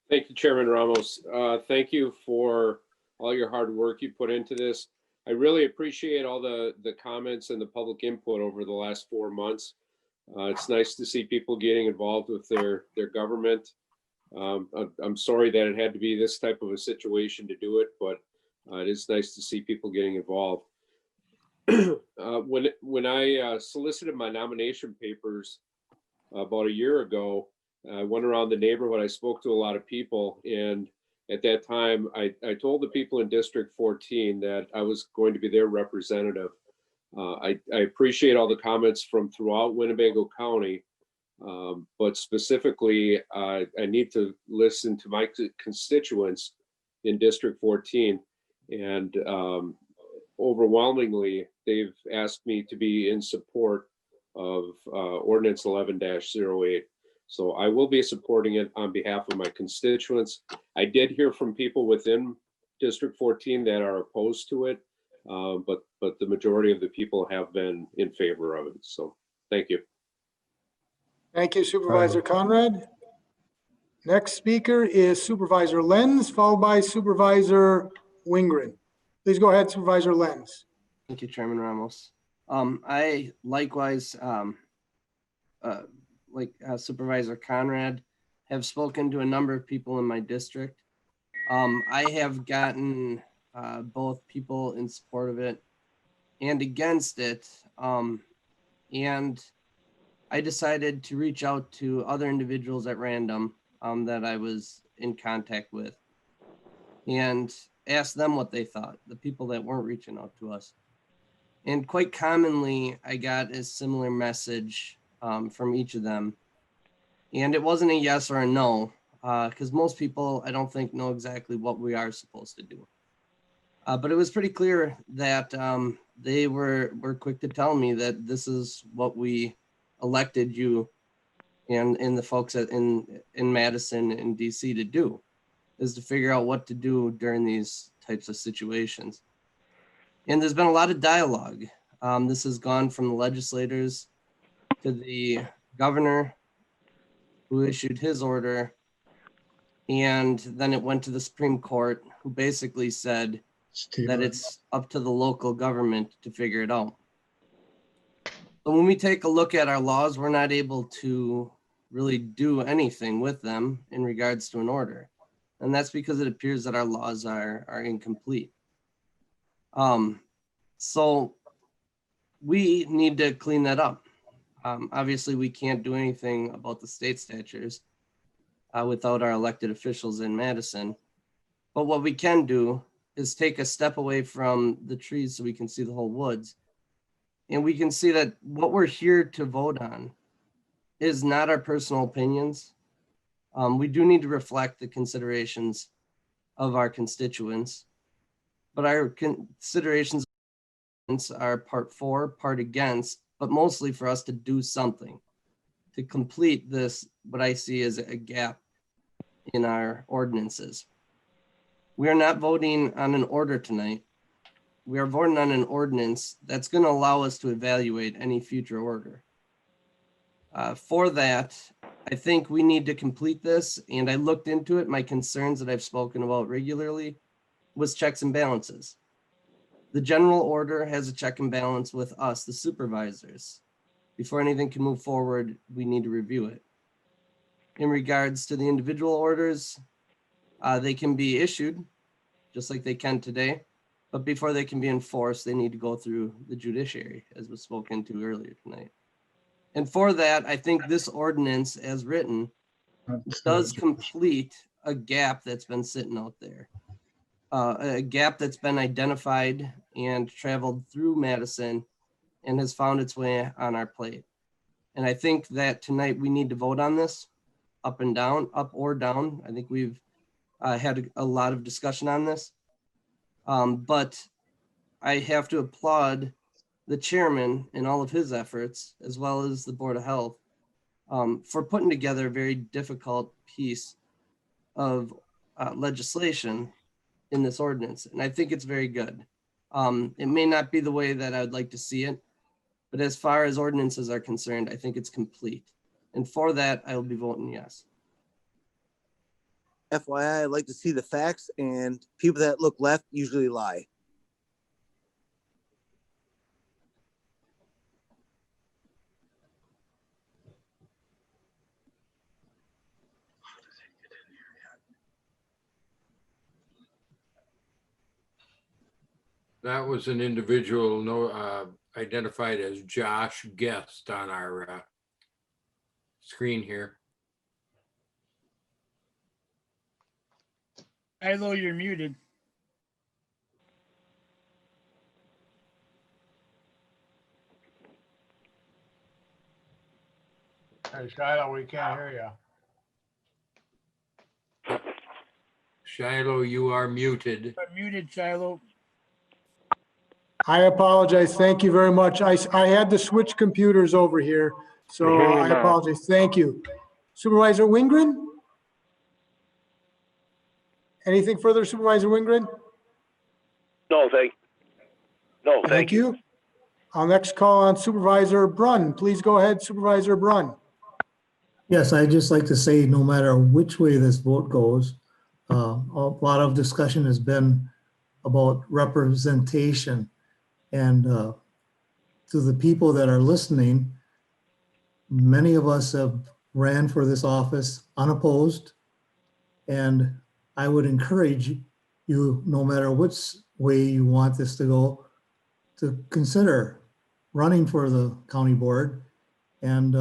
Thank you, Chairman Ramos. Thank you for all your hard work you put into this. I really appreciate all the comments and the public input over the last 4 months. It's nice to see people getting involved with their government. I'm sorry that it had to be this type of a situation to do it, but it is nice to see people getting involved. When I solicited my nomination papers about a year ago, I went around the neighborhood. I spoke to a lot of people, and at that time, I told the people in District 14 that I was going to be their representative. I appreciate all the comments from throughout Winnebago County, but specifically, I need to listen to my constituents in District 14, and overwhelmingly, they've asked me to be in support of Ordinance 11-08. So I will be supporting it on behalf of my constituents. I did hear from people within District 14 that are opposed to it, but the majority of the people have been in favor of it. So thank you. Thank you, Supervisor Conrad. Next speaker is Supervisor Lenz, followed by Supervisor Wingren. Please go ahead, Supervisor Lenz. Thank you, Chairman Ramos. I likewise, like Supervisor Conrad, have spoken to a number of people in my district. I have gotten both people in support of it and against it. And I decided to reach out to other individuals at random that I was in contact with and ask them what they thought, the people that weren't reaching out to us. And quite commonly, I got a similar message from each of them. And it wasn't a yes or a no, because most people, I don't think, know exactly what we are supposed to do. But it was pretty clear that they were quick to tell me that this is what we elected you and the folks in Madison and DC to do, is to figure out what to do during these types of situations. And there's been a lot of dialogue. This has gone from the legislators to the governor, who issued his order, and then it went to the Supreme Court, who basically said that it's up to the local government to figure it out. So when we take a look at our laws, we're not able to really do anything with them in regards to an order. And that's because it appears that our laws are incomplete. So we need to clean that up. Obviously, we can't do anything about the state statutes without our elected officials in Madison. But what we can do is take a step away from the trees so we can see the whole woods. And we can see that what we're here to vote on is not our personal opinions. We do need to reflect the considerations of our constituents, but our considerations are part for, part against, but mostly for us to do something to complete this, what I see as a gap in our ordinances. We are not voting on an order tonight. We are voting on an ordinance that's going to allow us to evaluate any future order. For that, I think we need to complete this, and I looked into it. My concerns that I've spoken about regularly was checks and balances. The general order has a check and balance with us, the supervisors. Before anything can move forward, we need to review it. In regards to the individual orders, they can be issued just like they can today, but before they can be enforced, they need to go through the judiciary, as was spoken to earlier tonight. And for that, I think this ordinance as written does complete a gap that's been sitting out there. A gap that's been identified and traveled through Madison and has found its way on our plate. And I think that tonight we need to vote on this up and down, up or down. I think we've had a lot of discussion on this. But I have to applaud the chairman and all of his efforts, as well as the Board of Health, for putting together a very difficult piece of legislation in this ordinance. And I think it's very good. It may not be the way that I would like to see it, but as far as ordinances are concerned, I think it's complete. And for that, I will be voting yes. FYI, I like to see the facts, and people that look left usually lie. That was an individual identified as Josh Guest on our screen here. Shiloh, you're muted. Hey, Shiloh, we can't hear you. Shiloh, you are muted. You're muted, Shiloh. I apologize. Thank you very much. I had to switch computers over here, so I apologize. Thank you. Supervisor Wingren? Anything further, Supervisor Wingren? No, thank you. I'll next call on Supervisor Brunn. Please go ahead, Supervisor Brunn. Yes, I'd just like to say, no matter which way this vote goes, a lot of discussion has been about representation. And to the people that are listening, many of us have ran for this office unopposed. And I would encourage you, no matter which way you want this to go, to consider running for the county board and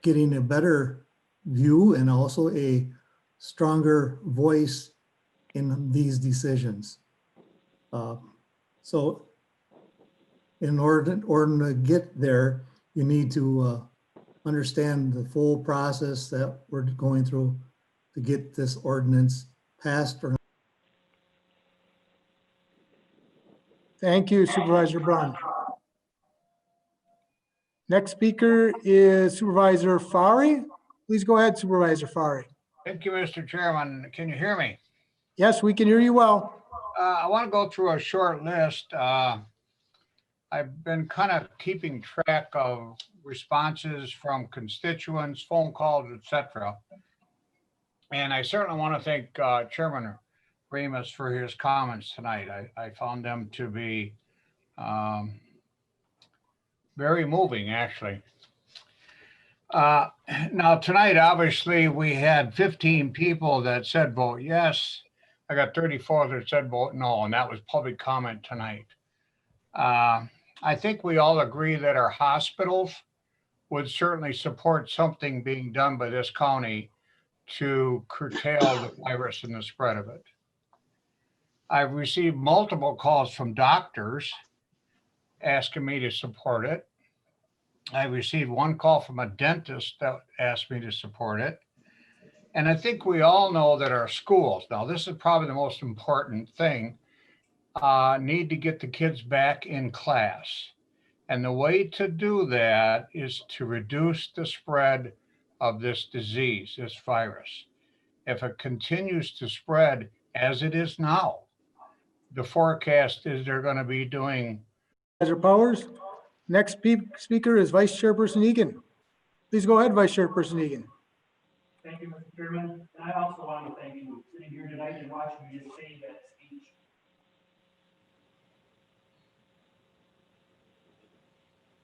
getting a better view and also a stronger voice in these decisions. So in order to get there, you need to understand the full process that we're going through to get this ordinance passed. Thank you, Supervisor Brunn. Next speaker is Supervisor Fari. Please go ahead, Supervisor Fari. Thank you, Mr. Chairman. Can you hear me? Yes, we can hear you well. I want to go through a short list. I've been kind of keeping track of responses from constituents, phone calls, etc. And I certainly want to thank Chairman Remus for his comments tonight. I found them to be very moving, actually. Now tonight, obviously, we had 15 people that said vote yes. I got 34 that said vote no, and that was public comment tonight. I think we all agree that our hospitals would certainly support something being done by this county to curtail the virus and the spread of it. I've received multiple calls from doctors asking me to support it. I received one call from a dentist that asked me to support it. And I think we all know that our schools, now this is probably the most important thing, need to get the kids back in class. And the way to do that is to reduce the spread of this disease, this virus. If it continues to spread as it is now, the forecast is they're going to be doing. Supervisor Powers. Next speaker is Vice Chairperson Egan. Please go ahead, Vice Chairperson Egan. Thank you, Mr. Chairman. And I also want to thank you sitting here tonight and watching me just say that speech.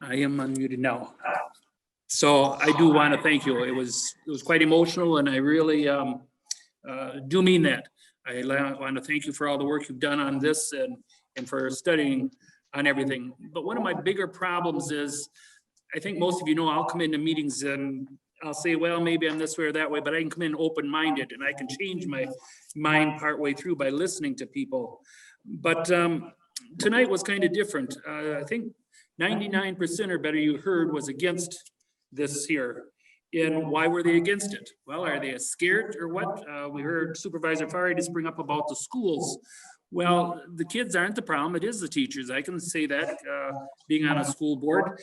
I am unmuted now. So I do want to thank you. It was quite emotional, and I really do mean that. I want to thank you for all the work you've done on this and for studying on everything. But one of my bigger problems is, I think most of you know, I'll come into meetings and I'll say, well, maybe I'm this way or that way, but I can come in open-minded and I can change my mind partway through by listening to people. But tonight was kind of different. I think 99% or better you heard was against this here. And why were they against it? Well, are they scared or what? We heard Supervisor Fari just bring up about the schools. Well, the kids aren't the problem. It is the teachers. I can say that being on a school board.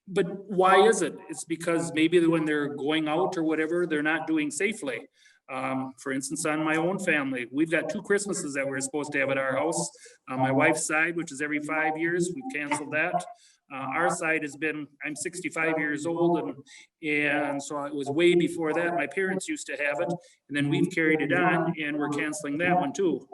But why is it? It's because maybe when they're going out or whatever, they're not doing safely. For instance, on my own family, we've got 2 Christmases that we're supposed to have at our house. On my wife's side, which is every 5 years, we've canceled that. Our side has been, I'm 65 years old, and so it was way before that. My parents used to have it, and then we've carried it on, and we're canceling that one too.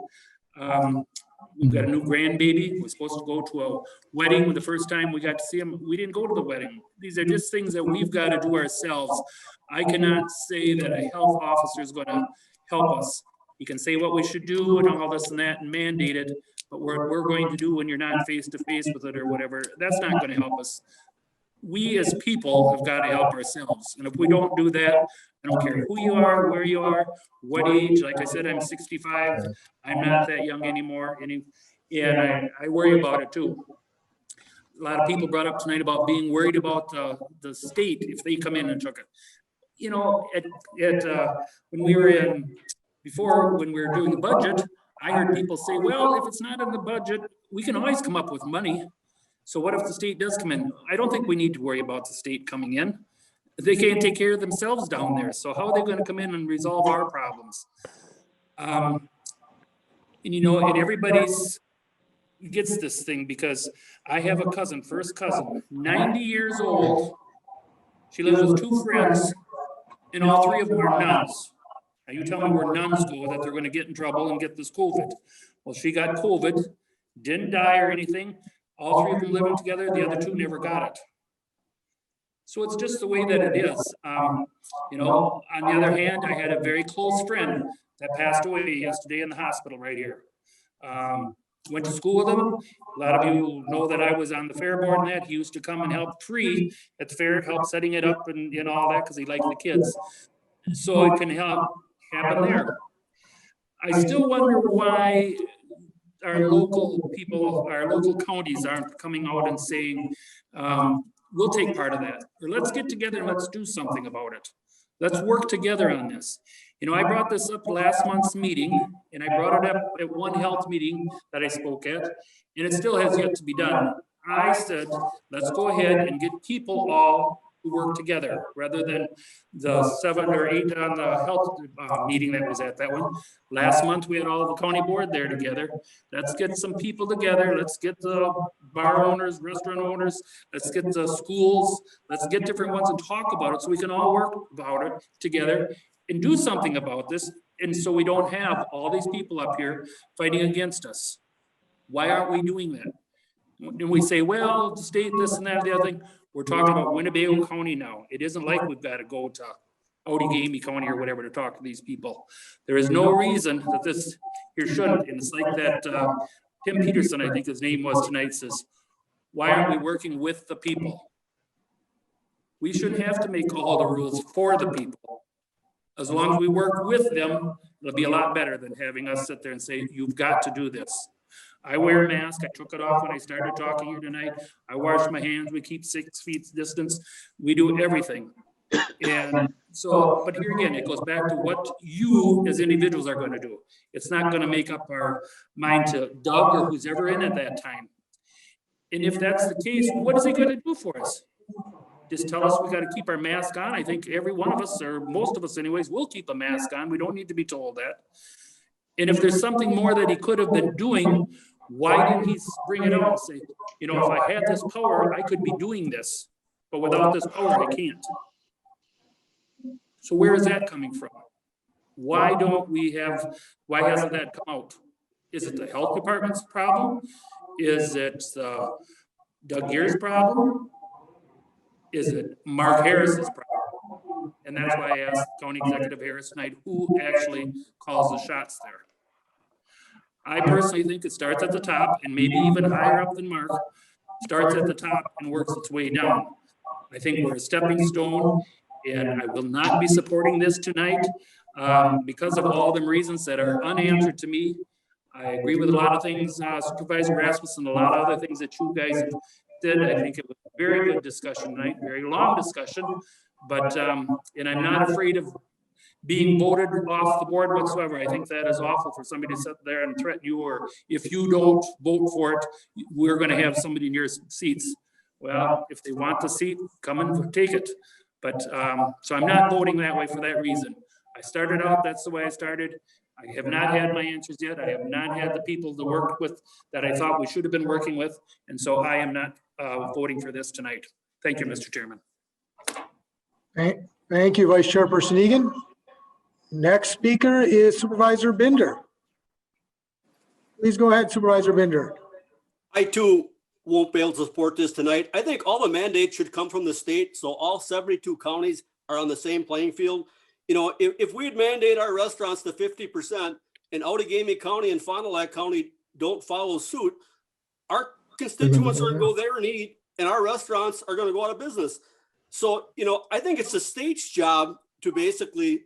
We've got a new grandbaby. We're supposed to go to a wedding. The first time we got to see him, we didn't go to the wedding. These are just things that we've got to do ourselves. I cannot say that a health officer is going to help us. He can say what we should do and all this and that and mandate it, but what we're going to do when you're not face to face with it or whatever, that's not going to help us. We as people have got to help ourselves. And if we don't do that, I don't care who you are, where you are, what age. Like I said, I'm 65. I'm not that young anymore. And I worry about it too. A lot of people brought up tonight about being worried about the state if they come in and took it. You know, when we were in, before when we were doing the budget, I heard people say, well, if it's not in the budget, we can always come up with money. So what if the state does come in? I don't think we need to worry about the state coming in. They can't take care of themselves down there. So how are they going to come in and resolve our problems? And you know, and everybody's gets this thing because I have a cousin, first cousin, 90 years old. She lives with 2 friends, and all 3 of them are nuns. Now you tell me where nuns go that they're going to get in trouble and get this COVID. Well, she got COVID, didn't die or anything. All 3 of them living together, the other 2 never got it. So it's just the way that it is. You know, on the other hand, I had a very close friend that passed away yesterday in the hospital right here. Went to school with him. A lot of you know that I was on the fair board and that. He used to come and help tree at the fair, help setting it up and all that because he liked the kids. So it can help happen there. I still wonder why our local people, our local counties aren't coming out and saying, we'll take part of that. Or let's get together and let's do something about it. Let's work together on this. You know, I brought this up last month's meeting, and I brought it up at one health meeting that I spoke at, and it still has yet to be done. I said, let's go ahead and get people all who work together rather than the 7 or 8 on the health meeting that was at that one. Last month, we had all the county board there together. Let's get some people together. Let's get the bar owners, restaurant owners. Let's get the schools. Let's get different ones and talk about it so we can all work about it together and do something about this. And so we don't have all these people up here fighting against us. Why aren't we doing that? And we say, well, the state, this and that, the other thing. We're talking about Winnebago County now. It isn't like we've got to go to Outagamie County or whatever to talk to these people. There is no reason that this here shouldn't. And it's like that Tim Peterson, I think his name was tonight, says, why aren't we working with the people? We shouldn't have to make all the rules for the people. As long as we work with them, it'll be a lot better than having us sit there and say, you've got to do this. I wear a mask. I took it off when I started talking here tonight. I wash my hands. We keep 6 feet distance. We do everything. And so, but here again, it goes back to what you as individuals are going to do. It's not going to make up our mind to Doug or who's ever in at that time. And if that's the case, what is he going to do for us? Just tell us we got to keep our mask on. I think every one of us, or most of us anyways, will keep a mask on. We don't need to be told that. And if there's something more that he could have been doing, why didn't he bring it out and say, you know, if I had this power, I could be doing this, but without this power, I can't. So where is that coming from? Why hasn't that come out? Is it the health department's problem? Is it Doug Gear's problem? Is it Mark Harris's problem? And that's why I asked County Executive Harris tonight, who actually calls the shots there? I personally think it starts at the top and maybe even higher up than Mark, starts at the top and works its way down. I think we're a stepping stone, and I will not be supporting this tonight because of all them reasons that are unanswered to me. I agree with a lot of things, Supervisor Rasmussen, a lot of other things that you guys did. I think it was a very good discussion tonight, very long discussion, but, and I'm not afraid of being voted off the board whatsoever. I think that is awful for somebody to sit there and threaten you, or if you don't vote for it, we're gonna have somebody in your seats. Well, if they want the seat, come and take it. But, so I'm not voting that way for that reason. I started out, that's the way I started. I have not had my answers yet. I have not had the people to work with that I thought we should have been working with. And so I am not voting for this tonight. Thank you, Mr. Chairman. Thank you, Vice Chairperson Egan. Next speaker is Supervisor Binder. Please go ahead, Supervisor Binder. I too won't be able to support this tonight. I think all the mandates should come from the state, so all 72 counties are on the same playing field. You know, if we'd mandate our restaurants to 50% and Outagamie County and Fond du Lac County don't follow suit, our constituents are going to go there and eat, and our restaurants are going to go out of business. So, you know, I think it's the state's job to basically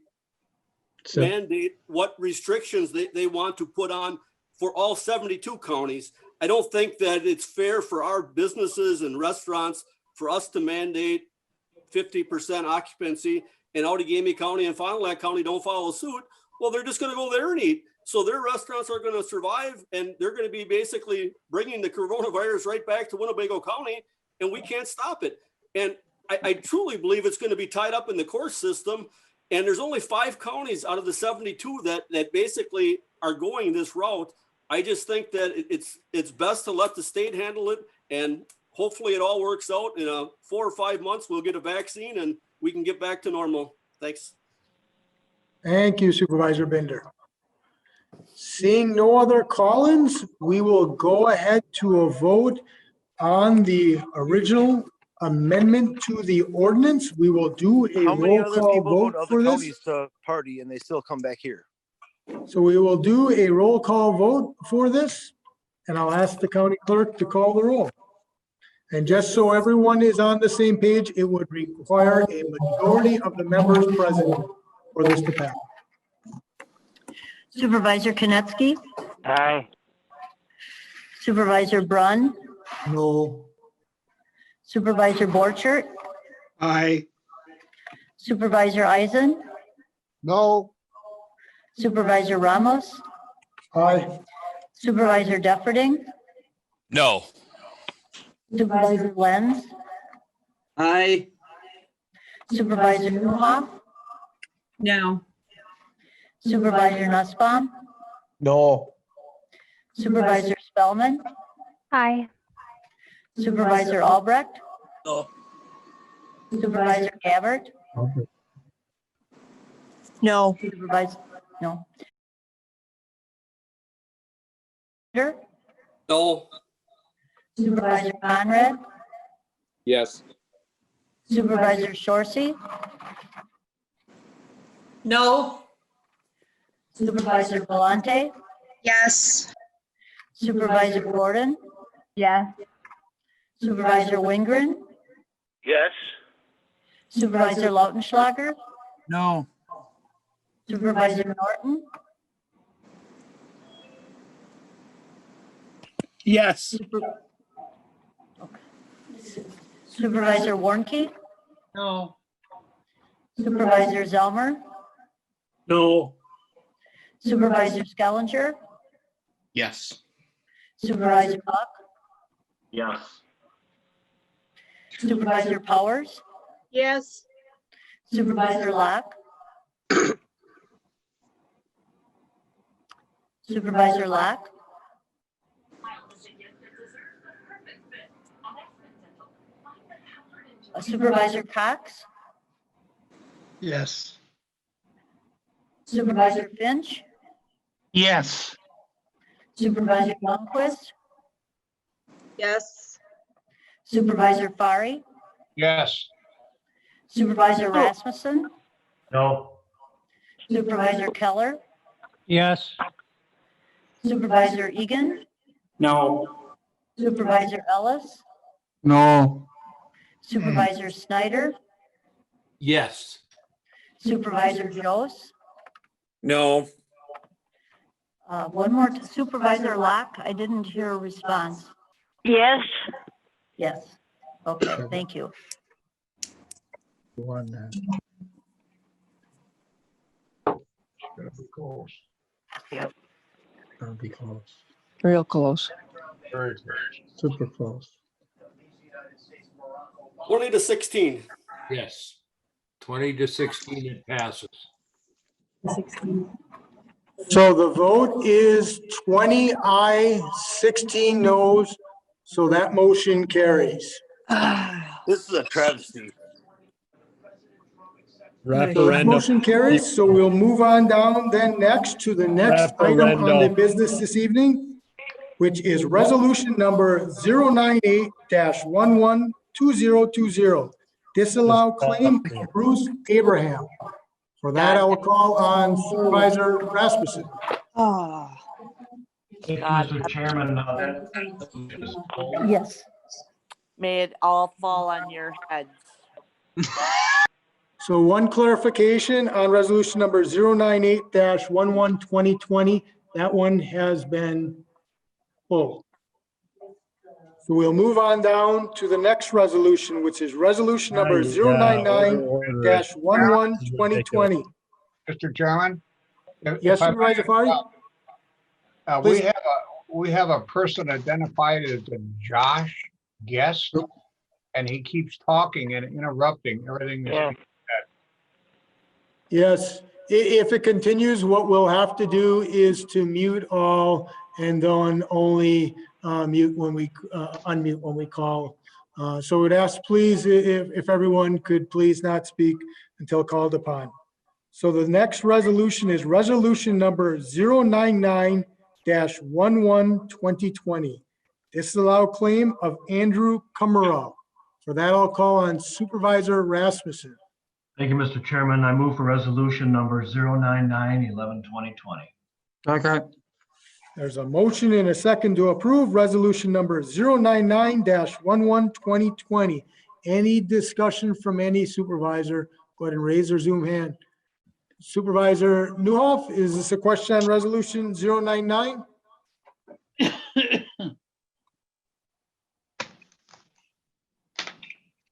mandate what restrictions they want to put on for all 72 counties. I don't think that it's fair for our businesses and restaurants for us to mandate 50% occupancy and Outagamie County and Fond du Lac County don't follow suit. Well, they're just going to go there and eat. So their restaurants are going to survive, and they're going to be basically bringing the coronavirus right back to Winnebago County, and we can't stop it. And I truly believe it's going to be tied up in the court system. And there's only 5 counties out of the 72 that basically are going this route. I just think that it's best to let the state handle it, and hopefully it all works out. In 4 or 5 months, we'll get a vaccine and we can get back to normal. Thanks. Thank you, Supervisor Binder. Seeing no other call-ins, we will go ahead to a vote on the original amendment to the ordinance. We will do a roll call vote for this. Counties to party and they still come back here. So we will do a roll call vote for this, and I'll ask the county clerk to call the roll. And just so everyone is on the same page, it would require a majority of the members present for this to pass. Supervisor Konecki? Aye. Supervisor Brunn? No. Supervisor Borchert? Aye. Supervisor Eisen? No. Supervisor Ramos? Aye. Supervisor Defferding? No. Supervisor Lenz? Aye. Supervisor Newhoff? No. Supervisor Nussbaum? No. Supervisor Spellman? Aye. Supervisor Albrecht? No. Supervisor Gabbard? No. Supervisor, no. No. Supervisor Conrad? Yes. Supervisor Shorsey? No. Supervisor Galante? Yes. Supervisor Gordon? Yes. Supervisor Wingren? Yes. Supervisor Lautenschlager? No. Supervisor Norton? Yes. Supervisor Warnke? No. Supervisor Zelmer? No. Supervisor Skellinger? Yes. Supervisor Buck? Yes. Supervisor Powers? Yes. Supervisor Locke? Supervisor Locke? Supervisor Cox? Yes. Supervisor Finch, Yes. Supervisor Hulquist, Yes. Supervisor Fari, Yes. Supervisor Rasmussen, No. Supervisor Keller, Yes. Supervisor Egan, No. Supervisor Ellis, No. Supervisor Snyder, Yes. Supervisor Jose, No. one more, Supervisor Locke, I didn't hear a response. Yes. Yes. Okay, thank you. One then. Gotta be close. Gotta be close. Real close. Very close. Super close. 20 to 16. Yes. 20 to 16, it passes. So the vote is 20 aye, 16 noes, so that motion carries. This is a travesty. So that motion carries, so we'll move on down then next to the next item on the business this evening, which is resolution number 098-112020. Disallow claim of Bruce Abraham. For that, I will call on Supervisor Rasmussen. Mr. Chairman. Yes. May it all fall on your heads. So one clarification on resolution number 098-112020. That one has been pulled. So we'll move on down to the next resolution, which is resolution number 099-112020. Mr. Chairman? Yes, Supervisor Fari? We have a person identified as a Josh Guest, and he keeps talking and interrupting everything that's being said. Yes, if it continues, what we'll have to do is to mute all and then only mute when we unmute when we call. So we'd ask, please, if everyone could please not speak until called upon. So the next resolution is resolution number 099-112020. Disallow claim of Andrew Kummerow. For that, I'll call on Supervisor Rasmussen. Thank you, Mr. Chairman. I move for resolution number 099-112020. Okay. There's a motion and a second to approve resolution number 099-112020. Any discussion from any supervisor? Go ahead and raise their Zoom hand. Supervisor Newhoff, is this a question on resolution 099?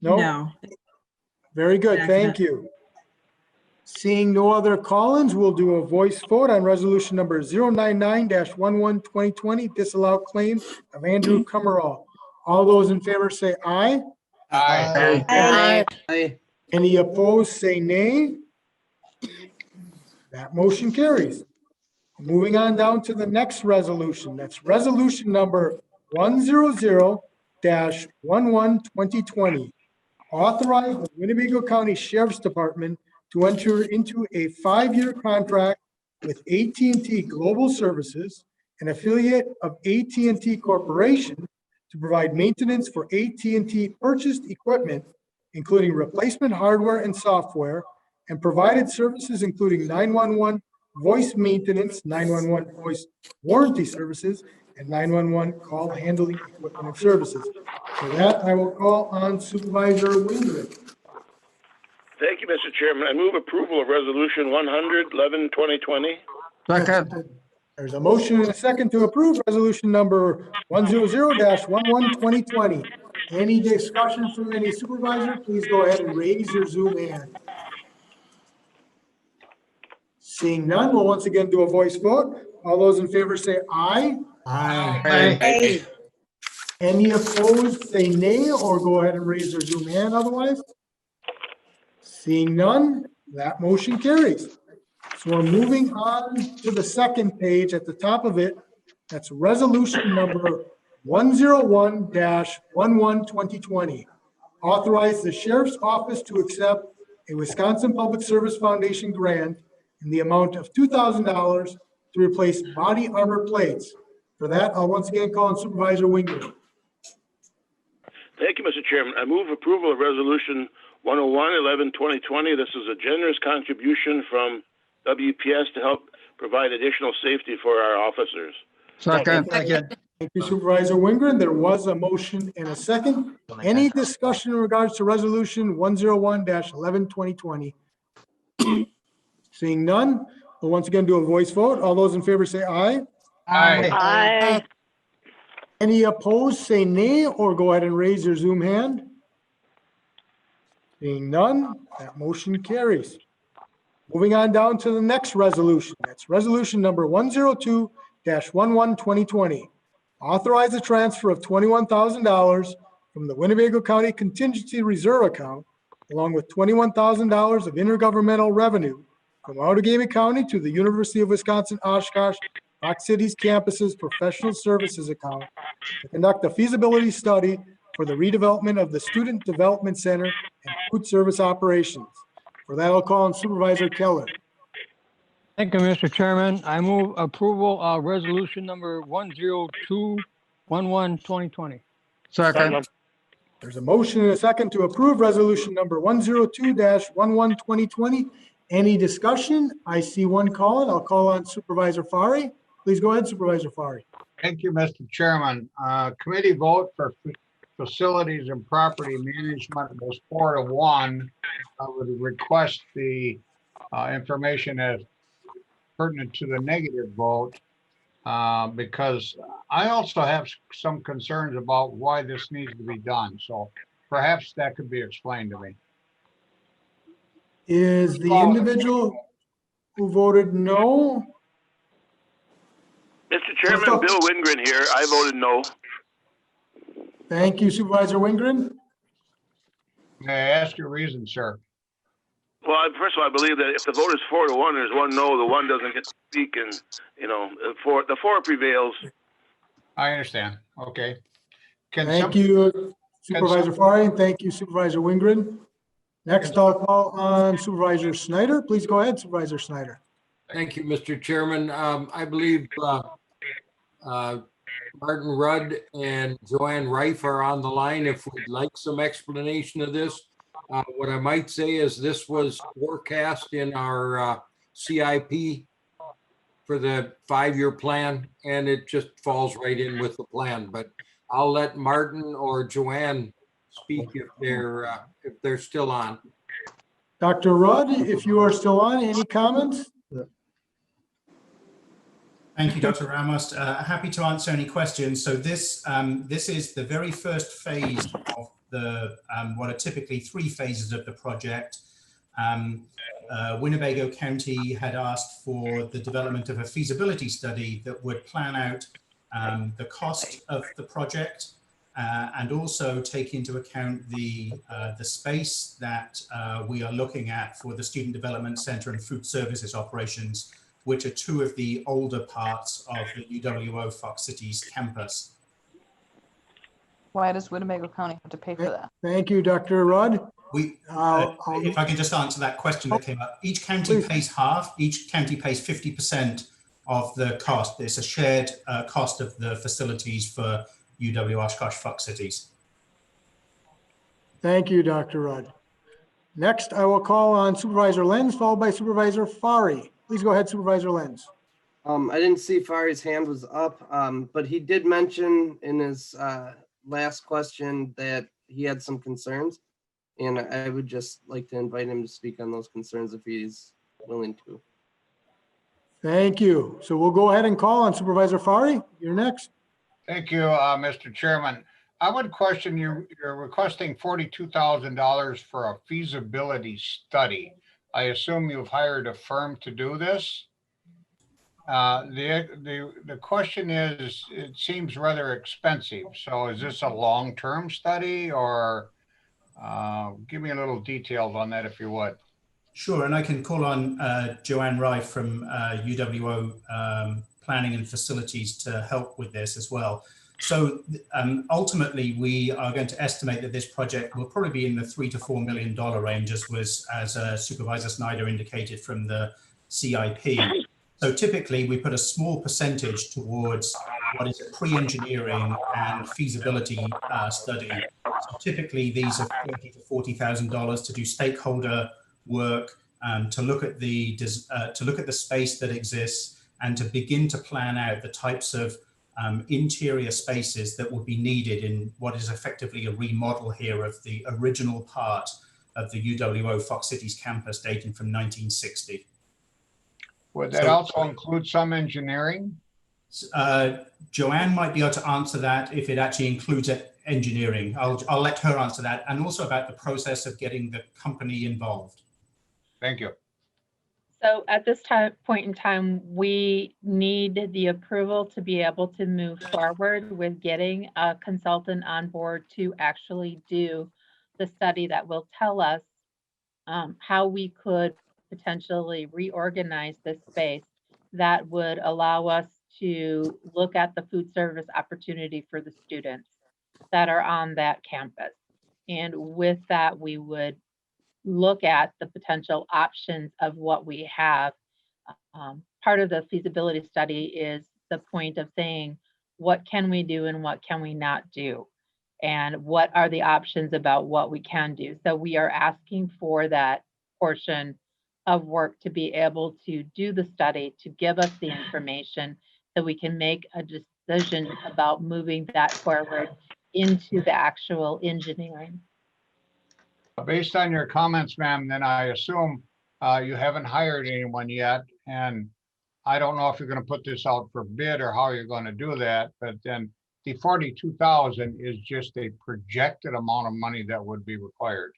No. Very good, thank you. Seeing no other call-ins, we'll do a voice vote on resolution number 099-112020, disallow claim of Andrew Kummerow. All those in favor say aye. Aye. Aye. Aye. Any opposed, say nay. That motion carries. Moving on down to the next resolution. That's resolution number 100-112020. Authorize the Winnebago County Sheriff's Department to enter into a 5-year contract with AT&T Global Services, an affiliate of AT&T Corporation, to provide maintenance for AT&T purchased equipment, including replacement hardware and software, and provided services including 911 voice maintenance, 911 voice warranty services, and 911 call handling equipment and services. For that, I will call on Supervisor Windred. Thank you, Mr. Chairman. I move approval of resolution 100-112020. Second. There's a motion and a second to approve resolution number 100-112020. Any discussion from any supervisor, please go ahead and raise your Zoom hand. Seeing none, we'll once again do a voice vote. All those in favor say aye. Aye. Any opposed, say nay, or go ahead and raise their Zoom hand otherwise. Seeing none, that motion carries. So we're moving on to the second page at the top of it. That's resolution number 101-112020. Authorize the Sheriff's Office to accept a Wisconsin Public Service Foundation grant in the amount of $2,000 to replace body armor plates. For that, I'll once again call on Supervisor Winger. Thank you, Mr. Chairman. I move approval of Resolution 101-11-2020. This is a generous contribution from WPS to help provide additional safety for our officers. Second. Thank you, Supervisor Wingren. There was a motion and a second. Any discussion in regards to Resolution 101-11-2020? Seeing none, we'll once again do a voice vote. All those in favor say aye. Aye. Any opposed, say nay, or go ahead and raise your Zoom hand. Seeing none, that motion carries. Moving on down to the next resolution. That's resolution number 102-11-2020. Authorize the transfer of $21,000 from the Winnebago County Contingency Reserve account, along with $21,000 of intergovernmental revenue from Outagamie County to the University of Wisconsin-Oshkosh Fox Cities Campus's Professional Services account to conduct a feasibility study for the redevelopment of the Student Development Center and food service operations. For that, I'll call on Supervisor Keller. Thank you, Mr. Chairman. I move approval of resolution number 102-11-2020. Second. There's a motion and a second to approve resolution number 102-11-2020. Any discussion? I see one calling. I'll call on Supervisor Fari. Please go ahead, Supervisor Fari. Thank you, Mr. Chairman. Committee vote for facilities and property management was 4-1. I would request the information as pertinent to the negative vote because I also have some concerns about why this needs to be done. So perhaps that could be explained to me. Is the individual who voted no? Mr. Chairman, Bill Wingren here. I voted no. Thank you, Supervisor Wingren. May I ask your reason, sir? Well, first of all, I believe that if the vote is 4-1, there's one no, the one doesn't get to speak, and the four prevails. I understand. Okay. Thank you, Supervisor Fari, and thank you, Supervisor Wingren. Next, I'll call on Supervisor Snyder. Please go ahead, Supervisor Snyder. Thank you, Mr. Chairman. I believe Martin Rudd and Joanne Reif are on the line if we'd like some explanation of this. What I might say is this was forecast in our CIP for the 5-year plan, and it just falls right in with the plan. But I'll let Martin or Joanne speak if they're still on. Dr. Rudd, if you are still on, any comments? Thank you, Dr. Ramos. Happy to answer any questions. So this is the very first phase of the what are typically 3 phases of the project. Winnebago County had asked for the development of a feasibility study that would plan out the cost of the project and also take into account the space that we are looking at for the Student Development Center and Food Services operations, which are 2 of the older parts of the UWO Fox Cities campus. Why does Winnebago County have to pay for that? Thank you, Dr. Rudd. If I can just answer that question that came up. Each county pays half. Each county pays 50% of the cost. It's a shared cost of the facilities for UW Oshkosh Fox Cities. Thank you, Dr. Rudd. Next, I will call on Supervisor Lenz, followed by Supervisor Fari. Please go ahead, Supervisor Lenz. I didn't see Fari's hand was up, but he did mention in his last question that he had some concerns, and I would just like to invite him to speak on those concerns if he's willing to. Thank you. So we'll go ahead and call on Supervisor Fari. You're next. Thank you, Mr. Chairman. I would question you're requesting $42,000 for a feasibility study. I assume you've hired a firm to do this. The question is, it seems rather expensive. So is this a long-term study, or give me a little details on that if you would. Sure, and I can call on Joanne Reif from UWO Planning and Facilities to help with this as well. So ultimately, we are going to estimate that this project will probably be in the $3 to $4 million range, as Supervisor Snyder indicated from the CIP. So typically we put a small percentage towards what is a pre-engineering and feasibility study. So typically these are $30,000 to $40,000 to do stakeholder work, to look at the space that exists and to begin to plan out the types of interior spaces that would be needed in what is effectively a remodel here of the original part of the UWO Fox Cities campus dating from 1960. Would that also include some engineering? Joanne might be able to answer that if it actually includes engineering. I'll let her answer that, and also about the process of getting the company involved. Thank you. So at this point in time, we need the approval to be able to move forward with getting a consultant on board to actually do the study that will tell us how we could potentially reorganize this space that would allow us to look at the food service opportunity for the students that are on that campus. And with that, we would look at the potential options of what we have. Part of the feasibility study is the point of saying, what can we do and what can we not do? And what are the options about what we can do? So we are asking for that portion of work to be able to do the study, to give us the information so we can make a decision about moving that forward into the actual engineering. Based on your comments, ma'am, then I assume you haven't hired anyone yet. And I don't know if you're going to put this out for bid or how you're going to do that, but then the 42,000 is just a projected amount of money that would be required.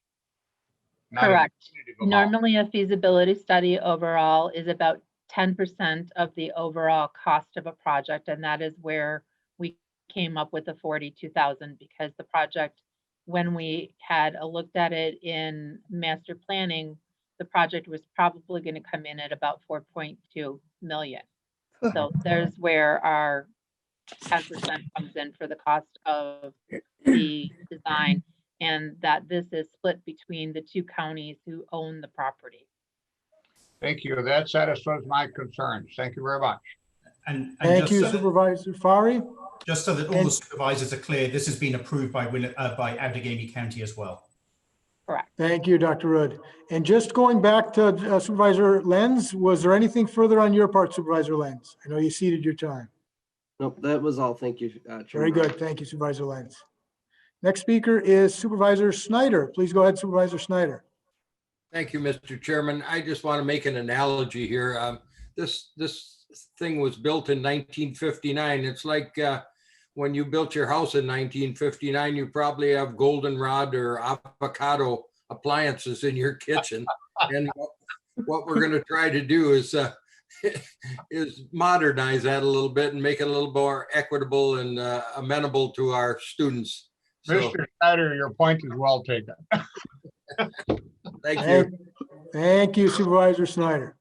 Correct. Normally a feasibility study overall is about 10% of the overall cost of a project. And that is where we came up with the 42,000, because the project, when we had looked at it in master planning, the project was probably going to come in at about 4.2 million. So there's where our 10% comes in for the cost of the design, and that this is split between the two counties who own the property. Thank you. That satisfies my concerns. Thank you very much. And thank you, Supervisor Fari. Just so that all the supervisors are clear, this has been approved by Outagamie County as well. Correct. Thank you, Dr. Rudd. And just going back to Supervisor Lenz, was there anything further on your part, Supervisor Lenz? I know you ceded your time. Nope, that was all. Thank you. Very good. Thank you, Supervisor Lenz. Next speaker is Supervisor Snyder. Please go ahead, Supervisor Snyder. Thank you, Mr. Chairman. I just want to make an analogy here. This thing was built in 1959. It's like when you built your house in 1959, you probably have goldenrod or avocado appliances in your kitchen. And what we're going to try to do is modernize that a little bit and make it a little more equitable and amenable to our students. Mr. Snyder, your point is well taken. Thank you. Thank you, Supervisor Snyder.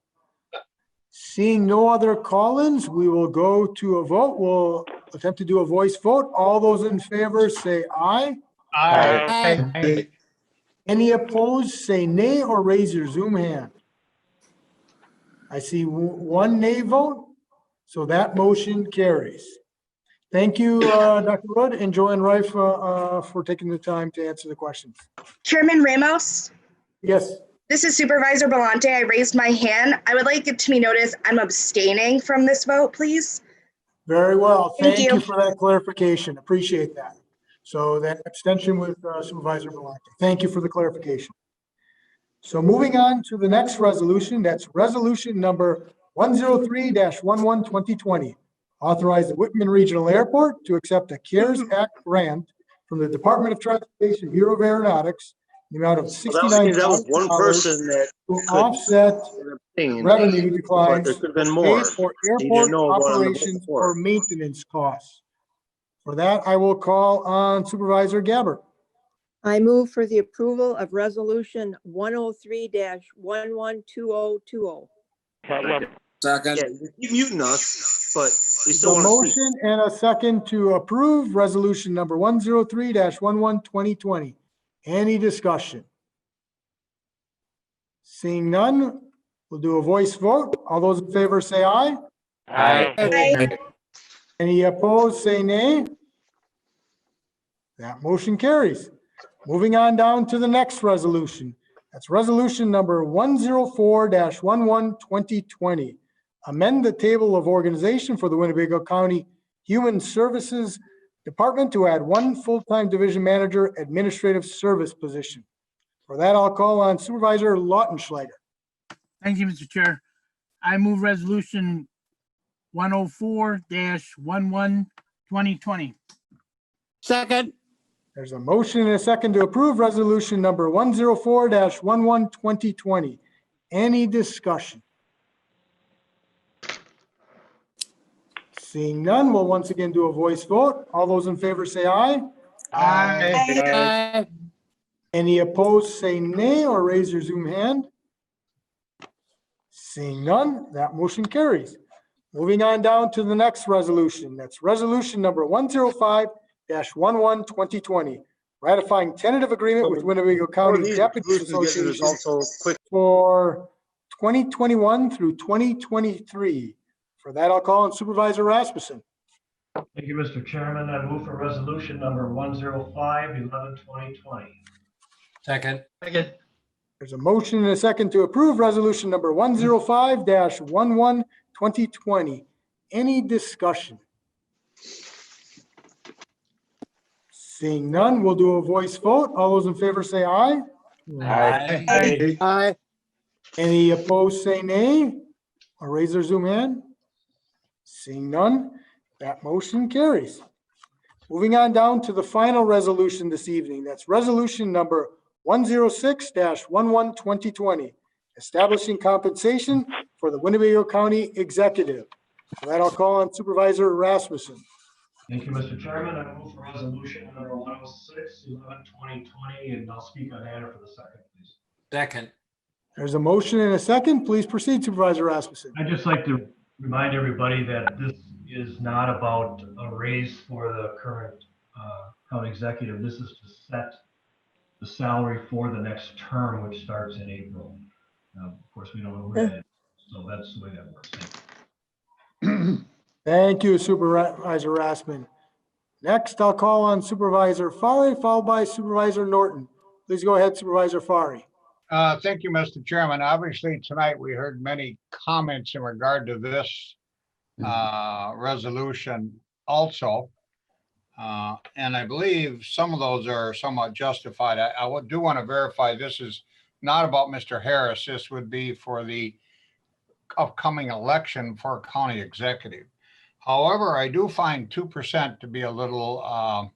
Seeing no other call-ins, we will go to a vote. We'll attempt to do a voice vote. All those in favor say aye. Aye. Aye. Any opposed, say nay or raise your Zoom hand. I see one nay vote, so that motion carries. Thank you, Dr. Rudd and Joanne Reif for taking the time to answer the questions. Chairman Ramos? Yes. This is Supervisor Belante. I raised my hand. I would like it to be noticed I'm abstaining from this vote, please. Very well. Thank Thank you you for that clarification. Appreciate that. So that abstention with Supervisor Belante. Thank you for the clarification. So moving on to the next resolution, that's resolution number 103-11-2020. Authorize the Whitman Regional Airport to accept a CARES Act grant from the Department of Transportation Bureau of Aeronautics in the amount of $69,000 that was one person that to offset revenue declines there could have been more. paid for You didn't airport know about on the vote operations before. or maintenance costs. For that, I will call on Supervisor Gabbard. I move for the approval of resolution 103-112020. Second. Yeah, you keep muting us, but we still The want to see. motion and a second to approve resolution number 103-11-2020. Any discussion? Seeing none, We'll do a voice vote. All those in favor say aye. Aye. Any opposed, say nay. That motion carries. Moving on down to the next resolution. That's resolution number 104-11-2020. Amend the table of organization for the Winnebago County Human Services Department to add one full-time division manager administrative service position. For that, I'll call on Supervisor Lautenschlager. Thank you, Mr. Chair. I move resolution 104-11-2020. Second. There's a motion and a second to approve resolution number 104-11-2020. Any discussion? Seeing none, we'll once again do a voice vote. All those in favor say aye. Aye. Any opposed, say nay or raise your Zoom hand. Seeing none, that motion carries. Moving on down to the next resolution. That's resolution number 105-11-2020. Ratifying tentative agreement with Winnebago County Deputies Association for 2021 through 2023. For that, I'll call on Supervisor Rasmussen. Thank you, Mr. Chairman. I move for resolution number 105-11-2020. Second. There's a motion and a second to approve resolution number 105-11-2020. Any discussion? Seeing none, we'll do a voice vote. All those in favor say aye. Aye. Any opposed, say nay or raise their Zoom hand. Seeing none, that motion carries. Moving on down to the final resolution this evening. That's resolution number 106-11-2020, establishing compensation for the Winnebago County Executive. For that, I'll call on Supervisor Rasmussen. Thank you, Mr. Chairman. I move for resolution number 106-11-2020, and I'll speak on that for the second, please. Second. There's a motion and a second. Please proceed, Supervisor Rasmussen. I'd just like to remind everybody that this is not about a raise for the current county executive. This is to set the salary for the next term, which starts in April. Of course, we don't know where that is, so that's the way that works. Thank you, Supervisor Rasmussen. Next, I'll call on Supervisor Fari, followed by Supervisor Norton. Please go ahead, Supervisor Fari. Thank you, Mr. Chairman. Obviously, tonight we heard many comments in regard to this resolution also. And I believe some of those are somewhat justified. I do want to verify this is not about Mr. Harris. This would be for the upcoming election for county executive. However, I do find 2% to be a little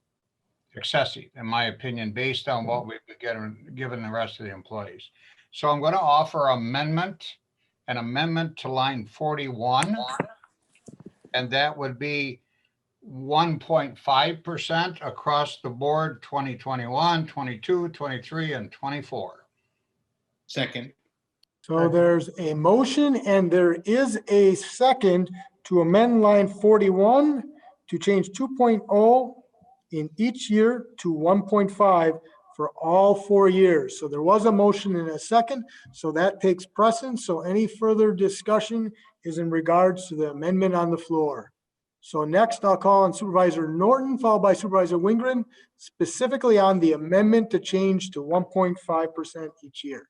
excessive, in my opinion, based on what we've been given the rest of the employees. So I'm going to offer an amendment to line 41, and that would be 1.5% across the board, 2021, 22, 23, and 24. Second. So there's a motion and there is a second to amend line 41 to change 2.0 in each year to 1.5 for all 4 years. So there was a motion and a second, so that takes precedence. So any further discussion is in regards to the amendment on the floor. So next I'll call on Supervisor Norton, followed by Supervisor Wingren, specifically on the amendment to change to 1.5% each year.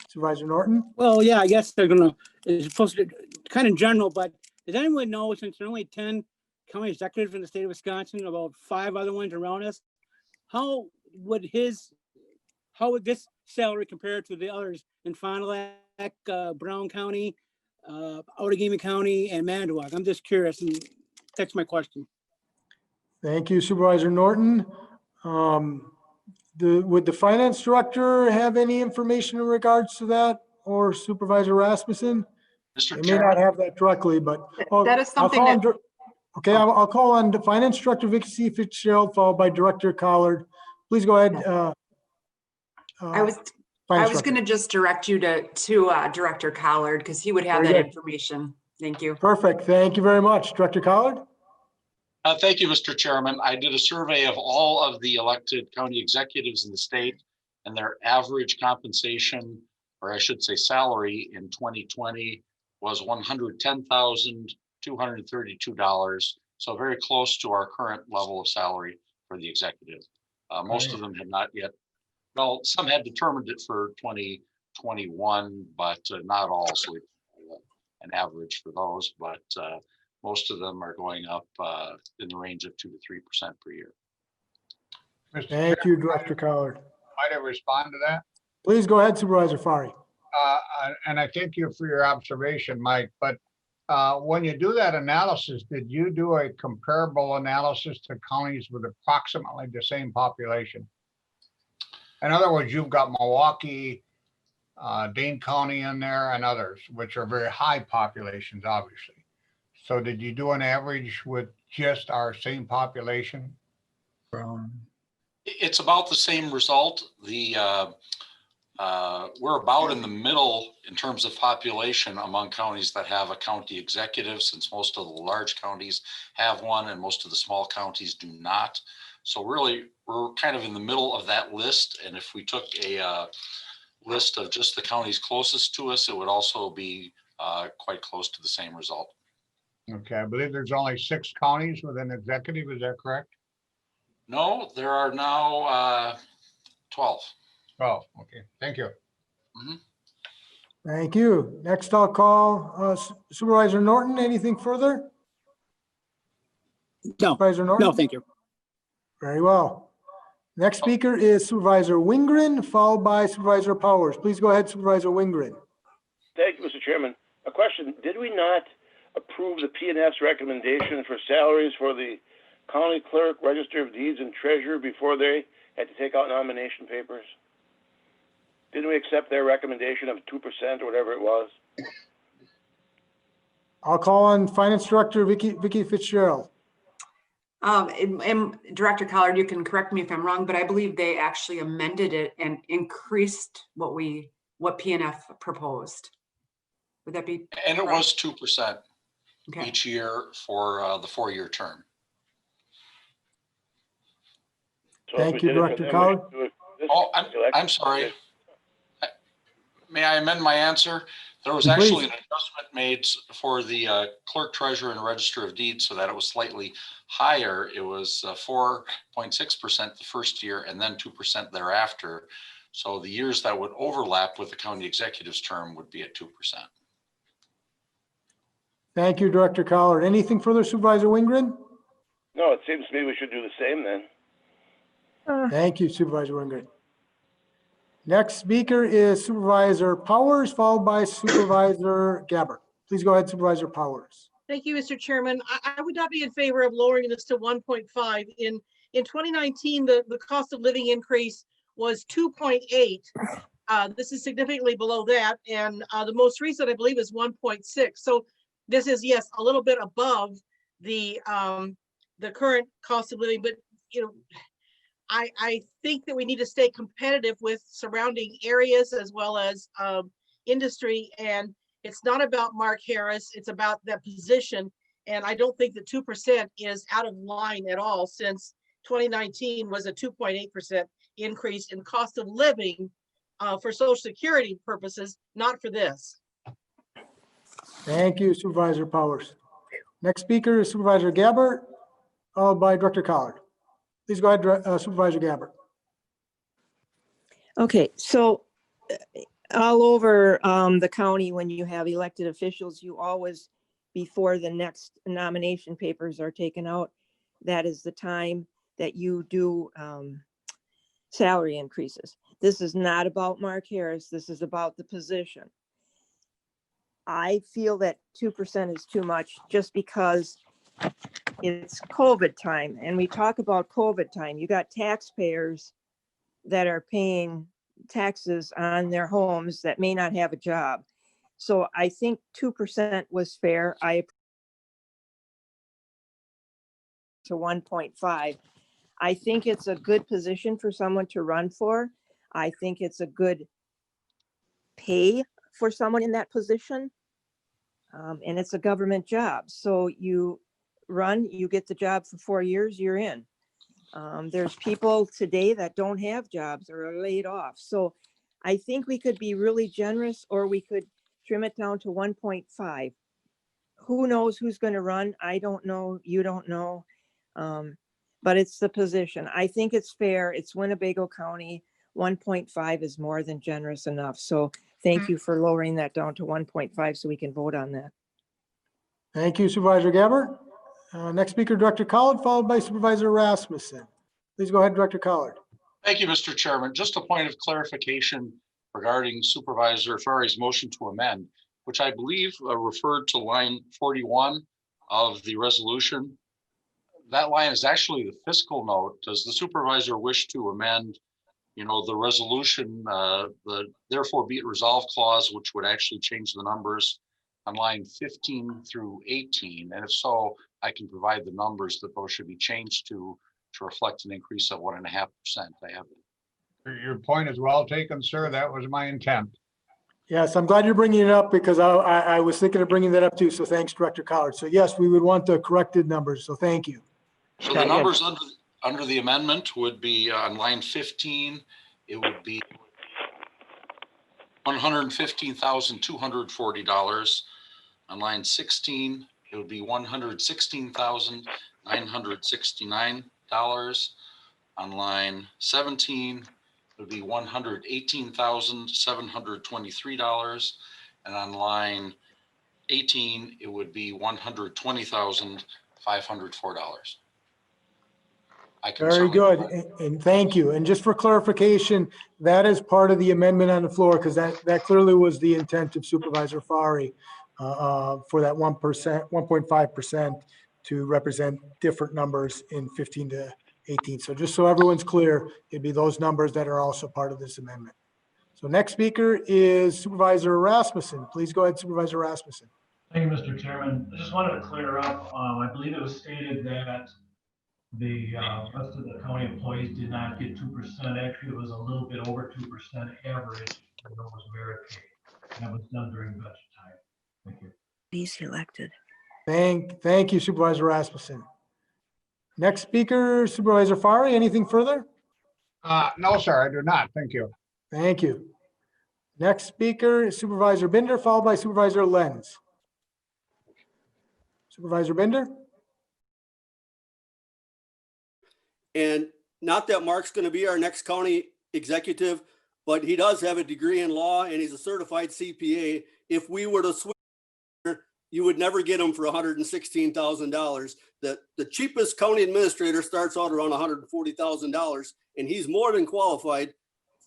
Supervisor Norton? Well, yeah, I guess they're gonna, it's supposed to, kind of general, but does anyone know, since there are only 10 county executives in the state of Wisconsin, about 5 other ones around us, how would this salary compare to the others in Fond du Lac, Brown County, Outagamie County, and Manitowoc? I'm just curious, and that's my question. Thank you, Supervisor Norton. Would the finance director have any information in regards to that, or Supervisor Rasmussen? They may not have that directly, but that is something okay, I'll call on the finance director, Vicky C. Fitzgerald, followed by Director Collard. Please go ahead. I was going to just direct you to Director Collard because he would have that information. Thank you. Perfect. Thank you very much. Director Collard? Thank you, Mr. Chairman. I did a survey of all of the elected county executives in the state, and their average compensation or I should say salary in 2020 was $110,232. So very close to our current level of salary for the executive. Most of them had not yet, well, some had determined it for 2021, but not all. So we have an average for those, but most of them are going up in the range of 2 to 3% per year. Thank you, Director Collard. Might I respond to that? Please go ahead, Supervisor Fari. And I thank you for your observation, Mike, but when you do that analysis, did you do a comparable analysis to counties with approximately the same population? In other words, you've got Milwaukee, Dane County in there and others, which are very high populations, obviously. So did you do an average with just our same population? It's about the same result. We're about in the middle in terms of population among counties that have a county executive, since most of the large counties have one and most of the small counties do not. So really, we're kind of in the middle of that list. And if we took a list of just the counties closest to us, it would also be quite close to the same result. Okay, I believe there's only 6 counties with an executive, is that correct? No, there are now 12. 12, okay, thank you. Thank you. Next, I'll call Supervisor Norton. Anything further? No. Supervisor Norton? No, thank you. Very well. Next speaker is Supervisor Wingren, followed by Supervisor Powers. Please go ahead, Supervisor Wingren. Thank you, Mr. Chairman. A question, did we not approve the P&F's recommendation for salaries for the county clerk, register of deeds, and treasurer before they had to take out nomination papers? Didn't we accept their recommendation of 2% or whatever it was? I'll call on Finance Director Vicky Fitzgerald. And Director Collard, you can correct me if I'm wrong, but I believe they actually amended it and increased what P&F proposed. Would that be? And it was 2% okay. each year for the 4-year term. So thank you, Director Collard. Oh, I'm sorry. May I amend my answer? There was actually an adjustment made for the clerk, treasurer, and register of deeds so that it was slightly higher. It was 4.6% the first year and then 2% thereafter. So the years that would overlap with the county executive's term would be at 2%. Thank you, Director Collard. Anything further, Supervisor Wingren? No, it seems to me we should do the same then. Thank you, Supervisor Wingren. Next speaker is Supervisor Powers, followed by Supervisor Gabbard. Please go ahead, Supervisor Powers. Thank you, Mr. Chairman. I would not be in favor of lowering this to 1.5. In 2019, the cost of living increase was 2.8. This is significantly below that, and the most recent, I believe, is 1.6. So this is, yes, a little bit above the current cost of living, but you know, I think that we need to stay competitive with surrounding areas as well as industry. And it's not about Mark Harris, it's about that position. And I don't think that 2% is out of line at all, since 2019 was a 2.8% increase in cost of living for Social Security purposes, not for this. Thank you, Supervisor Powers. Next speaker is Supervisor Gabbard, followed by Director Collard. Please go ahead, Supervisor Gabbard. Okay, so all over the county, when you have elected officials, you always, before the next nomination papers are taken out, that is the time that you do salary increases. This is not about Mark Harris. This is about the position. I feel that 2% is too much just because it's COVID time, and we talk about COVID time. You got taxpayers that are paying taxes on their homes that may not have a job. So I think 2% was fair. To 1.5. I think it's a good position for someone to run for. I think it's a good pay for someone in that position. And it's a government job. So you run, you get the job for 4 years, you're in. There's people today that don't have jobs or are laid off. So I think we could be really generous, or we could trim it down to 1.5. Who knows who's going to run? I don't know. You don't know. But it's the position. I think it's fair. It's Winnebago County. 1.5 is more than generous enough. So thank you for lowering that down to 1.5 so we can vote on that. Thank you, Supervisor Gabbard. Next speaker, Director Collard, followed by Supervisor Rasmussen. Please go ahead, Director Collard. Thank you, Mr. Chairman. Just a point of clarification regarding Supervisor Ferry's motion to amend, which I believe referred to line 41 of the resolution. That line is actually the fiscal note. Does the supervisor wish to amend, the resolution, the therefore be it resolved clause, which would actually change the numbers on line 15 through 18? And if so, I can provide the numbers that those should be changed to reflect an increase of 1.5%. I have it. Your point is well taken, sir. That was my intent. Yes, I'm glad you're bringing it up because I was thinking of bringing that up too. So thanks, Director Collard. So yes, we would want the corrected numbers. So thank you. So the numbers under the amendment would be on line 15, it would be $115,240. On line 16, it would be $116,969. On line 17, it would be $118,723. And on line 18, it would be $120,504. Very good. And thank you. And just for clarification, that is part of the amendment on the floor because that clearly was the intent of Supervisor Fari for that 1.5% to represent different numbers in 15 to 18. So just so everyone's clear, it'd be those numbers that are also part of this amendment. So next speaker is Supervisor Rasmussen. Please go ahead, Supervisor Rasmussen. Thank you, Mr. Chairman. I just wanted to clear up. I believe it was stated that the rest of the county employees did not get 2%. Actually, it was a little bit over 2% average. That was merit pay. That was done during budget time. Thank you. He's elected. Thank you, Supervisor Rasmussen. Next speaker, Supervisor Fari. Anything further? No, sir, I do not. Thank you. Thank you. Next speaker, Supervisor Binder, followed by Supervisor Lenz. Supervisor Binder. And not that Mark's going to be our next county executive, but he does have a degree in law and he's a certified CPA. If we were to switch, you would never get him for $116,000. The cheapest county administrator starts out around $140,000, and he's more than qualified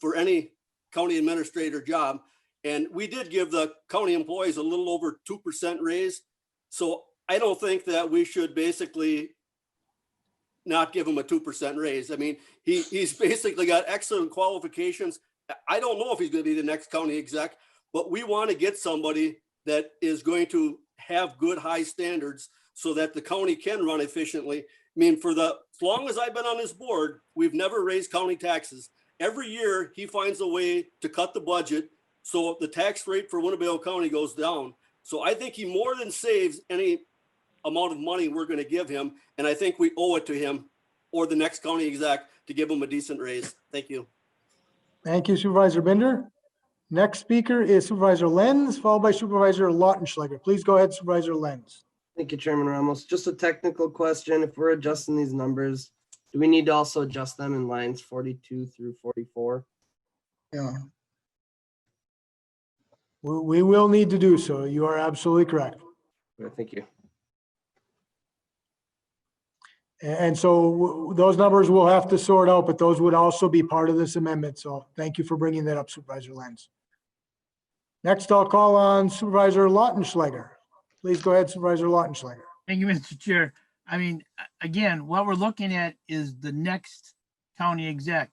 for any county administrator job. And we did give the county employees a little over 2% raise. So I don't think that we should basically not give him a 2% raise. I mean, he's basically got excellent qualifications. I don't know if he's going to be the next county exec, but we want to get somebody that is going to have good high standards so that the county can run efficiently. I mean, as long as I've been on this board, we've never raised county taxes. Every year he finds a way to cut the budget so the tax rate for Winnebago County goes down. So I think he more than saves any amount of money we're going to give him. And I think we owe it to him or the next county exec to give him a decent raise. Thank you. Thank you, Supervisor Binder. Next speaker is Supervisor Lenz, followed by Supervisor Lautenschläger. Please go ahead, Supervisor Lenz. Thank you, Chairman Ramos. Just a technical question. If we're adjusting these numbers, do we need to also adjust them in lines 42 through 44? Yeah. We will need to do so. You are absolutely correct. Thank you. And so those numbers we'll have to sort out, but those would also be part of this amendment. So thank you for bringing that up, Supervisor Lenz. Next, I'll call on Supervisor Lautenschläger. Please go ahead, Supervisor Lautenschläger. Thank you, Mr. Chair. I mean, again, what we're looking at is the next county exec.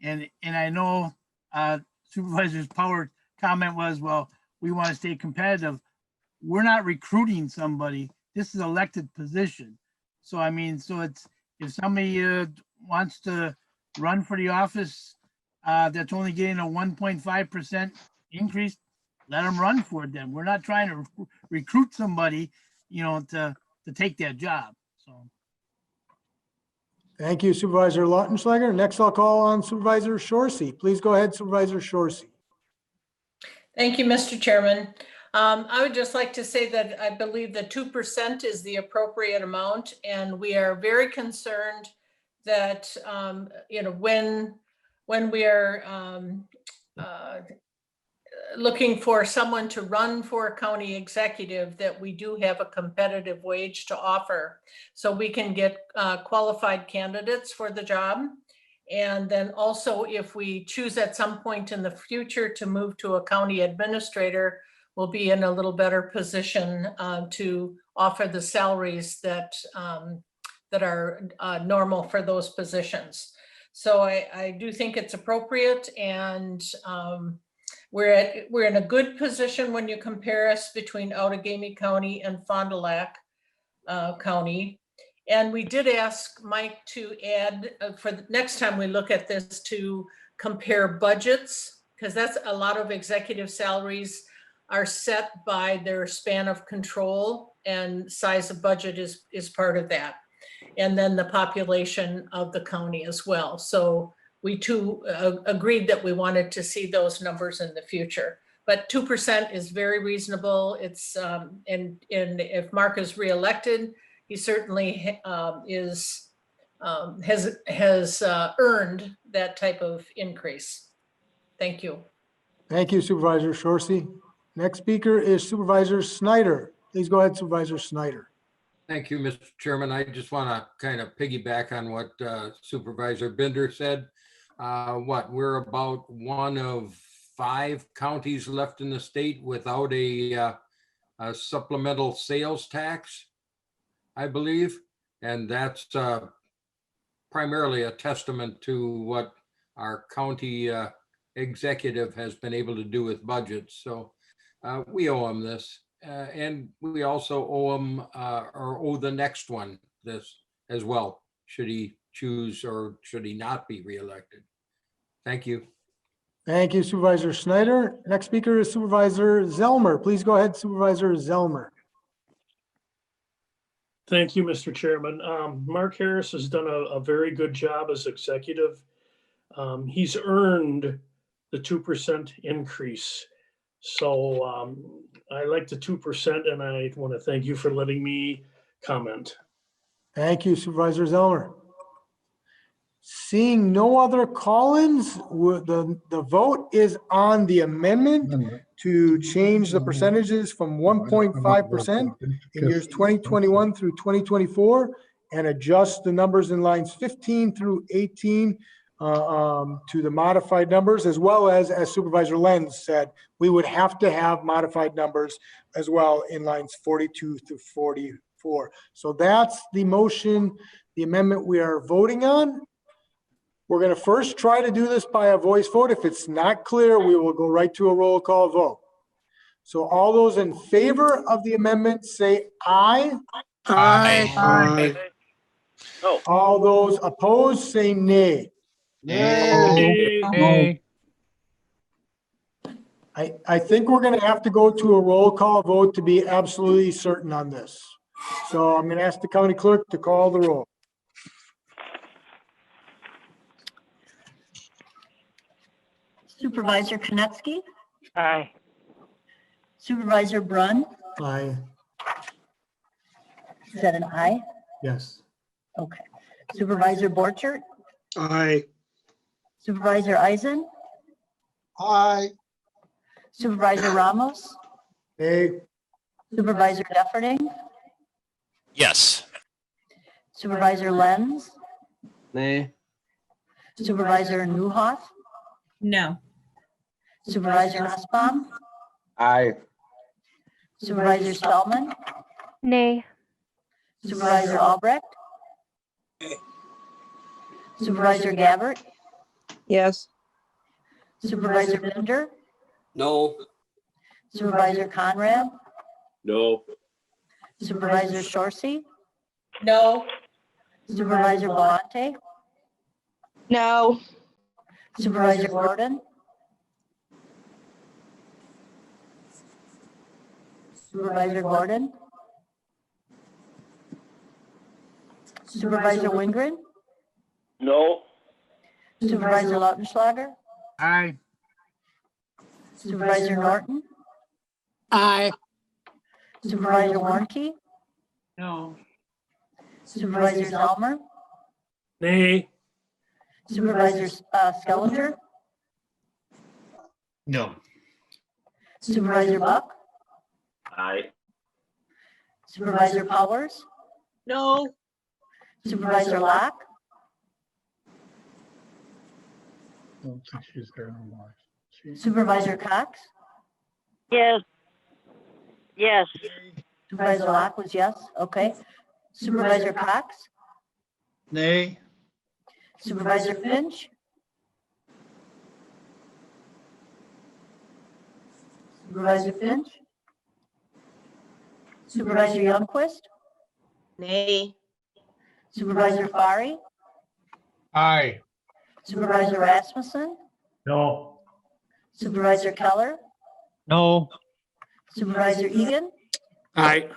And I know Supervisor Power comment was, well, we want to stay competitive. We're not recruiting somebody. This is elected position. So, I mean, so it's, if somebody wants to run for the office that's only getting a 1.5% increase, let them run for it then. We're not trying to recruit somebody, to take that job. So. Thank you, Supervisor Lautenschläger. Next, I'll call on Supervisor Shorsey. Please go ahead, Supervisor Shorsey. Thank you, Mr. Chairman. I would just like to say that I believe that 2% is the appropriate amount, and we are very concerned that, when we are looking for someone to run for a county executive, that we do have a competitive wage to offer, so we can get qualified candidates for the job. And then also, if we choose at some point in the future to move to a county administrator, we'll be in a little better position to offer the salaries that are normal for those positions. So I do think it's appropriate, and we're in a good position when you compare us between Outagamie County and Fond du Lac County. And we did ask Mike to add, for the next time we look at this, to compare budgets, because that's a lot of executive salaries are set by their span of control, and size of budget is part of that. And then the population of the county as well. So we too agreed that we wanted to see those numbers in the future. But 2% is very reasonable. It's and if Mark is reelected, he certainly has earned that type of increase. Thank you. Thank you, Supervisor Shorsey. Next speaker is Supervisor Snyder. Please go ahead, Supervisor Snyder. Thank you, Mr. Chairman. I just want to kind of piggyback on what Supervisor Binder said. We're about one of 5 counties left in the state without a supplemental sales tax, I believe. And that's primarily a testament to what our county executive has been able to do with budgets. So we owe him this. And we also owe him or owe the next one this as well, should he choose or should he not be reelected. Thank you. Thank you, Supervisor Snyder. Next speaker is Supervisor Zelmer. Please go ahead, Supervisor Zelmer. Thank you, Mr. Chairman. Mark Harris has done a very good job as executive. He's earned the 2% increase. So I like the 2%, and I want to thank you for letting me comment. Thank you, Supervisor Zelmer. Seeing no other call-ins, the vote is on the amendment to change the percentages from 1.5% in years 2021 through 2024 and adjust the numbers in lines 15 through 18 to the modified numbers, as well as Supervisor Lenz said, we would have to have modified numbers as well in lines 42 through 44. So that's the motion, the amendment we are voting on. We're going to first try to do this by a voice vote. If it's not clear, we will go right to a roll call vote. So all those in favor of the amendment say aye. Aye. Aye. No. All those opposed say nay. Nay. I think we're going to have to go to a roll call vote to be absolutely certain on this. So I'm going to ask the county clerk to call the roll. Supervisor Konecki? Aye. Supervisor Brunn? Aye. Is that an aye? Yes. Okay. Supervisor Borchert? Aye. Supervisor Eisen? Aye. Supervisor Ramos? Nay. Supervisor Defferding? Yes. Supervisor Lenz? Nay. Supervisor Newhoff? No. Supervisor Nussbaum? Aye. Supervisor Spellman? Nay. Supervisor Albrecht? Supervisor Gabbard? Yes. Supervisor Binder? No. Supervisor Conrad? No. Supervisor Shorsey? No. Supervisor Belmonte? No. Supervisor Gordon? Supervisor Gordon? Supervisor Wingren? No. Supervisor Lautenschlager? Aye. Supervisor Norton, Aye. Supervisor Warnke, No. Supervisor Zelmer, Nay. Supervisor Skellinger, No. Supervisor Buck, Aye. Supervisor Powers, No. Supervisor Locke, I don't think she's there anymore. Supervisor Cox, Yes. Yes. Supervisor Locke was yes, okay. Supervisor Cox, Nay. Supervisor Finch, Supervisor Finch, Supervisor Youngquist, Nay. Supervisor Fari, Aye. Supervisor Rasmussen, No. Supervisor Keller, No. Supervisor Egan, Aye.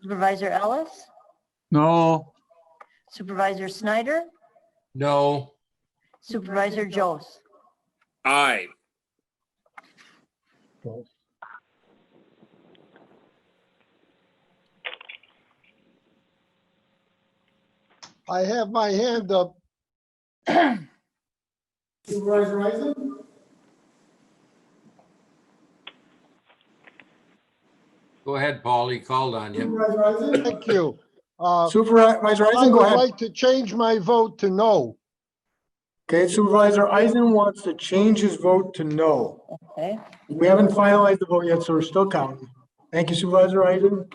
Supervisor Ellis, No. Supervisor Snyder, No. Supervisor Joes. Aye. I have my hand up. Supervisor Eisen? Go ahead, Paul. He called on you. Supervisor Eisen? Thank you. Supervisor I Eisen, go would ahead. like to change my vote to no. Okay, Supervisor Eisen wants to change his vote to no. Okay, We haven't finalized the vote yet, so we're still counting. Thank you, Supervisor Eisen.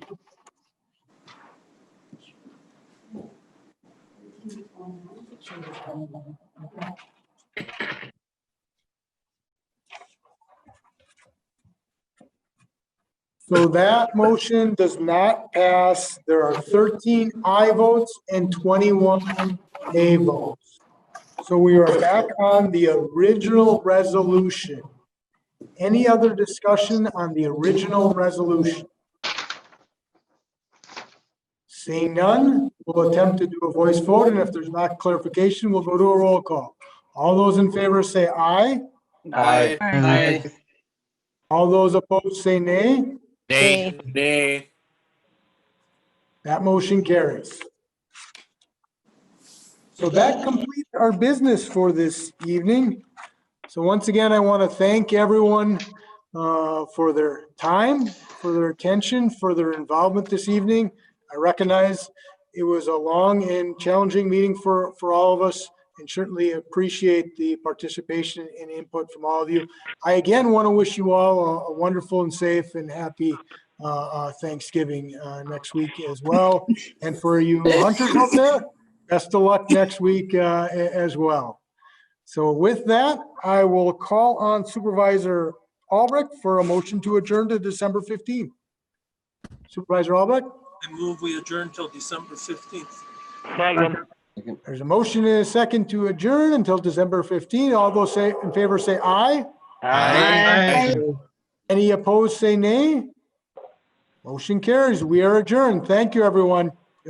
So that motion does not pass. There are 13 aye votes and 21 nay votes. So we are back on the original resolution. Any other discussion on the original resolution? Seeing none, we'll attempt to do a voice vote, and if there's not clarification, we'll go to a roll call. All those in favor say aye. Aye. Aye. All those opposed say nay. Nay. Nay. That motion carries. So that completes our business for this evening. So once again, I want to thank everyone for their time, for their attention, for their involvement this evening. I recognize it was a long and challenging meeting for all of us, and certainly appreciate the participation and input from all of you. I again want to wish you all a wonderful and safe and happy Thanksgiving next week as well. And for you hunters out there, best of luck next week as well. So with that, I will call on Supervisor Albrecht for a motion to adjourn to December 15th. Supervisor Albrecht? I move we adjourn till December 15th. Second. There's a motion and a second to adjourn until December 15th. All those in favor say aye. Aye. Any opposed say nay. Motion carries. We are adjourned. Thank you, everyone.